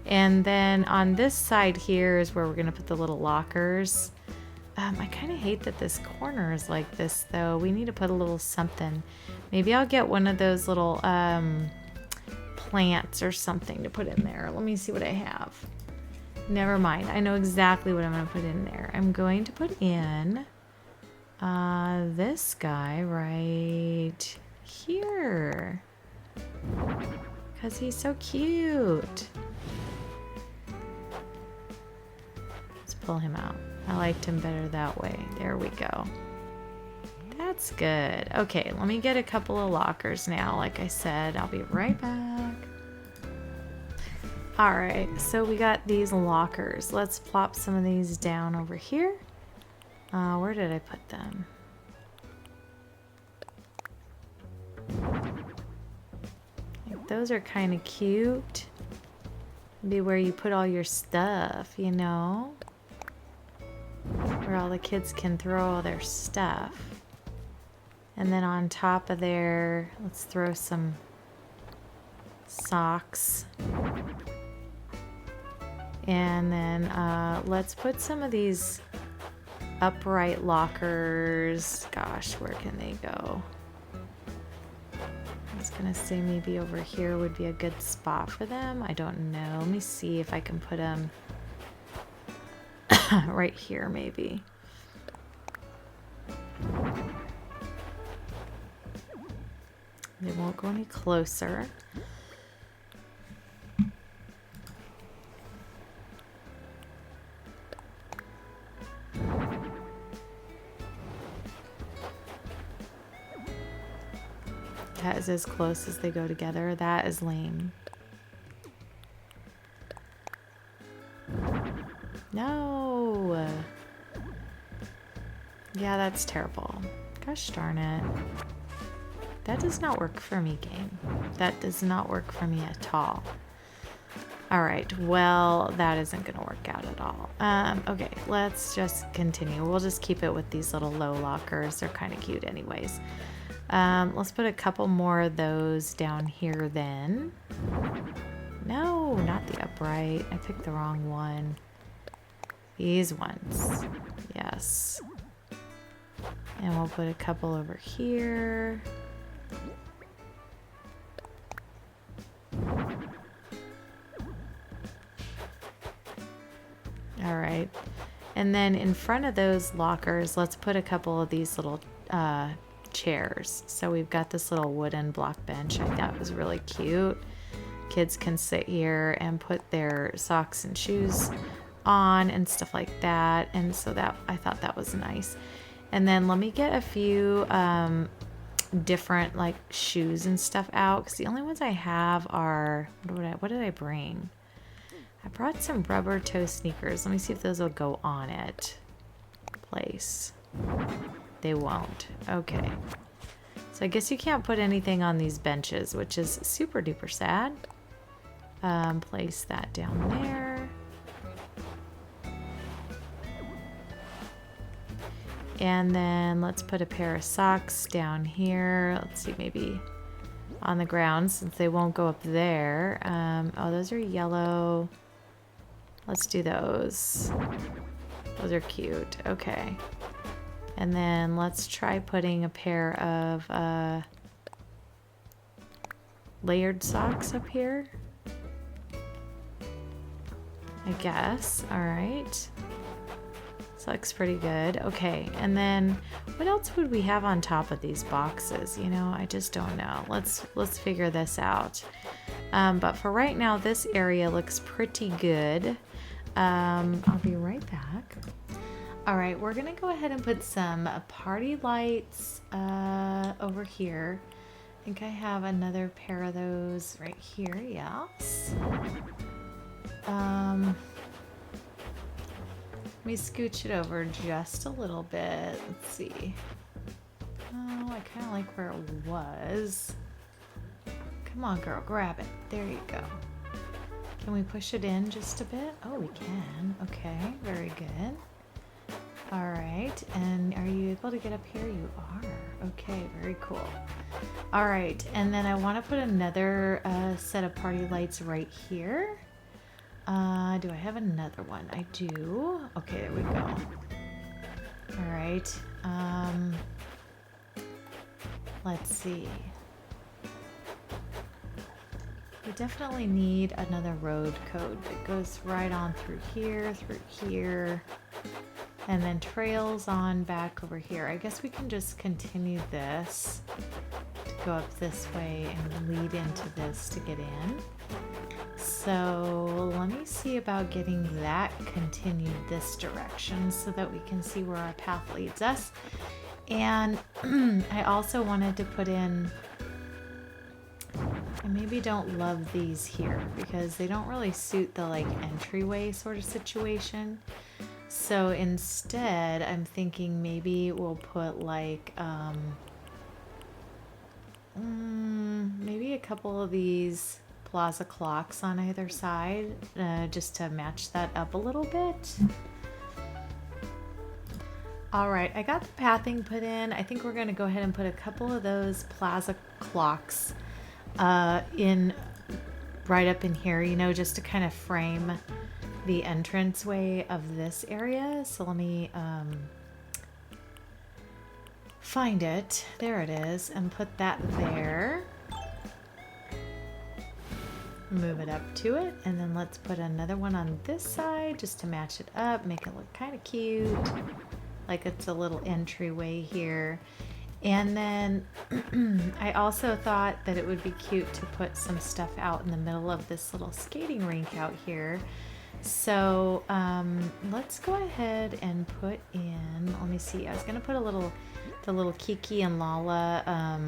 And then on this side here is where we're going to put the little lockers. I kind of hate that this corner is like this, though. We need to put a little something. Maybe I'll get one of those little plants or something to put in there. Let me see what I have. Never mind. I know exactly what I'm going to put in there. I'm going to put in this guy right here. Because he's so cute. Pull him out. I liked him better that way. There we go. That's good. Okay, let me get a couple of lockers now. Like I said, I'll be right back. Alright, so we got these lockers. Let's plop some of these down over here. Where did I put them? Like, those are kind of cute. Be where you put all your stuff, you know? Where all the kids can throw all their stuff. And then on top of there, let's throw some socks. And then let's put some of these upright lockers. Gosh, where can they go? gonna say maybe over here would be a good spot for them. I don't know. Let me see if I can put them right here maybe. They won't go any closer. That is as close as they go together. That is lame. No. Yeah, that's terrible. Gosh darn it. That does not work for me, game. That does not work for me at all. All right, well, that isn't gonna work out at all. Okay, let's just continue. We'll just keep it with these little low lockers. They're kind of cute anyways. Let's put a couple more of those down here then. No, not the upright. I picked the wrong one. These ones. Yes. And we'll put a couple over here. All right. And then in front of those lockers, let's put a couple of these little chairs. So we've got this little wooden block bench. I thought was really cute. Kids can sit here and put their socks and shoes on and stuff like that. And so that I thought that was nice. And then let me get a few different like shoes and stuff out, because the only ones I have are what did I bring? I brought some rubber toe sneakers. Let me see if those will go on it. Place. They won't. Okay. So I guess you can't put anything on these benches, which is super duper sad. Place that down there. And then let's put a pair of socks down here. Let's see, maybe on the ground, since they won't go up there. Oh, those are yellow. Let's do those. Those are cute. Okay. And then let's try putting a pair of layered socks up here. I guess. All right. This looks pretty good. Okay. And then what else would we have on top of these boxes? You know, I just don't know. Let's figure this out. But for right now, this area looks pretty good. I'll be right back. All right, we're gonna go ahead and put some party lights over here. I think I have another pair of those right here. Yes. Let me scooch it over just a little bit. Let's see. Oh, I kind of like where it was. Come on, girl, grab it. There you go. Can we push it in just a bit? Oh, we can. Okay, very good. All right, and are you able to get up here? You are. Okay, very cool. All right, and then I want to put another set of party lights right here. Do I have another one? I do. Okay, there we go. All right. Let's see. We definitely need another road code that goes right on through here, and then trails on back over here. I guess we can just continue this to go up this way and lead into this to get in. So let me see about getting that continued this direction so that we can see where our path leads us. And I also wanted to put in, I maybe don't love these here because they don't really suit the like entryway sort of situation. So instead I'm thinking maybe we'll put like maybe a couple of these plaza clocks on either side just to match that up a little bit. All right, I got the pathing put in. I think we're going to go ahead and put a couple of those plaza clocks in right up in here, you know, just to kind of frame the entranceway of this area. So let me find it. There it is, and put that there. Move it up to it, and then let's put another one on this side just to match it up, make it look kind of cute, like it's a little entryway here. And then I also thought that it would be cute to put some stuff out in the middle of this little skating rink out here. So let's go ahead and put in, let me see, I was gonna put the little Kiki and Lala,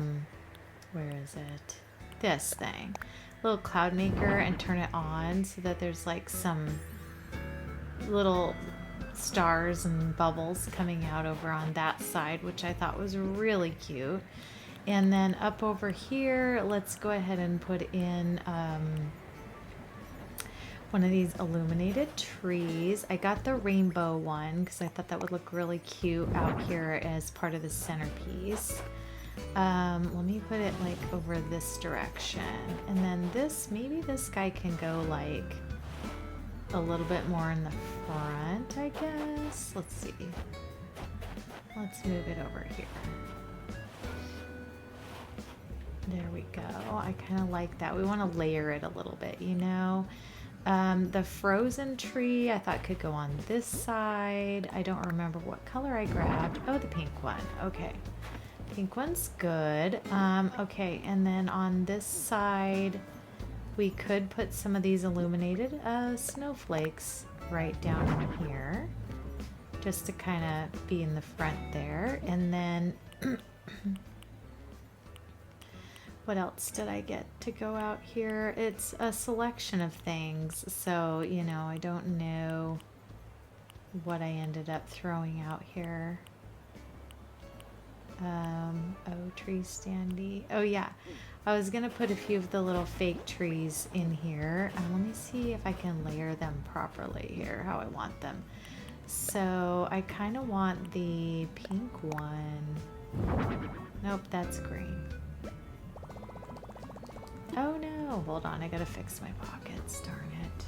where is it? This thing. Little cloud maker, and turn it on so that there's like some little stars and bubbles coming out over on that side, which I thought was really cute. And then up over here, let's go ahead and put in one of these illuminated trees. I got the rainbow one because I thought that would look really cute out here as part of the centerpiece. Let me put it like over this direction, and then this, maybe this guy can go like a little bit more in the front, I guess. Let's see. Let's move it over here. There we go. I kind of like that. We want to layer it a little bit, you know. The frozen tree I thought could go on this side. I don't remember what color I grabbed. Oh, the pink one. Okay. Pink one's good. Okay, and then on this side, we could put some of these illuminated snowflakes right down in here, just to kind of be in the front there. And then, what else did I get to go out here? It's a selection of things, so, you know, I don't know what I ended up throwing out here. Oh, tree standee. Oh yeah, I was gonna put a few of the little fake trees in here. Let me see if I can layer them properly here, how I want them. So I kind of want the pink one. Nope, that's green. Oh no, hold on, I gotta fix my pockets, darn it.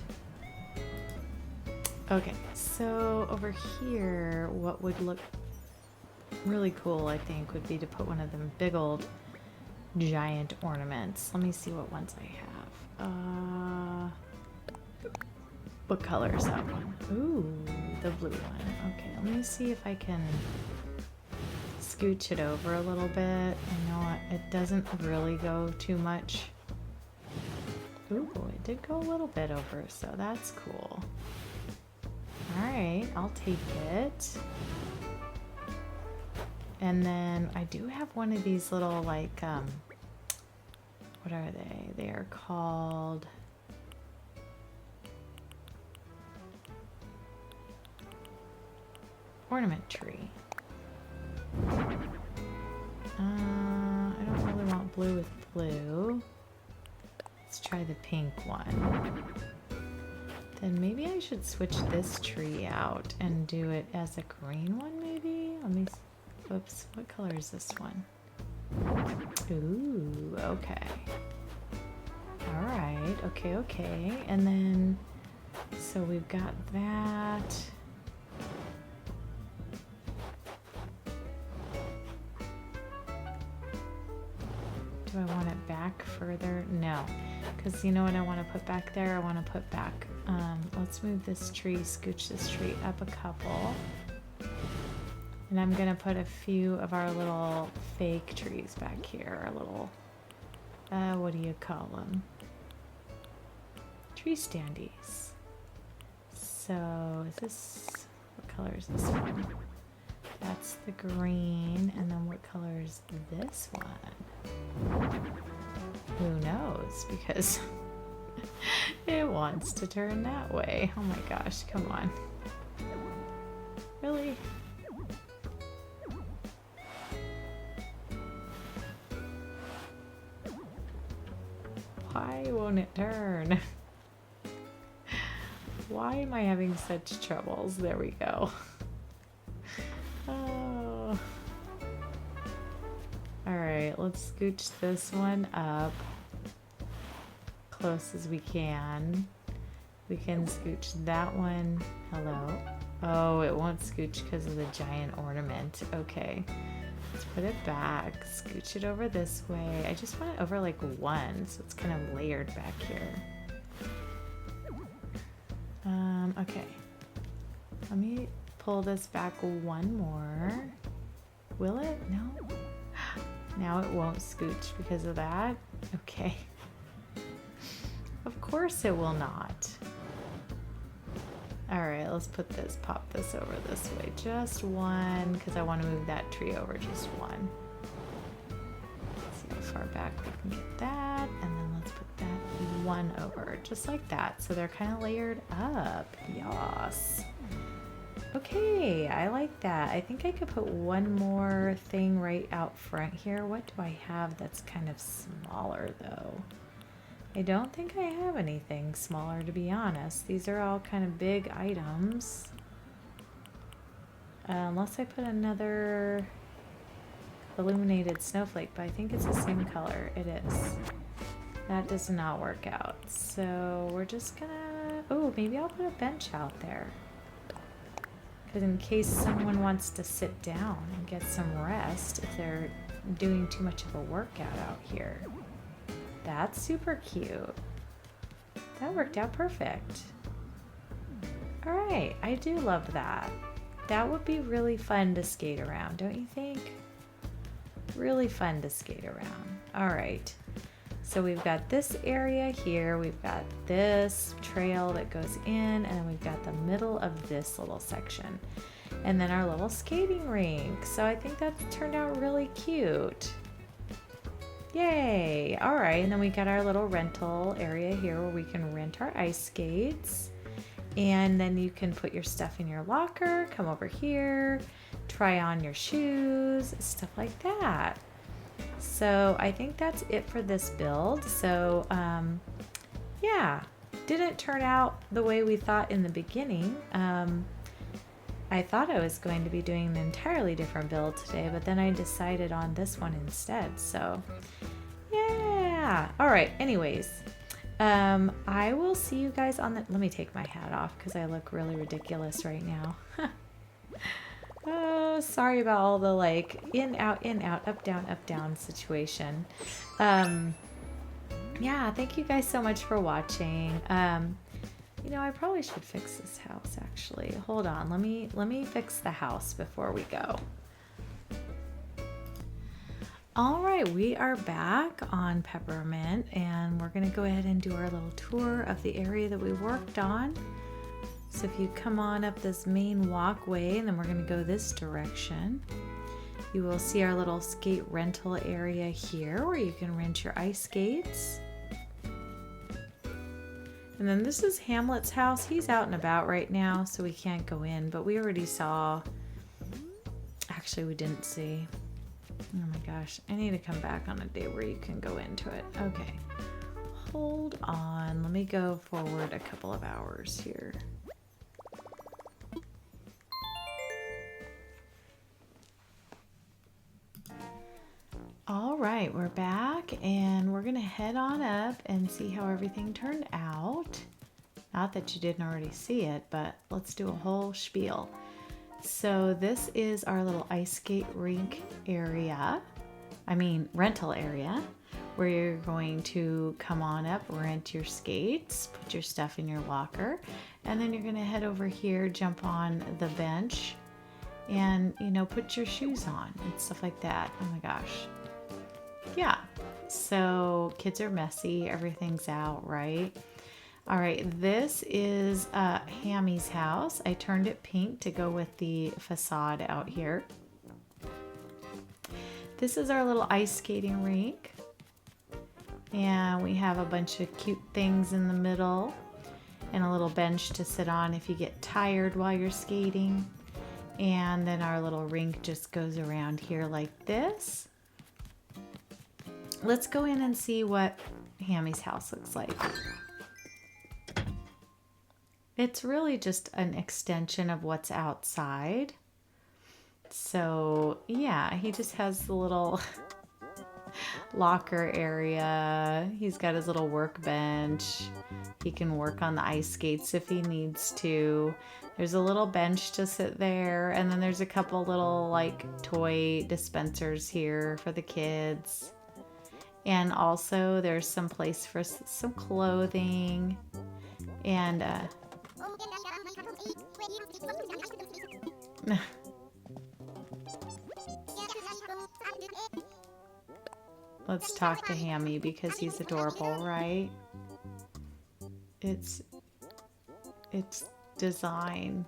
Okay, so over here, what would look really cool, I think, would be to put one of them big old giant ornaments. Let me see what ones I have. What color is that one? Ooh, the blue one. Okay, let me see if I can scooch it over a little bit. I know it doesn't really go too much. Ooh, it did go a little bit over, so that's cool. Alright, I'll take it. And then I do have one of these little, like, what are they? They are called ornament tree. I don't really want blue with blue. Let's try the pink one. Then maybe I should switch this tree out and do it as a green one, maybe? Let me see. Oops, what color is this one? Ooh, okay. Alright, okay. And then, so we've got that. Do I want it back further? No, because you know what I want to put back there? I want to put back, let's move this tree, scooch this tree up a couple. And I'm gonna put a few of our little fake trees back here, our little, what do you call them? Tree standees. So is this, what color is this one? That's the green, and then what color is this one? Who knows, because it wants to turn that way. Oh my gosh, come on. Really? Why won't it turn? Why am I having such troubles? There we go. Oh. Alright, let's scooch this one up close as we can. We can scooch that one. Hello. Oh, it won't scooch because of the giant ornament. Okay. Let's put it back, scooch it over this way. I just want it over like one, so it's kind of layered back here. Okay. Let me pull this back one more. Will it? No. Now it won't scooch because of that. Okay. Of course it will not. All right, let's pop this over this way. Just one, because I want to move that tree over just one. Let's see how far back we can get that. And then let's put that one over, just like that. So they're kind of layered up. Yas. Okay, I like that. I think I could put one more thing right out front here. What do I have that's kind of smaller though? I don't think I have anything smaller, to be honest. These are all kind of big items. Unless I put another illuminated snowflake, but I think it's the same color. It is. That does not work out. So we're just gonna... Oh, maybe I'll put a bench out there. Because in case someone wants to sit down and get some rest if they're doing too much of a workout out here. That's super cute. That worked out perfect. All right, I do love that. That would be really fun to skate around, don't you think? Really fun to skate around. All right, so we've got this area here. We've got this trail that goes in, and then we've got the middle of this little section. And then our little skating rink. So I think that turned out really cute. Yay! All right, and then we got our little rental area here where we can rent our ice skates. And then you can put your stuff in your locker, come over here, try on your shoes, stuff like that. So I think that's it for this build. So yeah, didn't turn out the way we thought in the beginning. I thought I was going to be doing an entirely different build today, but then I decided on this one instead. So yeah. All right. Anyways, I will see you guys on the... Let me take my hat off because I look really ridiculous right now. Oh, sorry about all the like in, out, up, down situation. Yeah, thank you guys so much for watching. You know, I probably should fix this house actually. Hold on, let me fix the house before we go. All right, we are back on Peppermint and we're gonna go ahead and do our little tour of the area that we worked on. So if you come on up this main walkway and then we're gonna go this direction, you will see our little skate rental area here where you can rent your ice skates. And then this is Hamlet's house. He's out and about right now, so we can't go in, but we already saw, actually we didn't see. Oh my gosh, I need to come back on a day where you can go into it. Okay, hold on, let me go forward a couple of hours here. All right, we're back and we're gonna head on up and see how everything turned out. Not that you didn't already see it, but let's do a whole spiel. So this is our little ice skate rink area. I mean, rental area, where you're going to come on up, rent your skates, put your stuff in your locker, and then you're gonna head over here, jump on the bench, and you know, put your shoes on and stuff like that. Oh my gosh. Yeah, so kids are messy, everything's out, right? All right, this is Hammy's house. I turned it pink to go with the facade out here. This is our little ice skating rink. And we have a bunch of cute things in the middle and a little bench to sit on if you get tired while you're skating. And then our little rink just goes around here like this. Let's go in and see what Hammy's house looks like. It's really just an extension of what's outside. So yeah, he just has the little locker area. He's got his little workbench. He can work on the ice skates if he needs to. There's a little bench to sit there, and then there's a couple little like toy dispensers here for the kids. And also there's some place for some clothing and Let's talk to Hammy because he's adorable, right? It's design.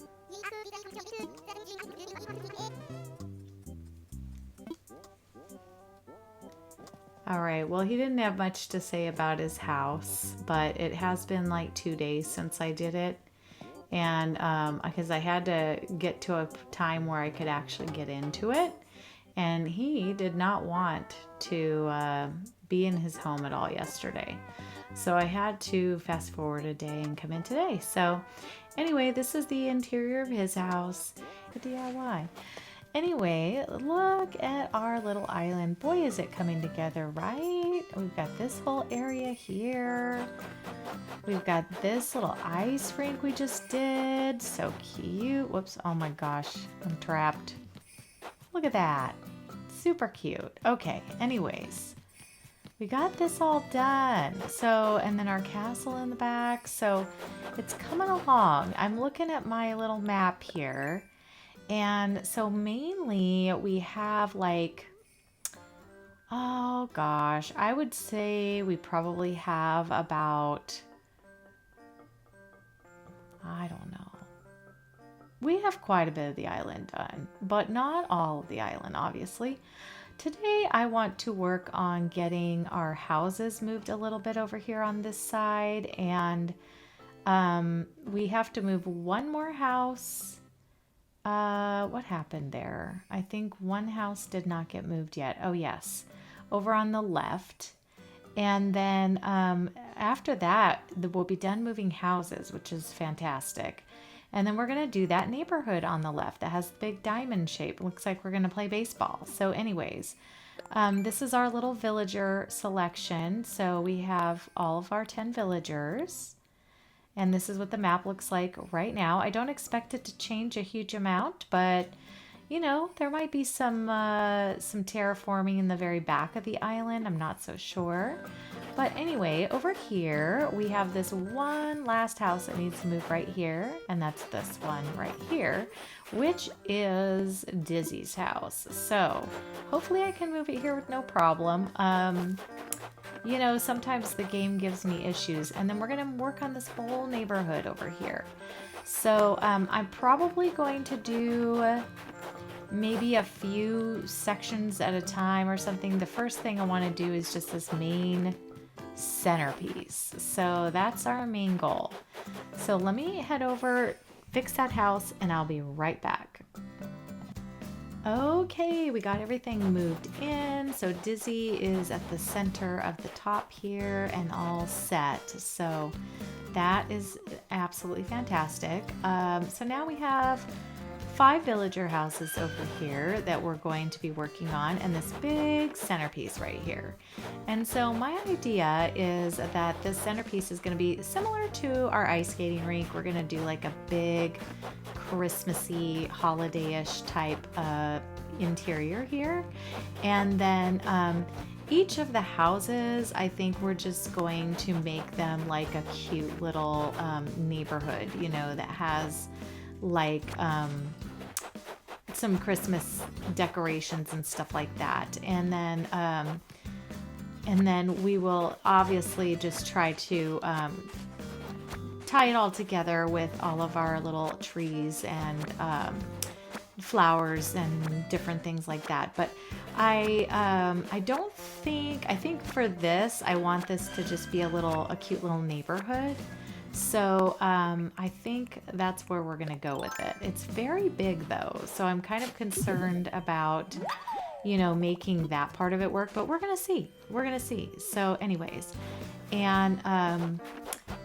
All right, well, he didn't have much to say about his house, but it has been like 2 days since I did it. And because I had to get to a time where I could actually get into it. And he did not want to be in his home at all yesterday. So I had to fast forward a day and come in today. So anyway, this is the interior of his house, a DIY. Anyway, look at our little island. Boy, is it coming together, right? We've got this whole area here. We've got this little ice rink we just did. So cute. Whoops. Oh my gosh. I'm trapped. Look at that. Super cute. Okay. Anyways, we got this all done. So, and then our castle in the back. So it's coming along. I'm looking at my little map here. And so mainly we have like, oh gosh, I would say we probably have about, I don't know. We have quite a bit of the island done, but not all of the island, obviously. Today I want to work on getting our houses moved a little bit over here on this side. And we have to move one more house. What happened there? I think one house did not get moved yet. Oh, yes. Over on the left. And then after that, we'll be done moving houses, which is fantastic. And then we're going to do that neighborhood on the left that has the big diamond shape. Looks like we're going to play baseball. So anyways, this is our little villager selection. So we have all of our 10 villagers. And this is what the map looks like right now. I don't expect it to change a huge amount, but you know, there might be some terraforming in the very back of the island. I'm not so sure. But anyway, over here, we have this one last house that needs to move right here. And that's this one right here, which is Dizzy's house. So hopefully I can move it here with no problem. You know, sometimes the game gives me issues, and then we're going to work on this whole neighborhood over here. So I'm probably going to do maybe a few sections at a time or something. The first thing I want to do is just this main centerpiece. So that's our main goal. So let me head over, fix that house, and I'll be right back. Okay, we got everything moved in. So Dizzy is at the center of the top here and all set. So that is absolutely fantastic. So now we have 5 villager houses over here that we're going to be working on, and this big centerpiece right here. And so my idea is that this centerpiece is going to be similar to our ice skating rink. We're going to do like a big Christmassy, holiday-ish type interior here. And then each of the houses, I think we're just going to make them like a cute little neighborhood, you know, that has like some Christmas decorations and stuff like that. And then we will obviously just try to tie it all together with all of our little trees and flowers and different things like that. But I think for this, I want this to just be a cute little neighborhood. So I think that's where we're going to go with it. It's very big though, so I'm kind of concerned about, you know, making that part of it work, but we're going to see. We're going to see. So anyways, and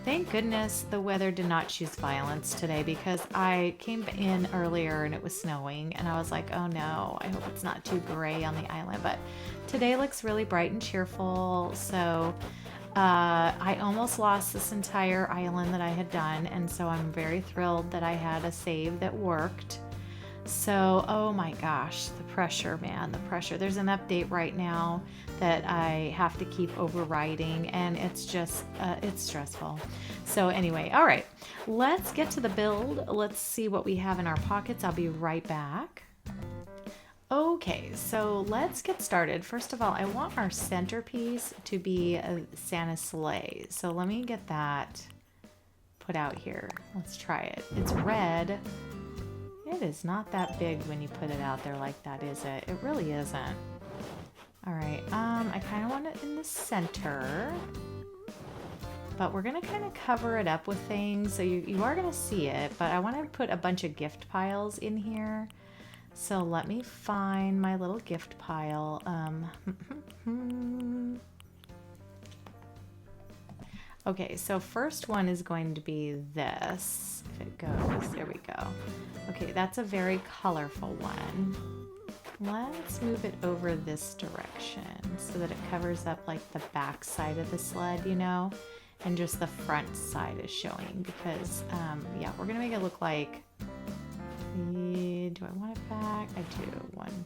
thank goodness the weather did not choose violence today, because I came in earlier and it was snowing and I was like, oh no, I hope it's not too gray on the island. But today looks really bright and cheerful. So I almost lost this entire island that I had done, and so I'm very thrilled that I had a save that worked. So, oh my gosh, the pressure, man, the pressure. There's an update right now that I have to keep overriding, and it's just, it's stressful. So anyway, all right, let's get to the build. Let's see what we have in our pockets. I'll be right back. Okay, so let's get started. First of all, I want our centerpiece to be a Santa sleigh. So let me get that put out here. Let's try it. It's red. It is not that big when you put it out there like that, is it? It really isn't. All right, I kind of want it in the center, but we're gonna kind of cover it up with things. So you are gonna see it, but I want to put a bunch of gift piles in here. So let me find my little gift pile. Okay, so first one is going to be this. If it goes, there we go. Okay, that's a very colorful one. Let's move it over this direction so that it covers up like the back side of the sled, you know, and just the front side is showing because, yeah, we're gonna make it look like, do I want it back? I do. One.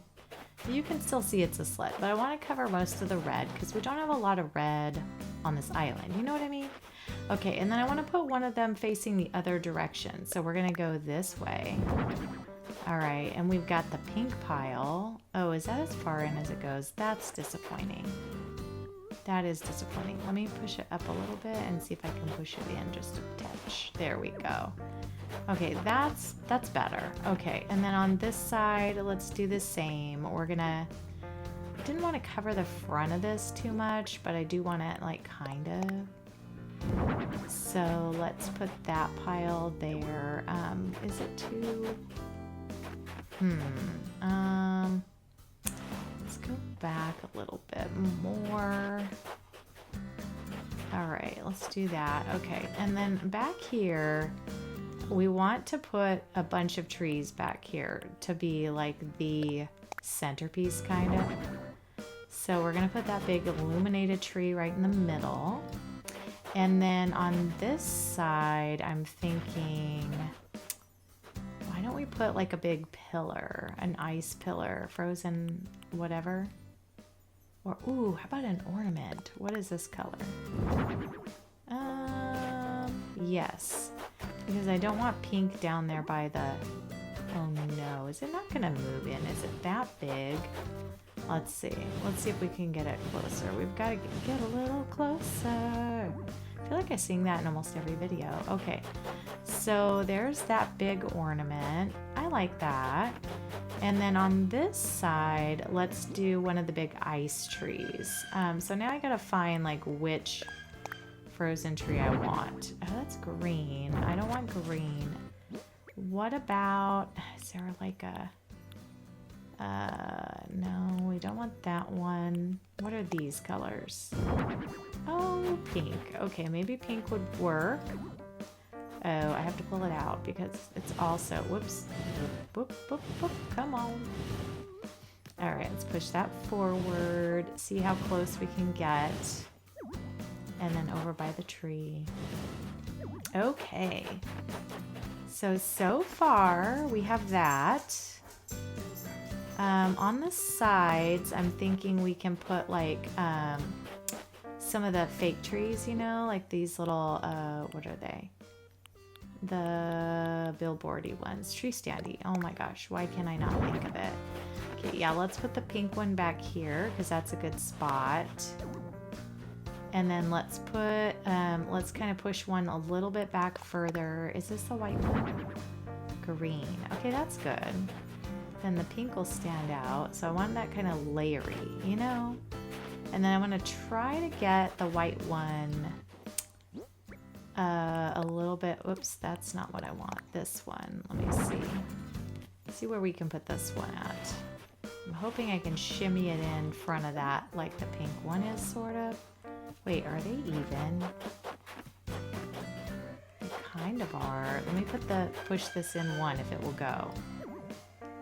You can still see it's a sled, but I want to cover most of the red because we don't have a lot of red on this island. You know what I mean? Okay, and then I want to put one of them facing the other direction. So we're going to go this way. All right, and we've got the pink pile. Oh, is that as far in as it goes? That's disappointing. That is disappointing. Let me push it up a little bit and see if I can push it in just a touch. There we go. Okay, that's better. Okay, and then on this side, let's do the same. We're gonna, I didn't want to cover the front of this too much, but I do want it like kind of. So let's put that pile there. Is it too, let's go back a little bit more. All right, let's do that. Okay, and then back here, we want to put a bunch of trees back here to be like the centerpiece kind of. So we're gonna put that big illuminated tree right in the middle. And then on this side, I'm thinking, why don't we put like a big pillar, an ice pillar, frozen whatever? Or, ooh, how about an ornament? What is this color? Yes. Because I don't want pink down there by the, oh no, is it not gonna move in? Is it that big? Let's see if we can get it closer. We've got to get a little closer. I feel like I sing that in almost every video. Okay, so there's that big ornament. I like that. And then on this side, let's do one of the big ice trees. So now I gotta find like which frozen tree I want. Oh, that's green. I don't want green. What about, is there like a, no, we don't want that one. What are these colors? Oh, pink. Okay, maybe pink would work. Oh, I have to pull it out because it's also, whoops, whoop, whoop, whoop, come on. All right, let's push that forward, see how close we can get. And then over by the tree. Okay. So far we have that. On the sides, I'm thinking we can put like some of the fake trees, you know, like these little, what are they? The billboardy ones, tree standy. Oh my gosh, why can I not think of it? Okay, yeah, let's put the pink one back here because that's a good spot. And then let's put, let's kind of push one a little bit back further. Is this the white one? Green. Okay, that's good. Then the pink will stand out. So I want that kind of layery, you know? And then I want to try to get the white one a little bit. Oops, that's not what I want. This one. Let me see. See where we can put this one at. I'm hoping I can shimmy it in front of that like the pink one is, sort of. Wait, are they even? They kind of are. Let me push this in one if it will go.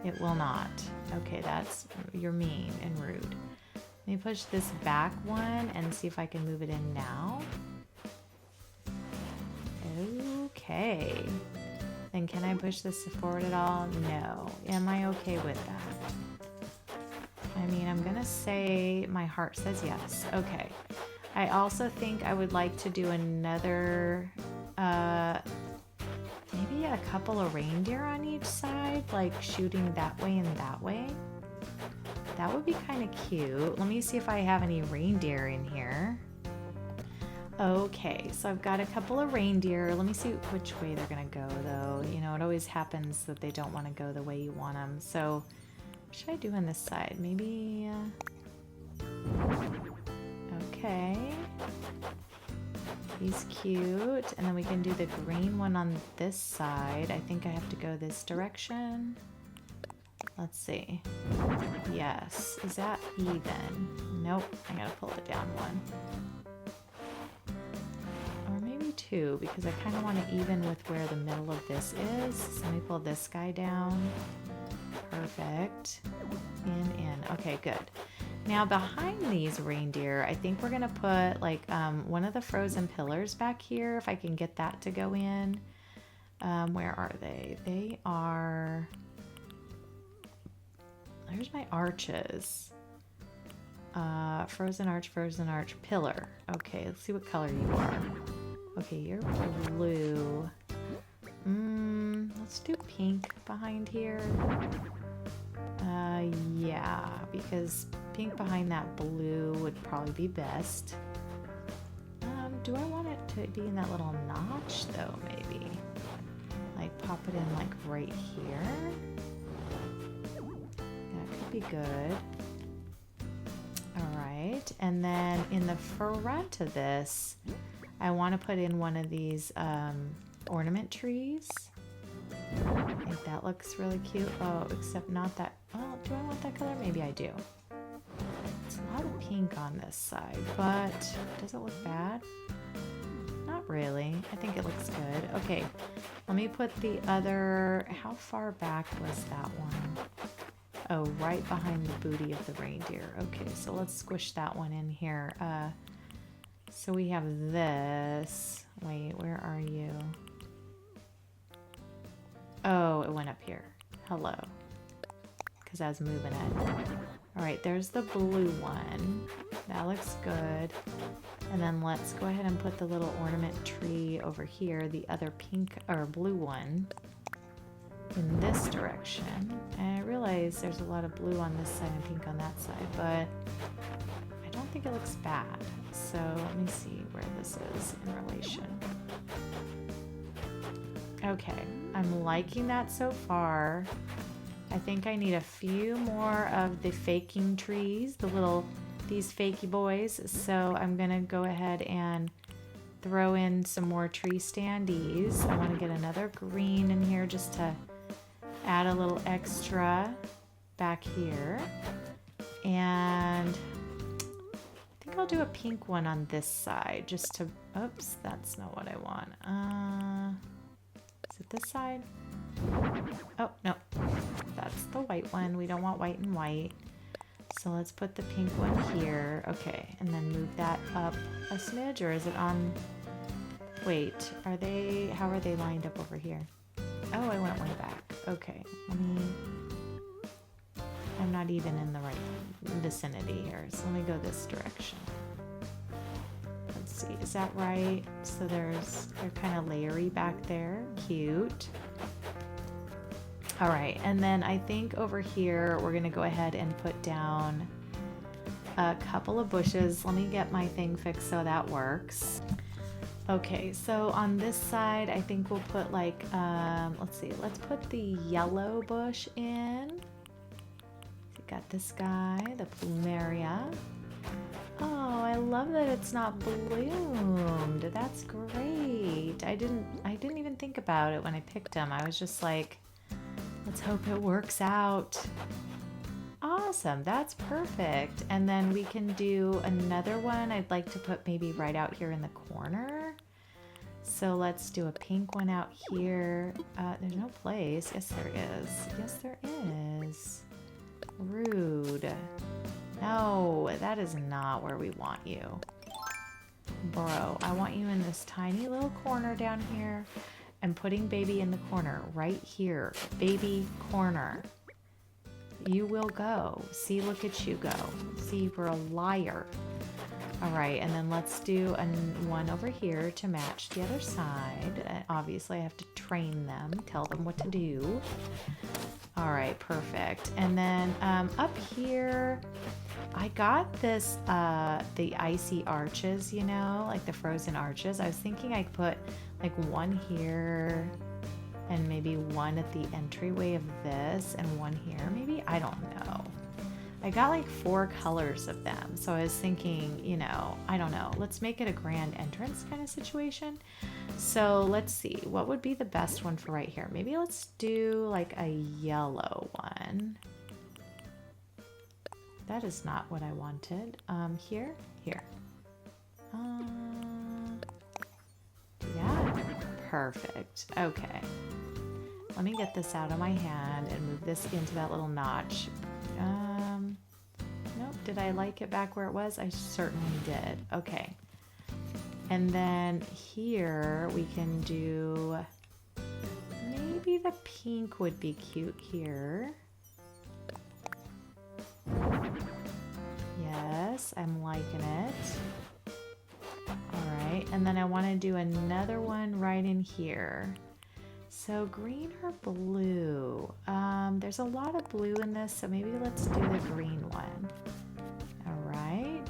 It will not. Okay, you're mean and rude. Let me push this back one and see if I can move it in now. Okay. then can I push this forward at all? No. Am I okay with that? I mean, I'm gonna say my heart says yes. Okay. I also think I would like to do another, maybe a couple of reindeer on each side, like shooting that way and that way. That would be kind of cute. Let me see if I have any reindeer in here. Okay, so I've got a couple of reindeer. Let me see which way they're gonna go though. You know, it always happens that they don't want to go the way you want them. So what should I do on this side? Maybe, okay. He's cute. And then we can do the green one on this side. I think I have to go this direction. Let's see. Yes. Is that even? Nope. I gotta pull it down one. Or maybe two, because I kind of want to even with where the middle of this is. So let me pull this guy down. Perfect. In. Okay, good. Now behind these reindeer, I think we're gonna put like one of the frozen pillars back here, if I can get that to go in. Where are they? They are... There's my arches. Frozen arch, pillar. Okay, let's see what color you are. Okay, you're blue. Let's do pink behind here. Yeah, because pink behind that blue would probably be best. Do I want it to be in that little notch though, maybe? Like pop it in like right here? That could be good. Alright, and then in the front of this, I want to put in one of these ornament trees. I think that looks really cute. Oh, except not that. Well, do I want that color? Maybe I do. It's a lot of pink on this side, but does it look bad? Not really. I think it looks good. Okay, let me put the other... How far back was that one? Oh, right behind the booty of the reindeer. Okay, so let's squish that one in here. So we have this. Wait, where are you? Oh, it went up here. Hello. Because I was moving it. Alright, there's the blue one. That looks good. And then let's go ahead and put the little ornament tree over here, the other pink or blue one, in this direction. And I realize there's a lot of blue on this side and pink on that side, but I don't think it looks bad. So let me see where this is in relation. Okay, I'm liking that so far. I think I need a few more of the faking trees, these fakey boys. So I'm gonna go ahead and throw in some more tree standees. I want to get another green in here just to add a little extra back here. And I think I'll do a pink one on this side just to, oops, that's not what I want. Is it this side? Oh, no, that's the white one. We don't want white and white. So let's put the pink one here. Okay, and then move that up a smidge, or is it on? Wait, how are they lined up over here? Oh, I went way back. Okay, I'm not even in the right vicinity here, so let me go this direction. Let's see, is that right? So they're kind of layery back there. Cute. All right, and then I think over here we're gonna go ahead and put down a couple of bushes. Let me get my thing fixed so that works. Okay, so on this side I think we'll put like, let's see, let's put the yellow bush in. We got this guy, the plumeria. Oh, I love that it's not bloomed. That's great. I didn't even think about it when I picked him. I was just like, let's hope it works out. Awesome, that's perfect. And then we can do another one. I'd like to put maybe right out here in the corner. So let's do a pink one out here. There's no place. Yes, there is. Yes, there is. Rude. No, that is not where we want you. Bro, I want you in this tiny little corner down here. I'm putting baby in the corner right here. Baby corner. You will go. See, look at you go. See, we're a liar. All right, and then let's do one over here to match the other side. Obviously, I have to train them, tell them what to do. All right, perfect. And then up here, I got this, the icy arches, you know, like the frozen arches. I was thinking I could put like one here and maybe one at the entryway of this and one here. Maybe, I don't know. I got like 4 colors of them. So I was thinking, you know, I don't know. Let's make it a grand entrance kind of situation. So let's see. What would be the best one for right here? Maybe let's do like a yellow one. That is not what I wanted. Here? Here. Yeah. Perfect. Okay. Let me get this out of my hand and move this into that little notch. Nope. Did I like it back where it was? I certainly did. Okay. And then here we can do, maybe the pink would be cute here. Yes, I'm liking it. All right, and then I want to do another one right in here. So green or blue? There's a lot of blue in this, so maybe let's do the green one. All right.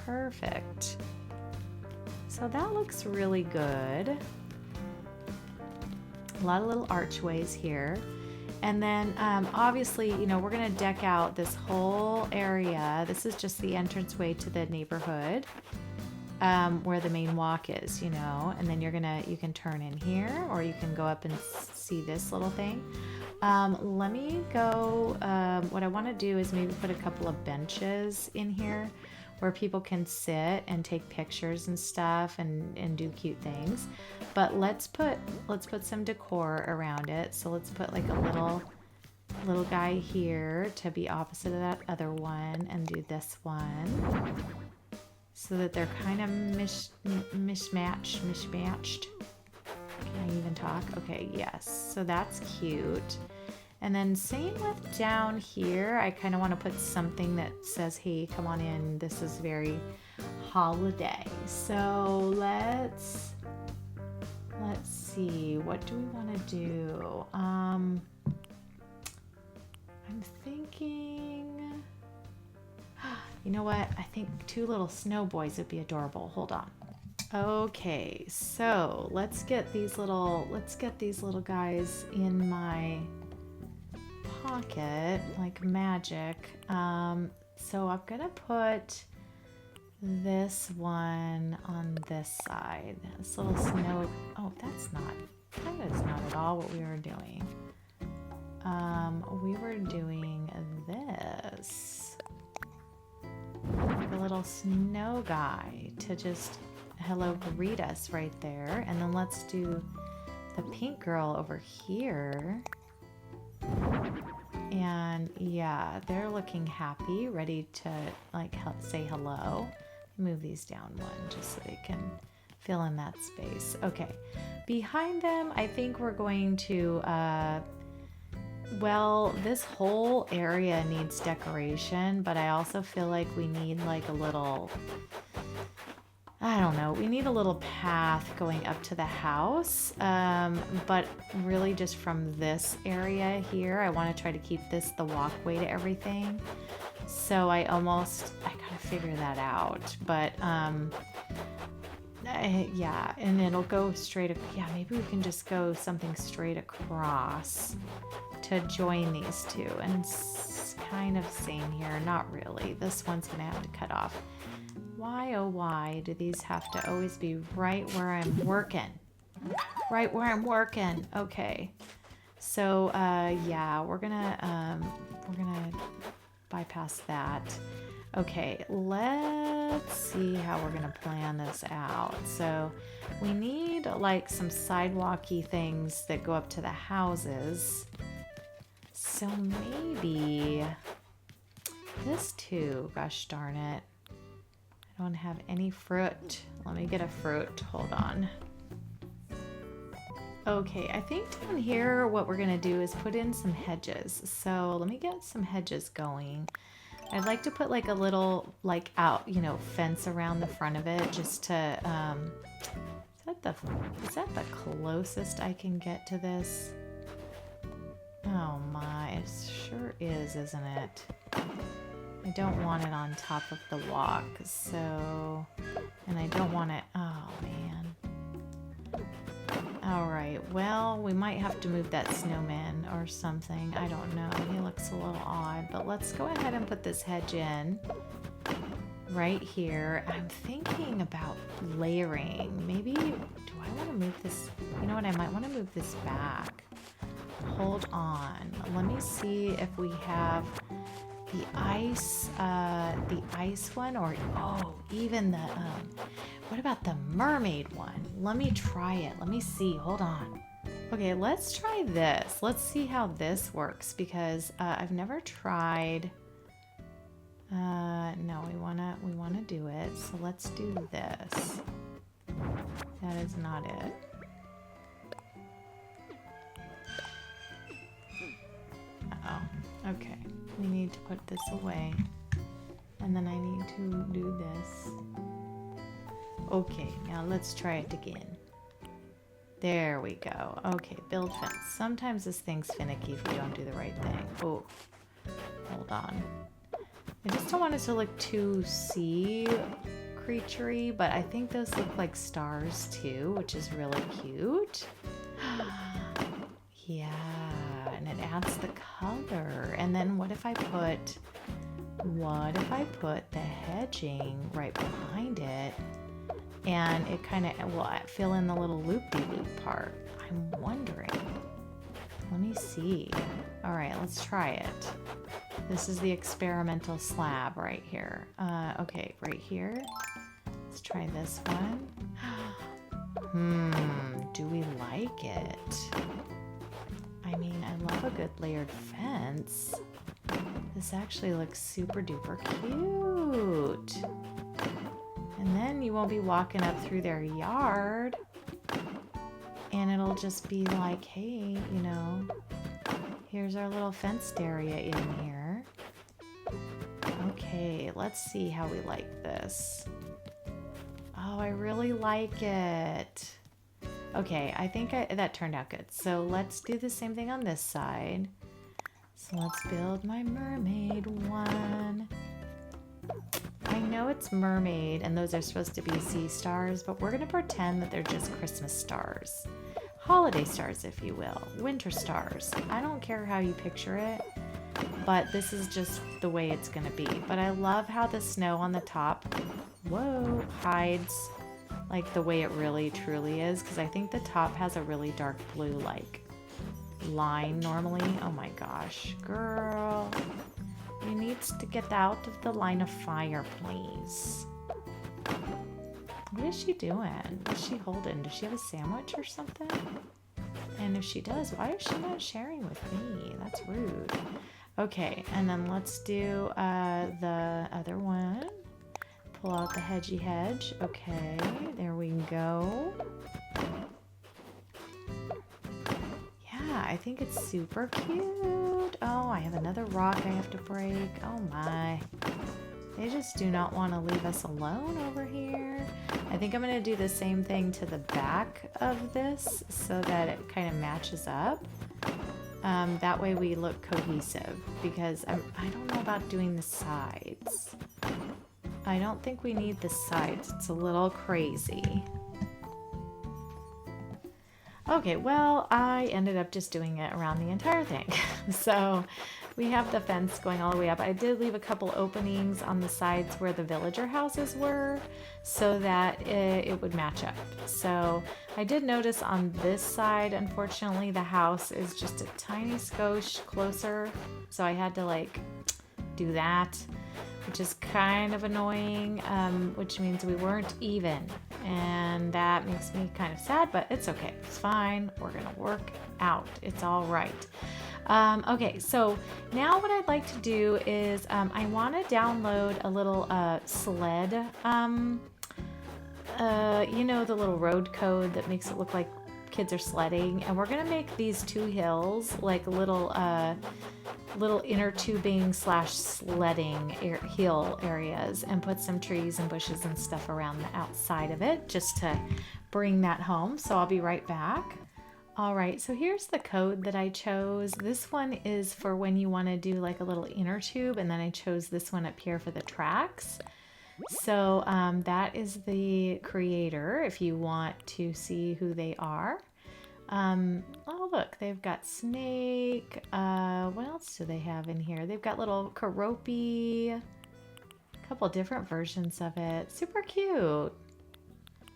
Perfect. So that looks really good. A lot of little archways here. And then obviously, you know, we're gonna deck out this whole area. This is just the entranceway to the neighborhood where the main walk is, you know, and then you can turn in here or you can go up and see this little thing. Let me go, what I wanna do is maybe put a couple of benches in here where people can sit and take pictures and stuff and do cute things. But let's put some decor around it. So let's put like a little guy here to be opposite of that other one and do this one. So that they're kind of mismatched. Can I even talk? Okay, yes. So that's cute. And then same with down here. I kind of want to put something that says, hey, come on in. This is very holiday. So let's see. What do we want to do? I'm thinking, you know what? I think 2 little snow boys would be adorable. Hold on. Okay, so let's get these little guys in my pocket like magic. So I'm gonna put this one on this side. This little snow. Oh, that is not at all what we were doing. We were doing this. Like a little snow guy to just hello greet us right there. And then let's do the pink girl over here. And yeah, they're looking happy, ready to like say hello. Move these down one just so they can fill in that space. Okay, behind them, I think we're going to, well, this whole area needs decoration, but I also feel like we need like a little, I don't know, we need a little path going up to the house, but really just from this area here, I want to try to keep this the walkway to everything. So I gotta figure that out, but yeah, and it'll go straight, yeah, maybe we can just go something straight across to join these two, and it's kind of same here, not really. This one's gonna have to cut off. Why, oh why do these have to always be right where I'm working? Right where I'm working. Okay. So yeah, we're gonna bypass that. Okay, let's see how we're gonna plan this out. So we need like some sidewalky things that go up to the houses. So maybe this too, gosh darn it. I don't have any fruit. Let me get a fruit. Hold on. Okay, I think down here what we're gonna do is put in some hedges. So let me get some hedges going. I'd like to put like a little like out, you know, fence around the front of it just to, is that the closest I can get to this? Oh my, it sure is, isn't it? I don't want it on top of the walk, so, and I don't want it, oh man. Alright, well, we might have to move that snowman or something. I don't know. He looks a little odd, but let's go ahead and put this hedge in right here. I'm thinking about layering. Maybe, do I want to move this? You know what? I might want to move this back. Hold on. Let me see if we have the ice one, or, oh, even the, what about the mermaid one? Let me try it. Let me see. Hold on. Okay, let's try this. Let's see how this works, because I've never tried. No, we wanna do it. So let's do this. That is not it. Uh-oh. Okay. We need to put this away. And then I need to do this. Okay, now let's try it again. There we go. Okay, build fence. Sometimes this thing's finicky if we don't do the right thing. Oh, hold on. I just don't want it to look too sea creaturey, but I think those look like stars too, which is really cute. Yeah, and it adds the color. And then what if I put the hedging right behind it? And it kind of will fill in the little loop-de-loop part. I'm wondering. Let me see. All right, let's try it. This is the experimental slab right here. Okay, right here. Let's try this one. Do we like it? I mean, I love a good layered fence. This actually looks super duper cute. And then you won't be walking up through their yard. And it'll just be like, hey, you know, here's our little fenced area in here. Okay, let's see how we like this. Oh, I really like it. Okay, I think that turned out good. So let's do the same thing on this side. So let's build my mermaid one. I know it's mermaid and those are supposed to be sea stars, but we're going to pretend that they're just Christmas stars. Holiday stars, if you will. Winter stars. I don't care how you picture it, but this is just the way it's going to be. But I love how the snow on the top, whoa, hides like the way it really truly is, because I think the top has a really dark blue like line normally. Oh my gosh, girl. You need to get out of the line of fire, please. What is she doing? What's she holding? Does she have a sandwich or something? And if she does, why is she not sharing with me? That's rude. Okay, and then let's do the other one. Pull out the hedgy hedge. Okay, there we go. Yeah, I think it's super cute. Oh, I have another rock I have to break. Oh my. They just do not want to leave us alone over here. I think I'm going to do the same thing to the back of this so that it kind of matches up. That way we look cohesive, because I don't know about doing the sides. I don't think we need the sides. It's a little crazy. Okay, well, I ended up just doing it around the entire thing. So we have the fence going all the way up. I did leave a couple openings on the sides where the villager houses were so that it would match up. So I did notice on this side, unfortunately, the house is just a tiny skosh closer. So I had to like do that, which is kind of annoying, which means we weren't even. And that makes me kind of sad, but it's okay. It's fine. We're going to work out. It's all right. Okay, so now what I'd like to do is I want to download a little sled, you know, the little road code that makes it look like kids are sledding, and we're gonna make these 2 hills like little inner tubing / sledding hill areas, and put some trees and bushes and stuff around the outside of it just to bring that home. So I'll be right back. All right, so here's the code that I chose. This one is for when you want to do like a little inner tube, and then I chose this one up here for the tracks. So that is the creator if you want to see who they are. Oh look, they've got snake. What else do they have in here? They've got little karopi, a couple different versions of it. Super cute.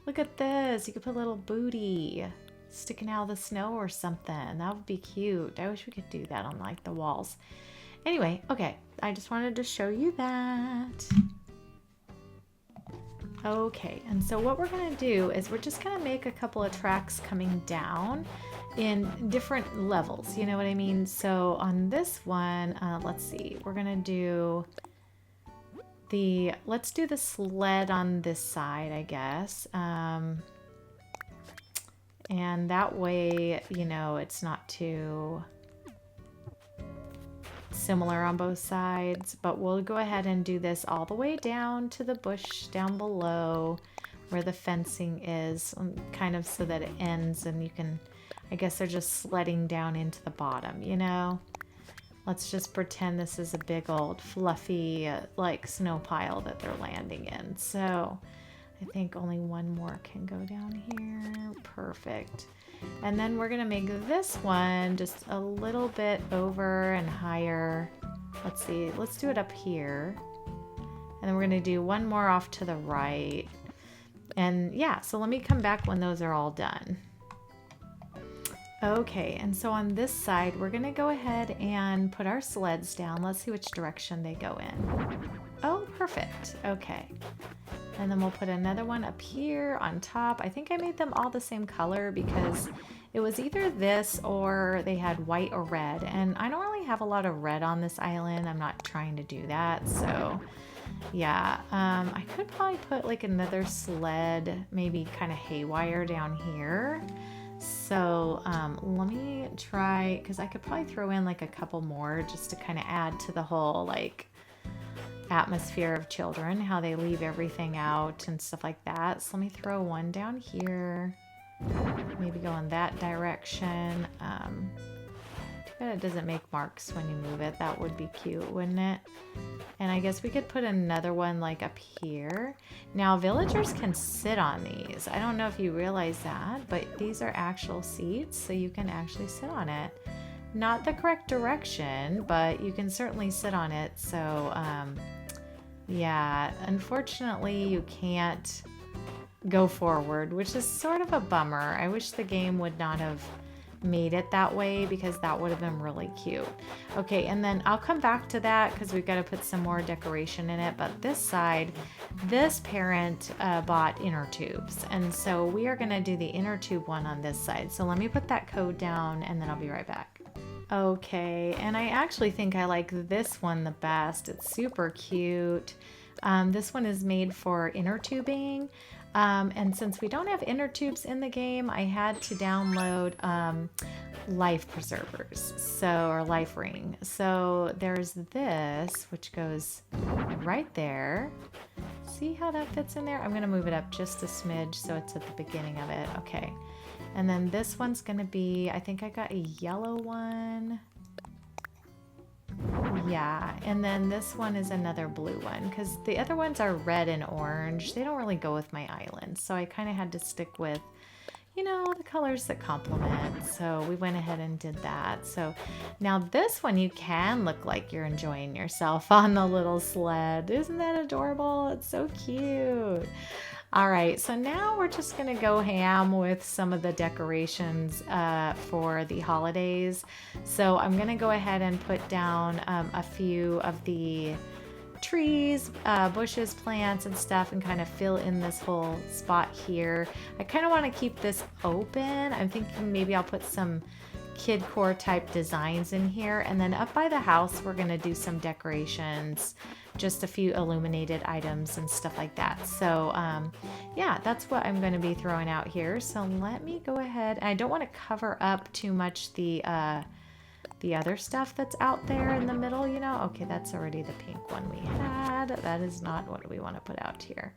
Look at this. You could put a little booty sticking out of the snow or something. That would be cute. I wish we could do that on like the walls. Anyway, okay, I just wanted to show you that. Okay, and so what we're gonna do is we're just gonna make a couple of tracks coming down in different levels, you know what I mean? So on this one, let's see, we're gonna do let's do the sled on this side, I guess. And that way, you know, it's not too similar on both sides, but we'll go ahead and do this all the way down to the bush down below where the fencing is, kind of so that it ends and you can, I guess they're just sledding down into the bottom, you know? Let's just pretend this is a big old fluffy like snow pile that they're landing in. So I think only one more can go down here. Perfect. And then we're gonna make this one just a little bit over and higher. Let's see, let's do it up here. And then we're gonna do one more off to the right. And yeah, so let me come back when those are all done. Okay, and so on this side, we're gonna go ahead and put our sleds down. Let's see which direction they go in. Oh, perfect, okay. And then we'll put another one up here on top. I think I made them all the same color because it was either this or they had white or red. And I don't really have a lot of red on this island. I'm not trying to do that. So yeah, I could probably put like another sled, maybe kind of haywire down here. So let me try, because I could probably throw in like a couple more just to kind of add to the whole like atmosphere of children, how they leave everything out and stuff like that. So let me throw one down here, maybe go in that direction. Too bad it doesn't make marks when you move it. That would be cute, wouldn't it? And I guess we could put another one like up here. Now villagers can sit on these. I don't know if you realize that, but these are actual seats, so you can actually sit on it. Not the correct direction, but you can certainly sit on it. So yeah, unfortunately you can't go forward, which is sort of a bummer. I wish the game would not have made it that way because that would have been really cute. Okay, and then I'll come back to that because we've got to put some more decoration in it. But this side, this parent bought inner tubes, and so we are going to do the inner tube one on this side. So let me put that code down and then I'll be right back. Okay, and I actually think I like this one the best. It's super cute. This one is made for inner tubing. And since we don't have inner tubes in the game, I had to download life preservers, or life ring. So there's this, which goes right there. See how that fits in there? I'm gonna move it up just a smidge so it's at the beginning of it. Okay. And then this one's gonna be, I think I got a yellow one. Yeah, and then this one is another blue one because the other ones are red and orange. They don't really go with my island, so I kind of had to stick with, you know, the colors that complement. So we went ahead and did that. So now this one, you can look like you're enjoying yourself on the little sled. Isn't that adorable? It's so cute. All right, so now we're just gonna go ham with some of the decorations for the holidays. So I'm gonna go ahead and put down a few of the trees, bushes, plants, and stuff, and kind of fill in this whole spot here. I kind of want to keep this open. I'm thinking maybe I'll put some Kidcore type designs in here. And then up by the house, we're gonna do some decorations, just a few illuminated items and stuff like that. So yeah, that's what I'm gonna be throwing out here. So let me go ahead. I don't wanna cover up too much the other stuff that's out there in the middle, you know. Okay, that's already the pink one we had. That is not what we wanna put out here.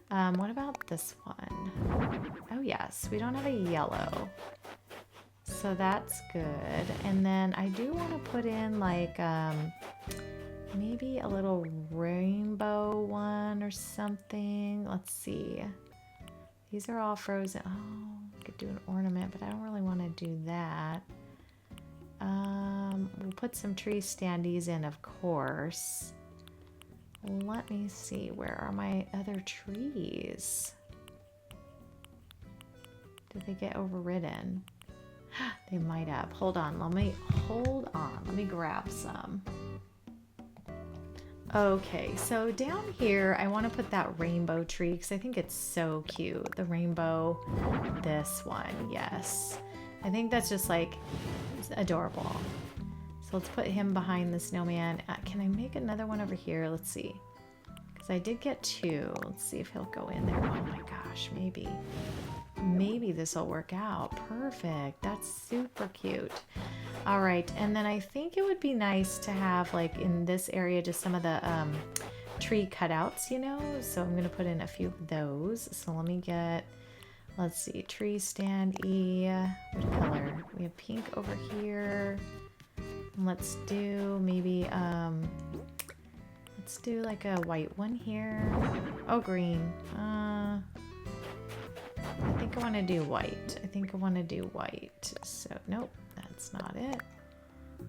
What about this one? Oh yes, we don't have a yellow. So that's good. And then I do want to put in like maybe a little rainbow one or something. Let's see. These are all frozen. Oh, I could do an ornament, but I don't really want to do that. We'll put some tree standees in, of course. Let me see. Where are my other trees? Did they get overridden? They might have. Hold on. Let me grab some. Okay, so down here, I want to put that rainbow tree because I think it's so cute. The rainbow, this one, yes. I think that's just like adorable. So let's put him behind the snowman. Can I make another one over here? Let's see. Because I did get two. Let's see if he'll go in there. Oh my gosh, maybe. Maybe this will work out. Perfect. That's super cute. All right, and then I think it would be nice to have like in this area just some of the tree cutouts, you know. So I'm gonna put in a few of those. So let me get, let's see, tree stand E. What color? We have pink over here. And let's do maybe let's do like a white one here. Oh, green. I think I want to do white. So, nope, that's not it.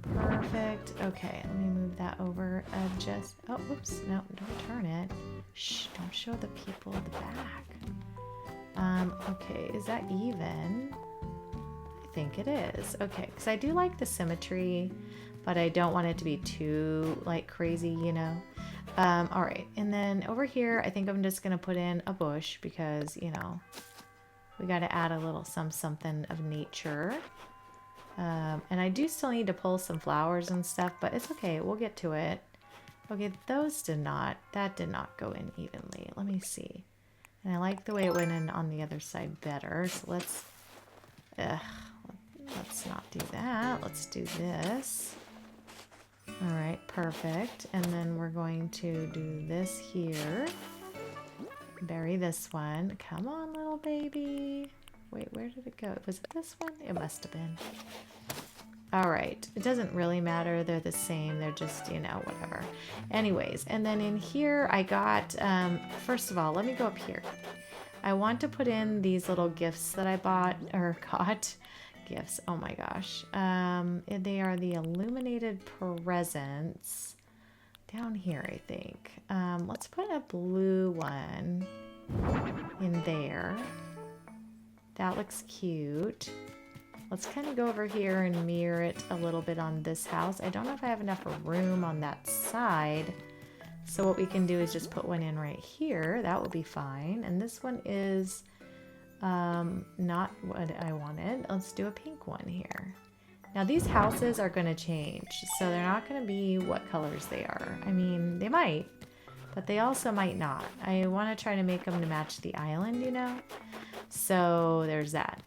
Perfect. Okay, let me move that over. Adjust. Oh, whoops. No, don't turn it. Shh, don't show the people at the back. Okay, is that even? I think it is. Okay, because I do like the symmetry, but I don't want it to be too, like, crazy, you know? All right, and then over here, I think I'm just going to put in a bush because, you know, we got to add a little something of nature. And I do still need to pull some flowers and stuff, but it's okay. We'll get to it. Okay, that did not go in evenly. Let me see. And I like the way it went in on the other side better. So let's not do that. Let's do this. All right, perfect. And then we're going to do this here. Bury this one. Come on, little baby. Wait, where did it go? Was it this one? It must have been. All right. It doesn't really matter. They're the same. They're just, you know, whatever. Anyways, and then in here I got, first of all, let me go up here. I want to put in these little gifts that I bought or got. Gifts. Oh my gosh. They are the illuminated presents. Down here, I think. Let's put a blue one in there. That looks cute. Let's kind of go over here and mirror it a little bit on this house. I don't know if I have enough room on that side. So what we can do is just put one in right here. That will be fine. And this one is not what I wanted. Let's do a pink one here. Now these houses are going to change, so they're not going to be what colors they are. I mean, they might, but they also might not. I want to try to make them to match the island, you know? So there's that.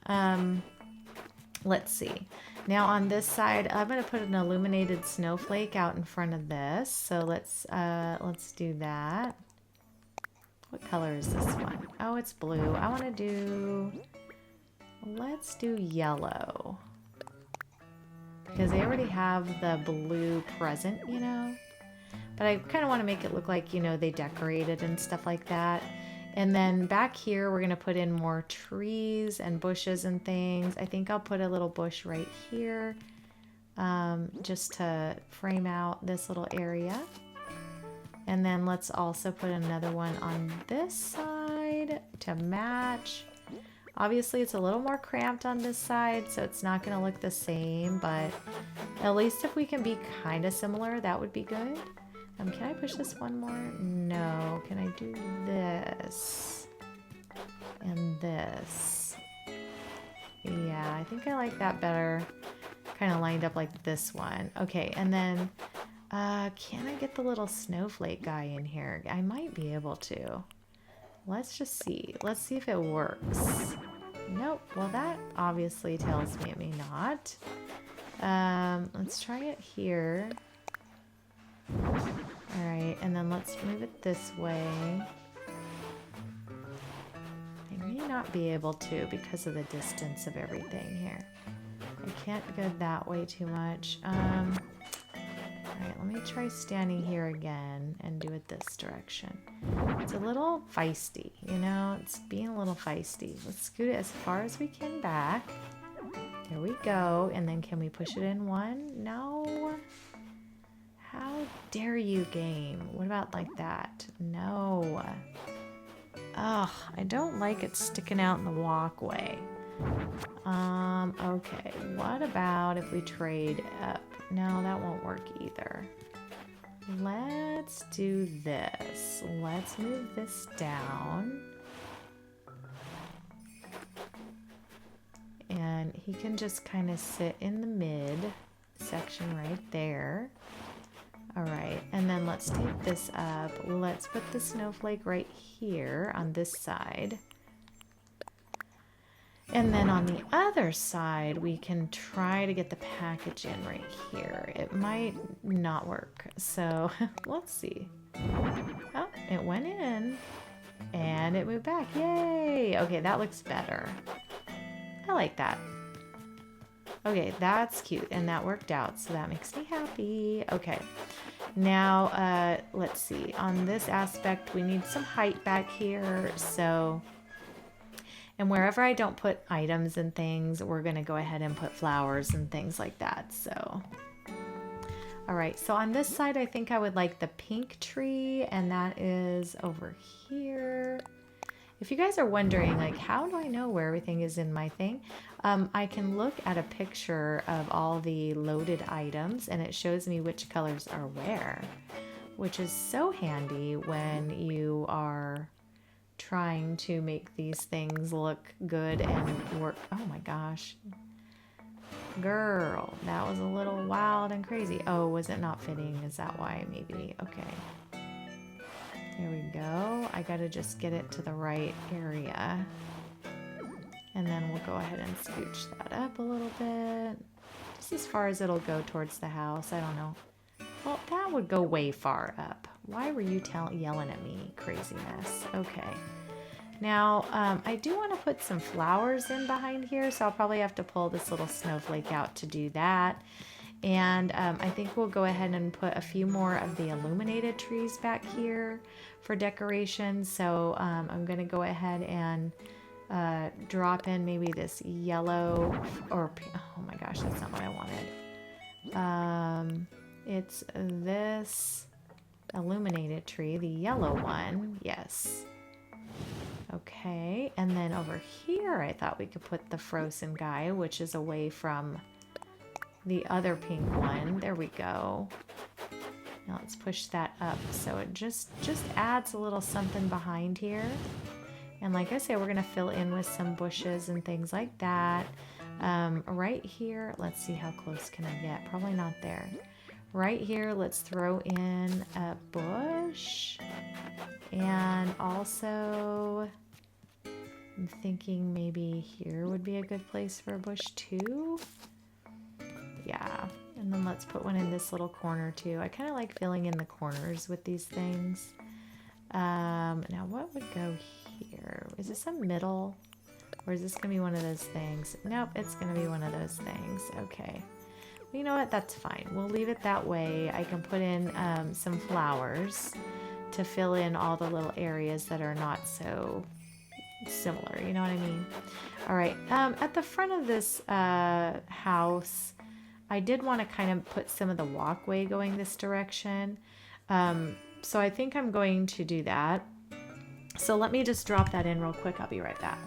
Let's see. Now on this side, I'm going to put an illuminated snowflake out in front of this. So let's do that. What color is this one? Oh, it's blue. I want to do, let's do yellow. Because they already have the blue present, you know? But I kind of want to make it look like, you know, they decorated and stuff like that. And then back here, we're going to put in more trees and bushes and things. I think I'll put a little bush right here just to frame out this little area. And then let's also put another one on this side to match. Obviously, it's a little more cramped on this side, so it's not going to look the same, but at least if we can be kind of similar, that would be good. Can I push this one more? No. Can I do this? And this? Yeah, I think I like that better. kind of lined up like this one. Okay, and then can I get the little snowflake guy in here? I might be able to. Let's just see. Let's see if it works. Nope. Well, that obviously tells me it may not. Let's try it here. All right, and then let's move it this way. I may not be able to because of the distance of everything here. I can't go that way too much. All right, let me try standing here again and do it this direction. It's a little feisty, you know, it's being a little feisty. Let's scoot it as far as we can back. There we go. And then can we push it in one? No. How dare you, game? What about like that? No. Ugh, I don't like it sticking out in the walkway. Okay. What about if we trade up? No, that won't work either. Let's do this. Let's move this down. And he can just kind of sit in the mid section right there. All right, and then let's take this up. Let's put the snowflake right here on this side. And then on the other side, we can try to get the package in right here. It might not work, so let's see. Oh, it went in and it moved back. Yay! Okay, that looks better. I like that. Okay, that's cute, and that worked out, so that makes me happy. Okay, now let's see. On this aspect, we need some height back here, so... And wherever I don't put items and things, we're going to go ahead and put flowers and things like that, so... All right, so on this side, I think I would like the pink tree, and that is over here. If you guys are wondering, like, how do I know where everything is in my thing? I can look at a picture of all the loaded items and it shows me which colors are where, which is so handy when you are trying to make these things look good and work. Oh my gosh. Girl, that was a little wild and crazy. Oh, was it not fitting? Is that why? Maybe. Okay. Here we go. I gotta just get it to the right area. And then we'll go ahead and scooch that up a little bit. Just as far as it'll go towards the house. I don't know. Well, that would go way far up. Why were you yelling at me? Craziness. Okay. Now, I do want to put some flowers in behind here, so I'll probably have to pull this little snowflake out to do that. And I think we'll go ahead and put a few more of the illuminated trees back here for decoration. So I'm going to go ahead and drop in maybe this yellow, or oh my gosh, that's not what I wanted. It's this illuminated tree, the yellow one. Yes. Okay, and then over here I thought we could put the frozen guy, which is away from the other pink one. There we go. Now let's push that up so it just adds a little something behind here. And like I say, we're gonna fill in with some bushes and things like that. Right here, let's see how close can I get. Probably not there. Right here, let's throw in a bush. And also, I'm thinking maybe here would be a good place for a bush too. Yeah, and then let's put one in this little corner too. I kind of like filling in the corners with these things. Now what would go here? Is this a middle? Or is this gonna be one of those things? Nope, it's gonna be one of those things. Okay. Well, you know what? That's fine. We'll leave it that way. I can put in some flowers to fill in all the little areas that are not so similar. You know what I mean? All right. At the front of this house, I did want to kind of put some of the walkway going this direction. So I think I'm going to do that. So let me just drop that in real quick. I'll be right back.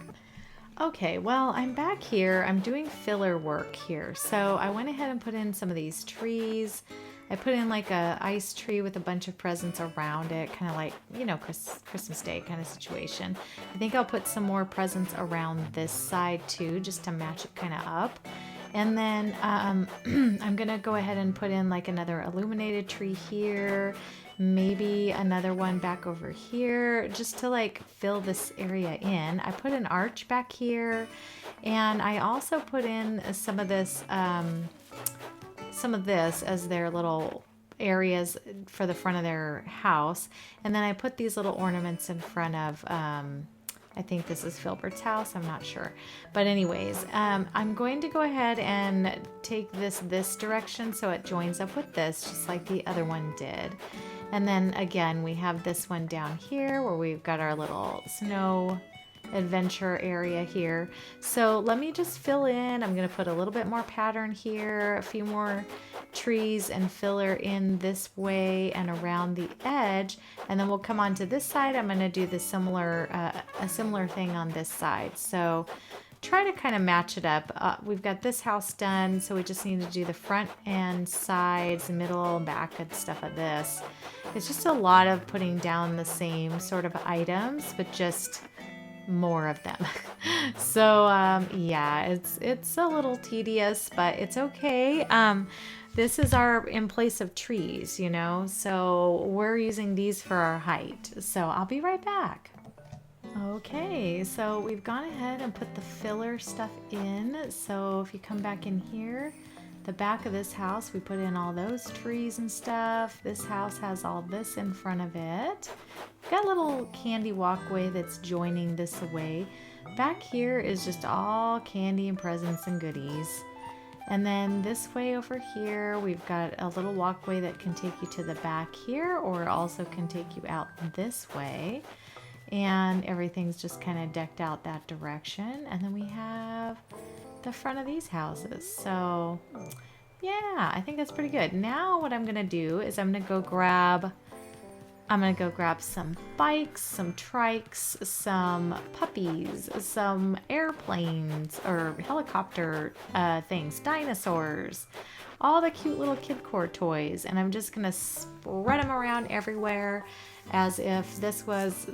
Okay, well, I'm back here. I'm doing filler work here. So I went ahead and put in some of these trees. I put in like a ice tree with a bunch of presents around it, kind of like, you know, Christmas Day kind of situation. I think I'll put some more presents around this side too, just to match it kind of up. And then I'm gonna go ahead and put in like another illuminated tree here, maybe another one back over here, just to like fill this area in. I put an arch back here, and I also put in some of this as their little areas for the front of their house. And then I put these little ornaments in front of I think this is Filbert's house, I'm not sure. But anyways, I'm going to go ahead and take this direction so it joins up with this, just like the other one did. And then again, we have this one down here where we've got our little snow adventure area here. So let me just fill in. I'm going to put a little bit more pattern here, a few more trees and filler in this way and around the edge, and then we'll come on to this side. I'm going to do the a similar thing on this side. So try to kind of match it up. We've got this house done, so we just need to do the front and sides, middle, back, and stuff of this. It's just a lot of putting down the same sort of items, but just more of them. So yeah, it's a little tedious, but it's okay. This is our in place of trees, you know, so we're using these for our height. So I'll be right back. Okay, so we've gone ahead and put the filler stuff in. So if you come back in here, the back of this house, we put in all those trees and stuff. This house has all this in front of it. We've got a little candy walkway that's joining this away. Back here is just all candy and presents and goodies. And then this way over here, we've got a little walkway that can take you to the back here, or it also can take you out this way. And everything's just kind of decked out that direction. And then we have the front of these houses. So yeah, I think that's pretty good. Now what I'm gonna do is I'm gonna go grab some bikes, some trikes, some puppies, some airplanes or helicopter things, dinosaurs, all the cute little Kidcore toys, and I'm just gonna spread them around everywhere as if this was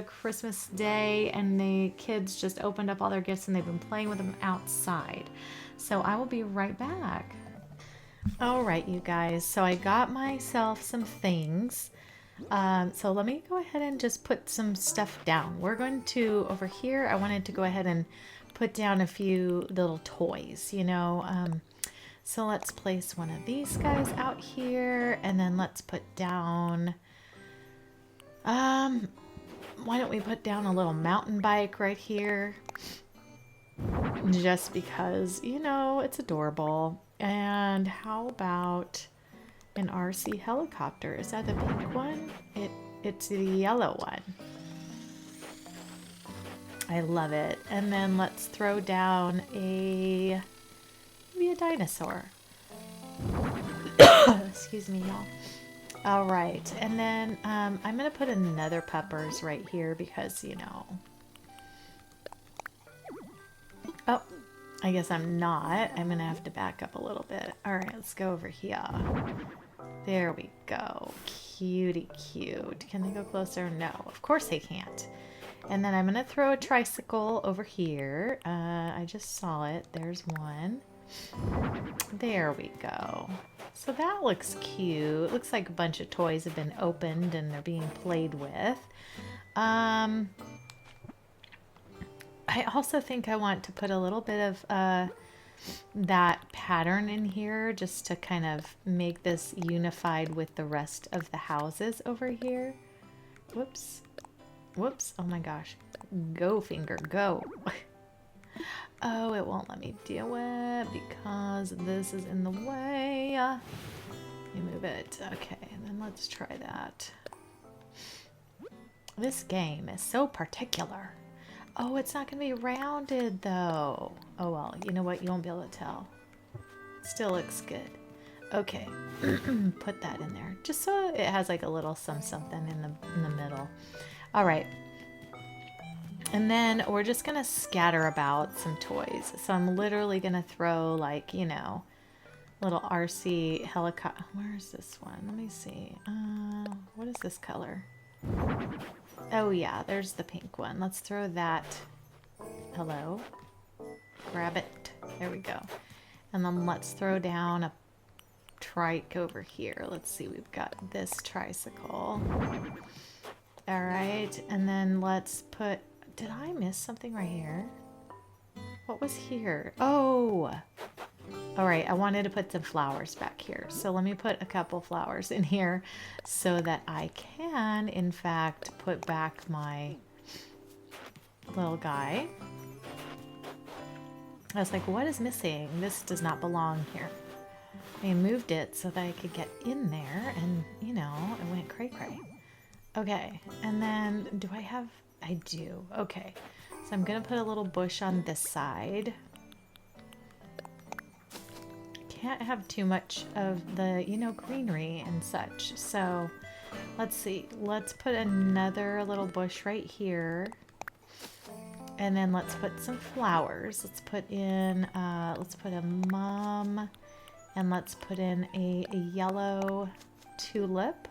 Christmas Day and the kids just opened up all their gifts and they've been playing with them outside. So I will be right back. All right, you guys, so I got myself some things. So let me go ahead and just put some stuff down. We're going to, over here, I wanted to go ahead and put down a few little toys, you know. So let's place one of these guys out here, and then let's put down, why don't we put down a little mountain bike right here? Just because, you know, it's adorable. And how about an RC helicopter? Is that the pink one? It's the yellow one. I love it. And then let's throw down maybe a dinosaur. Excuse me, y'all. All right, and then I'm gonna put another Peppers right here because, you know. Oh, I guess I'm not. I'm gonna have to back up a little bit. All right, let's go over here. There we go. Cutie cute. Can they go closer? No, of course they can't. And then I'm gonna throw a tricycle over here. I just saw it. There's one. There we go. So that looks cute. It looks like a bunch of toys have been opened and they're being played with. I also think I want to put a little bit of that pattern in here just to kind of make this unified with the rest of the houses over here. Whoops. Whoops. Oh my gosh. Go, finger, go. Oh, it won't let me do it because this is in the way. Let me move it. Okay, and then let's try that. This game is so particular. Oh, it's not going to be rounded though. Oh well, you know what? You won't be able to tell. Still looks good. Okay, put that in there just so it has like a little something in the middle. All right. And then we're just going to scatter about some toys. So I'm literally going to throw like, you know, little RC helicopter. Where's this one? Let me see. What is this color? Oh yeah, there's the pink one. Let's throw that. Hello. Grab it. There we go. And then let's throw down a trike over here. Let's see, we've got this tricycle. All right, and then let's put, did I miss something right here? What was here? Oh, all right, I wanted to put some flowers back here. So let me put a couple flowers in here so that I can, in fact, put back my little guy. I was like, what is missing? This does not belong here. I moved it so that I could get in there and, you know, it went cray-cray. Okay, and then do I have, I do. Okay, so I'm gonna put a little bush on this side. Can't have too much of the, you know, greenery and such. So let's see, let's put another little bush right here. And then let's put some flowers. Let's put in, let's put a mum, and let's put in a yellow tulip.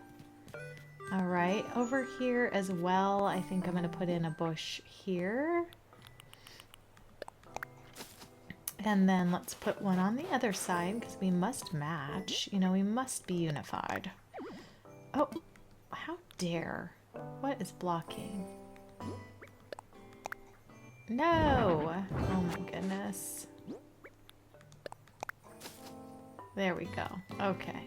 All right, over here as well, I think I'm gonna put in a bush here. And then let's put one on the other side because we must match. You know, we must be unified. Oh, how dare. What is blocking? No! Oh my goodness. There we go. Okay.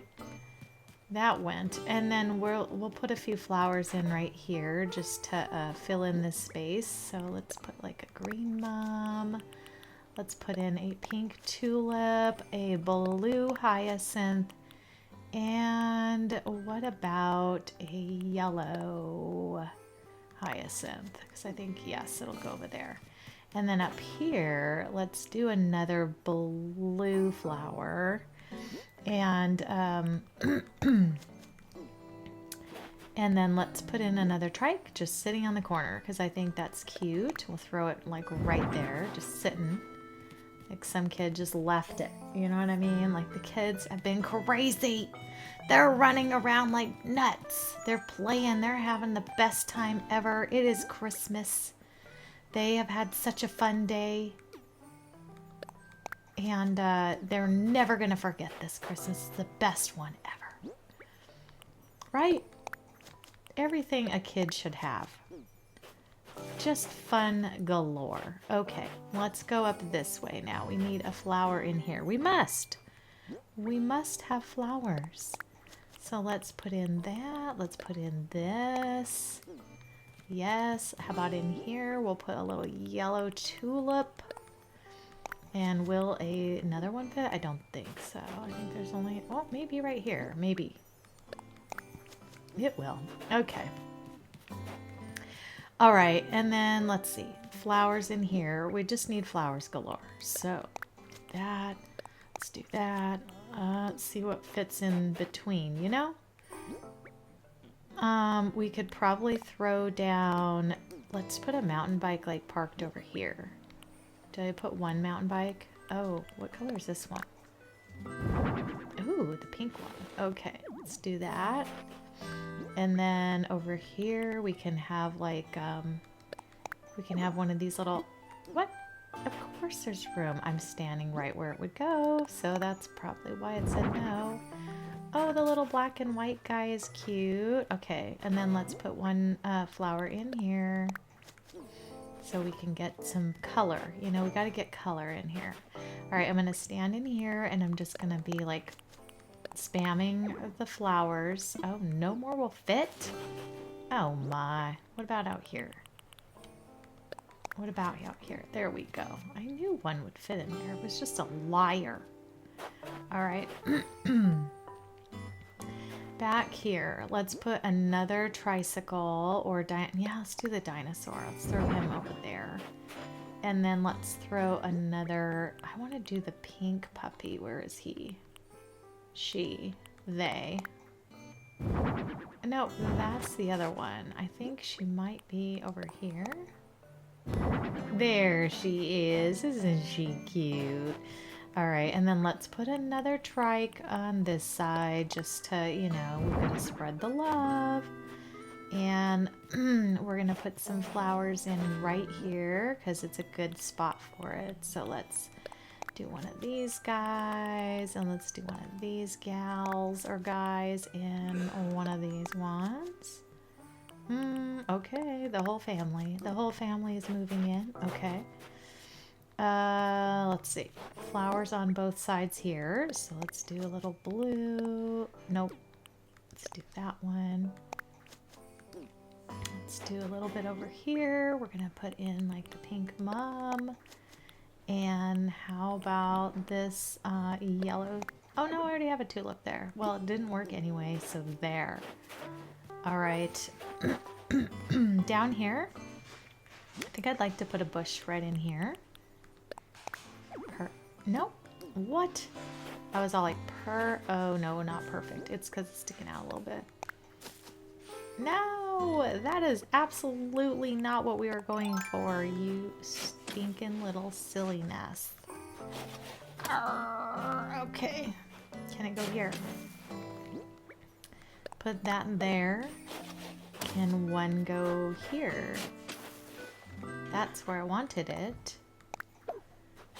That went. And then we'll put a few flowers in right here just to fill in this space. So let's put like a green mum. Let's put in a pink tulip, a blue hyacinth, and what about a yellow hyacinth? Because I think, yes, it'll go over there. And then up here, let's do another blue flower. And and then let's put in another trike just sitting on the corner because I think that's cute. We'll throw it like right there, just sitting. Like some kid just left it. You know what I mean? Like the kids have been crazy. They're running around like nuts. They're playing. They're having the best time ever. It is Christmas. They have had such a fun day. And they're never going to forget this Christmas. It's the best one ever. Right? Everything a kid should have. Just fun galore. Okay, let's go up this way now. We need a flower in here. We must have flowers. So let's put in that. Let's put in this. Yes, how about in here? We'll put a little yellow tulip. And will another one fit? I don't think so. I think there's only, oh, maybe right here. Maybe. It will. Okay. All right, and then let's see. Flowers in here. We just need flowers galore. So that, let's do that. Let's see what fits in between, you know? We could probably throw down, let's put a mountain bike like parked over here. Did I put one mountain bike? Oh, what color is this one? Ooh, the pink one. Okay, let's do that. And then over here we can have like, we can have one of these little, what? Of course there's room. I'm standing right where it would go, so that's probably why it said no. Oh, the little black and white guy is cute. Okay, and then let's put one flower in here so we can get some color. You know, we got to get color in here. All right, I'm going to stand in here and I'm just going to be like spamming the flowers. Oh, no more will fit? Oh my. What about out here? What about out here? There we go. I knew one would fit in there. It was just a liar. All right. Back here, let's put another tricycle or yeah, let's do the dinosaur. Let's throw him over there. And then let's throw another, I want to do the pink puppy. Where is he? She, they. No, that's the other one. I think she might be over here. There she is. Isn't she cute? All right, and then let's put another trike on this side just to, you know, we're going to spread the love. And we're going to put some flowers in right here because it's a good spot for it. So let's do one of these guys, and let's do one of these gals or guys in one of these ones. Okay, the whole family. The whole family is moving in. Okay. Let's see. Flowers on both sides here. So let's do a little blue. Nope. Let's do that one. Let's do a little bit over here. We're gonna put in like the pink mom. And how about this yellow? Oh no, I already have a tulip there. Well, it didn't work anyway, so there. All right. Down here, I think I'd like to put a bush right in here. Nope. What? I was all like oh no, not perfect. It's because it's sticking out a little bit. No, that is absolutely not what we were going for, you stinking little silliness. Okay. Can it go here? Put that in there. Can one go here? That's where I wanted it.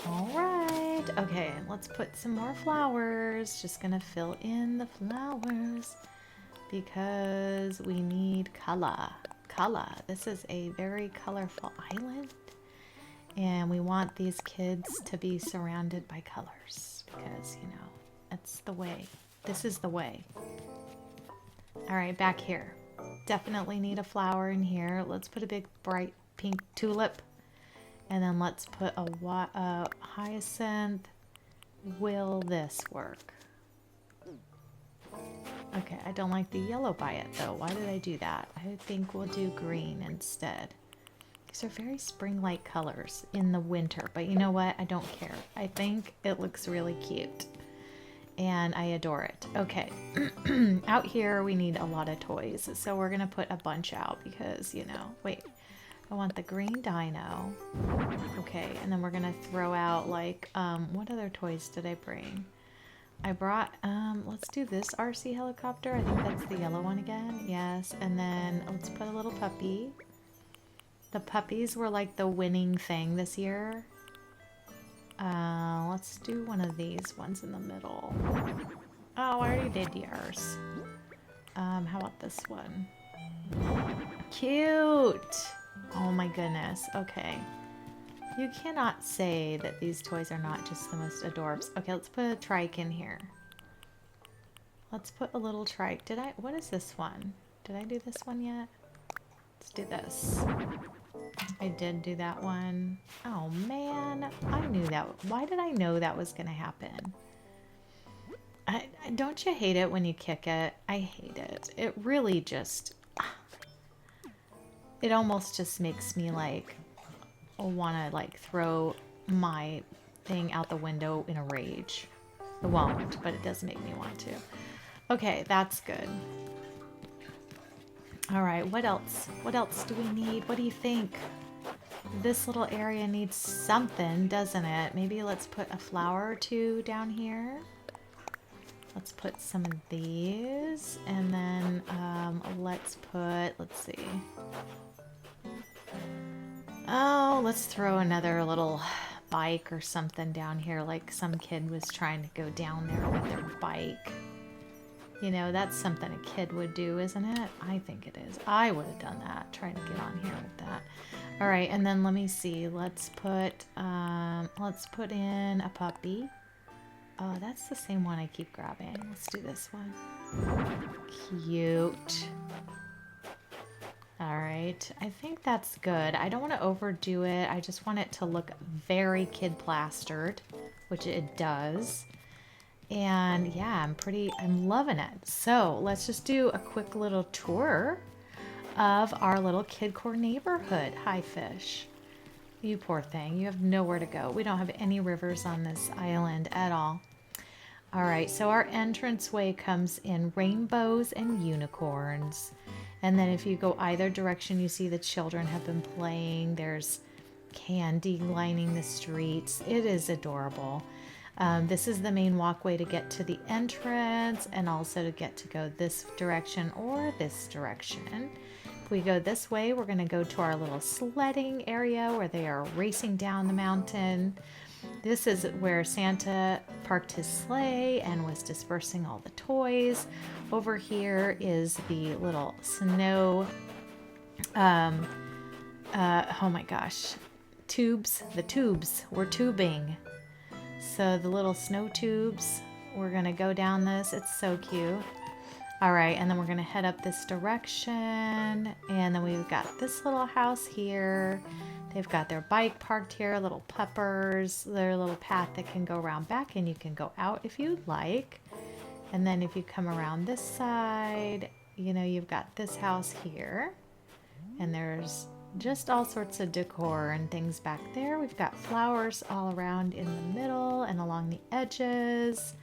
All right. Okay, let's put some more flowers. Just gonna fill in the flowers because we need color. Color. This is a very colorful island, and we want these kids to be surrounded by colors because, you know, that's the way. This is the way. All right, back here. Definitely need a flower in here. Let's put a big bright pink tulip, and then let's put a hyacinth. Will this work? Okay, I don't like the yellow by it though. Why did I do that? I think we'll do green instead. These are very spring-like colors in the winter, but you know what? I don't care. I think it looks really cute. And I adore it. Okay, out here we need a lot of toys. So we're gonna put a bunch out because, you know, wait, I want the green dino. Okay, and then we're gonna throw out like, what other toys did I bring? I brought, let's do this RC helicopter. I think that's the yellow one again. Yes, and then let's put a little puppy. The puppies were like the winning thing this year. Let's do one of these ones in the middle. Oh, I already did yours. How about this one? Cute! Oh my goodness. Okay. You cannot say that these toys are not just the most adorbs. Okay, let's put a trike in here. Let's put a little trike. What is this one? Did I do this one yet? Let's do this. I did do that one. Oh man, I knew that. Why did I know that was gonna happen? Don't you hate it when you kick it? I hate it. It really just, it almost just makes me like want to like throw my thing out the window in a rage. It won't, but it does make me want to. Okay, that's good. All right, what else? What else do we need? What do you think? This little area needs something, doesn't it? Maybe let's put a flower or two down here. Let's put some of these, and then let's see. Oh, let's throw another little bike or something down here, like some kid was trying to go down there with their bike. You know, that's something a kid would do, isn't it? I think it is. I would have done that, trying to get on here with that. All right, and then let me see. Let's put in a puppy. Oh, that's the same one I keep grabbing. Let's do this one. Cute. All right, I think that's good. I don't want to overdo it. I just want it to look very kid plastered, which it does. And yeah, I'm loving it. So let's just do a quick little tour of our little Kidcore neighborhood. Hi, fish. You poor thing. You have nowhere to go. We don't have any rivers on this island at all. All right, so our entranceway comes in rainbows and unicorns. And then if you go either direction, you see the children have been playing. There's candy lining the streets. It is adorable. This is the main walkway to get to the entrance and also to get to go this direction or this direction. If we go this way, we're going to go to our little sledding area where they are racing down the mountain. This is where Santa parked his sleigh and was dispersing all the toys. Over here is the little snow, oh my gosh, tubes. The tubes, we're tubing. So the little snow tubes, we're gonna go down this. It's so cute. All right, and then we're gonna head up this direction, and then we've got this little house here. They've got their bike parked here, little peppers, their little path that can go around back, and you can go out if you'd like. And then if you come around this side, you know, you've got this house here, and there's just all sorts of decor and things back there. We've got flowers all around in the middle and along the edges.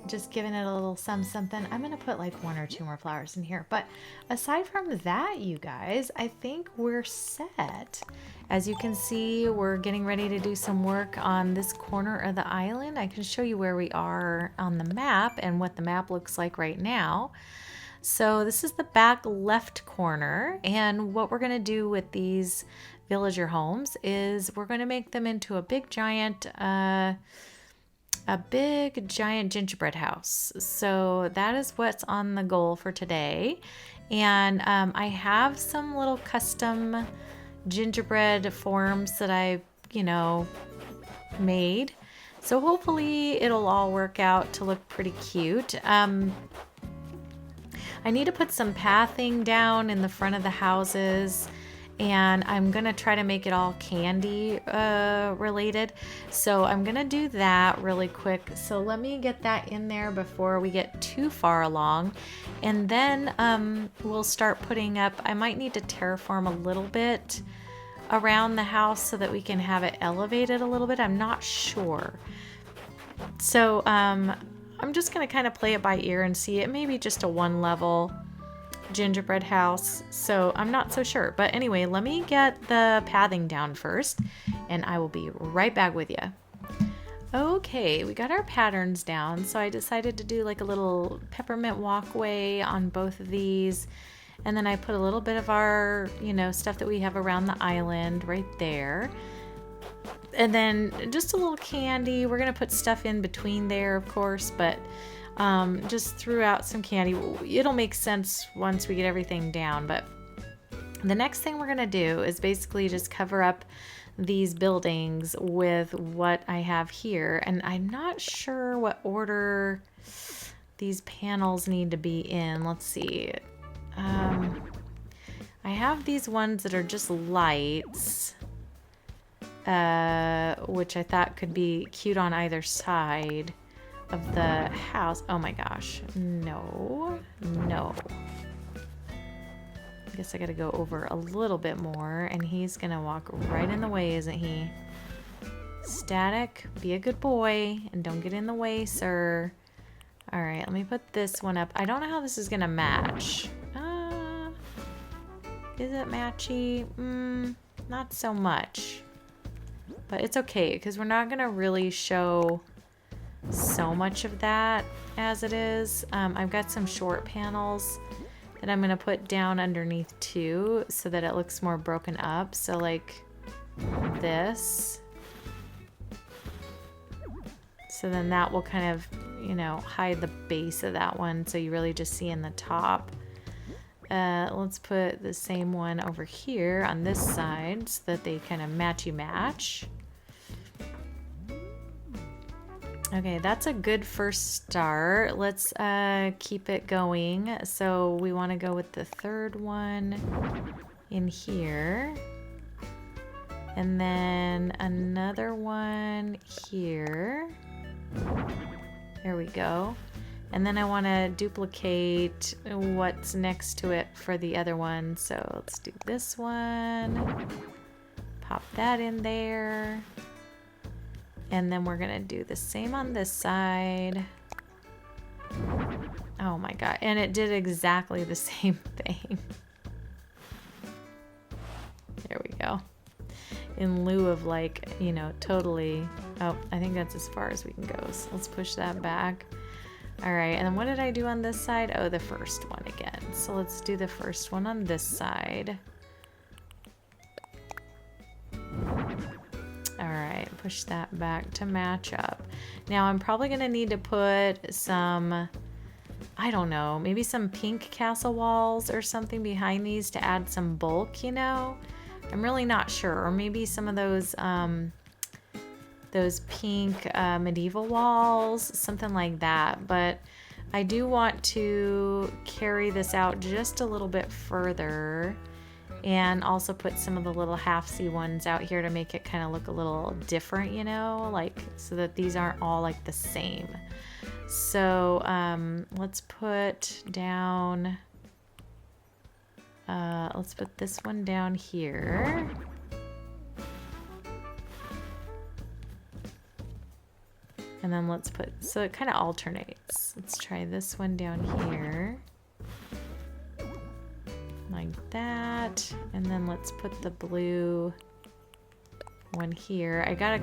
Just giving it a little something. I'm gonna put like 1 or 2 more flowers in here, but aside from that, you guys, I think we're set. As you can see, we're getting ready to do some work on this corner of the island. I can show you where we are on the map and what the map looks like right now. So this is the back left corner, and what we're gonna do with these villager homes is we're gonna make them into a big giant gingerbread house. So that is what's on the goal for today. And I have some little custom gingerbread forms that I, made. So hopefully it'll all work out to look pretty cute. I need to put some pathing down in the front of the houses, and I'm gonna try to make it all candy related. So I'm gonna do that really quick. So let me get that in there before we get too far along. And then we'll start putting up, I might need to terraform a little bit around the house so that we can have it elevated a little bit. I'm not sure. So I'm just gonna kind of play it by ear and see. It may be just a 1-level gingerbread house, so I'm not so sure. But anyway, let me get the pathing down first, and I will be right back with you. Okay, we got our patterns down, so I decided to do like a little peppermint walkway on both of these, and then I put a little bit of our, stuff that we have around the island right there. And then just a little candy. We're gonna put stuff in between there, of course, but just threw out some candy. It'll make sense once we get everything down. But the next thing we're gonna do is basically just cover up these buildings with what I have here. And I'm not sure what order these panels need to be in. Let's see. I have these ones that are just lights, which I thought could be cute on either side of the house. Oh my gosh, no. I guess I gotta go over a little bit more, and he's gonna walk right in the way, isn't he? Static, be a good boy and don't get in the way, sir. All right, let me put this one up. I don't know how this is gonna match. Is it matchy? Not so much. But it's okay, because we're not gonna really show so much of that as it is. I've got some short panels that I'm gonna put down underneath too, so that it looks more broken up. So like this. So then that will kind of, hide the base of that one, so you really just see in the top. Let's put the same one over here on this side so that they kind of match. Okay, that's a good first start. Let's keep it going. So we want to go with the third one in here. And then another one here. There we go. And then I want to duplicate what's next to it for the other one. So let's do this one. Pop that in there. And then we're going to do the same on this side. Oh my god. And it did exactly the same thing. There we go. In lieu of totally... Oh, I think that's as far as we can go. So let's push that back. All right, and then what did I do on this side? Oh, the first one again. So let's do the first one on this side. All right, push that back to match up. Now I'm probably gonna need to put some, I don't know, maybe some pink castle walls or something behind these to add some bulk, you know? I'm really not sure. Or maybe some of those pink medieval walls, something like that. But I do want to carry this out just a little bit further and also put some of the little half-C ones out here to make it kind of look a little different, you know, like so that these aren't all like the same. So let's put down, let's put this one down here. And then let's put, so it kind of alternates. Let's try this one down here. Like that. And then let's put the blue one here. I gotta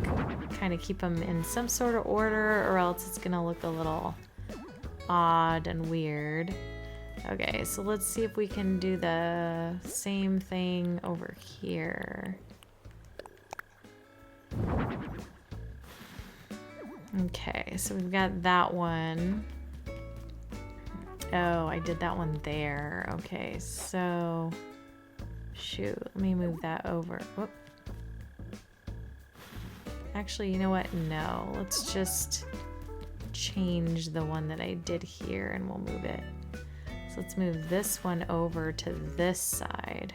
kind of keep them in some sort of order or else it's gonna look a little odd and weird. Okay, so let's see if we can do the same thing over here. Okay, so we've got that one. Oh, I did that one there. Okay, so shoot, let me move that over. Whoop. Actually, you know what? No, let's just change the one that I did here and we'll move it. So let's move this one over to this side.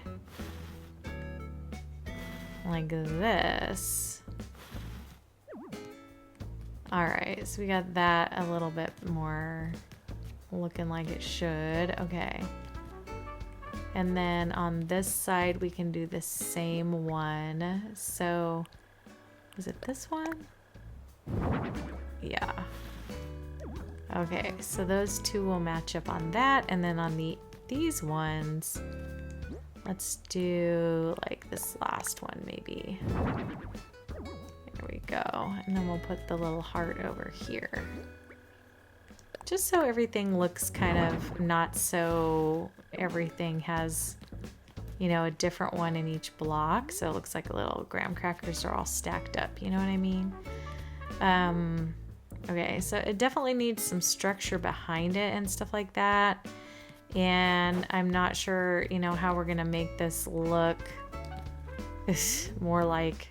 Like this. Alright, so we got that a little bit more looking like it should. Okay. And then on this side, we can do the same one. So, was it this one? Yeah. Okay, so those two will match up on that. And then on these ones, let's do like this last one maybe. There we go. And then we'll put the little heart over here. Just so everything looks kind of not so everything has, you know, a different one in each block. So it looks like little graham crackers are all stacked up. You know what I mean? Okay, so it definitely needs some structure behind it and stuff like that. And I'm not sure, you know, how we're going to make this look more like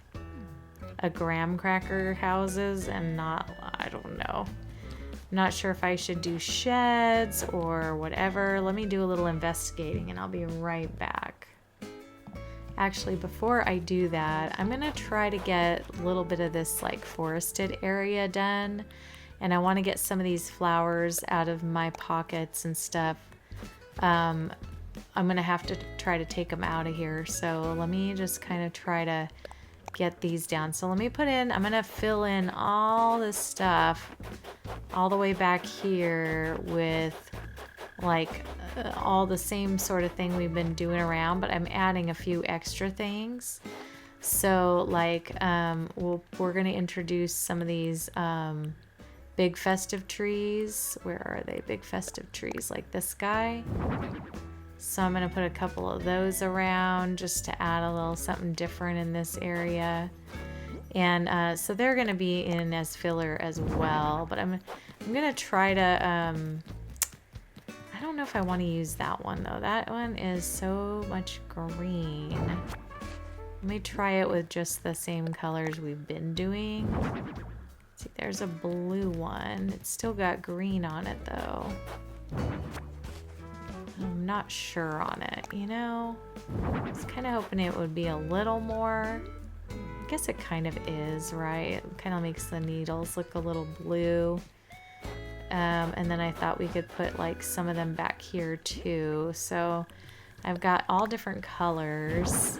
a graham cracker houses and not, I don't know. I'm not sure if I should do sheds or whatever. Let me do a little investigating and I'll be right back. Actually, before I do that, I'm gonna try to get a little bit of this like forested area done. And I want to get some of these flowers out of my pockets and stuff. I'm gonna have to try to take them out of here. So let me just kind of try to get these down. So let me put in, I'm gonna fill in all this stuff all the way back here with like all the same sort of thing we've been doing around, but I'm adding a few extra things. So like we're gonna introduce some of these big festive trees. Where are they? Big festive trees like this guy. So I'm going to put a couple of those around just to add a little something different in this area. And so they're going to be in as filler as well. But I'm going to try to, I don't know if I want to use that one though. That one is so much green. Let me try it with just the same colors we've been doing. See, there's a blue one. It's still got green on it though. I'm not sure on it, you know? I was kind of hoping it would be a little more. I guess it kind of is, right? It kind of makes the needles look a little blue. And then I thought we could put like some of them back here too. So I've got all different colors.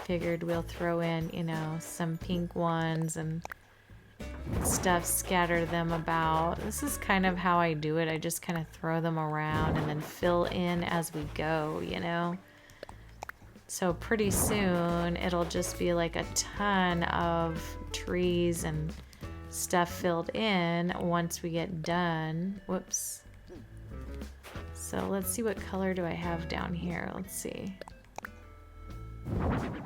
Figured we'll throw in, you know, some pink ones and stuff, scatter them about. This is kind of how I do it. I just kind of throw them around and then fill in as we go, you know? So pretty soon it'll just be like a ton of trees and stuff filled in once we get done. Whoops. So let's see, what color do I have down here? Let's see.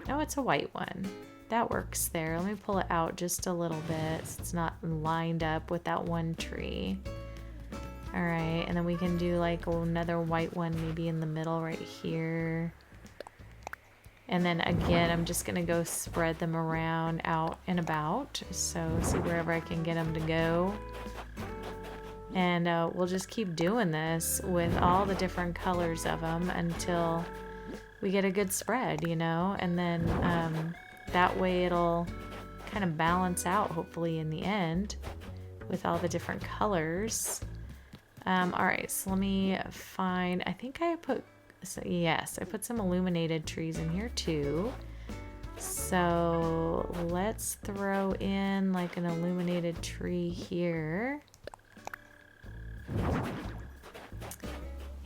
Oh, it's a white one. that works there. Let me pull it out just a little bit so it's not lined up with that one tree. All right, and then we can do like another white one maybe in the middle right here. And then again, I'm just gonna go spread them around out and about. So see wherever I can get them to go. And we'll just keep doing this with all the different colors of them until we get a good spread, you know? And then that way it'll kind of balance out hopefully in the end with all the different colors. All right, so let me find, I think I put, so yes, I put some illuminated trees in here too. So let's throw in like an illuminated tree here.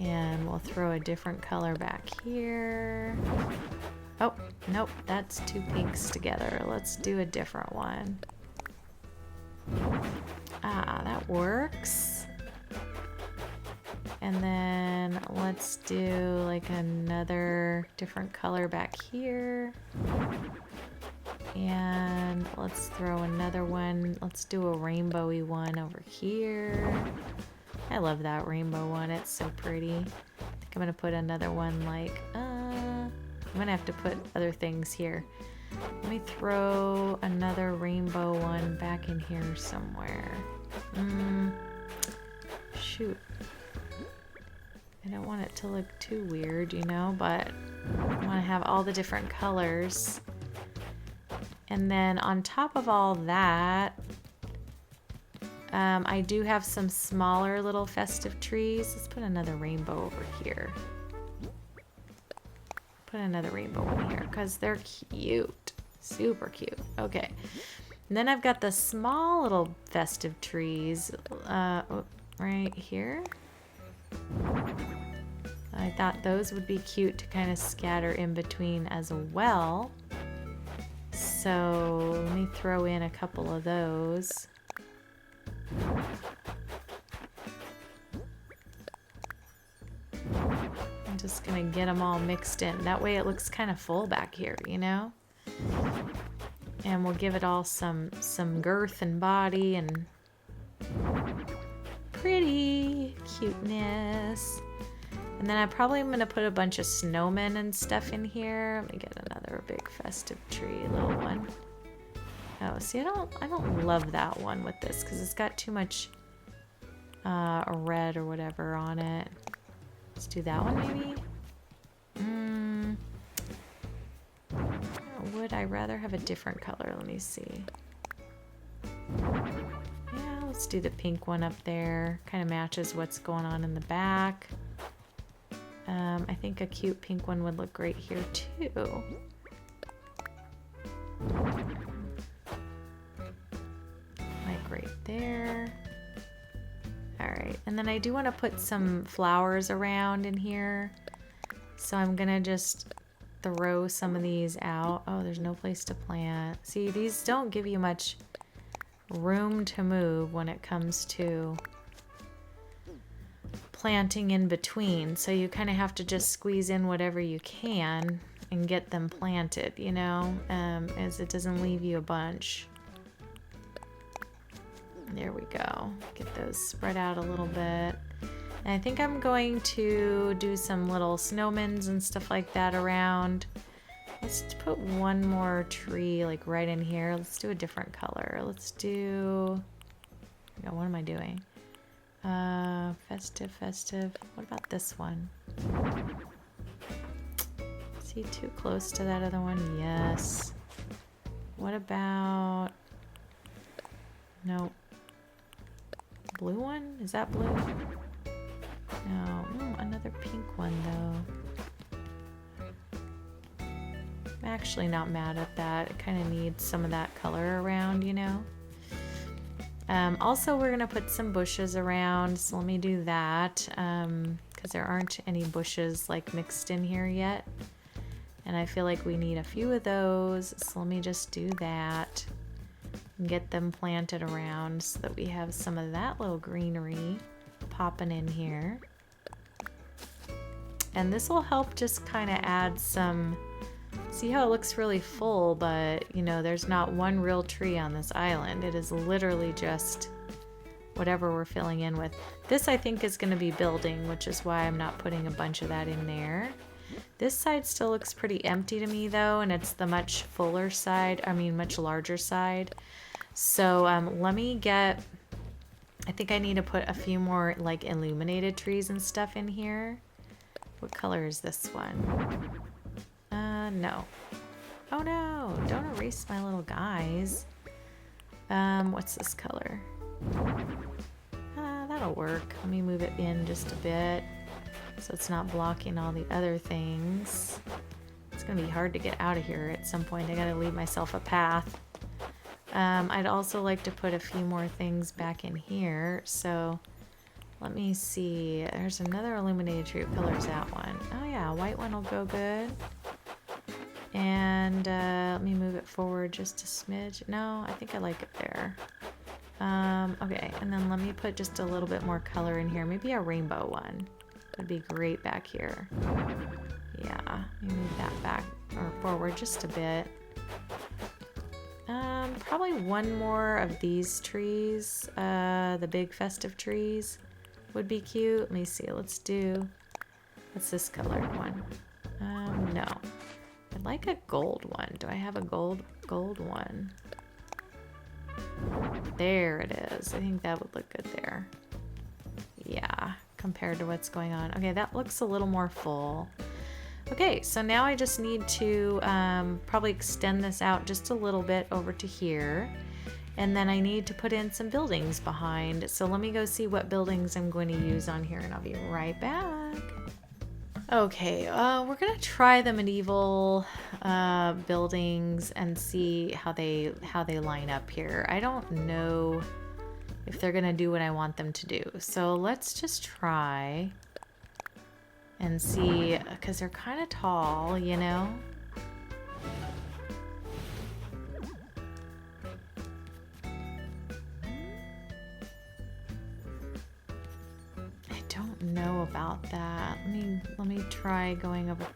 And we'll throw a different color back here. Oh, nope, that's two pinks together. Let's do a different one. Ah, that works. And then let's do like another different color back here. And let's throw another one. Let's do a rainbowy one over here. I love that rainbow one. It's so pretty. I think I'm gonna put another one like, I'm gonna have to put other things here. Let me throw another rainbow one back in here somewhere. Shoot. I don't want it to look too weird, you know, but I want to have all the different colors. And then on top of all that, I do have some smaller little festive trees. Let's put another rainbow over here. Put another rainbow in here because they're cute. Super cute. Okay. And then I've got the small little festive trees right here. I thought those would be cute to kind of scatter in between as well. So let me throw in a couple of those. I'm just gonna get them all mixed in. That way it looks kind of full back here, you know? And we'll give it all some girth and body and pretty cuteness. And then I probably am going to put a bunch of snowmen and stuff in here. Let me get another big festive tree, little one. Oh, see, I don't love that one with this because it's got too much red or whatever on it. Let's do that one maybe. Would I rather have a different color? Let me see. Yeah, let's do the pink one up there. Kind of matches what's going on in the back. I think a cute pink one would look great here too. Like right there. Alright, and then I do want to put some flowers around in here. So I'm gonna just throw some of these out. Oh, there's no place to plant. See, these don't give you much room to move when it comes to planting in between, so you kind of have to just squeeze in whatever you can and get them planted, you know, as it doesn't leave you a bunch. There we go. Get those spread out a little bit. And I think I'm going to do some little snowmans and stuff like that around. Let's put one more tree like right in here. Let's do a different color. Let's do, oh, what am I doing? Festive. What about this one? Is he too close to that other one? Yes. What about, no. Blue one? Is that blue? No. Another pink one though. I'm actually not mad at that. It kind of needs some of that color around, you know? Also, we're gonna put some bushes around, so let me do that, because there aren't any bushes like mixed in here yet, and I feel like we need a few of those, so let me just do that and get them planted around so that we have some of that little greenery popping in here. And this will help just kind of add some See how it looks really full, but you know, there's not one real tree on this island. It is literally just whatever we're filling in with. This I think is going to be building, which is why I'm not putting a bunch of that in there. This side still looks pretty empty to me though, and it's the much fuller side, I mean much larger side. So let me get, I think I need to put a few more like illuminated trees and stuff in here. What color is this one? No. Oh no, don't erase my little guys. What's this color? That'll work. Let me move it in just a bit so it's not blocking all the other things. It's gonna be hard to get out of here at some point. I gotta leave myself a path. I'd also like to put a few more things back in here, so let me see. There's another illuminated tree. What color is that one? Oh yeah, white one will go good. And let me move it forward just a smidge. No, I think I like it there. Okay, and then let me put just a little bit more color in here. Maybe a rainbow one would be great back here. Yeah, let me move that back or forward just a bit. Probably one more of these trees, the big festive trees would be cute. Let me see, let's do, what's this colored one? No. I'd like a gold one. Do I have a gold one? There it is. I think that would look good there. Yeah, compared to what's going on. Okay, that looks a little more full. Okay, so now I just need to probably extend this out just a little bit over to here. And then I need to put in some buildings behind. So let me go see what buildings I'm going to use on here and I'll be right back. Okay, we're gonna try the medieval buildings and see how they line up here. I don't know if they're gonna do what I want them to do. So let's just try and see, because they're kind of tall, you know? I don't know about that. Let me try going over,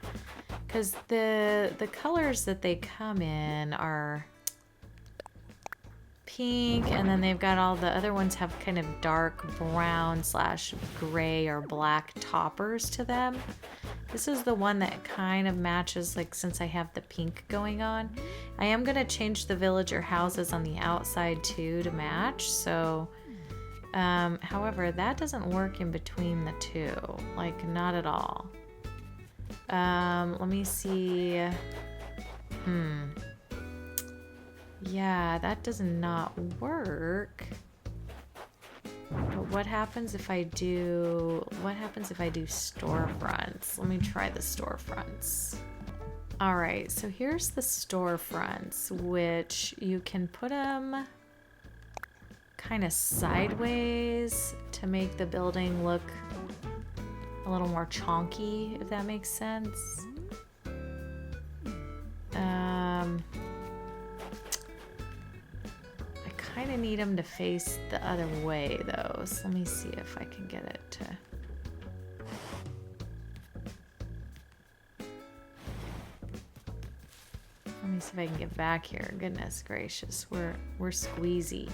because the colors that they come in are pink, and then they've got all the other ones have kind of dark brown / gray or black toppers to them. This is the one that kind of matches, like, since I have the pink going on. I am going to change the villager houses on the outside too to match, so however, that doesn't work in between the two, like, not at all. Let me see. Yeah, that does not work. But what happens if I do storefronts? Let me try the storefronts. All right, so here's the storefronts, which you can put them kind of sideways to make the building look a little more chonky, if that makes sense. I kind of need them to face the other way though, so let me see if I can get it to... Let me see if I can get back here. Goodness gracious, we're squeezy.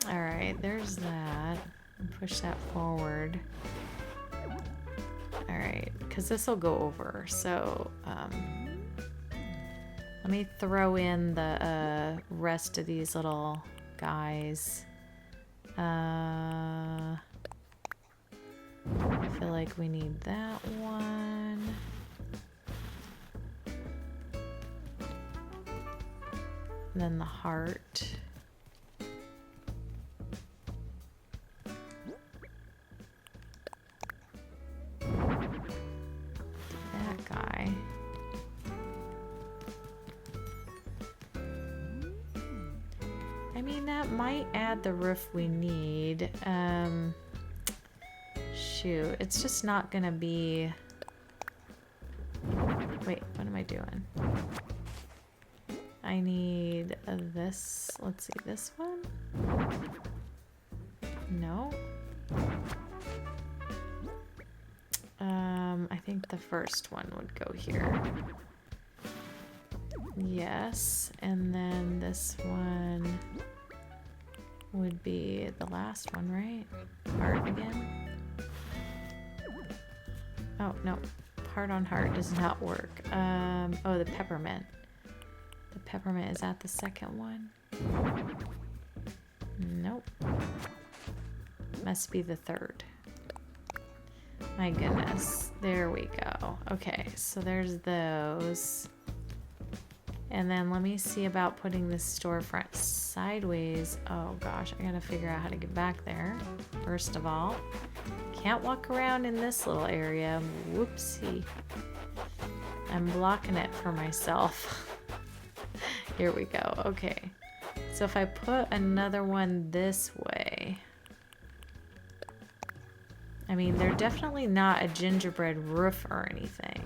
All right, there's that. Push that forward. All right, because this will go over. So let me throw in the rest of these little guys. I feel like we need that one. And then the heart. That guy. I mean, that might add the roof we need. Shoot, it's just not gonna be... Wait, what am I doing? I need this. Let's see, this one? No. I think the first one would go here. Yes, and then this one would be the last one, right? Heart again. Oh, no. Heart on heart does not work. Oh, the peppermint. The peppermint, is that the second one? Nope. Must be the third. My goodness. There we go. Okay, so there's those. And then let me see about putting this storefront sideways. Oh gosh, I gotta figure out how to get back there. First of all, can't walk around in this little area. Whoopsie. I'm blocking it for myself. Here we go. Okay. So if I put another one this way, I mean, they're definitely not a gingerbread roof or anything.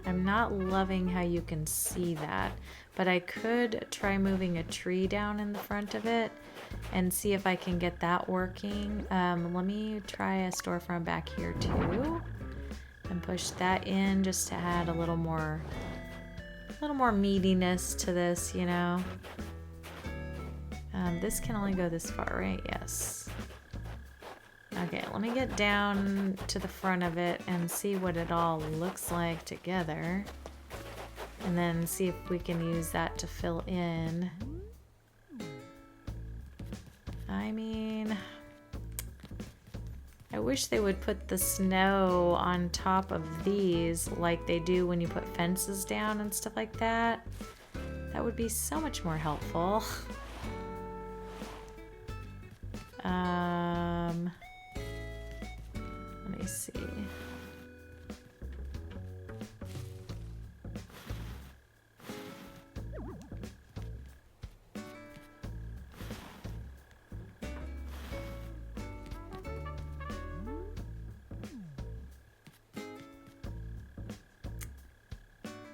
I'm not loving how you can see that, but I could try moving a tree down in the front of it and see if I can get that working. Let me try a storefront back here too and push that in just to add a little more meatiness to this, you know. This can only go this far, right? Yes. Okay, let me get down to the front of it and see what it all looks like together. And then see if we can use that to fill in. I mean, I wish they would put the snow on top of these like they do when you put fences down and stuff like that. That would be so much more helpful. Let me see.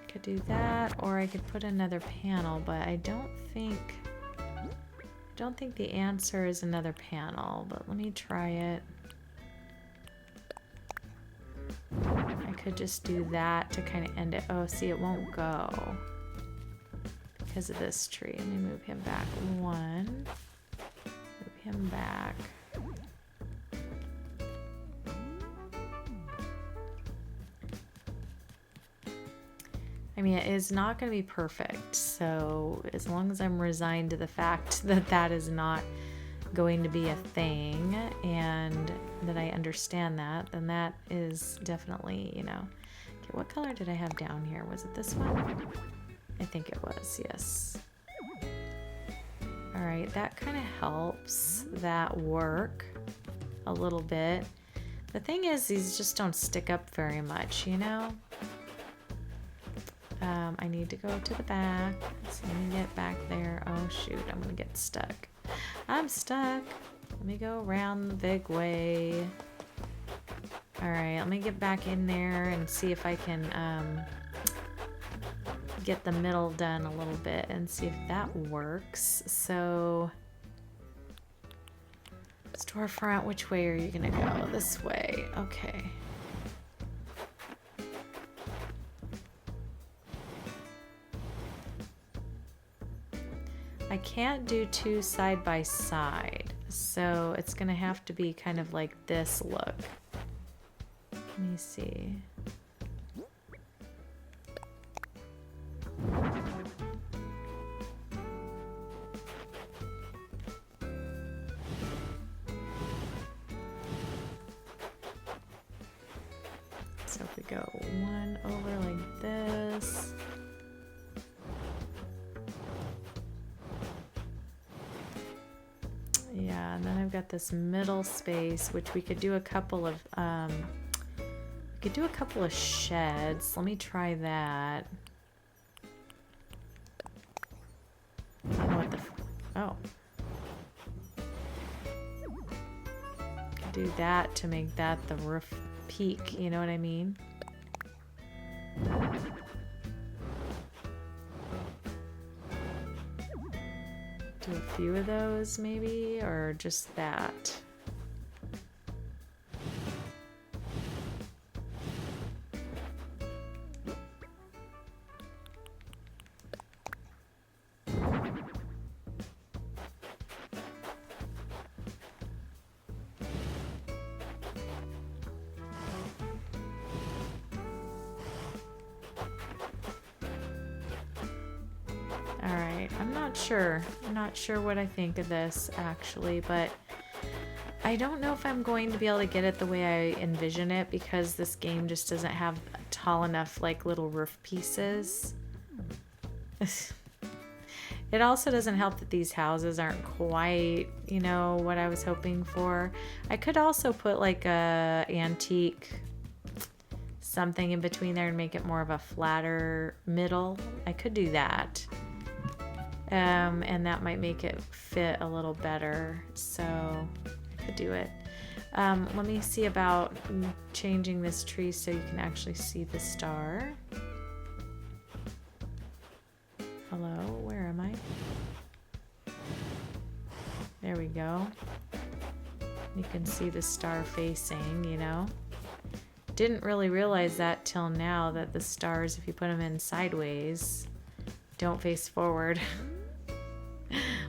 Could do that, or I could put another panel, but I don't think the answer is another panel, but let me try it. I could just do that to kind of end it. Oh, see, it won't go because of this tree. Let me move him back one. Move him back. I mean, it is not going to be perfect, so as long as I'm resigned to the fact that that is not going to be a thing and that I understand that, then that is definitely, you know. Okay, what color did I have down here? Was it this one? I think it was, yes. All right, that kind of helps that work a little bit. The thing is, these just don't stick up very much, you know? I need to go to the back. So let me get back there. Oh shoot, I'm gonna get stuck. I'm stuck. Let me go around the big way. All right, let me get back in there and see if I can get the middle done a little bit and see if that works. So storefront, which way are you gonna go? This way. Okay. I can't do two side by side, so it's gonna have to be kind of like this look. Let me see. So if we go one over like this. Yeah, and then I've got this middle space, which we could do a couple of sheds. Let me try that. I don't know what the oh. Could do that to make that the roof peak, you know what I mean? Do a few of those maybe, or just that. I'm not sure what I think of this actually, but I don't know if I'm going to be able to get it the way I envision it, because this game just doesn't have tall enough like little roof pieces. It also doesn't help that these houses aren't quite, you know, what I was hoping for. I could also put like a antique something in between there and make it more of a flatter middle. I could do that. And that might make it fit a little better, so I could do it. Let me see about changing this tree so you can actually see the star. Hello, where am I? There we go. You can see the star facing, you know. Didn't really realize that till now, that the stars, if you put them in sideways, don't face forward.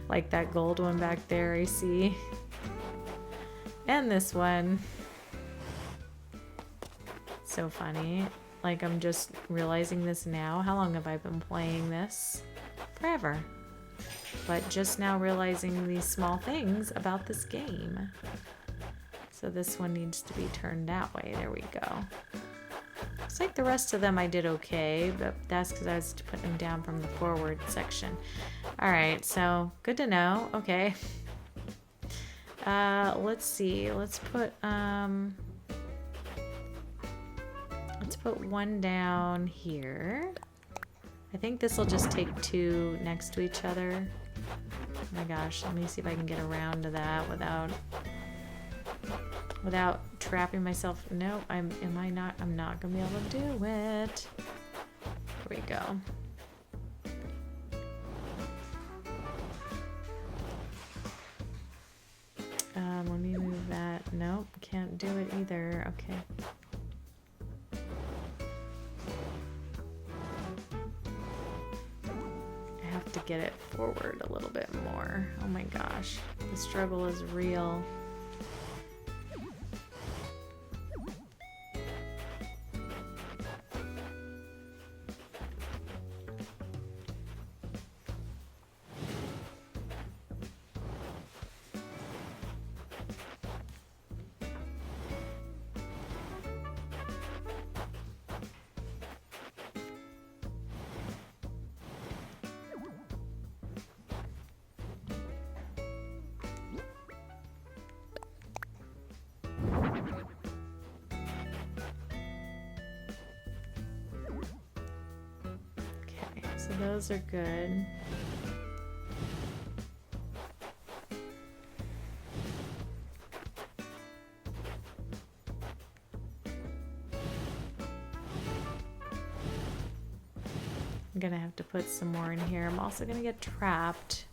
Like that gold one back there I see. And this one. So funny. Like, I'm just realizing this now. How long have I been playing this? Forever. But just now realizing these small things about this game. So this one needs to be turned that way. There we go. Looks like the rest of them I did okay, but that's because I was putting them down from the forward section. Alright, so good to know. Okay. Let's see. Let's put one down here. I think this will just take two next to each other. Oh my gosh, let me see if I can get around to that without trapping myself. No, I'm not gonna be able to do it. Here we go. Let me move that. Nope, can't do it either. Okay. I have to get it forward a little bit more. Oh my gosh, the struggle is real. So those are good. I'm gonna have to put some more in here. I'm also gonna get trapped.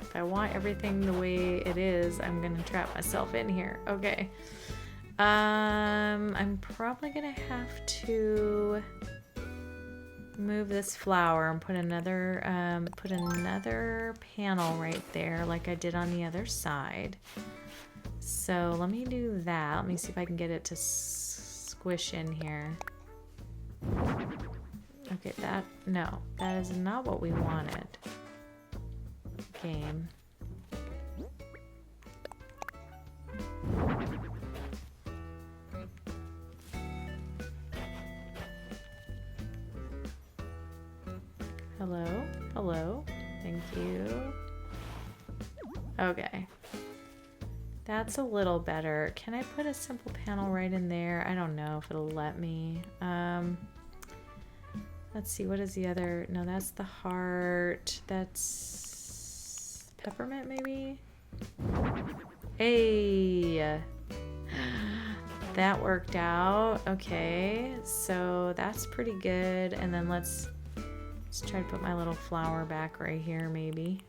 If I want everything the way it is, I'm gonna trap myself in here. Okay. I'm probably gonna have to move this flower and put another panel right there like I did on the other side. So let me do that. Let me see if I can get it to squish in here. Okay, that is not what we wanted. Game. Hello, hello, thank you. Okay, that's a little better. Can I put a simple panel right in there? I don't know if it'll let me. Let's see, what is the other? No, that's the heart. That's peppermint, maybe? Hey! that worked out. Okay, so that's pretty good. And then let's try to put my little flower back right here, maybe.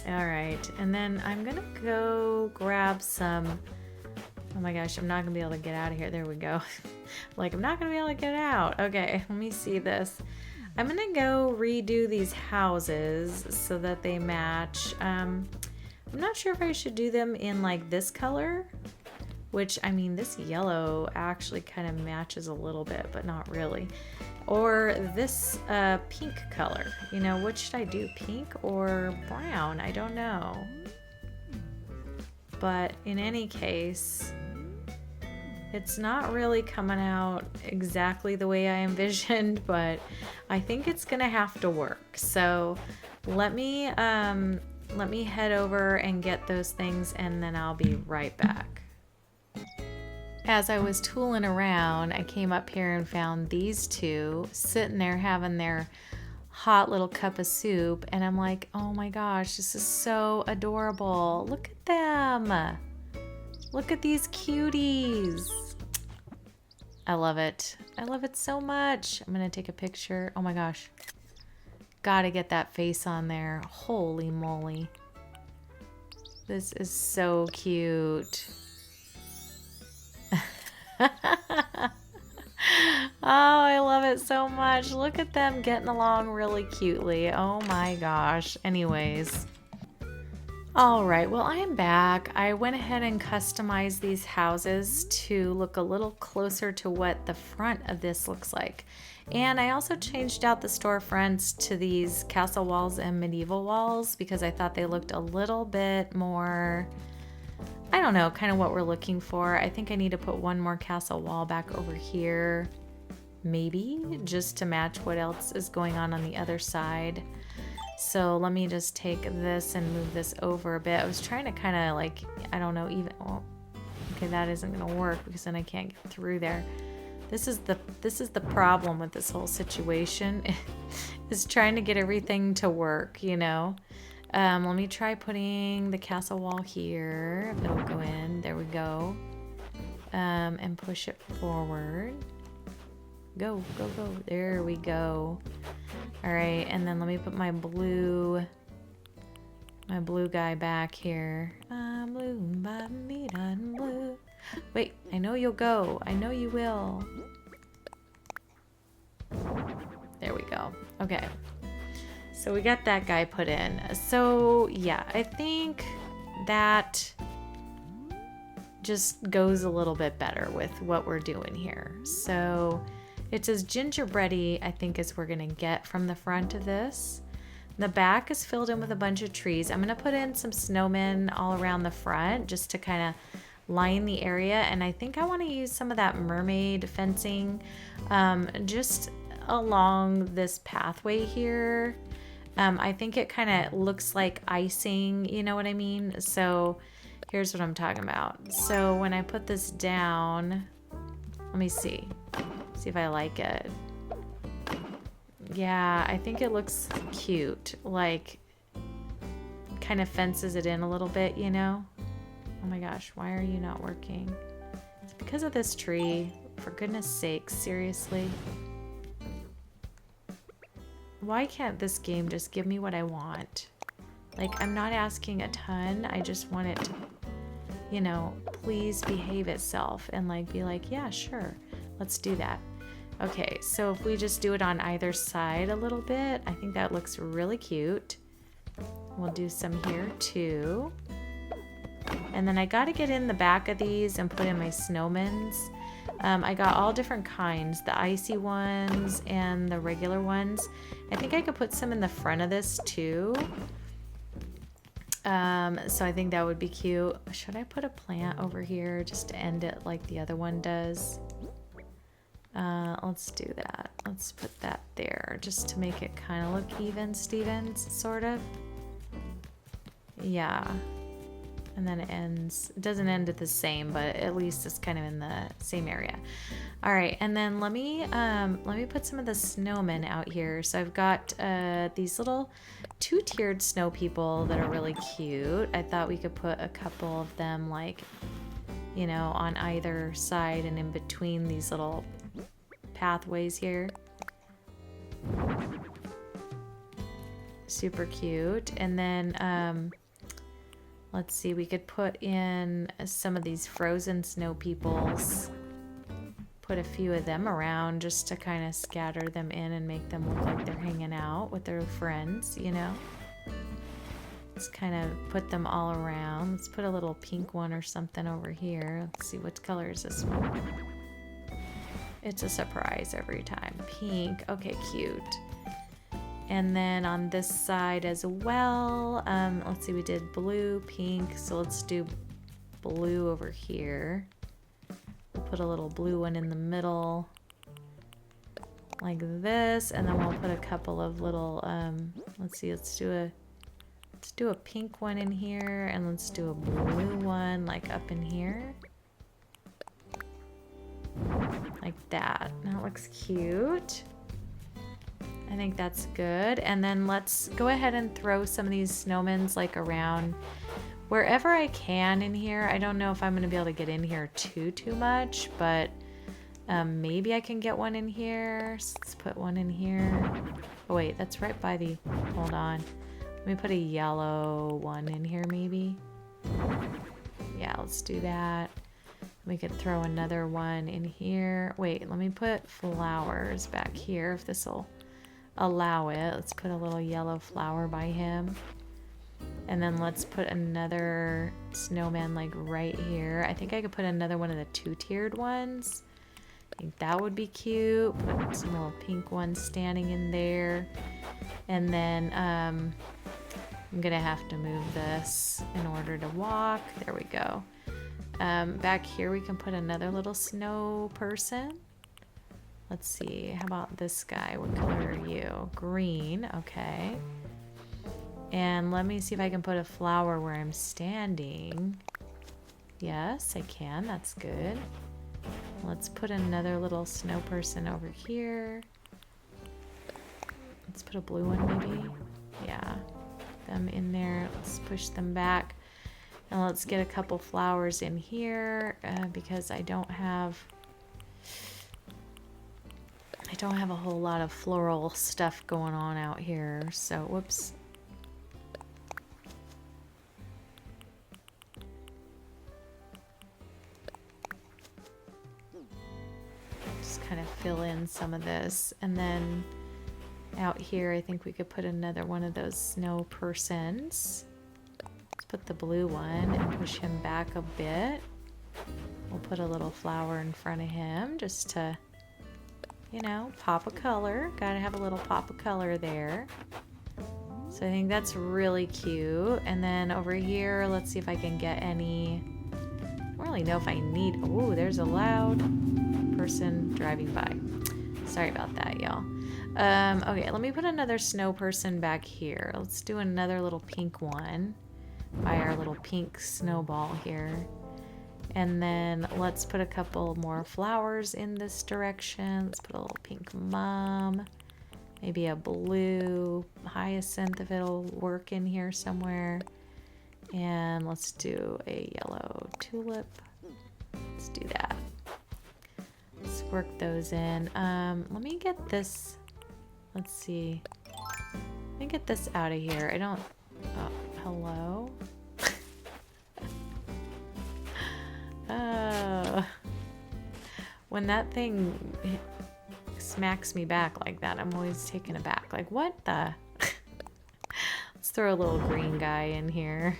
All right, and then I'm gonna go grab some. Oh my gosh, I'm not gonna be able to get out of here. There we go. Like, I'm not gonna be able to get out. Okay, let me see this. I'm gonna go redo these houses so that they match. I'm not sure if I should do them in like this color, which, I mean, this yellow actually kind of matches a little bit, but not really. Or this pink color. You know, what should I do? Pink or brown? I don't know. But in any case, it's not really coming out exactly the way I envisioned, but I think it's gonna have to work. So let me head over and get those things, and then I'll be right back. As I was tooling around, I came up here and found these two sitting there having their hot little cup of soup, and I'm like, oh my gosh, this is so adorable. Look at them. Look at these cuties. I love it. I love it so much. I'm gonna take a picture. Oh my gosh. Gotta get that face on there. Holy moly. This is so cute. Oh, I love it so much. Look at them getting along really cutely. Oh my gosh. Anyways. All right, well, I am back. I went ahead and customized these houses to look a little closer to what the front of this looks like. And I also changed out the storefronts to these castle walls and medieval walls because I thought they looked a little bit more, I don't know, kind of what we're looking for. I think I need to put one more castle wall back over here, maybe, just to match what else is going on the other side. So let me just take this and move this over a bit. I was trying to kind of like, I don't know, even, oh, okay, that isn't gonna work because then I can't get through there. This is the problem with this whole situation is trying to get everything to work, you know. Let me try putting the castle wall here. If it'll go in, there we go. And push it forward. Go, go, go. There we go. All right, and then let me put my blue guy back here. I'm blue, I'm blue. Wait, I know you'll go. I know you will. There we go. Okay. So we got that guy put in. So yeah, I think that just goes a little bit better with what we're doing here. So it's as gingerbready, I think, as we're gonna get from the front of this. The back is filled in with a bunch of trees. I'm gonna put in some snowmen all around the front just to kind of line the area. And I think I want to use some of that mermaid fencing just along this pathway here. I think it kind of looks like icing, you know what I mean? So here's what I'm talking about. So when I put this down, let me see if I like it. Yeah, I think it looks cute. Like, kind of fences it in a little bit, you know? Oh my gosh, why are you not working? It's because of this tree. For goodness sakes, seriously. Why can't this game just give me what I want? Like, I'm not asking a ton. I just want it to, you know, please behave itself and like be like, yeah, sure, let's do that. Okay, so if we just do it on either side a little bit, I think that looks really cute. We'll do some here too. And then I got to get in the back of these and put in my snowmans. I got all different kinds, the icy ones and the regular ones. I think I could put some in the front of this too. So I think that would be cute. Should I put a plant over here just to end it like the other one does? Let's do that. Let's put that there just to make it kind of look even, Stevens, sort of. Yeah. And then it doesn't end at the same, but at least it's kind of in the same area. All right, and then let me put some of the snowmen out here. So I've got these little two-tiered snow people that are really cute. I thought we could put a couple of them, like, you know, on either side and in between these little pathways here. Super cute. And then let's see, we could put in some of these frozen snow peoples. Put a few of them around just to kind of scatter them in and make them look like they're hanging out with their friends, you know? Let's kind of put them all around. Let's put a little pink one or something over here. Let's see, what color is this one? It's a surprise every time. Pink. Okay, cute. And then on this side as well, let's see, we did blue, pink, so let's do blue over here. We'll put a little blue one in the middle, like this, and then we'll put a couple of little, let's see, let's do a pink one in here, and let's do a blue one, like up in here. Like that. That looks cute. I think that's good. And then let's go ahead and throw some of these snowmans like around wherever I can in here. I don't know if I'm going to be able to get in here too much, but maybe I can get one in here. So let's put one in here. Oh wait, that's right by the, hold on. Let me put a yellow one in here maybe. Yeah, let's do that. We could throw another one in here. Wait, let me put flowers back here if this will allow it. Let's put a little yellow flower by him. And then let's put another snowman like right here. I think I could put another one of the two-tiered ones. I think that would be cute. Put some little pink ones standing in there. And then I'm gonna have to move this in order to walk. There we go. Back here we can put another little snow person. Let's see, how about this guy? What color are you? Green, okay. And let me see if I can put a flower where I'm standing. Yes, I can, that's good. Let's put another little snow person over here. Let's put a blue one maybe. Yeah, them in there. Let's push them back. And let's get a couple flowers in here because I don't have a whole lot of floral stuff going on out here. So, whoops. Just kind of fill in some of this. And then out here, I think we could put another one of those snow persons. Let's put the blue one and push him back a bit. We'll put a little flower in front of him just to, you know, pop a color. Gotta have a little pop of color there. So I think that's really cute. And then over here, let's see if I can get any, I don't really know if I need, ooh, there's a loud person driving by. Sorry about that, y'all. Okay, let me put another snow person back here. Let's do another little pink one by our little pink snowball here. And then let's put a couple more flowers in this direction. Let's put a little pink mom, maybe a blue hyacinth if it'll work in here somewhere. And let's do a yellow tulip. Let's do that. Let's work those in. Let me get this, let's see. Let me get this out of here. I don't, oh, hello? Oh, when that thing smacks me back like that, I'm always taken aback. Like, what the? Let's throw a little green guy in here.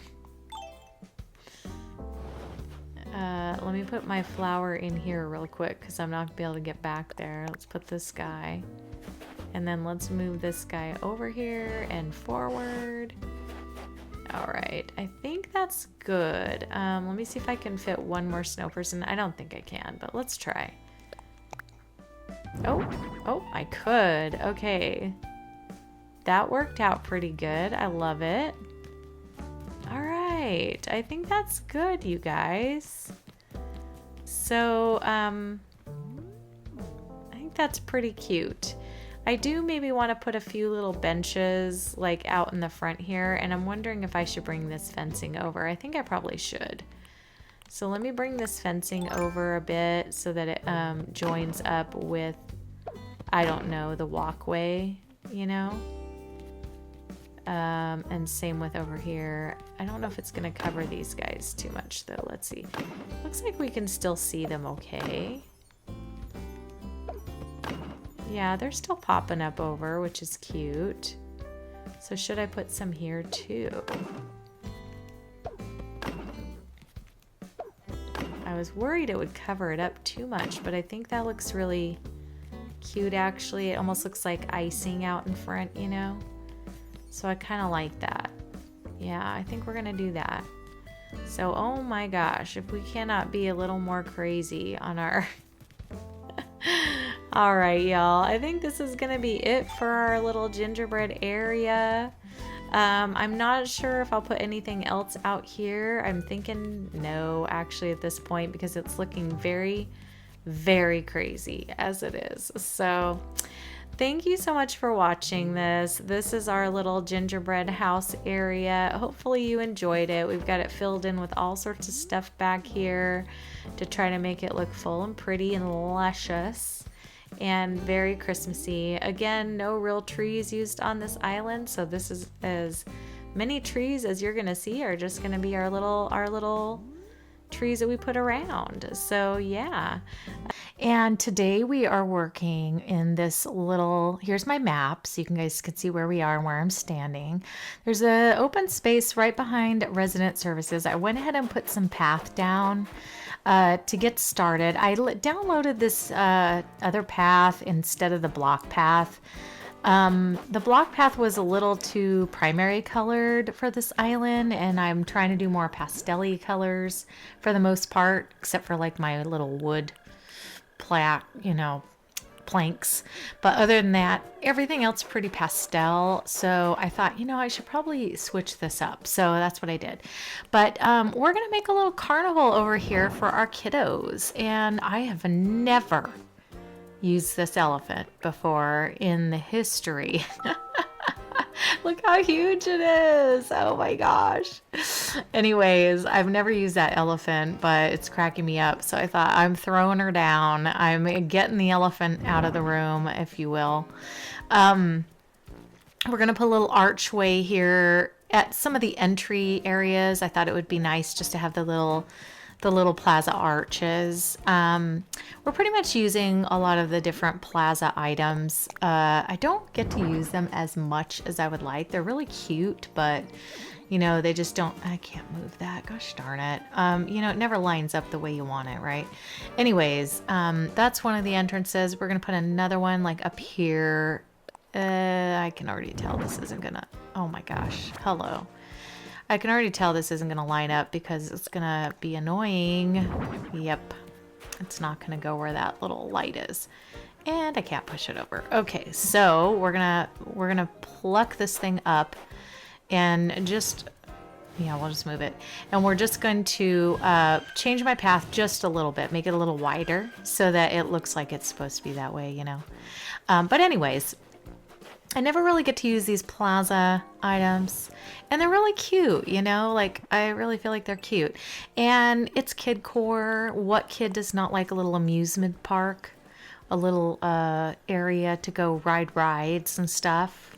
Let me put my flower in here real quick because I'm not going to be able to get back there. Let's put this guy. And then let's move this guy over here and forward. All right, I think that's good. Let me see if I can fit one more snow person. I don't think I can, but let's try. Oh, I could. Okay. That worked out pretty good. I love it. All right. right. I think that's good, you guys. So, I think that's pretty cute. I do maybe want to put a few little benches like out in the front here, and I'm wondering if I should bring this fencing over. I think I probably should. So let me bring this fencing over a bit so that it joins up with, I don't know, the walkway, you know? And same with over here. I don't know if it's going to cover these guys too much though. Let's see. Looks like we can still see them okay. Yeah, they're still popping up over, which is cute. So should I put some here too? I was worried it would cover it up too much, but I think that looks really cute actually. It almost looks like icing out in front, you know? So I kind of like that. Yeah, I think we're gonna do that. So, oh my gosh, if we cannot be a little more crazy on our... All right, y'all. I think this is gonna be it for our little gingerbread area. I'm not sure if I'll put anything else out here. I'm thinking no, actually, at this point, because it's looking very, very crazy as it is. So thank you so much for watching this. This is our little gingerbread house area. Hopefully you enjoyed it. We've got it filled in with all sorts of stuff back here to try to make it look full and pretty and luscious and very Christmassy. Again, no real trees used on this island, so this is as many trees as you're gonna see are just gonna be our little trees that we put around. So yeah. And today we are working in this little, here's my map so you guys can see where we are and where I'm standing. There's an open space right behind resident services. I went ahead and put some path down to get started. I downloaded this other path instead of the block path. The block path was a little too primary colored for this island, and I'm trying to do more pastel-y colors for the most part, except for like my little wood planks. But other than that, everything else pretty pastel. So I thought, I should probably switch this up. So that's what I did. But we're gonna make a little carnival over here for our kiddos, and I have never used this elephant before in the history. Look how huge it is. Oh my gosh. Anyways, I've never used that elephant, but it's cracking me up. So I thought, I'm throwing her down. I'm getting the elephant out of the room, if you will. We're going to put a little archway here at some of the entry areas. I thought it would be nice just to have the little plaza arches. We're pretty much using a lot of the different plaza items. I don't get to use them as much as I would like. They're really cute, but they just don't, I can't move that. Gosh darn it. It never lines up the way you want it, right? Anyways, that's one of the entrances. We're going to put another one like up here. I can already tell this isn't gonna, oh my gosh. Hello. I can already tell this isn't going to line up because it's going to be annoying. Yep. It's not going to go where that little light is. And I can't push it over. Okay, so we're going to pluck this thing up and just, we'll just move it. And we're just going to change my path just a little bit, make it a little wider so that it looks like it's supposed to be that way, But anyways, I never really get to use these plaza items, and they're really cute, like I really feel like they're cute. And it's Kidcore. What kid does not like a little amusement park, a little area to go ride rides and stuff,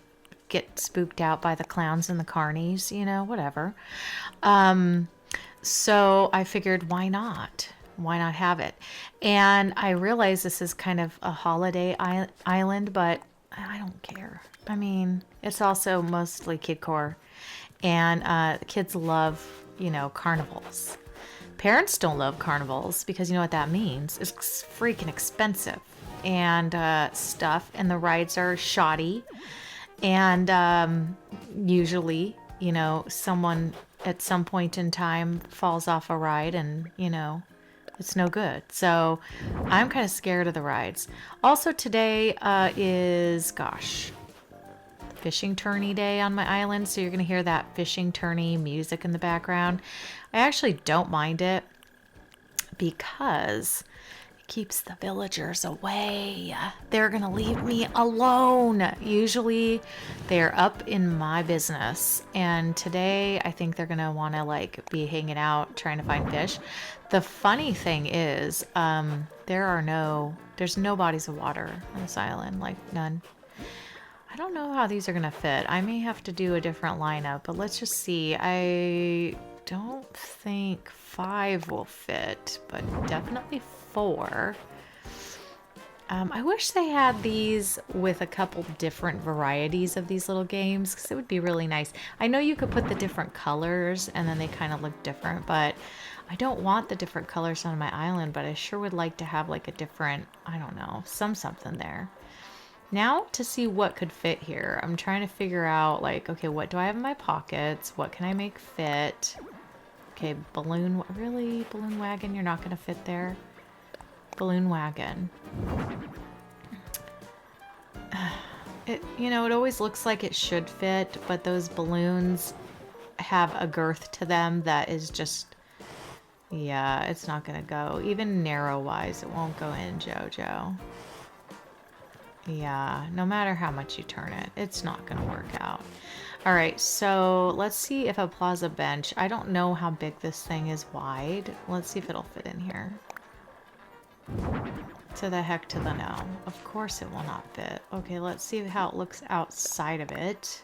get spooked out by the clowns and the carnies, whatever. So I figured, why not? Why not have it? And I realize this is kind of a holiday island, but I don't care. I mean, it's also mostly Kidcore, and kids love, carnivals. Parents don't love carnivals because you know what that means. It's freaking expensive and stuff, and the rides are shoddy, and usually, someone at some point in time falls off a ride, and it's no good. So I'm kind of scared of the rides. Also today is, gosh, fishing tourney day on my island, so you're gonna hear that fishing tourney music in the background. I actually don't mind it because it keeps the villagers away. They're gonna leave me alone. Usually they're up in my business, and today I think they're gonna want to like be hanging out trying to find fish. The funny thing is there's no bodies of water on this island, like none. I don't know how these are gonna fit. I may have to do a different lineup, but let's just see. I don't think 5 will fit, but definitely 4. I wish they had these with a couple different varieties of these little games, because it would be really nice. I know you could put the different colors and then they kind of look different, but I don't want the different colors on my island, but I sure would like to have like a different, I don't know, something there. Now to see what could fit here. I'm trying to figure out like, okay, what do I have in my pockets? What can I make fit? Okay, balloon, really? Balloon wagon, you're not gonna fit there? Balloon wagon. It always looks like it should fit, but those balloons have a girth to them that is just, yeah, it's not gonna go. Even narrow wise, it won't go in, Jojo. Yeah, no matter how much you turn it, it's not gonna work out. All right, so let's see if a plaza bench, I don't know how big this thing is wide. Let's see if it'll fit in here. To the heck to the no. Of course it will not fit. Okay, let's see how it looks outside of it.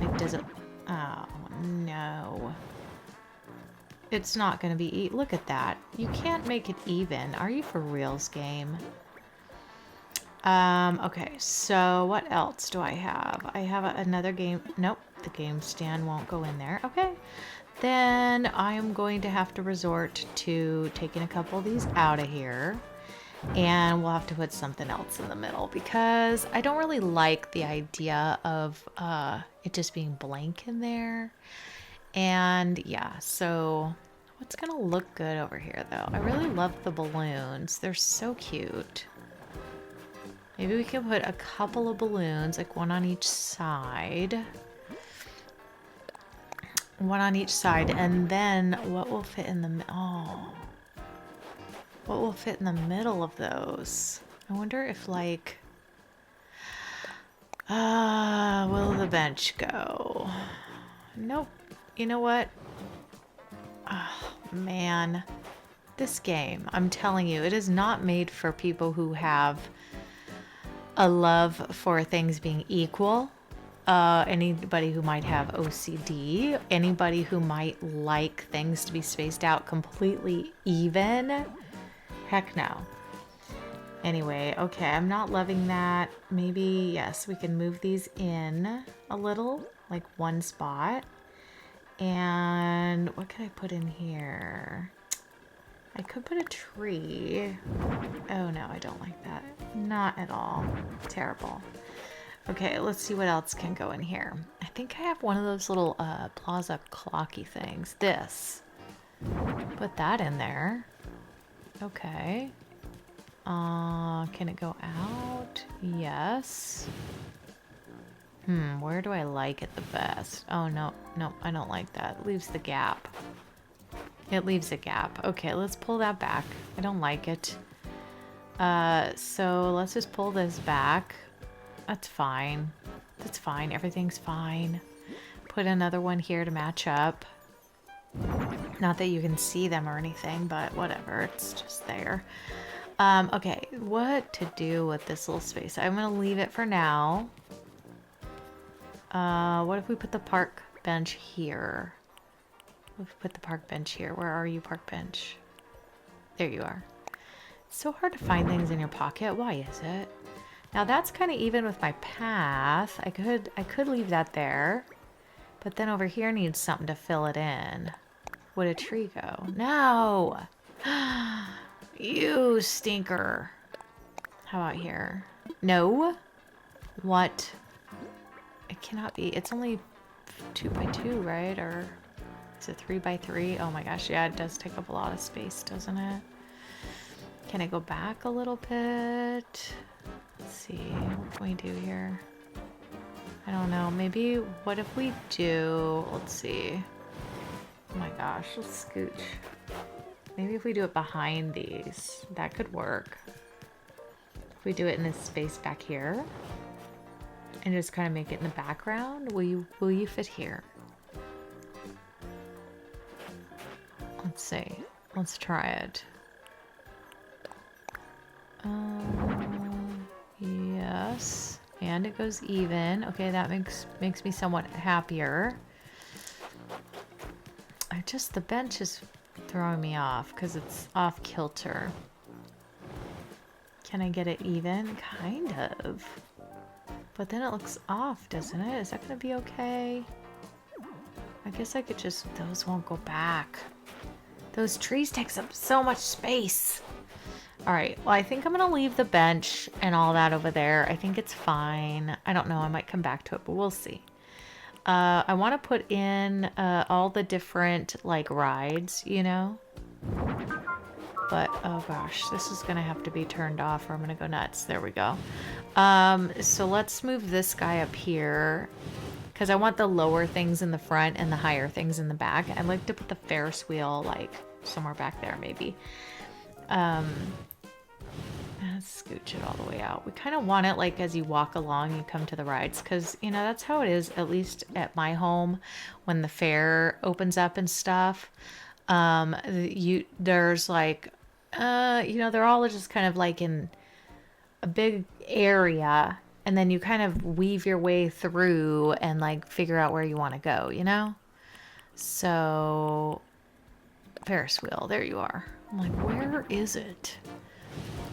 Like, does it... Oh, no. It's not going to be... Look at that. You can't make it even. Are you for reals, game? Okay, so what else do I have? I have another game... Nope, the game stand won't go in there. Okay. Then I am going to have to resort to taking a couple of these out of here. And we'll have to put something else in the middle because I don't really like the idea of it just being blank in there. And yeah, so what's gonna look good over here though? I really love the balloons. They're so cute. Maybe we can put a couple of balloons, like one on each side. One on each side, and then what will fit in the what will fit in the middle of those? I wonder if like will the bench go? Nope. You know what? Oh man. This game, I'm telling you, it is not made for people who have a love for things being equal. Anybody who might have OCD, anybody who might like things to be spaced out completely even. Heck no. Anyway, okay, I'm not loving that. Maybe, yes, we can move these in a little, like one spot. And what can I put in here? I could put a tree. Oh no, I don't like that. Not at all. Terrible. Okay, let's see what else can go in here. I think I have one of those little plaza clocky things. This. Put that in there. Okay. Can it go out? Yes. Where do I like it the best? Oh, no, I don't like that. It leaves the gap. It leaves a gap. Okay, let's pull that back. I don't like it. So let's just pull this back. That's fine. That's fine. Everything's fine. Put another one here to match up. Not that you can see them or anything, but whatever. It's just there. Okay, what to do with this little space? I'm going to leave it for now. What if we put the park bench here? What if we put the park bench here? Where are you, park bench? There you are. It's so hard to find things in your pocket. Why is it? Now that's kind of even with my path. I could leave that there. But then over here needs something to fill it in. Would a tree go? No! You stinker. How about here? No? What? It cannot be. It's only 2 by 2, right? Or is it 3 by 3? Oh my gosh, yeah, it does take up a lot of space, doesn't it? Can I go back a little bit? Let's see. What can we do here? I don't know. Maybe what if we do, let's see. Oh my gosh, let's scooch. Maybe if we do it behind these, that could work. If we do it in this space back here and just kind of make it in the background, will you fit here? Let's see. Let's try it. Yes. And it goes even. Okay, that makes me somewhat happier. The bench is throwing me off because it's off kilter. Can I get it even? Kind of. But then it looks off, doesn't it? Is that gonna be okay? I guess I could just, those won't go back. Those trees takes up so much space. All right, well, I think I'm gonna leave the bench and all that over there. I think it's fine. I don't know, I might come back to it, but we'll see. I want to put in all the different like rides, you know. But oh gosh, this is gonna have to be turned off or I'm gonna go nuts. There we go. So let's move this guy up here because I want the lower things in the front and the higher things in the back. I'd like to put the Ferris wheel like somewhere back there maybe. Let's scooch it all the way out. We kind of want it like as you walk along, you come to the rides because, you know, that's how it is, at least at my home when the fair opens up and stuff. There's like, you know, they're all just kind of like in a big area and then you kind of weave your way through and like figure out where you want to go, you know? So, Ferris wheel, there you are. I'm like, where is it?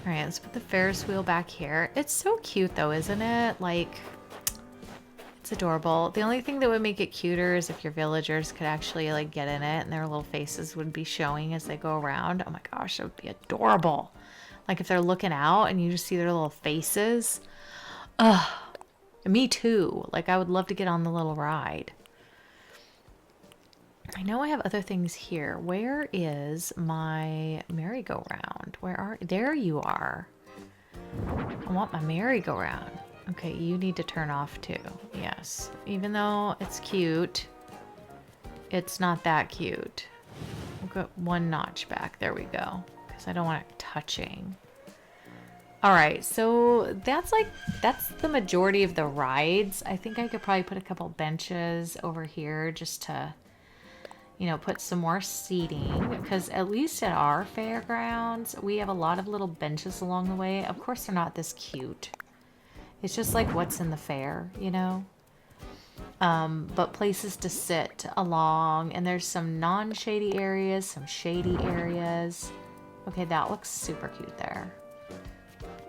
All right, let's put the Ferris wheel back here. It's so cute though, isn't it? Like, it's adorable. The only thing that would make it cuter is if your villagers could actually like get in it and their little faces would be showing as they go around. Oh my gosh, it would be adorable. Like if they're looking out and you just see their little faces. Ugh, me too. Like I would love to get on the little ride. I know I have other things here. Where is my merry-go-round? There you are. I want my merry-go-round. Okay, you need to turn off too. Yes. Even though it's cute, it's not that cute. We'll go one notch back. There we go. Because I don't want it touching. Alright, so that's the majority of the rides. I think I could probably put a couple benches over here just to, you know, put some more seating because at least at our fairgrounds, we have a lot of little benches along the way. Of course, they're not this cute. It's just like what's in the fair, you know? But places to sit along and there's some non-shady areas, some shady areas. Okay, that looks super cute there.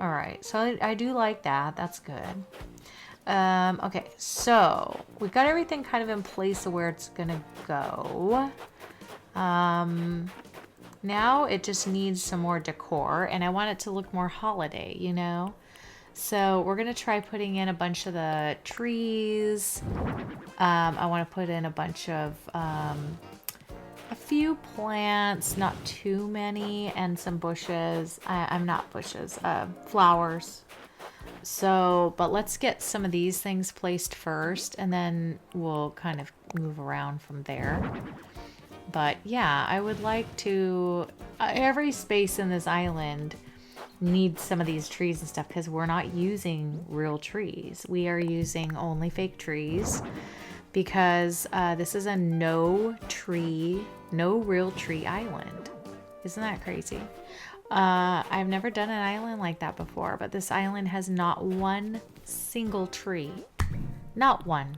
All right, so I do like that. That's good. Okay, so we've got everything kind of in place of where it's gonna go. Now it just needs some more decor and I want it to look more holiday, you know? So we're gonna try putting in a bunch of the trees. I want to put in a bunch of, a few plants, not too many, and some bushes. I'm not bushes, flowers. So, but let's get some of these things placed first and then we'll kind of move around from there. But yeah, I would like to, every space in this island needs some of these trees and stuff because we're not using real trees. We are using only fake trees because this is a no real tree island. Isn't that crazy? I've never done an island like that before, but this island has not one single tree. Not one.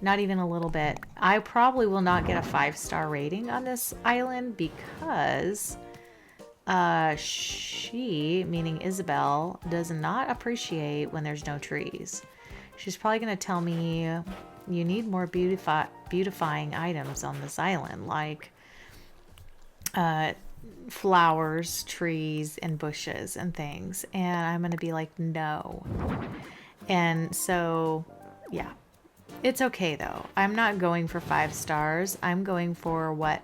Not even a little bit. I probably will not get a 5-star rating on this island because she, meaning Isabel, does not appreciate when there's no trees. She's probably going to tell me you need more beautifying items on this island, like flowers, trees, and bushes and things. And I'm going to be like, no. And so, yeah. It's okay though. I'm not going for 5 stars. I'm going for what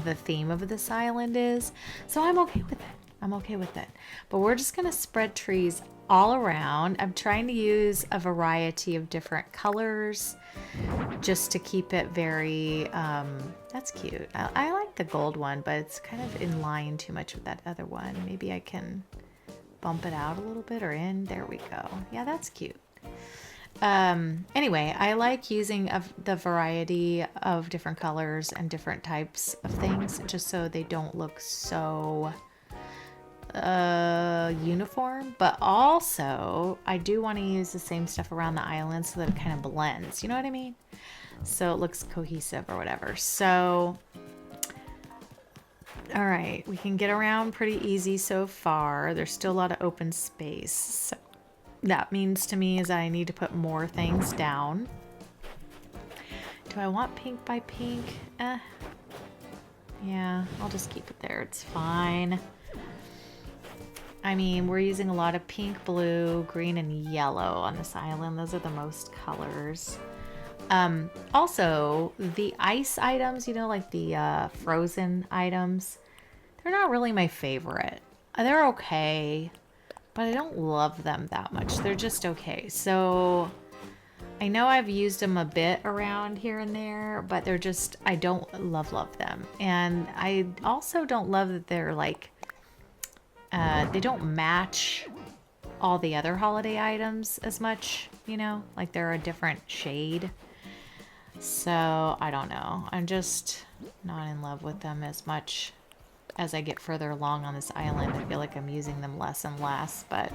the theme of this island is. So I'm okay with it. I'm okay with it. But we're just going to spread trees all around. I'm trying to use a variety of different colors just to keep it very, that's cute. I like the gold one, but it's kind of in line too much with that other one. Maybe I can bump it out a little bit or in. There we go. Yeah, that's cute. Anyway, I like using the variety of different colors and different types of things just so they don't look so uniform, but also I do want to use the same stuff around the island so that it kind of blends, you know what I mean? So it looks cohesive or whatever. So all right, we can get around pretty easy so far. There's still a lot of open space. So that means to me is I need to put more things down. Do I want pink by pink? Yeah, I'll just keep it there. It's fine. I mean, we're using a lot of pink, blue, green, and yellow on this island. Those are the most colors. Also, the ice items, you know, like the frozen items, they're not really my favorite. They're okay, but I don't love them that much. They're just okay. So I know I've used them a bit around here and there, but they're just, I don't love them. And I also don't love that they're like, they don't match all the other holiday items as much, you know, like they're a different shade. So I don't know. I'm just not in love with them as much as I get further along on this island. I feel like I'm using them less and less, but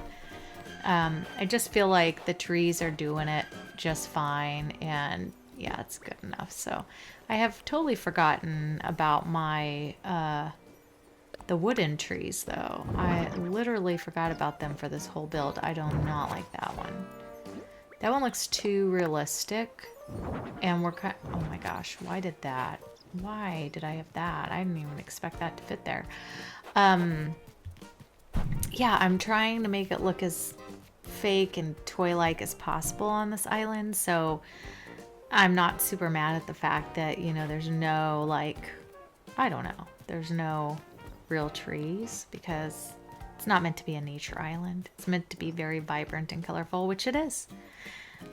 I just feel like the trees are doing it just fine, and yeah, it's good enough. So I have totally forgotten about my the wooden trees though. I literally forgot about them for this whole build. I do not like that one. That one looks too realistic, and we're kind. Oh my gosh, why did that? Why did I have that? I didn't even expect that to fit there. Yeah, I'm trying to make it look as fake and toy-like as possible on this island, so I'm not super mad at the fact that, you know, there's no, like, I don't know, there's no real trees, because it's not meant to be a nature island. It's meant to be very vibrant and colorful, which it is.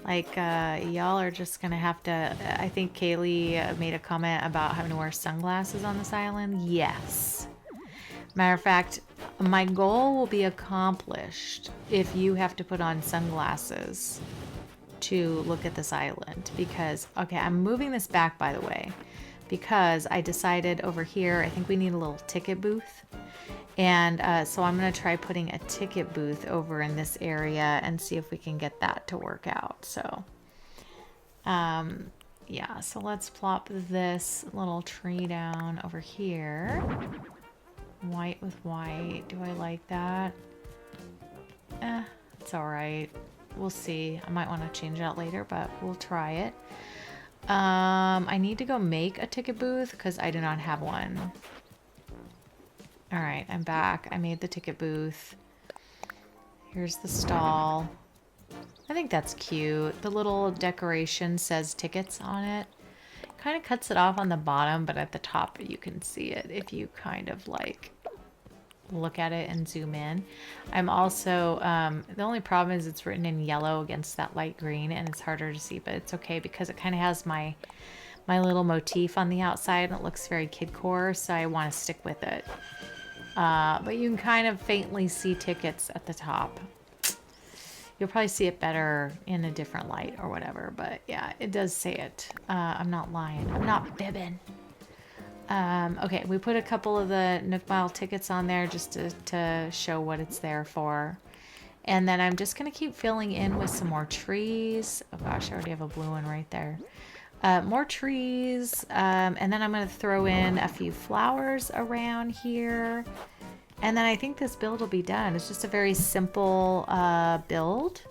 Like, y'all are just gonna have to, I think Kaylee made a comment about having to wear sunglasses on this island. Yes. Matter of fact, my goal will be accomplished if you have to put on sunglasses to look at this island. Because, okay, I'm moving this back, by the way, because I decided over here, I think we need a little ticket booth. And so I'm going to try putting a ticket booth over in this area and see if we can get that to work out. So, yeah, so let's plop this little tree down over here. White with white. Do I like that? It's all right. We'll see. I might want to change that later, but we'll try it. I need to go make a ticket booth because I do not have one. All right, I'm back. I made the ticket booth. Here's the stall. I think that's cute. The little decoration says tickets on it. Kind of cuts it off on the bottom, but at the top you can see it if you kind of like look at it and zoom in. I'm also, the only problem is it's written in yellow against that light green and it's harder to see, but it's okay because it kind of has my little motif on the outside and it looks very Kidcore, so I want to stick with it. But you can kind of faintly see tickets at the top. You'll probably see it better in a different light or whatever, but yeah, it does say it. I'm not lying. I'm not bibbing. Okay, we put a couple of the Nook Mile tickets on there just to show what it's there for. And then I'm just going to keep filling in with some more trees. Oh gosh, I already have a blue one right there. More trees, and then I'm going to throw in a few flowers around here. And then I think this build will be done. It's just a very simple build.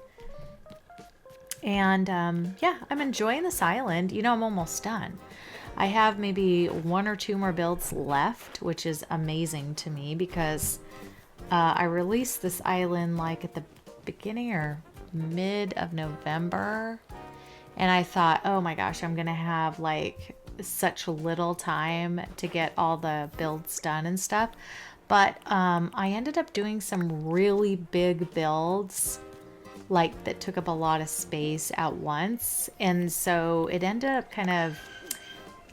And yeah, I'm enjoying this island. You know, I'm almost done. I have maybe 1 or 2 more builds left, which is amazing to me because I released this island like at the beginning or mid of November. And I thought, oh my gosh, I'm going to have like such little time to get all the builds done and stuff. But I ended up doing some really big builds, like that took up a lot of space at once. And so it ended up kind of,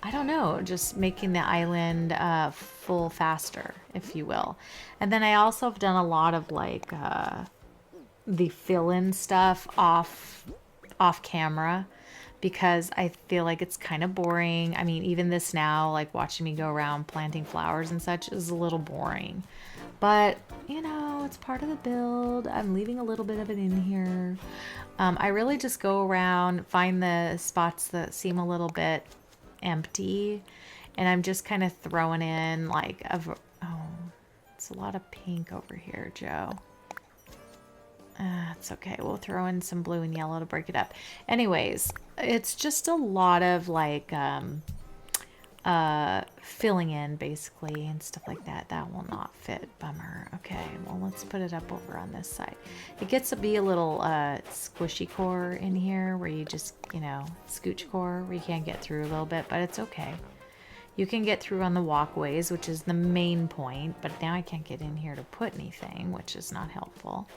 I don't know, just making the island full faster, if you will. And then I also have done a lot of like the fill-in stuff off camera, because I feel like it's kind of boring. I mean, even this now, like watching me go around planting flowers and such is a little boring. But, you know, it's part of the build. I'm leaving a little bit of it in here. I really just go around, find the spots that seem a little bit empty, and I'm just kind of throwing in like oh, it's a lot of pink over here, Joe. It's okay. We'll throw in some blue and yellow to break it up. Anyways, it's just a lot of like filling in basically and stuff like that. That will not fit. Bummer. Okay, well, let's put it up over on this side. It gets to be a little squishy core in here where you just, you know, scooch core where you can't get through a little bit, but it's okay. You can get through on the walkways, which is the main point, but now I can't get in here to put anything, which is not helpful.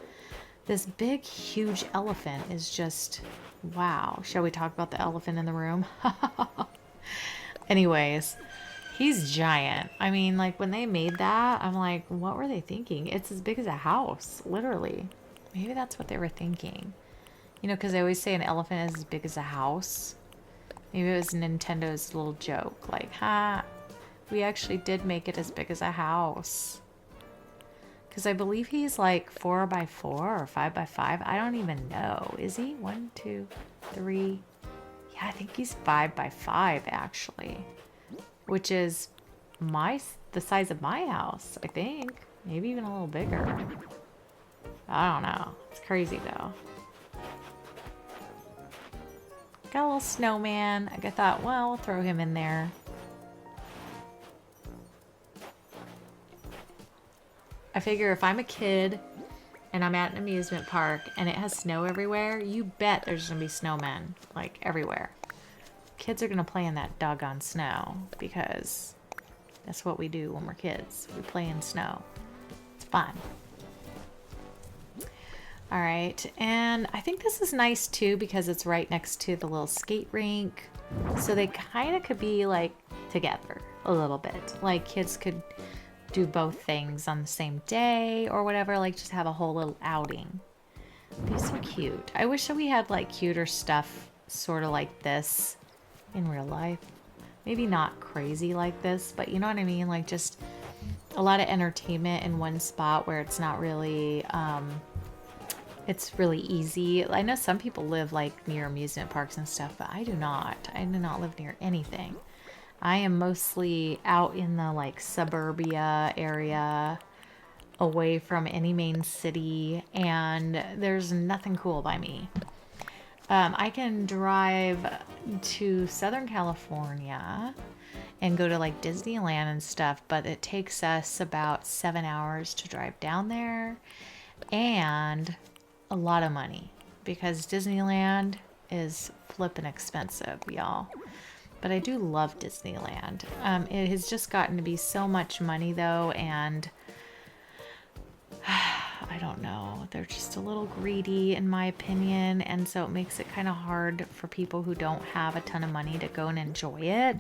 This big, huge elephant is just, wow. Shall we talk about the elephant in the room? Anyways, he's giant. I mean, like when they made that, I'm like, what were they thinking? It's as big as a house, literally. Maybe that's what they were thinking. You know, because they always say an elephant is as big as a house. Maybe it was Nintendo's little joke. Like, ha, we actually did make it as big as a house. Because I believe he's like 4x4 or 5x5. I don't even know. Is he? 1, 2, 3. Yeah, I think he's 5x5 actually. Which is the size of my house, I think. Maybe even a little bigger. I don't know. It's crazy though. Got a little snowman. I thought, well, we'll throw him in there. I figure if I'm a kid and I'm at an amusement park and it has snow everywhere, you bet there's gonna be snowmen like everywhere. Kids are gonna play in that doggone snow because that's what we do when we're kids. We play in snow. It's fun. All right, and I think this is nice too because it's right next to the little skate rink. So they kind of could be like together a little bit. Like kids could do both things on the same day or whatever, like just have a whole little outing. It'd be so cute. I wish that we had like cuter stuff sort of like this in real life. Maybe not crazy like this, but you know what I mean? Like just a lot of entertainment in one spot where it's not really, it's really easy. I know some people live like near amusement parks and stuff, but I do not. I do not live near anything. I am mostly out in the like suburbia area, away from any main city, and there's nothing cool by me. I can drive to Southern California and go to like Disneyland and stuff, but it takes us about 7 hours to drive down there and a lot of money because Disneyland is flippin' expensive, y'all. But I do love Disneyland. It has just gotten to be so much money though, and I don't know. They're just a little greedy in my opinion, and so it makes it kind of hard for people who don't have a ton of money to go and enjoy it,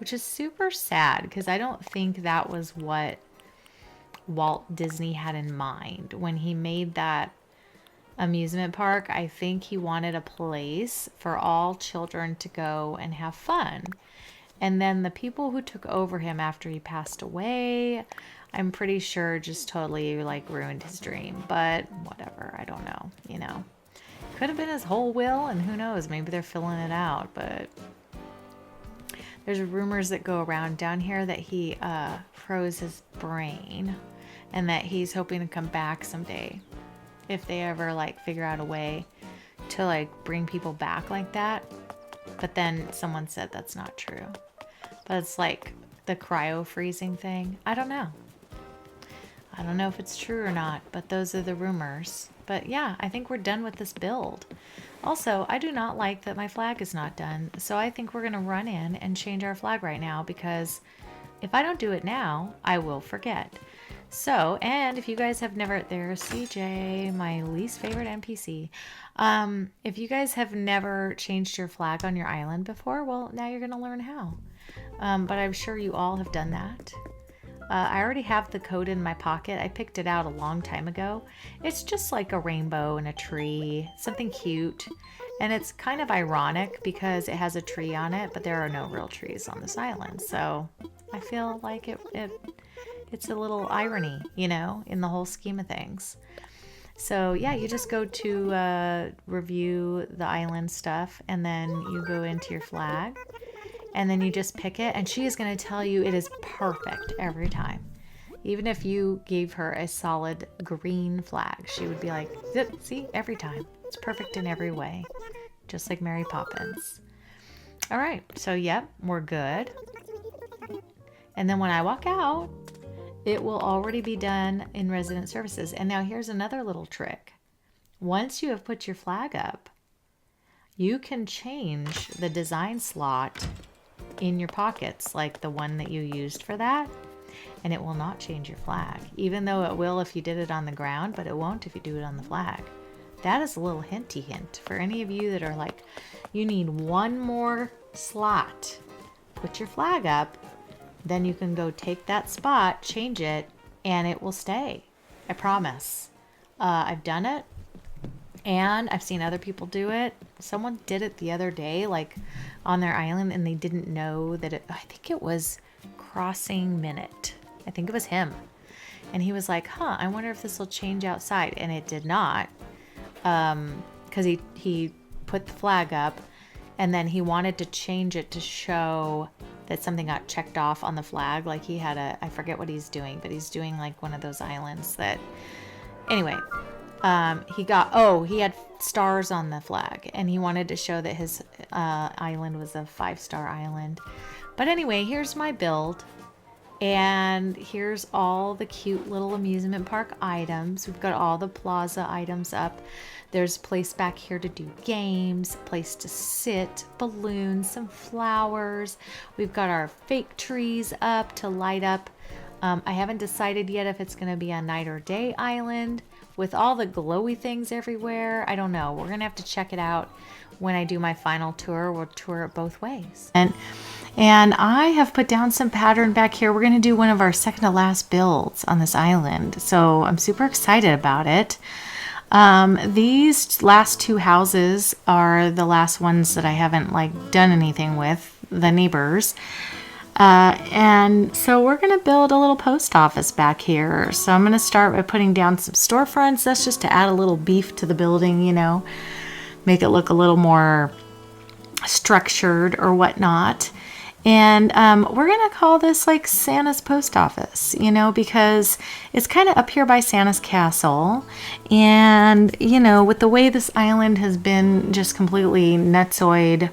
which is super sad because I don't think that was what Walt Disney had in mind when he made that amusement park. I think he wanted a place for all children to go and have fun. And then the people who took over him after he passed away, I'm pretty sure just totally like ruined his dream. But whatever, I don't know, you know. Could have been his whole will, and who knows, maybe they're filling it out. But there's rumors that go around down here that he froze his brain and that he's hoping to come back someday. If they ever like figure out a way to like bring people back like that. But then someone said that's not true. But it's like the cryo freezing thing. I don't know. I don't know if it's true or not, but those are the rumors. But yeah, I think we're done with this build. Also, I do not like that my flag is not done. So I think we're going to run in and change our flag right now because if I don't do it now, I will forget. So, and if you guys have never, there's CJ, my least favorite NPC. If you guys have never changed your flag on your island before, well, now you're going to learn how. But I'm sure you all have done that. I already have the code in my pocket. I picked it out a long time ago. It's just like a rainbow and a tree, something cute. And it's kind of ironic because it has a tree on it, but there are no real trees on this island. So I feel like it's a little irony, you know, in the whole scheme of things. So yeah, you just go to review the island stuff, and then you go into your flag, and then you just pick it, and she is going to tell you it is perfect every time. Even if you gave her a solid green flag, she would be like, see, every time. It's perfect in every way, just like Mary Poppins. All right, so yep, we're good. And then when I walk out, it will already be done in resident services. And now here's another little trick. Once you have put your flag up, you can change the design slot in your pockets, like the one that you used for that, and it will not change your flag, even though it will if you did it on the ground, but it won't if you do it on the flag. That is a little hinty hint for any of you that are like, you need one more slot. Put your flag up, then you can go take that spot, change it, and it will stay. I promise. I've done it, and I've seen other people do it. Someone did it the other day, like on their island, and they didn't know that I think it was Crossing Minute. I think it was him. And he was like, I wonder if this will change outside. And it did not, because he put the flag up, and then he wanted to change it to show that something got checked off on the flag. Like he had I forget what he's doing, but he's doing like one of those islands that, anyway, he had stars on the flag, and he wanted to show that his island was a 5-star island. But anyway, here's my build, and here's all the cute little amusement park items. We've got all the plaza items up. There's a place back here to do games, a place to sit, balloons, some flowers. We've got our fake trees up to light up. I haven't decided yet if it's going to be a night or day island with all the glowy things everywhere. I don't know. We're going to have to check it out when I do my final tour. We'll tour it both ways. And I have put down some pattern back here. We're going to do one of our second to last builds on this island. So I'm super excited about it. These last 2 houses are the last ones that I haven't like done anything with, the neighbors. And so we're going to build a little post office back here. So I'm going to start by putting down some storefronts. That's just to add a little beef to the building, you know, make it look a little more structured or whatnot. And we're going to call this like Santa's post office, you know, because it's kind of up here by Santa's castle. And, you know, with the way this island has been just completely nutsoid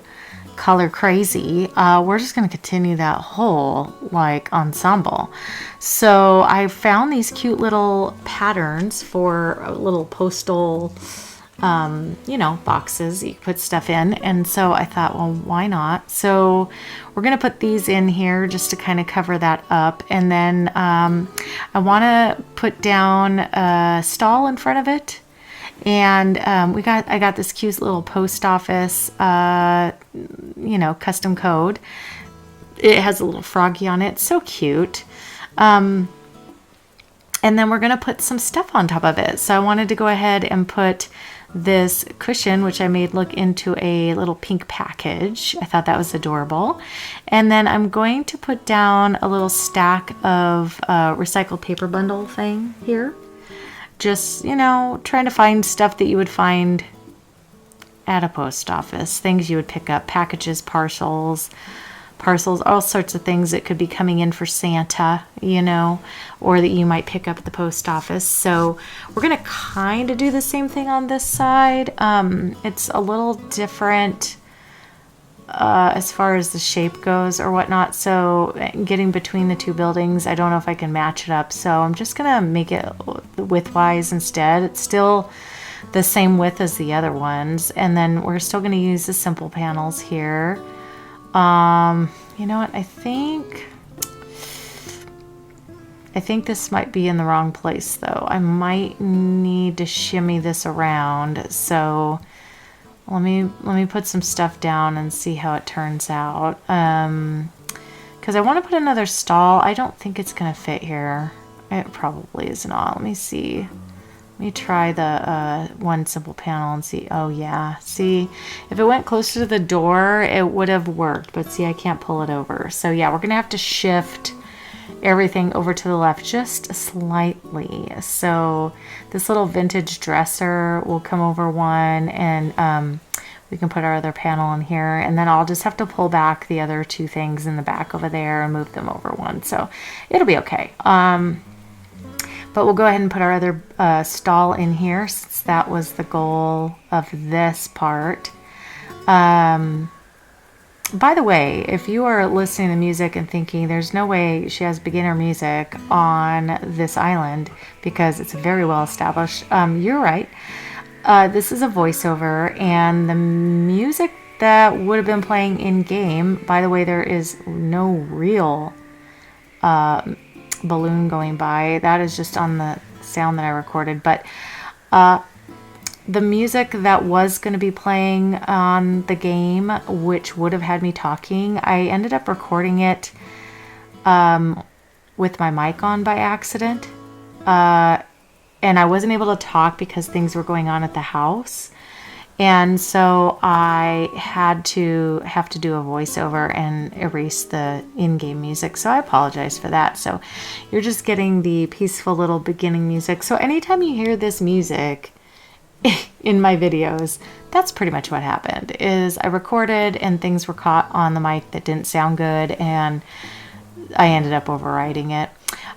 color crazy, we're just going to continue that whole like ensemble. So I found these cute little patterns for little postal you know, boxes you put stuff in. And so I thought, well, why not? So we're going to put these in here just to kind of cover that up. And then I want to put down a stall in front of it. And I got this cute little post office, you know, custom code. It has a little froggy on it. So cute. And then we're going to put some stuff on top of it. So I wanted to go ahead and put this cushion, which I made look into a little pink package. I thought that was adorable. And then I'm going to put down a little stack of recycled paper bundle thing here. Just, you know, trying to find stuff that you would find at a post office. Things you would pick up, packages, parcels, all sorts of things that could be coming in for Santa, you know, or that you might pick up at the post office. So we're going to kind of do the same thing on this side. It's a little different as far as the shape goes or whatnot. So getting between the 2 buildings, I don't know if I can match it up. So I'm just going to make it widthwise instead. It's still the same width as the other ones. And then we're still going to use the simple panels here. You know what? I think I think this might be in the wrong place though. I might need to shimmy this around. So let me put some stuff down and see how it turns out. Because I want to put another stall. I don't think it's going to fit here. It probably is not. Let me see. Let me try the one simple panel and see. Oh yeah, see, if it went closer to the door, it would have worked. But see, I can't pull it over. So yeah, we're going to have to shift everything over to the left just slightly. So this little vintage dresser will come over one, and we can put our other panel in here, and then I'll just have to pull back the other two things in the back over there and move them over one. So it'll be okay. But we'll go ahead and put our other stall in here, since that was the goal of this part. By the way, if you are listening to music and thinking there's no way she has beginner music on this island because it's very well established, you're right. This is a voiceover, and the music that would have been playing in game, by the way, there is no real balloon going by. That is just on the sound that I recorded. But the music that was going to be playing on the game, which would have had me talking, I ended up recording it with my mic on by accident. And I wasn't able to talk because things were going on at the house. And so I have to do a voiceover and erase the in-game music. So I apologize for that. So you're just getting the peaceful little beginning music. So anytime you hear this music in my videos, that's pretty much what happened. Is I recorded and things were caught on the mic that didn't sound good, and I ended up overriding it.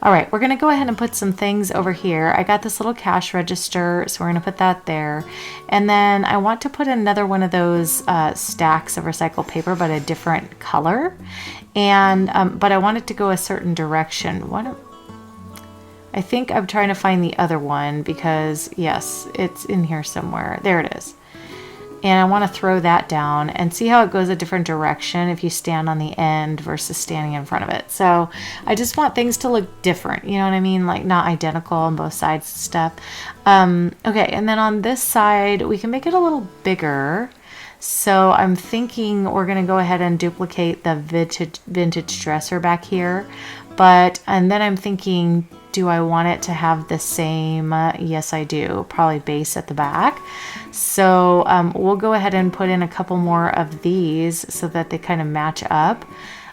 All right, we're going to go ahead and put some things over here. I got this little cash register, so we're going to put that there. And then I want to put another one of those stacks of recycled paper, but a different color. And but I want it to go a certain direction. I think I'm trying to find the other one, because yes, it's in here somewhere. There it is. And I want to throw that down and see how it goes a different direction if you stand on the end versus standing in front of it. So I just want things to look different, you know what I mean? Like not identical on both sides and stuff. Okay, and then on this side, we can make it a little bigger. So I'm thinking we're going to go ahead and duplicate the vintage dresser back here. And then I'm thinking, do I want it to have the same? Yes, I do. Probably base at the back. So we'll go ahead and put in a couple more of these so that they kind of match up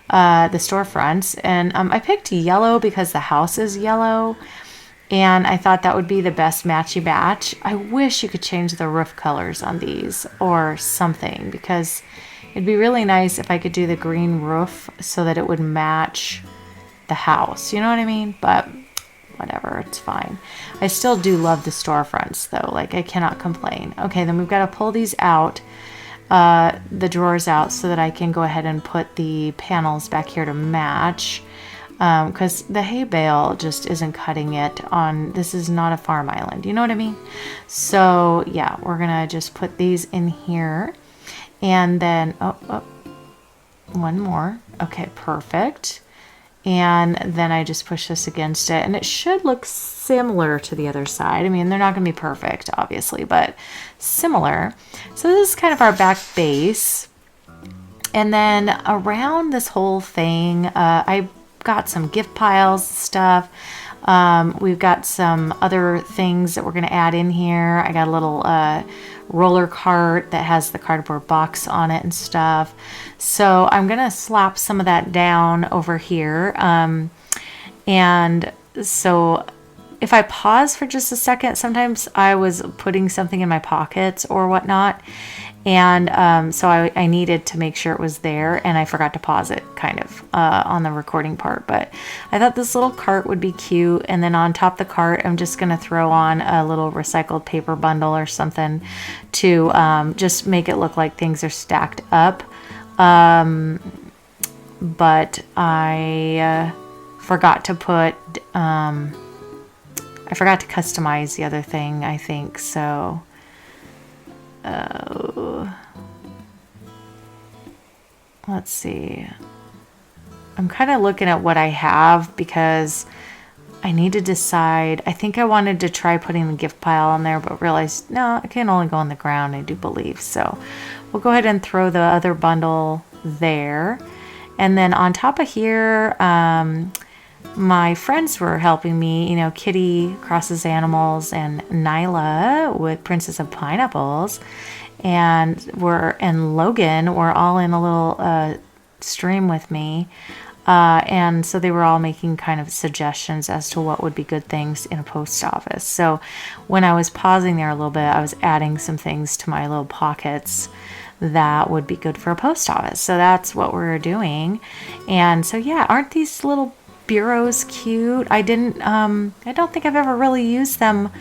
the storefronts. And I picked yellow because the house is yellow, and I thought that would be the best matchy match. I wish you could change the roof colors on these or something, because it'd be really nice if I could do the green roof so that it would match the house. You know what I mean? But whatever, it's fine. I still do love the storefronts though. Like, I cannot complain. Okay, then we've got to pull these out, the drawers out, so that I can go ahead and put the panels back here to match, because the hay bale just isn't cutting it on, this is not a farm island, you know what I mean? So yeah, we're gonna just put these in here, and then one more. Okay, perfect. And then I just push this against it, and it should look similar to the other side. I mean, they're not going to be perfect, obviously, but similar. So this is kind of our back base. And then around this whole thing, I got some gift piles stuff. We've got some other things that we're going to add in here. I got a little roller cart that has the cardboard box on it and stuff. So I'm going to slap some of that down over here. And so if I pause for just a second, sometimes I was putting something in my pockets or whatnot. And so I needed to make sure it was there, and I forgot to pause it kind of on the recording part. But I thought this little cart would be cute. And then on top of the cart, I'm just going to throw on a little recycled paper bundle or something to just make it look like things are stacked up. But I forgot to put, I forgot to customize the other thing, I think. So let's see. I'm kind of looking at what I have, because I need to decide. I think I wanted to try putting the gift pile on there, but realized, no, it can only go on the ground, I do believe. So we'll go ahead and throw the other bundle there. And then on top of here, my friends were helping me, you know, Kitty, Crosses Animals, and Nyla with Princess of Pineapples. And Logan were all in a little stream with me. And so they were all making kind of suggestions as to what would be good things in a post office. So when I was pausing there a little bit, I was adding some things to my little pockets that would be good for a post office. So that's what we're doing. And so, yeah, aren't these little bureaus cute? I don't think I've ever really used them,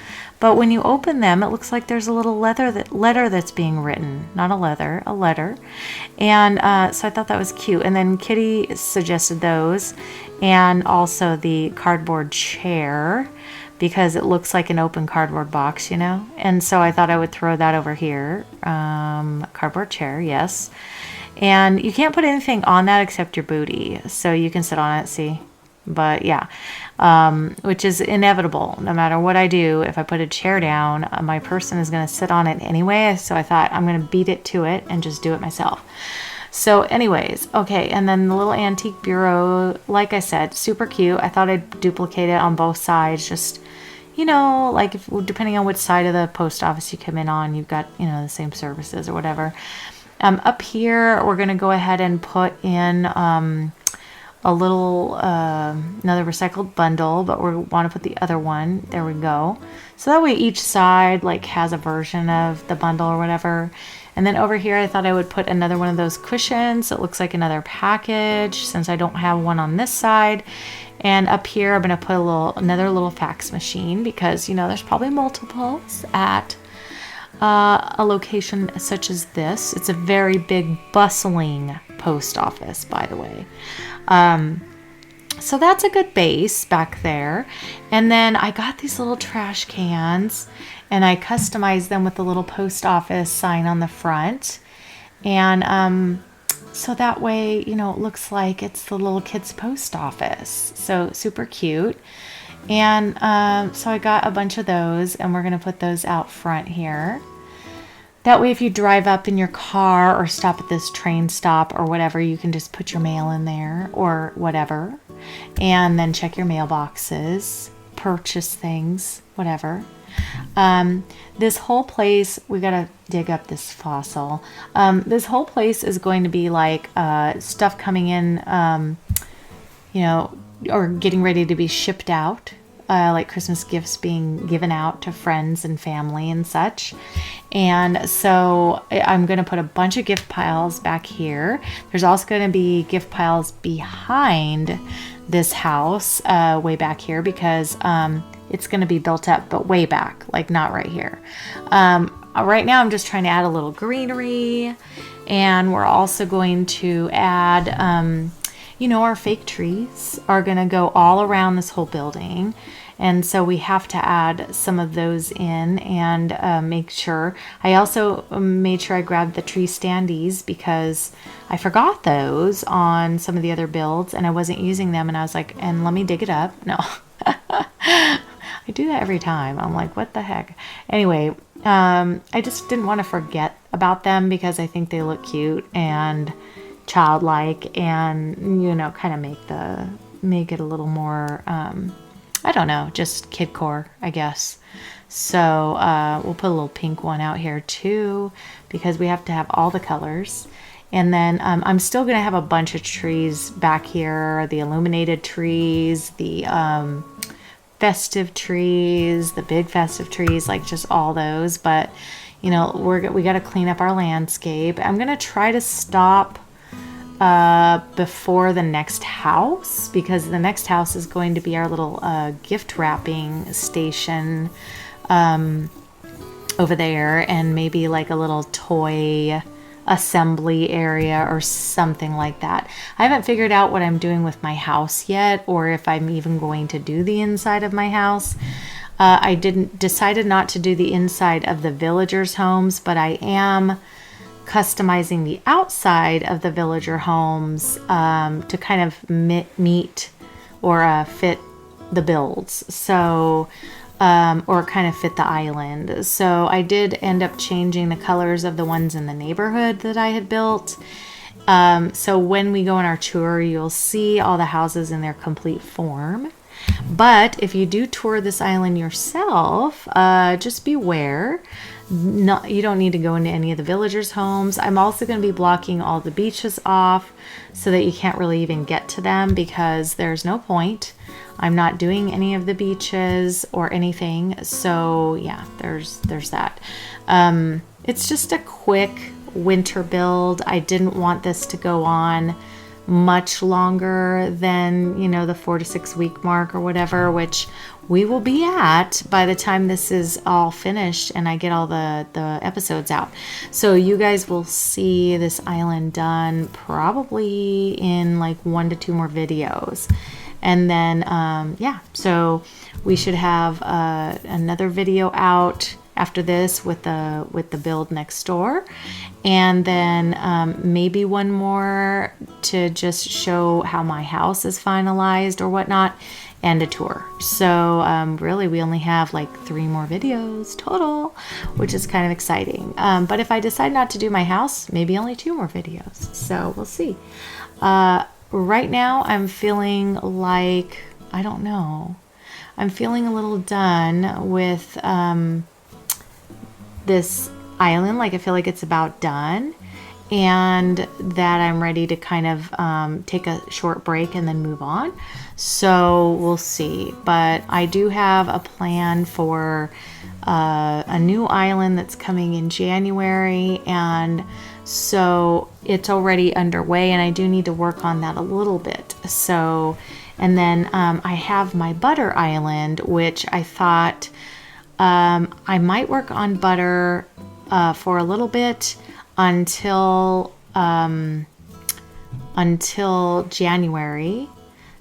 but when you open them, it looks like there's a little letter that's being written. Not a letter. And so I thought that was cute. And then Kitty suggested those, and also the cardboard chair, because it looks like an open cardboard box, you know? And so I thought I would throw that over here. Cardboard chair, yes. And you can't put anything on that except your booty, so you can sit on it, see? But yeah, which is inevitable. No matter what I do, if I put a chair down, my person is going to sit on it anyway. So I thought I'm going to beat it to it and just do it myself. So anyways, okay. And then the little antique bureau, like I said, super cute. I thought I'd duplicate it on both sides. Just, you know, like depending on which side of the post office you come in on, you've got, you know, the same services or whatever. Up here, we're going to go ahead and put in, a little another recycled bundle, but we want to put the other one. There we go. So that way each side like has a version of the bundle or whatever. And then over here I thought I would put another one of those cushions. It looks like another package since I don't have one on this side. And up here I'm going to put another little fax machine, because you know there's probably multiples at a location such as this. It's a very big bustling post office, by the way. So that's a good base back there. And then I got these little trash cans and I customized them with the little post office sign on the front. And so that way, you know, it looks like it's the little kids' post office. So super cute. And so I got a bunch of those, and we're going to put those out front here. That way, if you drive up in your car or stop at this train stop or whatever, you can just put your mail in there or whatever, and then check your mailboxes, purchase things, whatever. This whole place, we gotta dig up this fossil. This whole place is going to be like stuff coming in, you know, or getting ready to be shipped out. Like Christmas gifts being given out to friends and family and such. And so I'm going to put a bunch of gift piles back here. There's also going to be gift piles behind this house, way back here, because it's going to be built up, but way back, like not right here. Right now I'm just trying to add a little greenery, and we're also going to add, you know, our fake trees are going to go all around this whole building. And so we have to add some of those in and make sure. I also made sure I grabbed the tree standees because I forgot those on some of the other builds and I wasn't using them. And I was like, and let me dig it up. No, I do that every time. I'm like, what the heck? Anyway, I just didn't want to forget about them because I think they look cute and childlike, and you know, kind of make it a little more I don't know, just kidcore, I guess. So we'll put a little pink one out here too, because we have to have all the colors. And then I'm still going to have a bunch of trees back here, the illuminated trees, the festive trees, the big festive trees, like just all those. But, you know, we got to clean up our landscape. I'm going to try to stop before the next house, because the next house is going to be our little gift wrapping station over there, and maybe like a little toy assembly area or something like that. I haven't figured out what I'm doing with my house yet, or if I'm even going to do the inside of my house. I decided not to do the inside of the villagers' homes, but I am customizing the outside of the villager homes to kind of meet or fit the builds. So, or kind of fit the island. So I did end up changing the colors of the ones in the neighborhood that I had built. So when we go on our tour, you'll see all the houses in their complete form. But if you do tour this island yourself, just beware. You don't need to go into any of the villagers' homes. I'm also going to be blocking all the beaches off so that you can't really even get to them, because there's no point. I'm not doing any of the beaches or anything. So yeah, there's that. It's just a quick winter build. I didn't want this to go on much longer than, you know, the 4 to 6 week mark or whatever, which we will be at by the time this is all finished and I get all the episodes out. So you guys will see this island done probably in like 1 to 2 more videos. And then, yeah, so we should have another video out after this with the build next door, and then maybe one more to just show how my house is finalized or whatnot, and a tour. So really we only have like 3 more videos total, which is kind of exciting. But if I decide not to do my house, maybe only 2 more videos. So we'll see. Right now I'm feeling like, I don't know, I'm feeling a little done with this island. Like I feel like it's about done, and that I'm ready to kind of take a short break and then move on. So we'll see. But I do have a plan for a new island that's coming in January, and so it's already underway, and I do need to work on that a little bit. So, and then I have my butter island, which I thought I might work on butter for a little bit until January.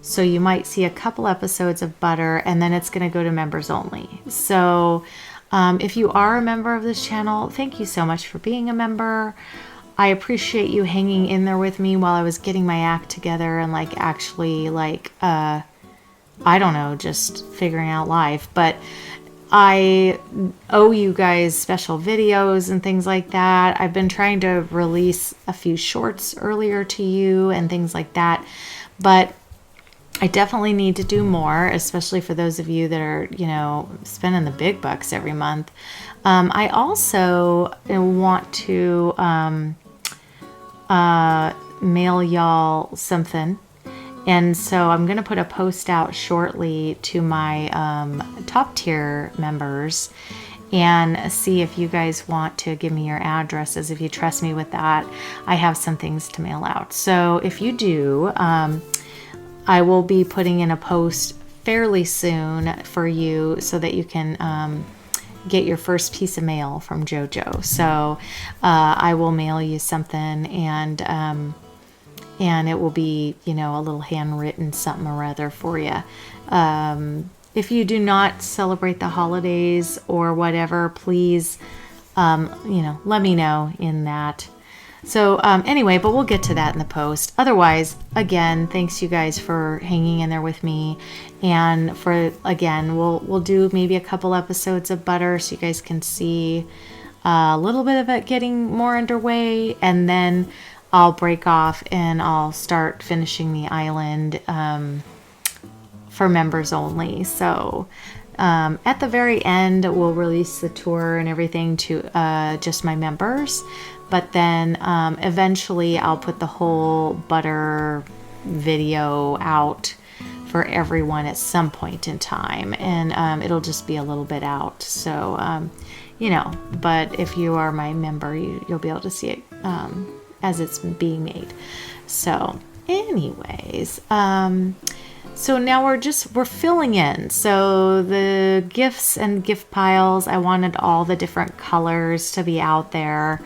So you might see a couple episodes of butter, and then it's going to go to members only. So if you are a member of this channel, thank you so much for being a member. I appreciate you hanging in there with me while I was getting my act together and like actually like, I don't know, just figuring out life. But I owe you guys special videos and things like that. I've been trying to release a few shorts earlier to you and things like that, but I definitely need to do more, especially for those of you that are, you know, spending the big bucks every month. I also want to mail y'all something. And so I'm going to put a post out shortly to my top tier members and see if you guys want to give me your addresses. If you trust me with that, I have some things to mail out. So if you do, I will be putting in a post fairly soon for you so that you can get your first piece of mail from Jojo. So I will mail you something, and it will be, you know, a little handwritten something or other for you. If you do not celebrate the holidays or whatever, please, you know, let me know in that. So anyway, but we'll get to that in the post. Otherwise, again, thanks you guys for hanging in there with me. And for, again, we'll do maybe a couple episodes of butter so you guys can see a little bit of it getting more underway, and then I'll break off and I'll start finishing the island for members only. So at the very end, we'll release the tour and everything to just my members. But then eventually I'll put the whole butter video out for everyone at some point in time. And it'll just be a little bit out. So, you know, but if you are my member, you'll be able to see it as it's being made. So anyways, so now we're filling in. So the gifts and gift piles, I wanted all the different colors to be out there.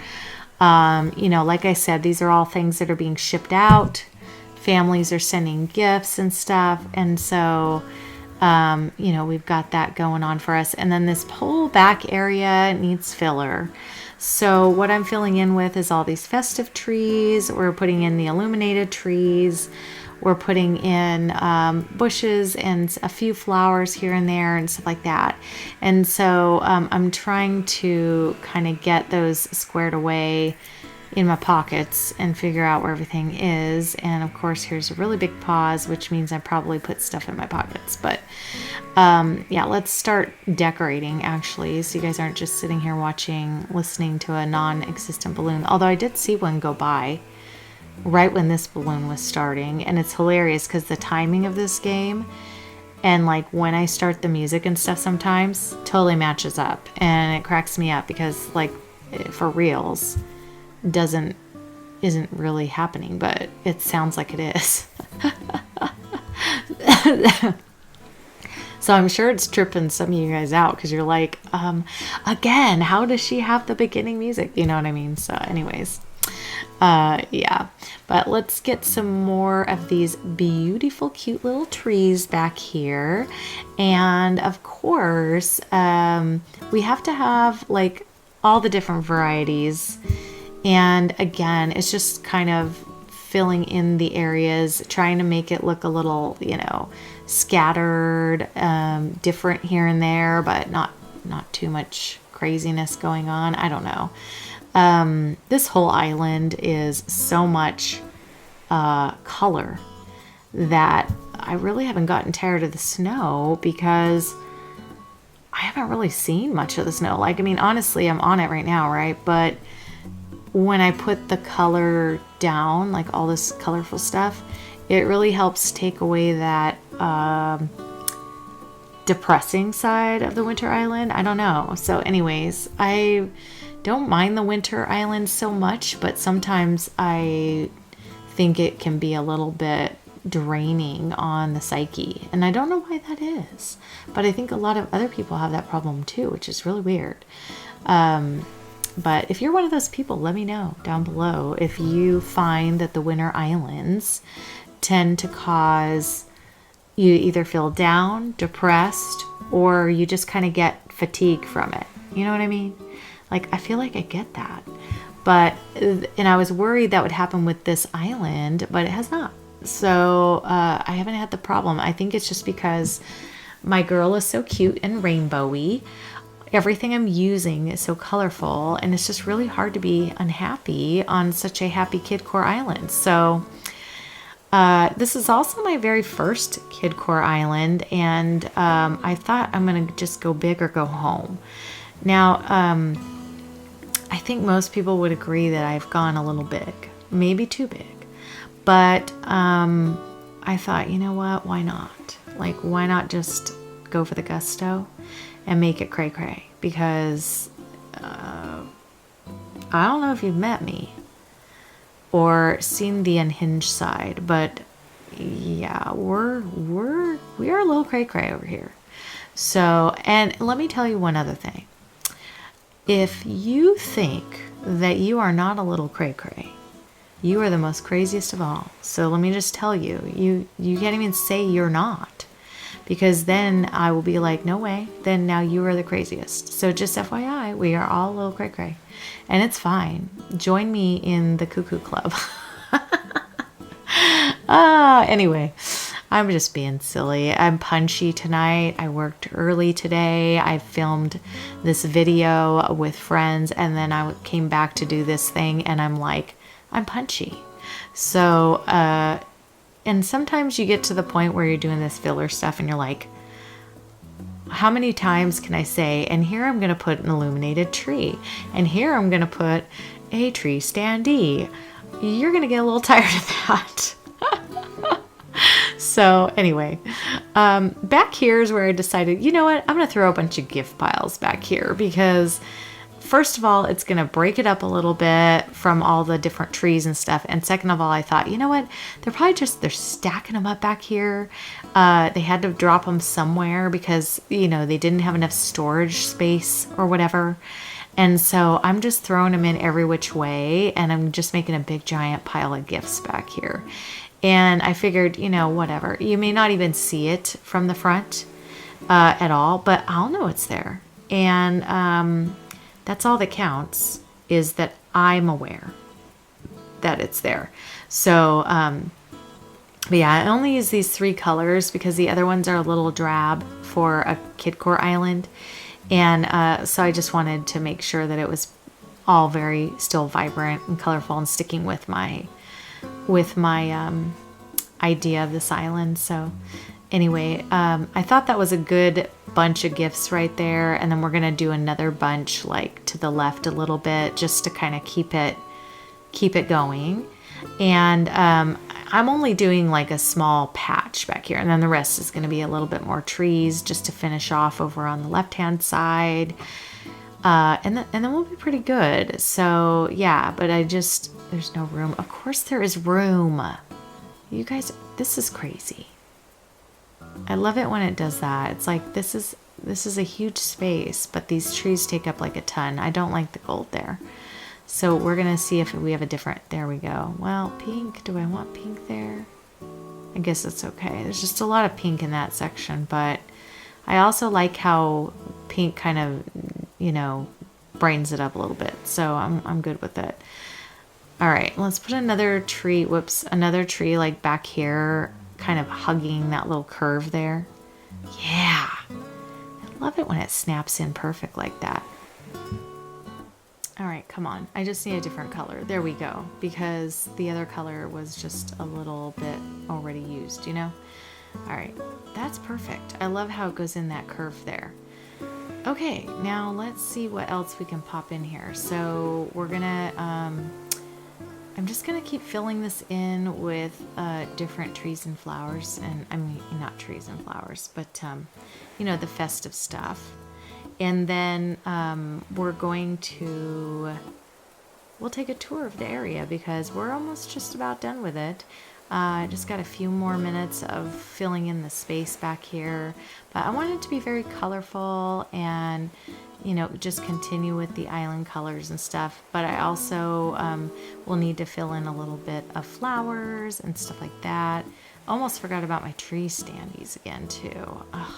You know, like I said, these are all things that are being shipped out. Families are sending gifts and stuff. And so, you know, we've got that going on for us. And then this whole back area needs filler. So what I'm filling in with is all these festive trees. We're putting in the illuminated trees. we're putting in bushes and a few flowers here and there and stuff like that. And so I'm trying to kind of get those squared away in my pockets and figure out where everything is. And of course, here's a really big pause, which means I probably put stuff in my pockets. But yeah, let's start decorating actually, so you guys aren't just sitting here listening to a non-existent balloon. Although I did see one go by right when this balloon was starting, and it's hilarious because the timing of this game and like when I start the music and stuff sometimes totally matches up, and it cracks me up because like for reals isn't really happening, but it sounds like it is. So I'm sure it's tripping some of you guys out because you're like, again, how does she have the beginning music? You know what I mean? So anyways, yeah, but let's get some more of these beautiful, cute little trees back here. And of course, we have to have like all the different varieties. And again, it's just kind of filling in the areas, trying to make it look a little, scattered, different here and there, but not too much craziness going on. I don't know. This whole island is so much color that I really haven't gotten tired of the snow because I haven't really seen much of the snow. Like, I mean, honestly, I'm on it right now, right? But when I put the color down, like all this colorful stuff, it really helps take away that depressing side of the Winter Island. I don't know. So anyways, I don't mind the Winter Island so much, but sometimes I think it can be a little bit draining on the psyche. And I don't know why that is, but I think a lot of other people have that problem too, which is really weird. But if you're one of those people, let me know down below if you find that the Winter Islands tend to cause you either feel down, depressed, or you just kind of get fatigue from it. You know what I mean? Like, I feel like I get that. And I was worried that would happen with this island, but it has not. So I haven't had the problem. I think it's just because my girl is so cute and rainbowy. Everything I'm using is so colorful, and it's just really hard to be unhappy on such a happy Kidcore island. So this is also my very first Kidcore island, and I thought I'm going to just go big or go home. Now, I think most people would agree that I've gone a little big, maybe too big, but I thought, you know what, why not? Like, why not just go for the gusto and make it cray cray? Because I don't know if you've met me or seen the unhinged side, but yeah, we are a little cray cray over here. So, and let me tell you one other thing. If you think that you are not a little cray cray, you are the most craziest of all. So let me just tell you, you can't even say you're not, because then I will be like, no way, then now you are the craziest. So just FYI, we are all a little cray cray, and it's fine. Join me in the cuckoo club. Anyway, I'm just being silly. I'm punchy tonight. I worked early today. I filmed this video with friends, and then I came back to do this thing, and I'm like, I'm punchy. So, and sometimes you get to the point where you're doing this filler stuff and you're like, how many times can I say, and here I'm going to put an illuminated tree, and here I'm going to put a tree standee. You're going to get a little tired of that. So anyway, back here is where I decided, you know what, I'm going to throw a bunch of gift piles back here because first of all, it's going to break it up a little bit from all the different trees and stuff. And second of all, I thought, you know what, they're stacking them up back here. They had to drop them somewhere because, they didn't have enough storage space or whatever. And so I'm just throwing them in every which way, and I'm just making a big giant pile of gifts back here. And I figured, whatever. You may not even see it from the front at all, but I'll know it's there. And that's all that counts, is that I'm aware that it's there. So But yeah, I only use these 3 colors because the other ones are a little drab for a Kidcore island. And so I just wanted to make sure that it was all very still vibrant and colorful and sticking with my idea of this island. So anyway, I thought that was a good bunch of gifts right there. And then we're going to do another bunch like to the left a little bit just to kind of keep it going. And I'm only doing like a small patch back here, and then the rest is going to be a little bit more trees just to finish off over on the left hand side. And then we'll be pretty good. So yeah, but there's no room. Of course there is room. You guys, this is crazy. I love it when it does that. It's like this is a huge space, but these trees take up like a ton. I don't like the gold there. So we're going to see if we have a different, there we go. Well, pink, do I want pink there? I guess it's okay. There's just a lot of pink in that section, but I also like how pink kind of, you know, brightens it up a little bit. So I'm good with it. All right, let's put another tree, another tree like back here, kind of hugging that little curve there. Yeah, I love it when it snaps in perfect like that. All right, come on. I just need a different color. There we go. Because the other color was just a little bit already used, you know? All right, that's perfect. I love how it goes in that curve there. Okay, now let's see what else we can pop in here. So we're gonna, I'm just gonna keep filling this in with different trees and flowers. And I mean, not trees and flowers, but, you know, the festive stuff. And then we'll take a tour of the area because we're almost just about done with it. I just got a few more minutes of filling in the space back here, but I want it to be very colorful and, you know, just continue with the island colors and stuff. But I also will need to fill in a little bit of flowers and stuff like that. Almost forgot about my tree standees again too. Ugh.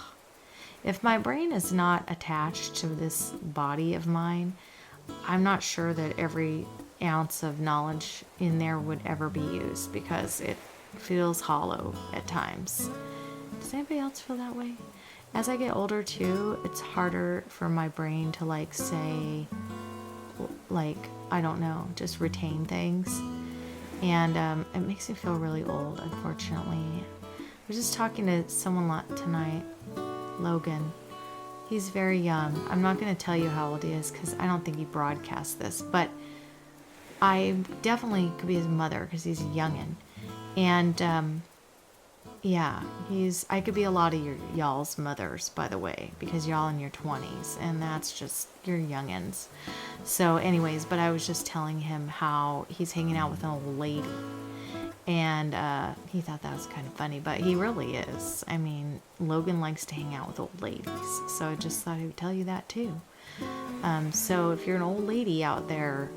If my brain is not attached to this body of mine, I'm not sure that every ounce of knowledge in there would ever be used because it feels hollow at times. Does anybody else feel that way? As I get older too, it's harder for my brain to like say, like, I don't know, just retain things. And it makes me feel really old, unfortunately. I was just talking to someone tonight. Logan. He's very young. I'm not going to tell you how old he is because I don't think he broadcasts this, but I definitely could be his mother because he's a youngin'. And yeah, I could be a lot of y'all's mothers, by the way, because y'all in your 20s, and that's just your youngins. So anyways, but I was just telling him how he's hanging out with an old lady. And he thought that was kind of funny, but he really is. I mean, Logan likes to hang out with old ladies, so I just thought I would tell you that too. So if you're an old lady out there...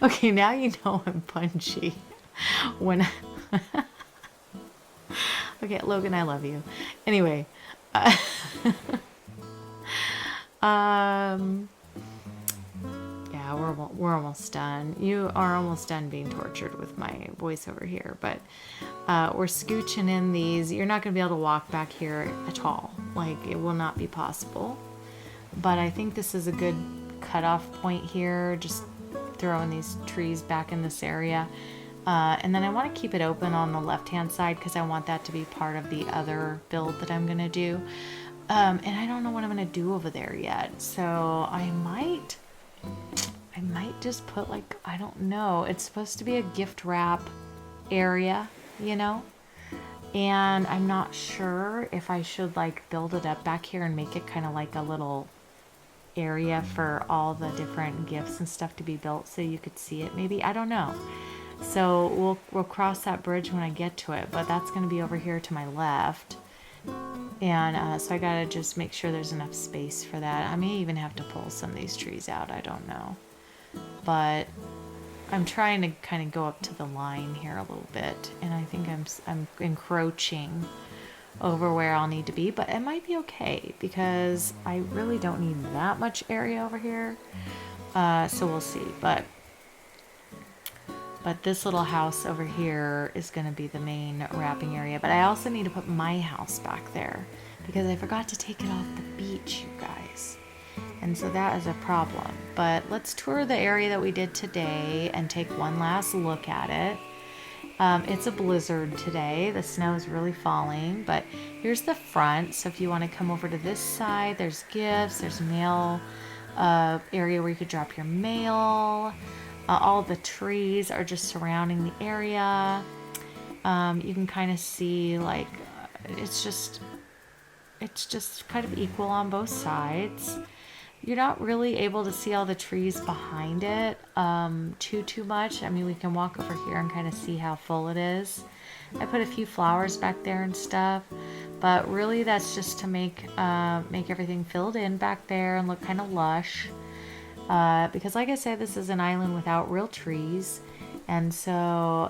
Okay, now you know I'm punchy. Okay, Logan, I love you. Anyway. Yeah, we're almost done. You are almost done being tortured with my voice over here, but we're scooching in these. You're not going to be able to walk back here at all. Like, it will not be possible. But I think this is a good cutoff point here, just throwing these trees back in this area. And then I want to keep it open on the left-hand side because I want that to be part of the other build that I'm going to do. And I don't know what I'm going to do over there yet. So I might just put, like, I don't know. It's supposed to be a gift wrap area, you know? And I'm not sure if I should, like, build it up back here and make it kind of like a little area for all the different gifts and stuff to be built so you could see it maybe. I don't know. So we'll cross that bridge when I get to it, but that's going to be over here to my left. And so I got to just make sure there's enough space for that. I may even have to pull some of these trees out. I don't know. But I'm trying to kind of go up to the line here a little bit. And I think I'm encroaching over where I'll need to be. But it might be okay because I really don't need that much area over here. So we'll see. But But this little house over here is going to be the main wrapping area. But I also need to put my house back there because I forgot to take it off the beach, you guys. And so that is a problem. But let's tour the area that we did today and take one last look at it. It's a blizzard today. The snow is really falling, but here's the front. So if you want to come over to this side, there's gifts, there's mail area where you could drop your mail. All the trees are just surrounding the area. You can kind of see like it's just kind of equal on both sides. You're not really able to see all the trees behind it too much. I mean, we can walk over here and kind of see how full it is. I put a few flowers back there and stuff, but really that's just to make everything filled in back there and look kind of lush. Because like I said, this is an island without real trees, and so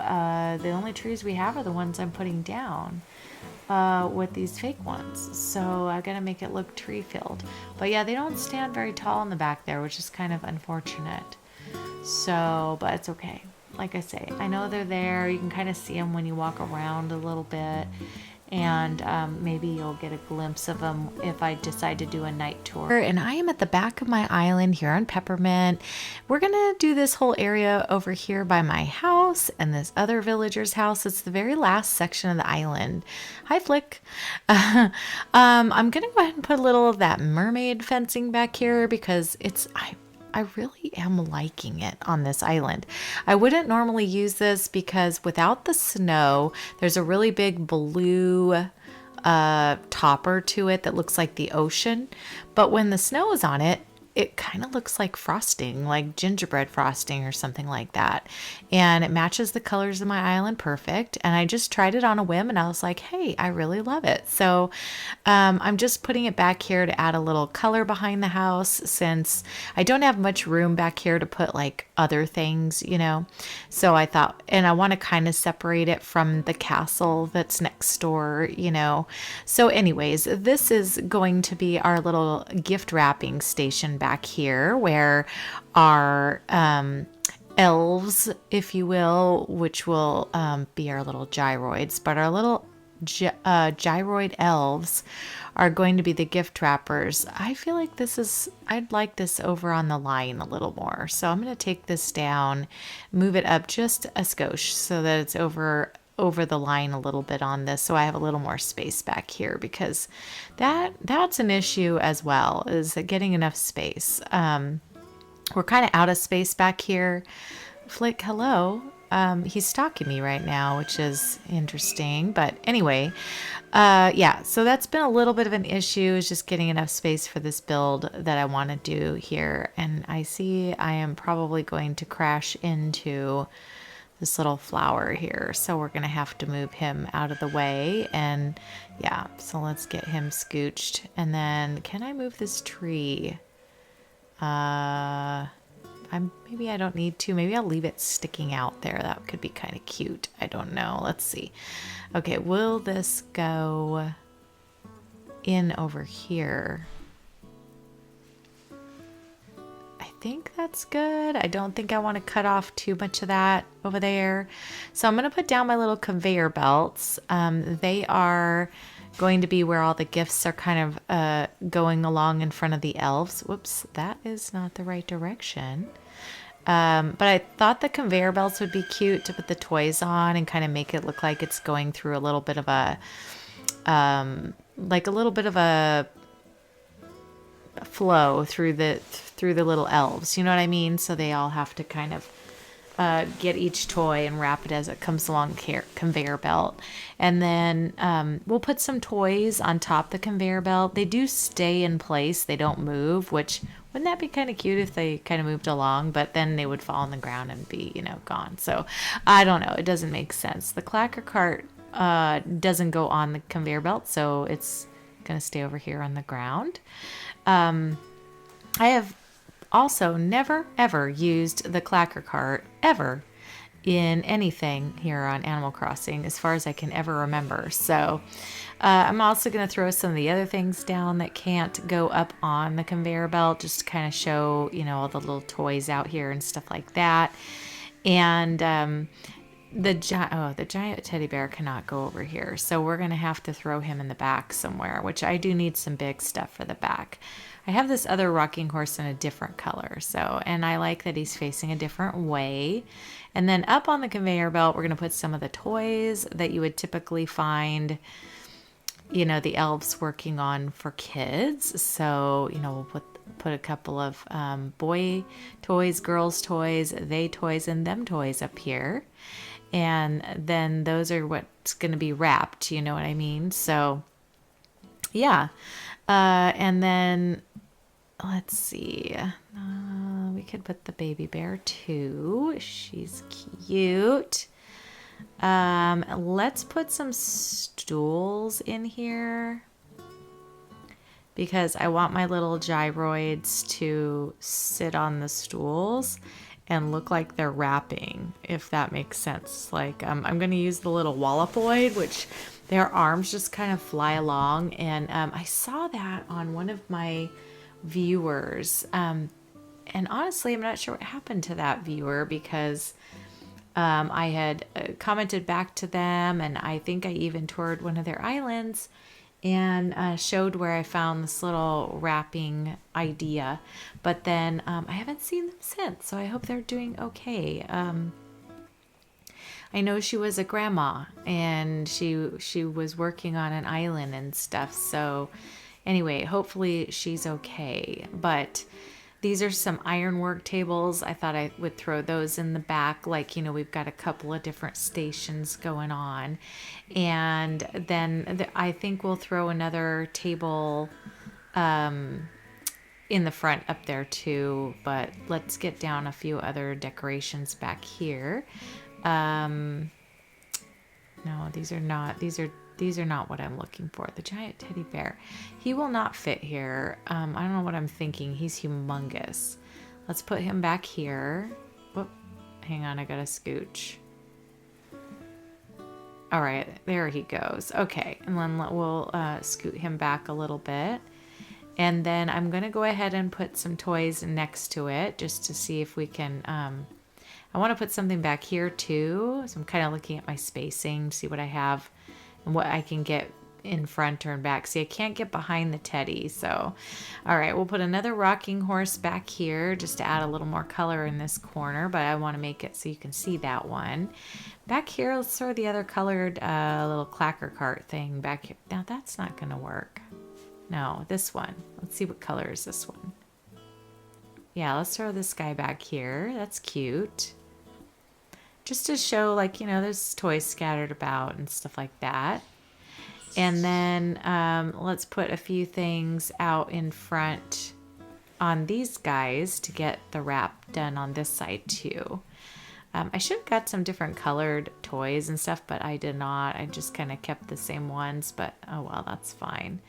the only trees we have are the ones I'm putting down with these fake ones. So I gotta make it look tree filled. But yeah, they don't stand very tall in the back there, which is kind of unfortunate. So, but it's okay. Like I say, I know they're there. You can kind of see them when you walk around a little bit. And maybe you'll get a glimpse of them if I decide to do a night tour. And I am at the back of my island here on Peppermint. We're gonna do this whole area over here by my house and this other villager's house. It's the very last section of the island. Hi, Flick. I'm gonna go ahead and put a little of that mermaid fencing back here because I really am liking it on this island. I wouldn't normally use this because without the snow, there's a really big blue topper to it that looks like the ocean. But when the snow is on it, it kind of looks like frosting, like gingerbread frosting or something like that. And it matches the colors of my island perfect. And I just tried it on a whim and I was like, hey, I really love it. So I'm just putting it back here to add a little color behind the house since I don't have much room back here to put like other things, you know. So I thought, and I want to kind of separate it from the castle that's next door, you know. So anyways, this is going to be our little gift wrapping station back here where our elves, if you will, which will be our little gyroids, but our little gyroid elves are going to be the gift wrappers. I feel like I'd like this over on the line a little more. So I'm going to take this down, move it up just a skosh so that it's over the line a little bit on this, so I have a little more space back here because that's an issue as well, is getting enough space. We're kind of out of space back here. Flick, hello. He's stalking me right now, which is interesting. But anyway, yeah, so that's been a little bit of an issue, is just getting enough space for this build that I want to do here. And I see I am probably going to crash into this little flower here. So we're going to have to move him out of the way. And yeah, so let's get him scooched. And then can I move this tree? Maybe I don't need to. Maybe I'll leave it sticking out there. That could be kind of cute. I don't know. Let's see. Okay, will this go in over here? I think that's good. I don't think I want to cut off too much of that over there. So I'm going to put down my little conveyor belts. They are going to be where all the gifts are kind of going along in front of the elves. Whoops, that is not the right direction. But I thought the conveyor belts would be cute to put the toys on and kind of make it look like it's going through a little bit of a, like a little bit of a flow through the little elves. You know what I mean? So they all have to kind of get each toy and wrap it as it comes along the conveyor belt. And then we'll put some toys on top the conveyor belt. They do stay in place. They don't move, which wouldn't that be kind of cute if they kind of moved along, but then they would fall on the ground and be, you know, gone. So I don't know. It doesn't make sense. The clacker cart doesn't go on the conveyor belt, so it's going to stay over here on the ground. I have also never ever used the clacker cart ever in anything here on Animal Crossing as far as I can ever remember. So I'm also going to throw some of the other things down that can't go up on the conveyor belt just to kind of show, you know, all the little toys out here and stuff like that. And the giant teddy bear cannot go over here. So we're going to have to throw him in the back somewhere, which I do need some big stuff for the back. I have this other rocking horse in a different color. So, and I like that he's facing a different way. And then up on the conveyor belt, we're going to put some of the toys that you would typically find, you know, the elves working on for kids. So, you know, we'll put a couple of boy toys, girls toys, they toys, and them toys up here. And then those are what's going to be wrapped, you know what I mean? So, yeah. And then, let's see. We could put the baby bear too. She's cute. Let's put some stools in here because I want my little gyroids to sit on the stools and look like they're wrapping, if that makes sense. Like, I'm going to use the little wallopoid, which their arms just kind of fly along. And I saw that on one of my viewers. And honestly, I'm not sure what happened to that viewer because I had commented back to them, and I think I even toured one of their islands and showed where I found this little wrapping idea. But then I haven't seen them since, so I hope they're doing okay. I know she was a grandma, and she was working on an island and stuff. So anyway, hopefully she's okay. But these are some ironwork tables. I thought I would throw those in the back. Like, you know, we've got a couple of different stations going on. And then I think we'll throw another table in the front up there too. But let's get down a few other decorations back here. No, these are not what I'm looking for. The giant teddy bear. He will not fit here. I don't know what I'm thinking. He's humongous. Let's put him back here. Whoop. Hang on, I gotta scooch. All right, there he goes. Okay, and then we'll scoot him back a little bit. And then I'm gonna go ahead and put some toys next to it just to see if we can... I want to put something back here too. So I'm kind of looking at my spacing, see what I have and what I can get in front or in back. See, I can't get behind the teddy. So, all right, we'll put another rocking horse back here just to add a little more color in this corner, but I want to make it so you can see that one. Back here, let's throw the other colored little clacker cart thing back here. Now that's not going to work. No, this one. Let's see what color is this one. Yeah, let's throw this guy back here. That's cute. Just to show, like, you know, there's toys scattered about and stuff like that. And then let's put a few things out in front on these guys to get the wrap done on this side too. I should have got some different colored toys and stuff, but I did not. I just kind of kept the same ones, but oh well, that's fine.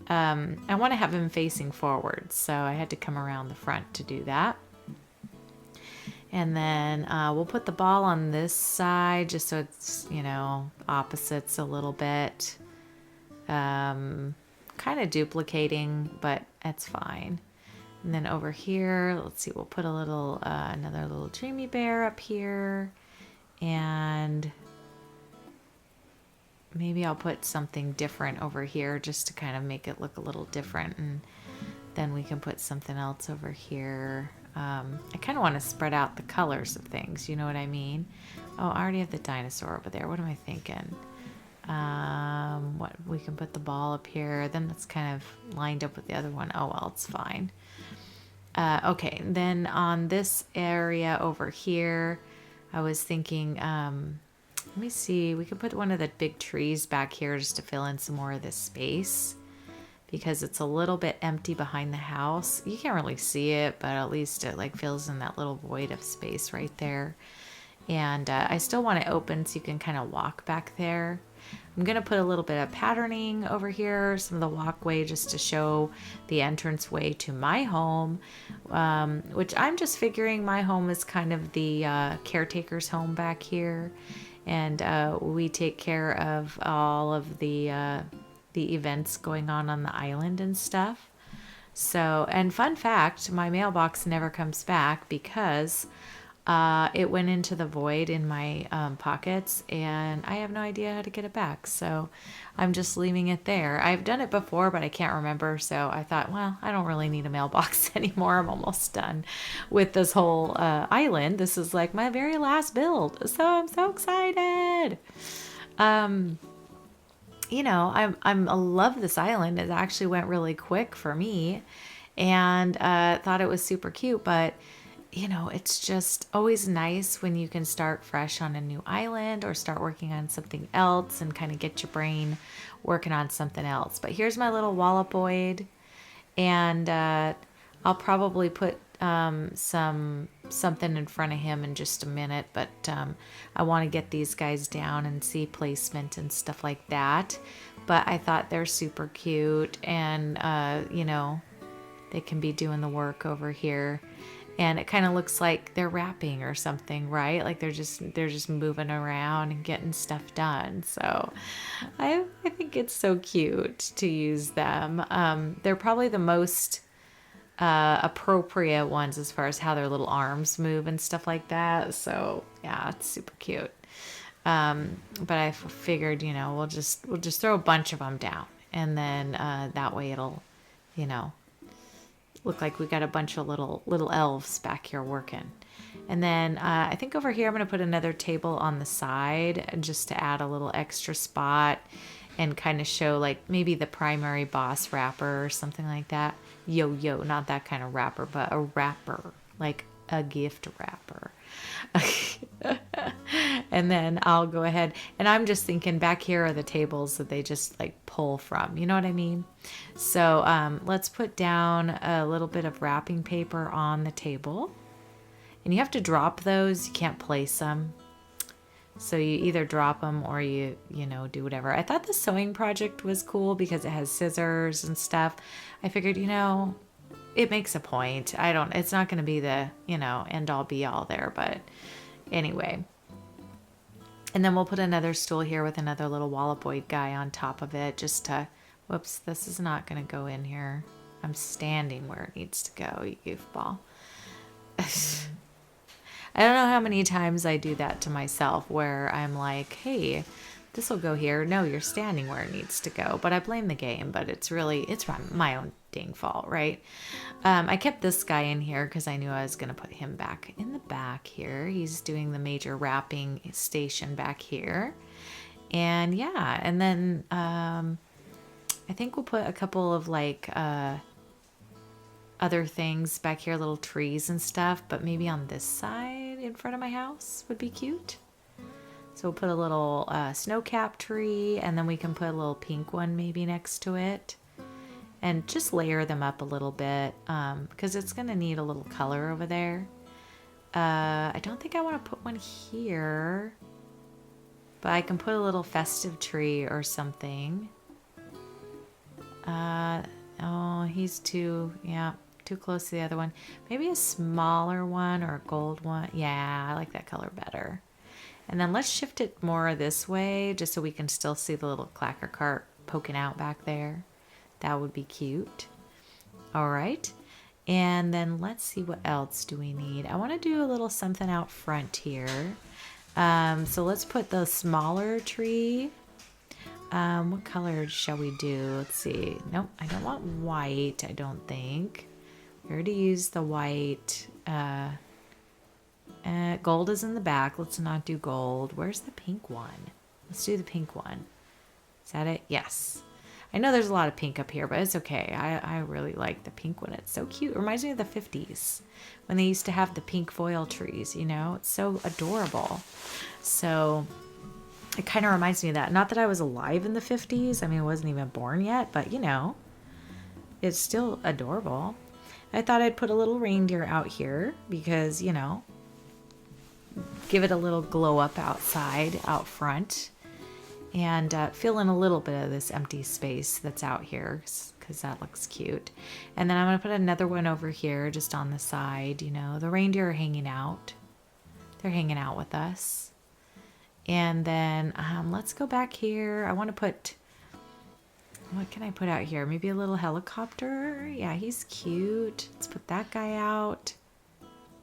I want to have him facing forward, so I had to come around the front to do that. And then we'll put the ball on this side just so it's, you know, opposites a little bit. Kind of duplicating, but that's fine. And then over here, let's see, we'll put a little, another little dreamy bear up here. And maybe I'll put something different over here just to kind of make it look a little different. And then we can put something else over here. I kind of want to spread out the colors of things, you know what I mean? Oh, I already have the dinosaur over there. What am I thinking? What, we can put the ball up here. Then that's kind of lined up with the other one. Oh, well, it's fine. Okay, then on this area over here, I was thinking, let me see, we could put one of the big trees back here just to fill in some more of this space, because it's a little bit empty behind the house. You can't really see it, but at least it like fills in that little void of space right there. And I still want it open so you can kind of walk back there. I'm going to put a little bit of patterning over here, some of the walkway, just to show the entrance way to my home, which I'm just figuring my home is kind of the caretaker's home back here. And we take care of all of the events going on the island and stuff. So, and fun fact, my mailbox never comes back because it went into the void in my pockets, and I have no idea how to get it back. So I'm just leaving it there. I've done it before, but I can't remember. So I thought, well, I don't really need a mailbox anymore. I'm almost done with this whole island. This is like my very last build. So I'm so excited. You know, I love this island. It actually went really quick for me, and thought it was super cute. But you know, it's just always nice when you can start fresh on a new island or start working on something else and kind of get your brain working on something else. But here's my little wallopoid, and I'll probably put something in front of him in just a minute, but I want to get these guys down and see placement and stuff like that. But I thought they're super cute, and you know, they can be doing the work over here. And it kind of looks like they're rapping or something, right? Like they're just moving around and getting stuff done. So I think it's so cute to use them. They're probably the most appropriate ones as far as how their little arms move and stuff like that. So yeah, it's super cute. But I figured, you know, we'll just throw a bunch of them down, and then that way it'll, you know, look like we got a bunch of little elves back here working. And then I think over here I'm going to put another table on the side just to add a little extra spot and kind of show like maybe the primary boss wrapper or something like that. Yo, not that kind of wrapper, but a wrapper, like a gift wrapper. And then I'll go ahead, and I'm just thinking back here are the tables that they just like pull from, you know what I mean? So let's put down a little bit of wrapping paper on the table, and you have to drop those. You can't place them, so you either drop them or you know, do whatever. I thought the sewing project was cool because it has scissors and stuff. I figured, you know, it makes a point. It's not going to be the, you know, end all be all there, but anyway. And then we'll put another stool here with another little wallopoid guy on top of it just to, whoops, this is not going to go in here. I'm standing where it needs to go, you goofball. I don't know how many times I do that to myself where I'm like, hey, this will go here. No, you're standing where it needs to go. But I blame the game, but it's my own dang fault, right? I kept this guy in here because I knew I was going to put him back in the back here. He's doing the major wrapping station back here. And yeah, and then I think we'll put a couple of like other things back here, little trees and stuff, but maybe on this side in front of my house would be cute. So we'll put a little snow cap tree, and then we can put a little pink one maybe next to it, and just layer them up a little bit because it's going to need a little color over there. I don't think I want to put one here, but I can put a little festive tree or something. Oh, he's too close to the other one. Maybe a smaller one or a gold one. Yeah, I like that color better. And then let's shift it more this way just so we can still see the little clacker cart poking out back there. That would be cute. All right. And then let's see, what else do we need? I want to do a little something out front here. So let's put the smaller tree. What color shall we do? Let's see. Nope, I don't want white, I don't think. We already used the white. Gold is in the back. Let's not do gold. Where's the pink one? Let's do the pink one. Is that it? Yes. I know there's a lot of pink up here, but it's okay. I really like the pink one. It's so cute. It reminds me of the 50s when they used to have the pink foil trees, you know? It's so adorable. So it kind of reminds me of that. Not that I was alive in the 50s. I mean, I wasn't even born yet, but you know, it's still adorable. I thought I'd put a little reindeer out here because, you know, give it a little glow up outside, out front, and fill in a little bit of this empty space that's out here because that looks cute. And then I'm going to put another one over here just on the side. You know, the reindeer are hanging out. They're hanging out with us. And then let's go back here. I want to put, what can I put out here? Maybe a little helicopter. Yeah, he's cute. Let's put that guy out.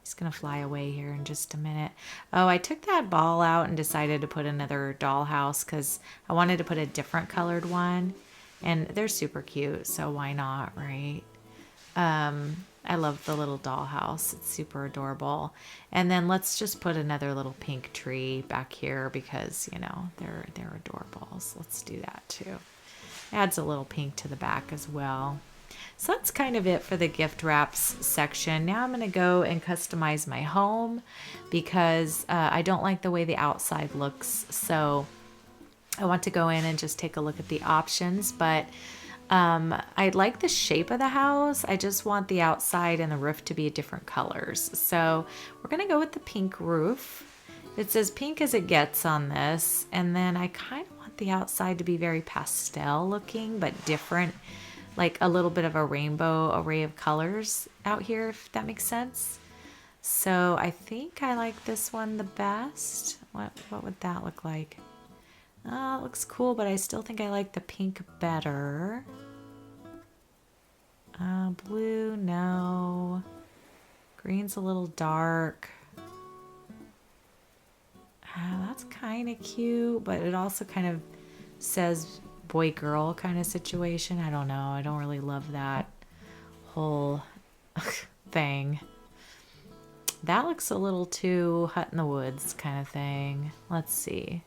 He's gonna fly away here in just a minute. Oh, I took that ball out and decided to put another dollhouse because I wanted to put a different colored one. And they're super cute, so why not, right? I love the little dollhouse. It's super adorable. And then let's just put another little pink tree back here because, you know, they're adorable. So let's do that too. Adds a little pink to the back as well. So that's kind of it for the gift wraps section. Now I'm going to go and customize my home because I don't like the way the outside looks. So I want to go in and just take a look at the options, but I like the shape of the house. I just want the outside and the roof to be different colors. So we're going to go with the pink roof. It's as pink as it gets on this. And then I kind of want the outside to be very pastel looking, but different, like a little bit of a rainbow array of colors out here, if that makes sense. So I think I like this one the best. What would that look like? Oh, it looks cool, but I still think I like the pink better. Blue, no. Green's a little dark. That's kind of cute, but it also kind of says boy-girl kind of situation. I don't know. I don't really love that whole thing. That looks a little too hut in the woods kind of thing. Let's see.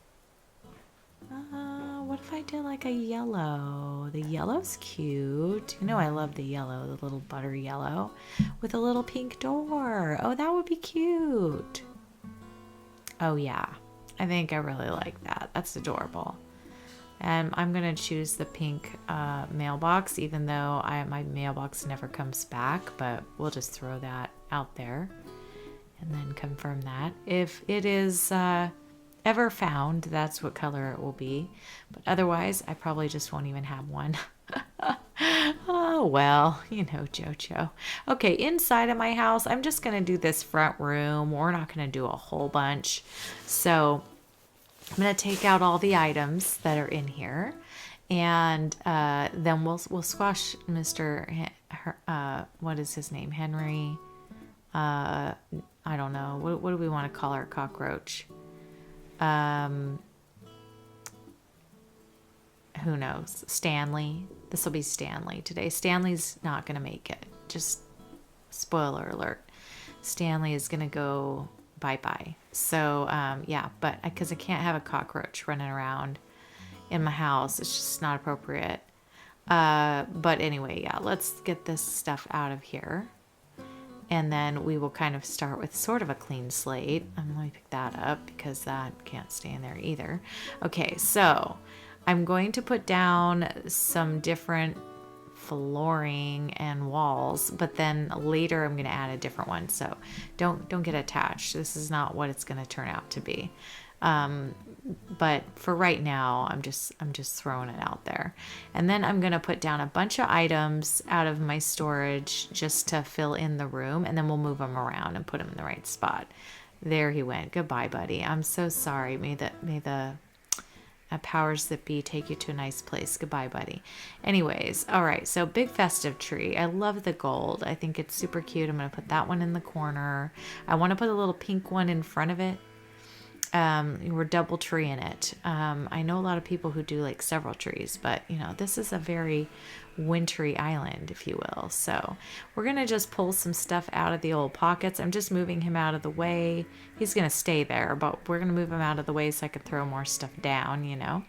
What if I did like a yellow? The yellow's cute. You know I love the yellow, the little butter yellow with a little pink door. Oh, that would be cute. Oh yeah, I think I really like that. That's adorable. And I'm gonna choose the pink mailbox, even though my mailbox never comes back, but we'll just throw that out there and then confirm that. If it is ever found, that's what color it will be, but otherwise I probably just won't even have one. Oh well, you know, Jojo. Okay, inside of my house I'm just gonna do this front room. We're not gonna do a whole bunch, so I'm gonna take out all the items that are in here, and then we'll squash Mr. What is his name, Henry, I don't know, what do we want to call our cockroach? Who knows? Stanley. This will be Stanley today. Stanley's not going to make it. Just spoiler alert. Stanley is going to go bye-bye. So, yeah, but because I can't have a cockroach running around in my house. It's just not appropriate. But anyway, yeah, let's get this stuff out of here. And then we will kind of start with sort of a clean slate. Let me pick that up because that can't stay in there either. Okay, so I'm going to put down some different flooring and walls, but then later I'm going to add a different one. So don't get attached. This is not what it's going to turn out to be. But for right now, I'm just throwing it out there. And then I'm going to put down a bunch of items out of my storage just to fill in the room, and then we'll move them around and put them in the right spot. There he went. Goodbye, buddy. I'm so sorry. May the powers that be take you to a nice place. Goodbye, buddy. Anyways, all right. So big festive tree. I love the gold. I think it's super cute. I'm going to put that one in the corner. I want to put a little pink one in front of it. We're double tree in it. I know a lot of people who do like several trees, but you know, this is a very wintry island, if you will. So we're going to just pull some stuff out of the old pockets. I'm just moving him out of the way. He's going to stay there, but we're going to move him out of the way so I could throw more stuff down, you know,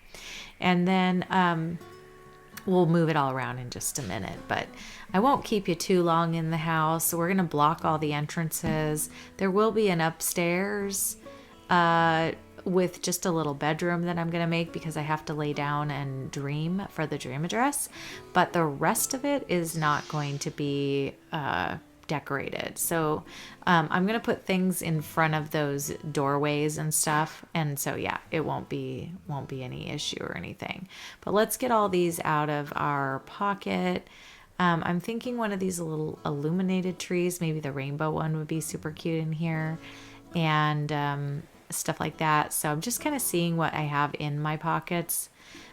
and then, we'll move it all around in just a minute, but I won't keep you too long in the house. So we're going to block all the entrances. There will be an upstairs, with just a little bedroom that I'm going to make because I have to lay down and dream for the dream address, but the rest of it is not going to be decorated. So I'm going to put things in front of those doorways and stuff, and so yeah, it won't be any issue or anything. But let's get all these out of our pocket. I'm thinking one of these little illuminated trees, maybe the rainbow one would be super cute in here, and stuff like that. So I'm just kind of seeing what I have in my pockets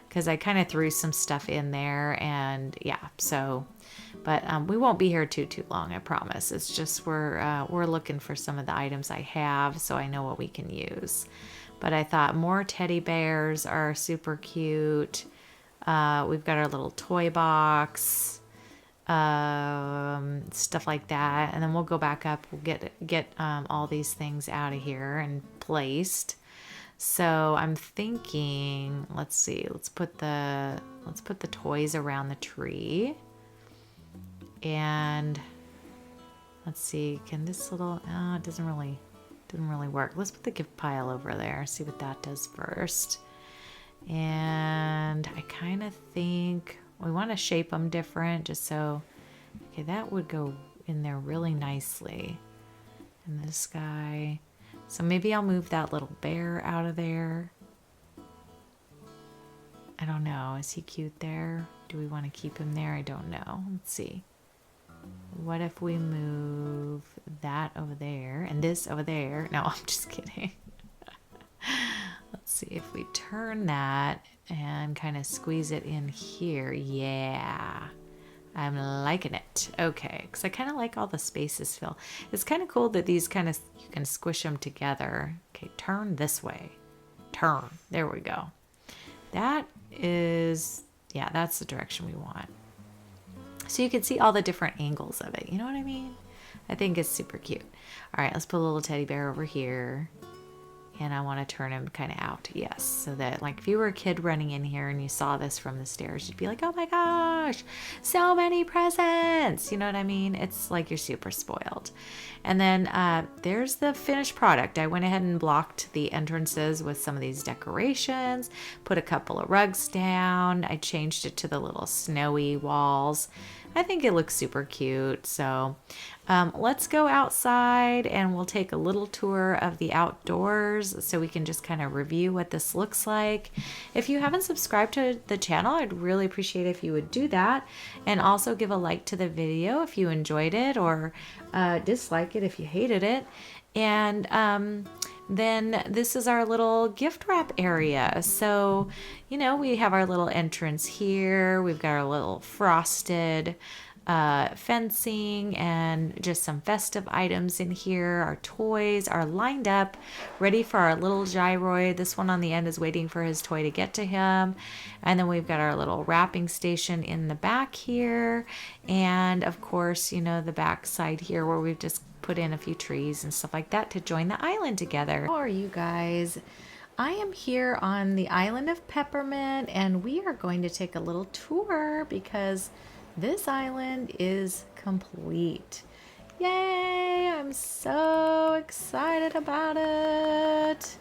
because I kind of threw some stuff in there, and yeah, so, but we won't be here too long, I promise. It's just we're looking for some of the items I have so I know what we can use. But I thought more teddy bears are super cute. We've got our little toy box, stuff like that, and then we'll go back up. We'll get all these things out of here and placed. So I'm thinking, let's see, let's put the toys around the tree, and let's see, can this little, it doesn't really work. Let's put the gift pile over there, see what that does first. And I kind of think we want to shape them different, just so, okay, that would go in there really nicely. And this guy, so maybe I'll move that little bear out of there. I don't know, is he cute there? Do we want to keep him there? I don't know. Let's see. What if we move that over there and this over there? No, I'm just kidding. Let's see if we turn that and kind of squeeze it in here. Yeah, I'm liking it. Okay, because I kind of like all the spaces fill. It's kind of cool that these kind of, you can squish them together. Okay, turn this way. Turn. There we go. That is, yeah, that's the direction we want. So you can see all the different angles of it. You know what I mean? I think it's super cute. All right, let's put a little teddy bear over here. And I want to turn him kind of out. Yes. So that, like, if you were a kid running in here and you saw this from the stairs, you'd be like, oh my gosh, so many presents. You know what I mean? It's like you're super spoiled. And then there's the finished product. I went ahead and blocked the entrances with some of these decorations, put a couple of rugs down. I changed it to the little snowy walls. I think it looks super cute. So let's go outside and we'll take a little tour of the outdoors so we can just kind of review what this looks like. If you haven't subscribed to the channel, I'd really appreciate if you would do that, and also give a like to the video if you enjoyed it, or dislike it if you hated it. And then this is our little gift wrap area. So, you know, we have our little entrance here. We've got our little frosted fencing and just some festive items in here. Our toys are lined up, ready for our little gyroid. This one on the end is waiting for his toy to get to him. And then we've got our little wrapping station in the back here. And of course, you know, the back side here where we've just put in a few trees and stuff like that to join the island together. How are you guys? I am here on the island of Peppermint, and we are going to take a little tour because this island is complete. Yay! I'm so excited about it.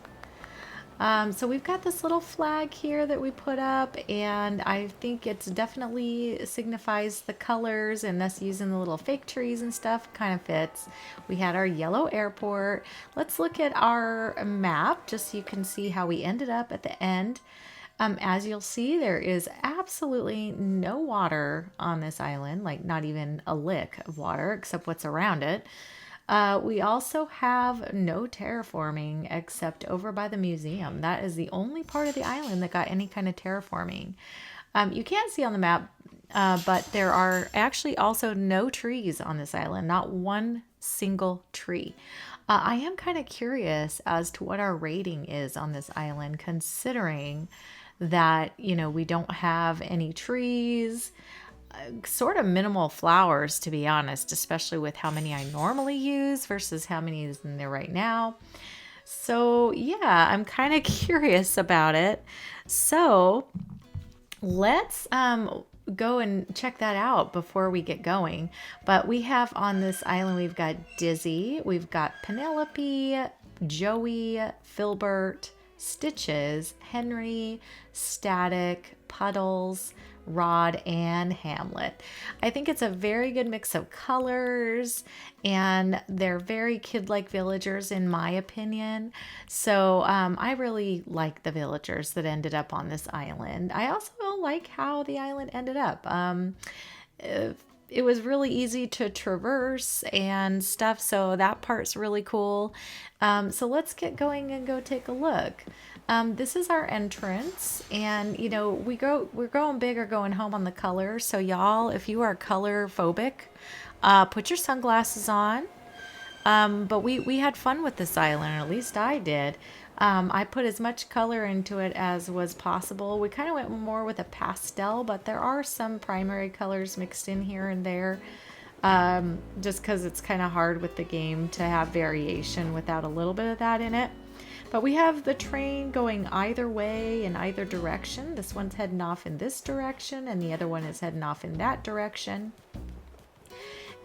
So we've got this little flag here that we put up, and I think it's definitely signifies the colors, and us using the little fake trees and stuff kind of fits. We had our yellow airport. Let's look at our map just so you can see how we ended up at the end. As you'll see, there is absolutely no water on this island, like not even a lick of water except what's around it. We also have no terraforming except over by the museum. That is the only part of the island that got any kind of terraforming. You can't see on the map, but there are actually also no trees on this island, not one single tree. I am kind of curious as to what our rating is on this island, considering that, you know, we don't have any trees, sort of minimal flowers, to be honest, especially with how many I normally use versus how many is in there right now. So yeah, I'm kind of curious about it. So let's go and check that out before we get going. But we have on this island, we've got Dizzy, we've got Penelope, Joey, Filbert, Stitches, Henry, Static, Puddles, Rod, and Hamlet. I think it's a very good mix of colors, and they're very kid-like villagers in my opinion. So I really like the villagers that ended up on this island. I also like how the island ended up. It was really easy to traverse and stuff, so that part's really cool. So let's get going and go take a look. This is our entrance, and you know we're going big or going home on the color. So y'all, if you are color phobic, put your sunglasses on. But we had fun with this island, or at least I did. I put as much color into it as was possible. We kind of went more with a pastel, but there are some primary colors mixed in here and there. Just because it's kind of hard with the game to have variation without a little bit of that in it. But we have the train going either way in either direction. This one's heading off in this direction, and the other one is heading off in that direction.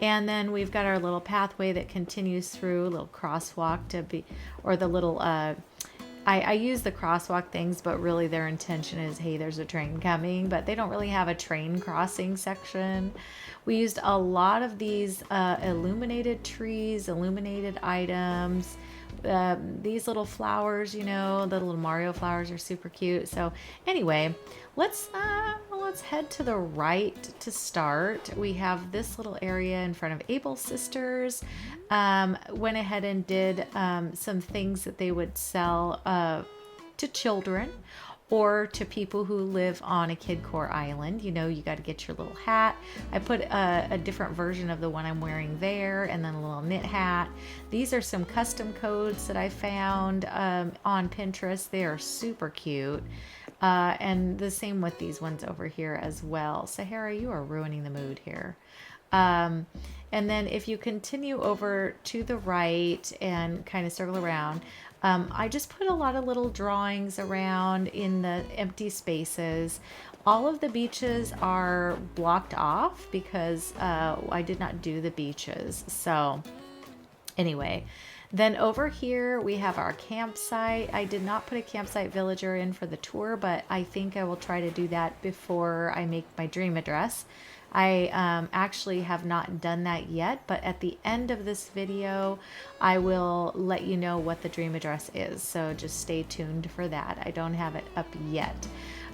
And then we've got our little pathway that continues through, a little crosswalk to be, or the little, I use the crosswalk things, but really their intention is, hey, there's a train coming, but they don't really have a train crossing section. We used a lot of these illuminated trees, illuminated items. These little flowers, you know, the little Mario flowers are super cute. So anyway, let's head to the right to start. We have this little area in front of Able Sisters. Went ahead and did some things that they would sell to children or to people who live on a Kidcore island. You know, you got to get your little hat. I put a different version of the one I'm wearing there, and then a little knit hat. These are some custom codes that I found on Pinterest. They are super cute. And the same with these ones over here as well. Sahara, you are ruining the mood here. And then if you continue over to the right and kind of circle around, I just put a lot of little drawings around in the empty spaces. All of the beaches are blocked off because I did not do the beaches. So anyway, then over here we have our campsite. I did not put a campsite villager in for the tour, but I think I will try to do that before I make my dream address. I actually have not done that yet, but at the end of this video, I will let you know what the dream address is. So just stay tuned for that. I don't have it up yet.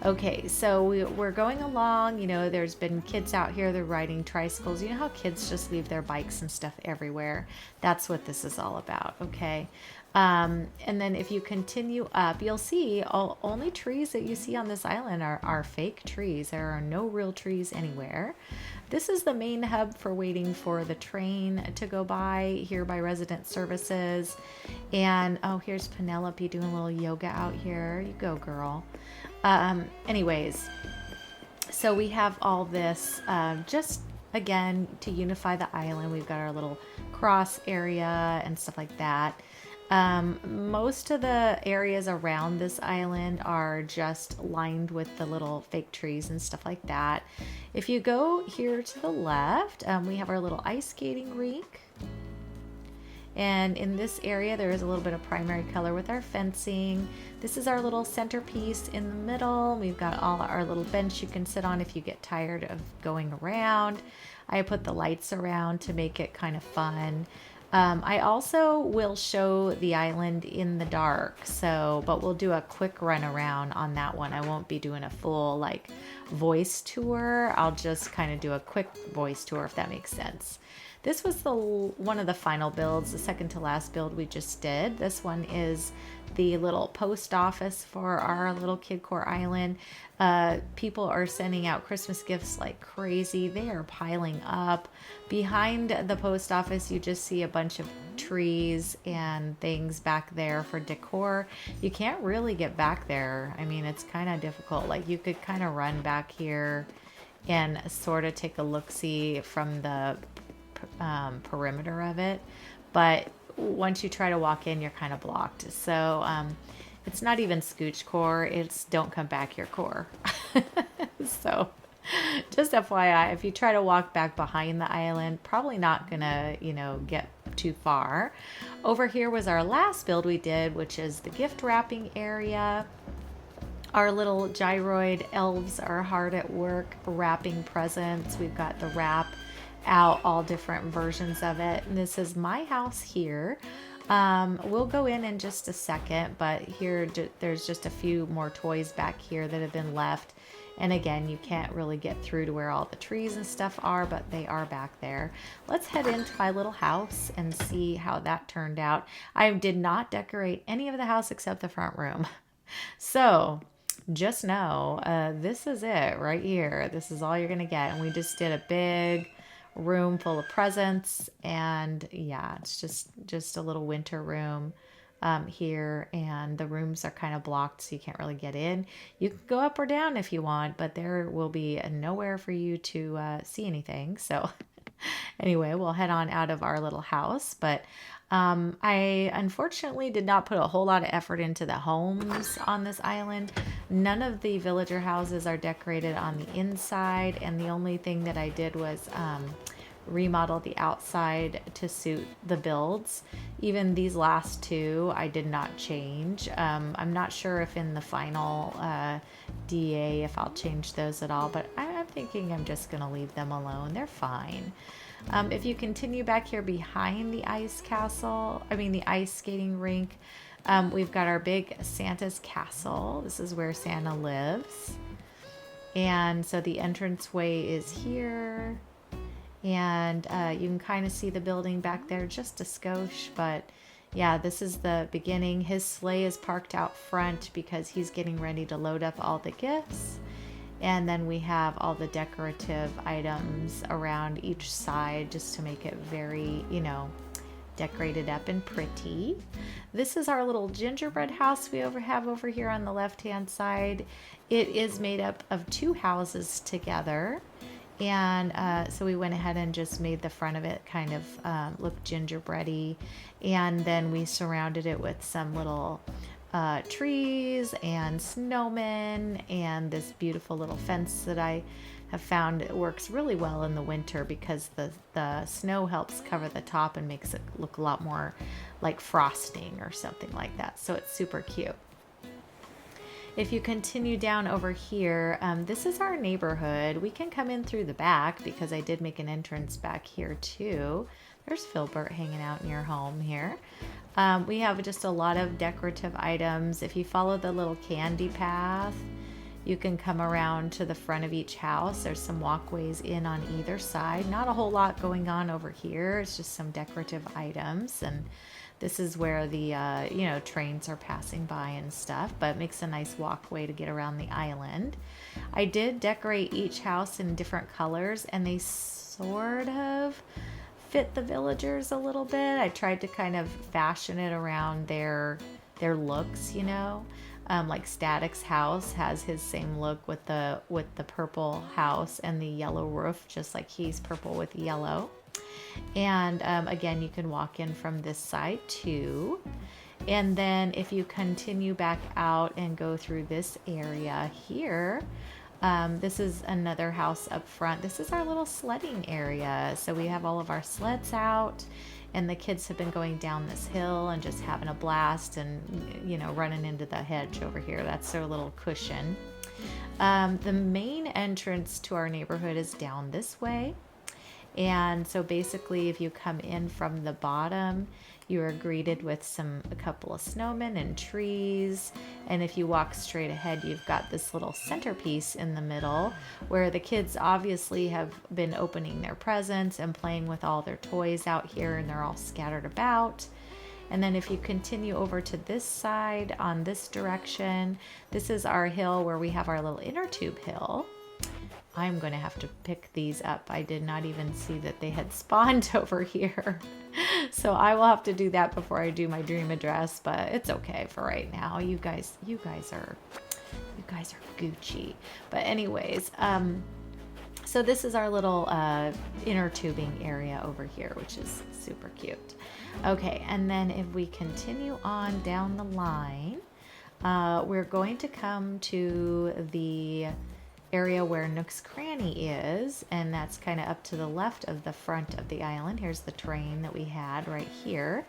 Okay, so we're going along. You know, there's been kids out here, they're riding tricycles. You know how kids just leave their bikes and stuff everywhere? That's what this is all about, okay? And then if you continue up, you'll see only trees that you see on this island are fake trees. There are no real trees anywhere. This is the main hub for waiting for the train to go by here by Resident Services. And oh, here's Penelope doing a little yoga out here. You go, girl. Anyways, so we have all this just again to unify the island. We've got our little cross area and stuff like that. Most of the areas around this island are just lined with the little fake trees and stuff like that. If you go here to the left, we have our little ice skating rink. And in this area, there is a little bit of primary color with our fencing. This is our little centerpiece in the middle. We've got all our little bench you can sit on if you get tired of going around. I put the lights around to make it kind of fun. I also will show the island in the dark, but we'll do a quick run around on that one. I won't be doing a full like voice tour. I'll just kind of do a quick voice tour if that makes sense. This was one of the final builds, the second to last build we just did. This one is the little post office for our little Kidcore island. People are sending out Christmas gifts like crazy. They are piling up. Behind the post office, you just see a bunch of trees and things back there for decor. You can't really get back there. I mean, it's kind of difficult. Like you could kind of run back here and sort of take a look-see from the perimeter of it, but once you try to walk in, you're kind of blocked. So it's not even scooch core, it's don't come back here core. So just FYI, if you try to walk back behind the island, probably not gonna, you know, get too far. Over here was our last build we did, which is the gift wrapping area. Our little gyroid elves are hard at work wrapping presents. We've got the wrap out, all different versions of it. And this is my house here. We'll go in just a second, but here there's just a few more toys back here that have been left. And again, you can't really get through to where all the trees and stuff are, but they are back there. Let's head into my little house and see how that turned out. I did not decorate any of the house except the front room. So just know, this is it right here. This is all you're going to get. And we just did a big room full of presents. And yeah, it's just a little winter room here. And the rooms are kind of blocked, so you can't really get in. You can go up or down if you want, but there will be nowhere for you to see anything. So anyway, we'll head on out of our little house. But I unfortunately did not put a whole lot of effort into the homes on this island. None of the villager houses are decorated on the inside, and the only thing that I did was remodel the outside to suit the builds. Even these last two I did not change. I'm not sure if in the final DA if I'll change those at all, but I'm thinking I'm just gonna leave them alone. They're fine. If you continue back here behind the ice castle, the ice skating rink, we've got our big Santa's castle. This is where Santa lives. And so the entranceway is here. And you can kind of see the building back there just a skosh. But yeah, this is the beginning. His sleigh is parked out front because he's getting ready to load up all the gifts. And then we have all the decorative items around each side just to make it very, decorated up and pretty. This is our little gingerbread house we have over here on the left-hand side. It is made up of two houses together. And so we went ahead and just made the front of it kind of look gingerbready. And then we surrounded it with some little trees and snowmen and this beautiful little fence that I have found it works really well in the winter because the snow helps cover the top and makes it look a lot more like frosting or something like that. So it's super cute. If you continue down over here, this is our neighborhood. We can come in through the back because I did make an entrance back here too. There's Filbert hanging out near home here. We have just a lot of decorative items. If you follow the little candy path, you can come around to the front of each house. There's some walkways in on either side. Not a whole lot going on over here. It's just some decorative items. And this is where the, trains are passing by and stuff, but it makes a nice walkway to get around the island. I did decorate each house in different colors, and they sort of fit the villagers a little bit. I tried to kind of fashion it around their looks, like Static's house has his same look with the purple house and the yellow roof, just like he's purple with yellow. And again, you can walk in from this side too. And then if you continue back out and go through this area here, this is another house up front. This is our little sledding area. So we have all of our sleds out, and the kids have been going down this hill and just having a blast and, running into the hedge over here. That's their little cushion. The main entrance to our neighborhood is down this way. And so basically, if you come in from the bottom, you are greeted with a couple of snowmen and trees. And if you walk straight ahead, you've got this little centerpiece in the middle where the kids obviously have been opening their presents and playing with all their toys out here, and they're all scattered about. And then if you continue over to this side on this direction, this is our hill where we have our little inner tube hill. I'm going to have to pick these up. I did not even see that they had spawned over here. So I will have to do that before I do my dream address, but it's okay for right now. You guys are Gucci. But anyways, so this is our little inner tubing area over here, which is super cute. Okay, and then if we continue on down the line, we're going to come to the area where Nook's Cranny is, and that's kind of up to the left of the front of the island. Here's the train that we had right here.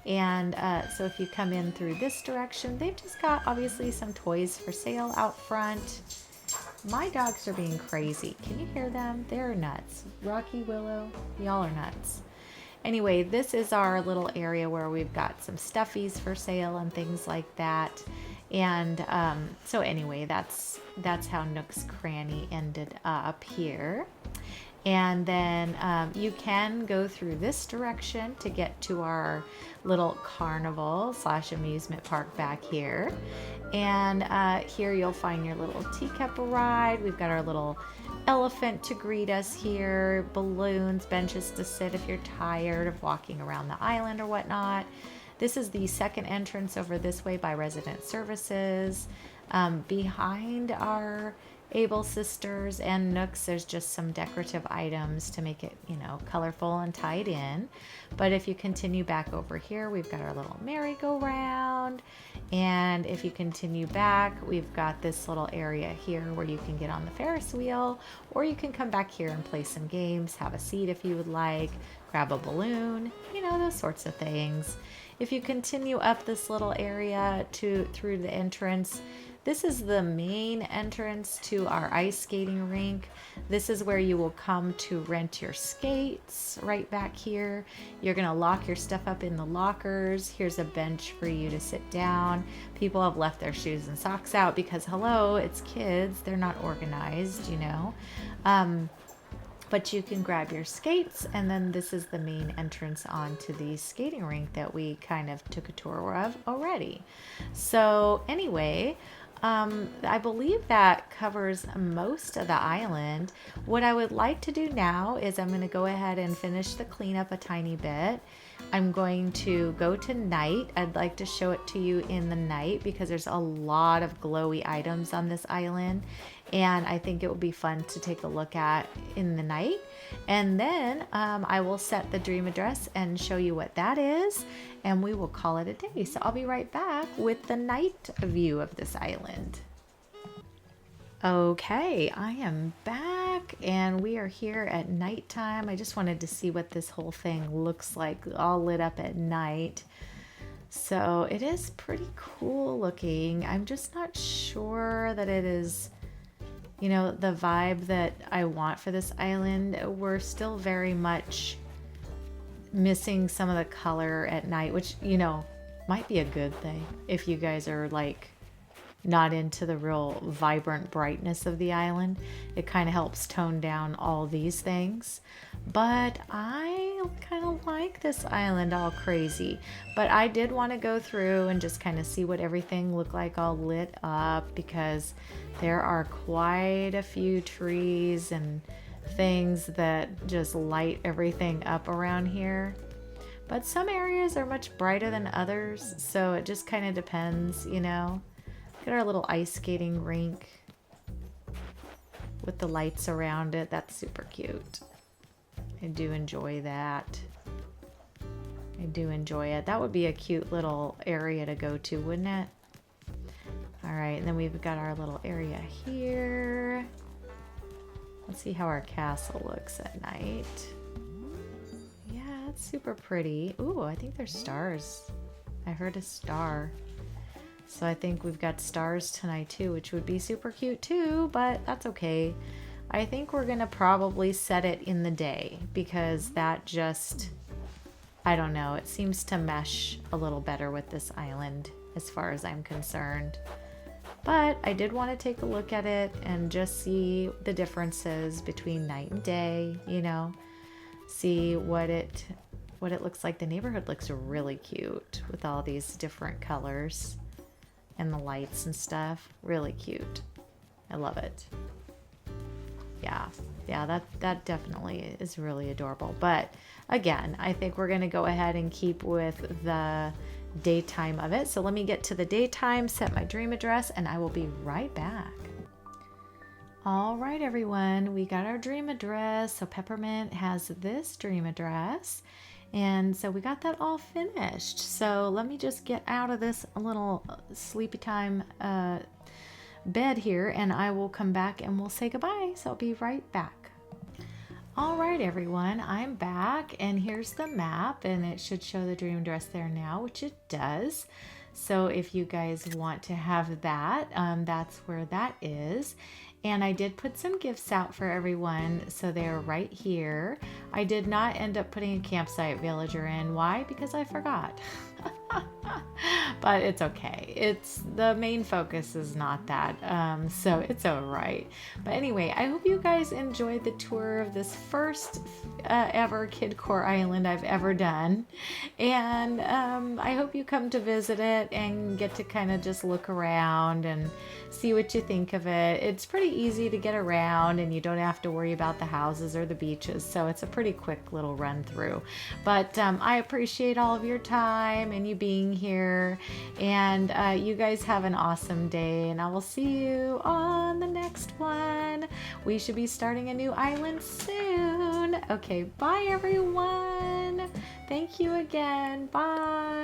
And so if you come in through this direction, they've just got obviously some toys for sale out front. My dogs are being crazy. Can you hear them? They're nuts. Rocky, Willow, y'all are nuts. Anyway, this is our little area where we've got some stuffies for sale and things like that. And so anyway, that's how Nook's Cranny ended up here. And then you can go through this direction to get to our little carnival / amusement park back here. And here you'll find your little teacup ride. We've got our little elephant to greet us here, balloons, benches to sit if you're tired of walking around the island or whatnot. This is the second entrance over this way by Resident Services. Behind our Able sisters and Nooks, there's just some decorative items to make it, you know, colorful and tied in. But if you continue back over here, we've got our little merry-go-round. And if you continue back, we've got this little area here where you can get on the Ferris wheel, or you can come back here and play some games, have a seat if you would like, grab a balloon, you know, those sorts of things. If you continue up this little area through the entrance, this is the main entrance to our ice skating rink. This is where you will come to rent your skates right back here. You're gonna lock your stuff up in the lockers. Here's a bench for you to sit down. People have left their shoes and socks out because hello, it's kids. They're not organized, you know. But you can grab your skates, and then this is the main entrance onto the skating rink that we kind of took a tour of already. So anyway, I believe that covers most of the island. What I would like to do now is I'm going to go ahead and finish the cleanup a tiny bit. I'm going to go to night. I'd like to show it to you in the night because there's a lot of glowy items on this island, and I think it would be fun to take a look at in the night. And then I will set the dream address and show you what that is, and we will call it a day. So I'll be right back with the night view of this island. Okay, I am back and we are here at nighttime. I just wanted to see what this whole thing looks like all lit up at night. So it is pretty cool looking. I'm just not sure that it is, you know, the vibe that I want for this island. We're still very much missing some of the color at night, which, you know, might be a good thing if you guys are like not into the real vibrant brightness of the island. It kind of helps tone down all these things. But I kind of like this island all crazy. But I did want to go through and just kind of see what everything looked like all lit up, because there are quite a few trees and things that just light everything up around here. But some areas are much brighter than others, so it just kind of depends, you know. Look at our little ice skating rink with the lights around it. That's super cute. I do enjoy that. I do enjoy it. That would be a cute little area to go to, wouldn't it? All right, and then we've got our little area here. Let's see how our castle looks at night. Yeah, it's super pretty. Ooh, I think there's stars. I heard a star. So I think we've got stars tonight too, which would be super cute too, but that's okay. I think we're gonna probably set it in the day because that just, I don't know, it seems to mesh a little better with this island as far as I'm concerned. But I did want to take a look at it and just see the differences between night and day, you know, see what it looks like. The neighborhood looks really cute with all these different colors and the lights and stuff. Really cute. I love it. Yeah, that definitely is really adorable. But again, I think we're going to go ahead and keep with the daytime of it. So let me get to the daytime, set my dream address, and I will be right back. All right, everyone, we got our dream address. So Peppermint has this dream address. And so we got that all finished. So let me just get out of this little sleepy time bed here, and I will come back and we'll say goodbye. So I'll be right back. All right, everyone, I'm back, and here's the map, and it should show the dream address there now, which it does. So if you guys want to have that, that's where that is. And I did put some gifts out for everyone, so they're right here. I did not end up putting a campsite villager in. Why? Because I forgot. But it's okay. It's the main focus is not that, so it's all right. But anyway, I hope you guys enjoyed the tour of this first ever Kidcore Island I've ever done, and I hope you come to visit it and get to kind of just look around and see what you think of it. It's pretty easy to get around, and you don't have to worry about the houses or the beaches, so it's a pretty quick little run through. But I appreciate all of your time and you being here, and you guys have an awesome day, and I will see you on the next one. We should be starting a new island soon. Okay, bye everyone. Thank you again. Bye.